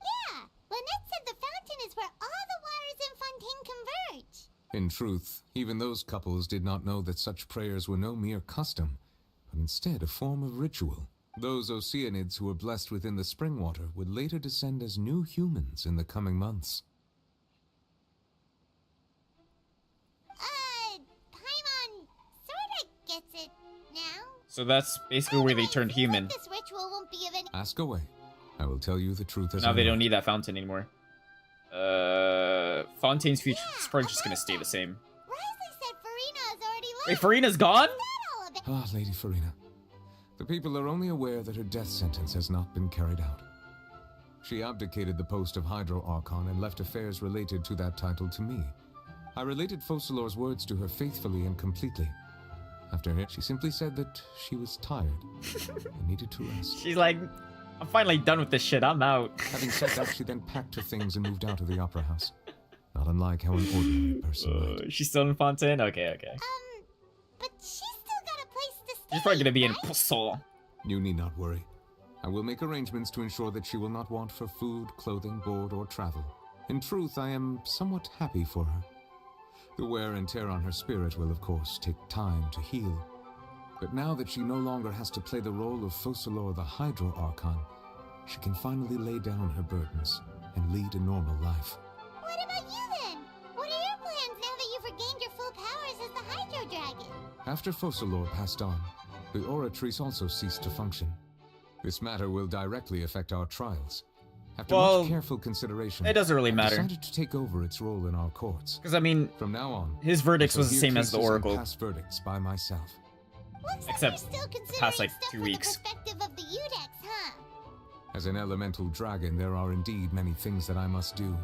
Yeah, Lynette said the fountain is where all the waters in Fontaine converge.
In truth, even those couples did not know that such prayers were no mere custom, but instead a form of ritual. Those Oceanids who were blessed within the spring water would later descend as new humans in the coming months.
Paimon sorta gets it now.
So that's basically where they turned human.
This ritual won't be of any—
Ask away. I will tell you the truth as
Now
I
they
know
don't
it.
need that fountain anymore. Fontaine's future is probably just gonna stay the same.
Risley said Farina has already left.
Wait, Farina's gone?
Ah, Lady Farina. The people are only aware that her death sentence has not been carried out. She abdicated the post of Hydro Archon and left affairs related to that title to me. I related Focalor's words to her faithfully and completely. After it, she simply said that she was tired and needed to rest.
She's like, I'm finally done with this shit, I'm out.
Having said that, she then packed her things and moved out of the opera house. Not unlike how an ordinary person might.
She's still in Fontaine? Okay.
But she's still got a place to stay.
She's probably gonna be in Poissons.
You need not worry. I will make arrangements to ensure that she will not want for food, clothing, board, or travel. In truth, I am somewhat happy for her. The wear and tear on her spirit will, of course, take time to heal. But now that she no longer has to play the role of Focalor the Hydro Archon, she can finally lay down her burdens and lead a normal life.
What about you then? What are your plans now that you've regained your full powers as the Hydro Dragon?
After Focalor passed on, the Oratrice also ceased to function. This matter will directly affect our trials. After
Well,
much careful consideration,
it doesn't really
I
matter.
decided to take over its role in our courts.
Because, I mean,
from now on,
his verdicts
I
was
shall
the
hear
same as the
cases and
Oracle.
pass verdicts by myself.
Except
Still
the
considering
past, like,
stuff
2
from
weeks.
the perspective of the Udex, huh?
As an elemental dragon, there are indeed many things that I must do.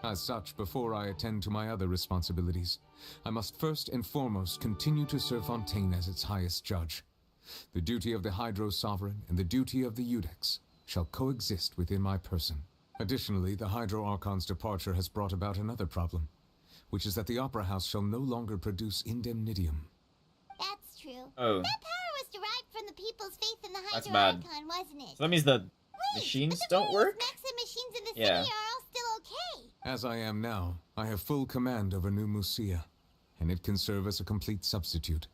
As such, before I attend to my other responsibilities, I must first and foremost continue to serve Fontaine as its highest judge. The duty of the Hydro Sovereign and the duty of the Eudex shall coexist within my person. Additionally, the Hydro Archon's departure has brought about another problem, which is that the Opera House shall no longer produce indemnitium.
That's true.
Oh.
That power was derived from the people's faith in the
That's
Hydro
bad.
Archon, wasn't it?
So that means the machines don't work?
Mechs and machines in the
Yeah.
city are all still okay.
As I am now, I have full command over New Musia, and it can serve as a complete substitute.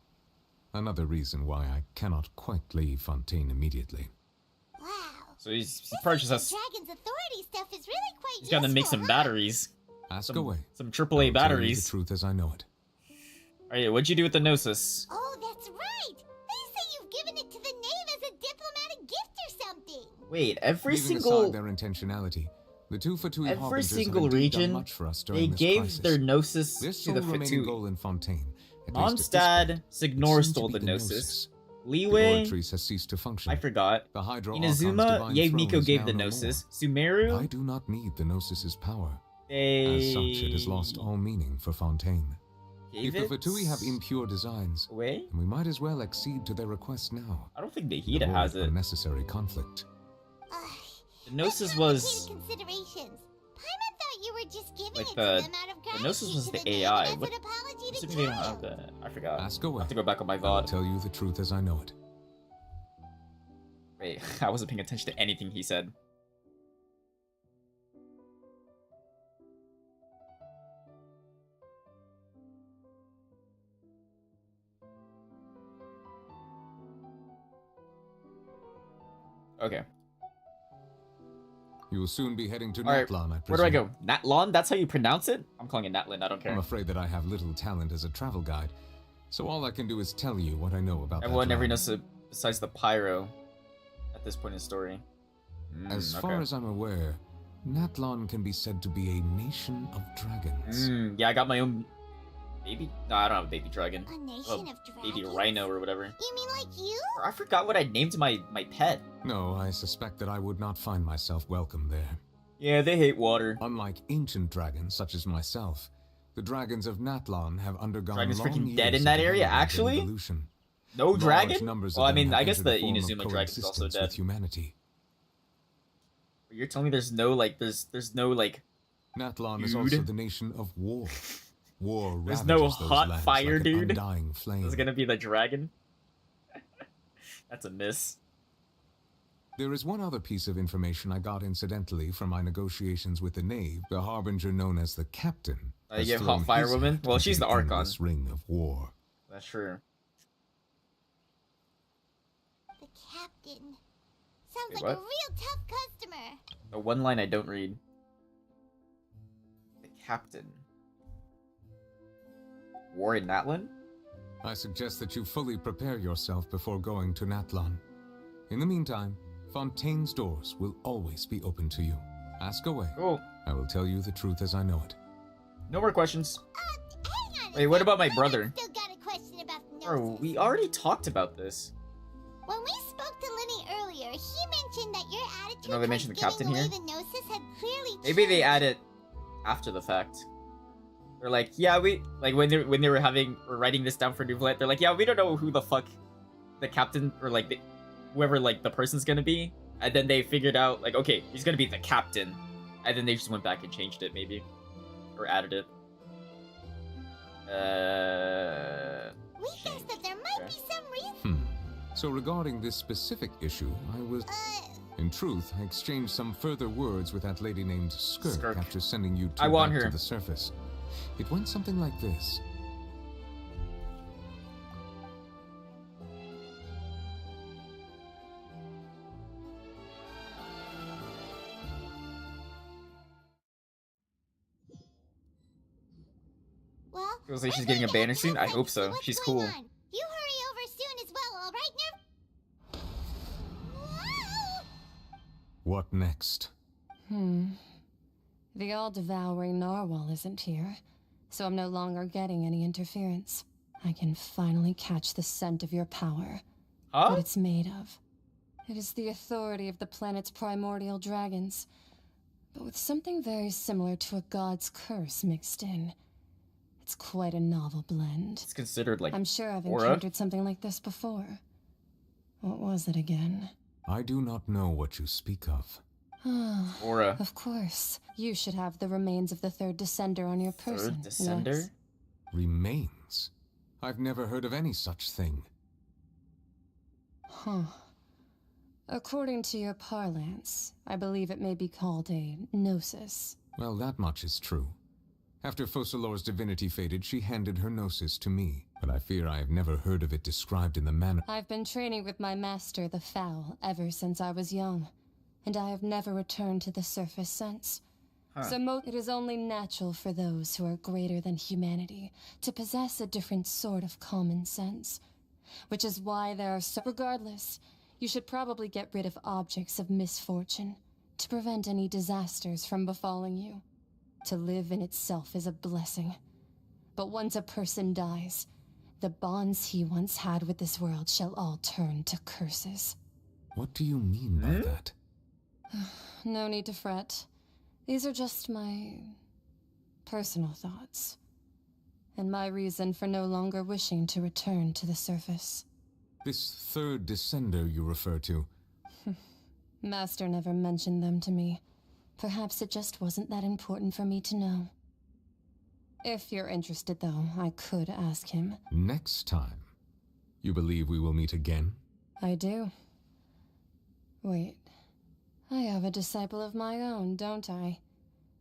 Another reason why I cannot quite leave Fontaine immediately.
Wow.
So he purchases.
Dragon's authority stuff is really quite
He's gonna make some
huh?
batteries.
Ask away.
Some
I
AAA
will tell you
batteries.
the truth as I know it.
Alright, what'd you do with the Gnosis?
Oh, that's right. They say you've given it to the knave as a diplomatic gift or something.
Wait, every
Leaving
single
aside their intentionality, the two Fatui
every
Harbingers
single
have indeed
region
done much for us
they
during this
gave
crisis.
their Gnosis
Their
to
sole
the
remaining
Fatui.
goal in Fontaine, at least at this
Mondstadt,
point,
Signor
seemed to
stole
be
the
the
Gnosis.
The
Leeway,
Oratories has ceased to function.
I forgot.
The Hydro Archon's
Inazuma,
divine
Yay
throne
Miko
is
gave
now
the
no
Gnosis.
more.
Sumeru,
I do not need the Gnosis's power.
they
As such, it has lost all meaning for Fontaine.
gave
If the
it
Fatui have impure designs,
away?
then we might as well accede to their request now.
I don't think the
and
Hida
avoid
has it.
unnecessary conflict.
The Gnosis was
Considerations. Paimon thought you were just giving
like
it
the
to them out of gratitude
Gnosis was
to
the
knave
AI.
and as
What?
an apology to
Assuming they don't
Kyle.
have that. I forgot.
Ask away.
I have to go back on my
I will
VOD.
tell you the truth as I know it.
Wait, I wasn't paying attention to anything he said. Okay.
You will soon be heading to
Alright,
Natlon, I presume.
where do I go? Natlon? That's how you pronounce it? I'm calling it Natlin, I don't care.
I'm afraid that I have little talent as a travel guide, so all I can do is tell you what I know about
Everyone
that
never
land.
knows besides the Pyro at this point in the story.
As far
okay.
as I'm aware, Natlon can be said to be a nation of dragons.
Yeah, I got my own baby. No, I don't have a baby dragon.
A nation
Oh,
of dragons?
baby rhino or whatever.
You mean like you?
I forgot what I named my pet.
No, I suspect that I would not find myself welcome there.
Yeah, they hate water.
Unlike ancient dragons such as myself, the dragons of Natlon have undergone
Dragon's
long
freaking
years
dead in
of
that area,
development and
actually?
evolution.
No
Large
dragon?
numbers of
Well, I
them
mean,
have
I guess
entered
the
a form of
Inazuma dragon's also
coexistence
dead.
with humanity.
You're telling me there's no like, there's no like.
Natlon is
Dude.
also the nation of war. War
There's no
ravages those
hot
lands
fire,
like an
dude.
undying flame.
Is gonna be the dragon? That's a miss.
There is one other piece of information I got incidentally from my negotiations with the Knave. The Harbinger known as the Captain.
You
has
give
thrown
hot fire
his
woman?
hat
Well,
into
she's the Archon.
endless ring of war.
That's true.
The captain. Sounds
Wait,
like a
what?
real tough customer.
The one line I don't read. The captain. War in Natlin?
I suggest that you fully prepare yourself before going to Natlon. In the meantime, Fontaine's doors will always be open to you. Ask away.
Cool.
I will tell you the truth as I know it.
No more questions.
Hang on a
Wait, what
sec.
about my brother?
Still got a question about the Gnosis.
Bro, we already talked about this.
When we spoke to Lenny earlier, he mentioned that your attitude
No, they mentioned the
towards
captain
giving
here.
away the Gnosis had clearly
Maybe they
changed.
add it after the fact. They're like, yeah, we like when they were writing this down for Nouvellette, they're like, yeah, we don't know who the fuck the captain or like whoever like the person's gonna be, and then they figured out like, okay, he's gonna be the captain, and then they just went back and changed it maybe, or added it.
We guessed that there might be some reason.
So regarding this specific issue, I was... In truth, I exchanged some further words with that lady named Skirk after sending you two
I want
back
her.
to the surface. It went something like this.
Well,
Feels like she's getting a banner soon. I hope so. She's cool.
you hurry over soon as well, all right, Nerf?
What next?
The all-devouring narwhal isn't here, so I'm no longer getting any interference. I can finally catch the scent of your power. What it's made of. It is the authority of the planet's primordial dragons. but with something very similar to a god's curse mixed in. It's quite a novel blend.
It's considered like
I'm sure I've
aura?
encountered something like this before. What was it again?
I do not know what you speak of.
Aura.
Of course. You should have the remains of the third descender on your person.
Third descender?
Yes.
Remains? I've never heard of any such thing.
Huh. According to your parlance, I believe it may be called a gnosis.
Well, that much is true. After Focalor's divinity faded, she handed her gnosis to me, but I fear I have never heard of it described in the manner—
I've been training with my master, the Foul, ever since I was young, and I have never returned to the surface since. So it is only natural for those who are greater than humanity to possess a different sort of common sense, which is why there are so— Regardless, you should probably get rid of objects of misfortune to prevent any disasters from befalling you. To live in itself is a blessing, but once a person dies, the bonds he once had with this world shall all turn to curses.
What do you mean by that?
No need to fret. These are just my personal thoughts, and my reason for no longer wishing to return to the surface.
This third descender you refer to—
Master never mentioned them to me. Perhaps it just wasn't that important for me to know. If you're interested, though, I could ask him.
Next time. You believe we will meet again?
I do. Wait. I have a disciple of my own, don't I?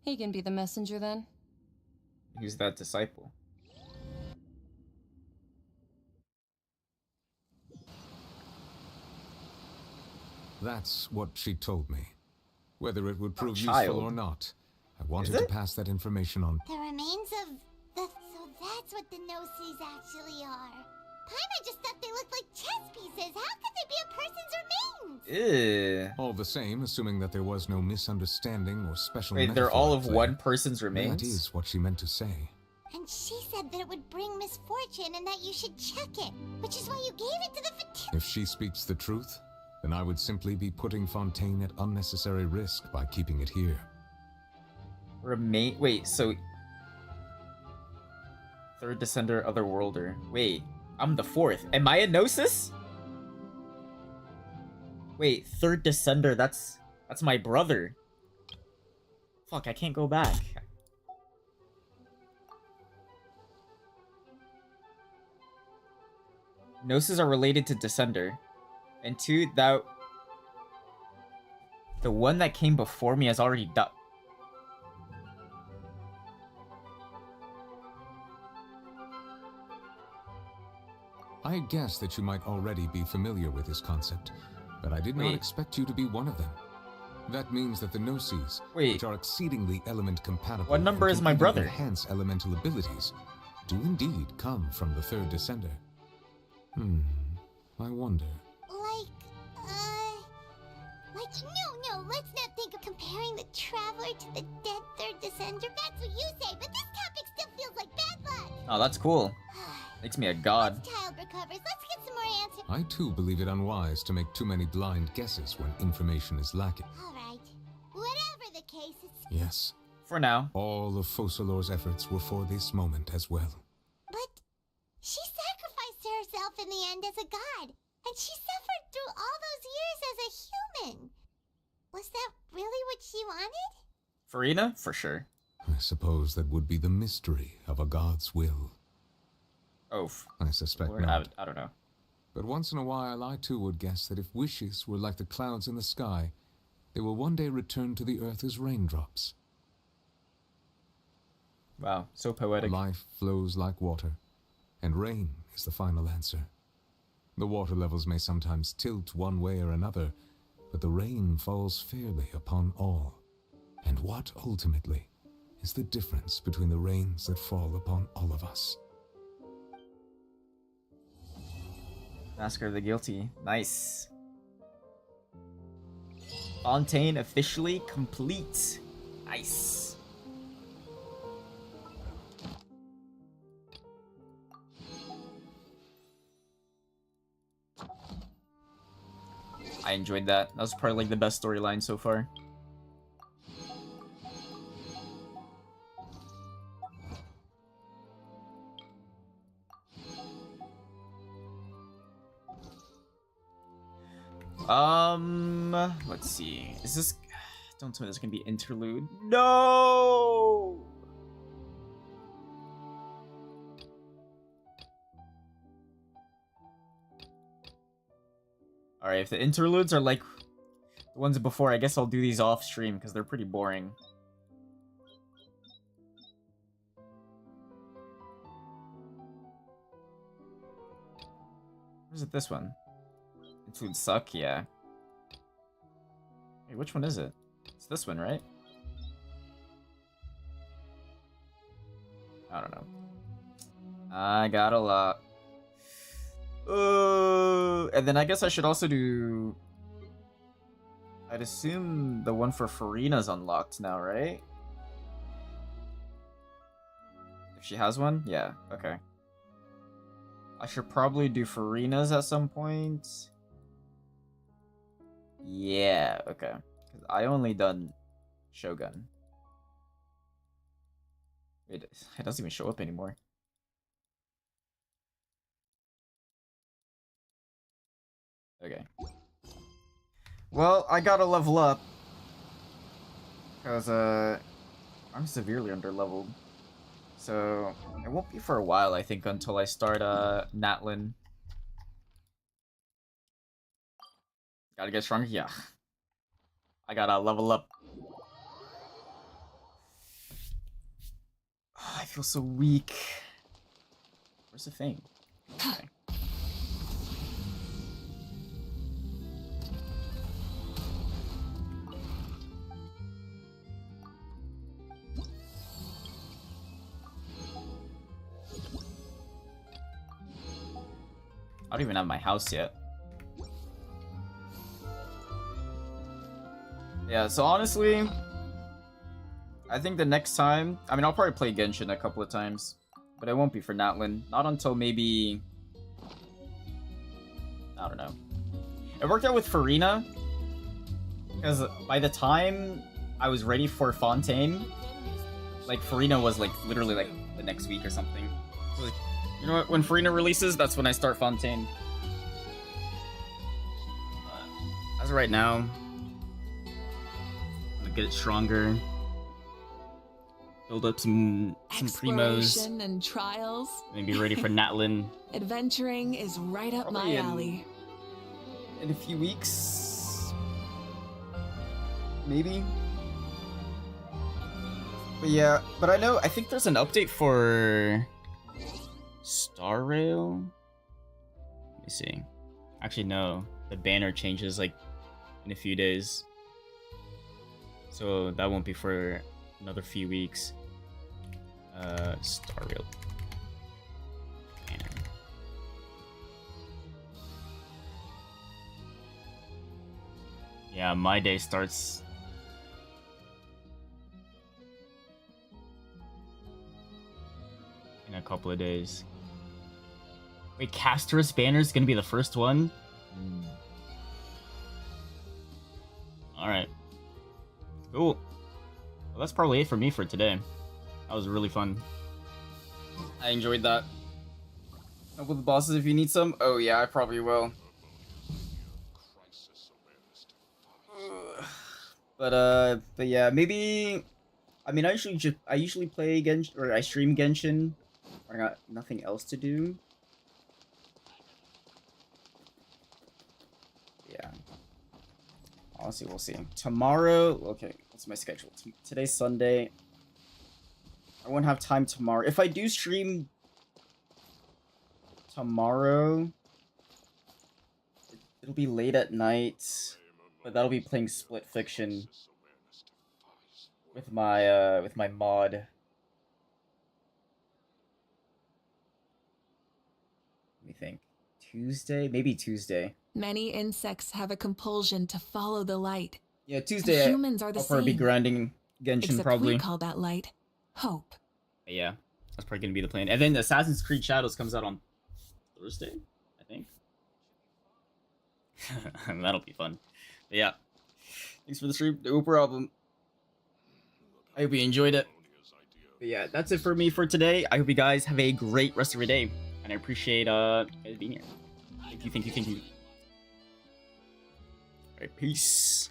He can be the messenger then.
Who's that disciple?
That's what she told me. Whether it would prove
child.
useful or not, I wanted to pass that information on.
The remains of the... So that's what the Gnosis actually are. Paimon just thought they looked like chess pieces. How could they be a person's remains?
Ew.
All the same, assuming that there was no misunderstanding or special
Wait, they're
metaphor
all
at
of
play,
one person's remains?
That is what she meant to say.
And she said that it would bring misfortune and that you should check it, which is why you gave it to the
If she speaks the truth, then I would simply be putting Fontaine at unnecessary risk by keeping it here.
Wait, so... Third Descender, Otherworlder. Wait, I'm the fourth. Am I a Gnosis? Wait, Third Descender, that's my brother. Fuck, I can't go back. Gnosis are related to Descender. And two, the one that came before me has already died.
I guess that you might already be familiar with this concept, but I did not expect you to be one of them. That means that the Gnosis, which are exceedingly element compatible,
What number is my brother?
Enhance elemental abilities, do indeed come from the third Descender. I wonder.
No, let's not think of comparing the Traveler to the dead Third Descender. That's what you say, but this topic still feels like bad luck.
Oh, that's cool. Makes me a god.
Child recovers. Let's get some more answers.
I too believe it unwise to make too many blind guesses when information is lacking.
Alright. Whatever the case, it's...
Yes.
For now.
All of Focalor's efforts were for this moment as well.
But she sacrificed herself in the end as a god, and she suffered through all those years as a human. Was that really what she wanted?
Farina? For sure.
I suppose that would be the mystery of a god's will.
Oh,
I suspect
Lord,
not.
I don't know.
But once in a while, I too would guess that if wishes were like the clouds in the sky, they will one day return to the earth as raindrops.
Wow, so poetic.
Life flows like water, and rain is the final answer. The water levels may sometimes tilt one way or another, but the rain falls fairly upon all. And what, ultimately, is the difference between the rains that fall upon all of us?
Massacre of the Guilty. Nice. Fontaine officially complete. Nice. I enjoyed that. That was probably like the best storyline so far. Let's see. Is this? Don't tell me this is gonna be interlude. No. All right, if the interludes are like the ones before, I guess I'll do these off stream because they're pretty boring. Or is it this one? Interludes suck, yeah. Hey, which one is it? It's this one, right? I don't know. I got a lot. And then I guess I should also do... I'd assume the one for Farina's unlocked now, right? If she has one? Yeah, okay. I should probably do Farina's at some point. Yeah, okay. 'Cause I only done Shogun. Wait, it doesn't even show up anymore. Okay. Well, I gotta level up. Because, I'm severely underleveled. So, it won't be for a while, I think, until I start, Natlin. Gotta get stronger? Yeah. I gotta level up. Oh, I feel so weak. Where's the thing? Okay. I don't even have my house yet. Yeah, so honestly, I think the next time... I mean, I'll probably play Genshin a couple of times, but it won't be for Natlin. Not until maybe... I don't know. It worked out with Farina, because by the time I was ready for Fontaine, like, Farina was, like, literally, like, the next week or something. So, like, you know what? When Farina releases, that's when I start Fontaine. As of right now, I'm gonna get it stronger. Build up some primos.
Exploration and trials.
And be ready for Natlin.
Adventuring is right up my alley.
In a few weeks, maybe. But yeah, but I think there's an update for Star Rail. Let me see. Actually, no. The banner changes like in a few days, so that won't be for another few weeks. Star Rail banner. Yeah, my day starts in a couple of days. Wait, Caster's banner is gonna be the first one? Alright. Cool. Well, that's probably it for me for today. That was really fun. I enjoyed that. Help with the bosses if you need some? Oh yeah, I probably will. But yeah, maybe... I mean, I usually play Genshin, or I stream Genshin. I got nothing else to do. Yeah. Honestly, we'll see. Tomorrow... Okay, what's my schedule? Today's Sunday. I won't have time tomorrow. If I do stream tomorrow, it'll be late at night, but that'll be playing Split Fiction with my mod. Let me think. Tuesday? Maybe Tuesday.
Many insects have a compulsion to follow the light.
Yeah, Tuesday.
Humans are the
I'll probably be
same.
grinding Genshin.
Except
probably.
we call that light hope.
Yeah, that's probably gonna be the plan. And then Assassin's Creed Shadows comes out on Thursday, I think. That'll be fun. But yeah, thanks for the stream. No problem. I hope you enjoyed it. But yeah, that's it for me for today. I hope you guys have a great rest of your day, and I appreciate you guys being here. Thank you. Alright, peace.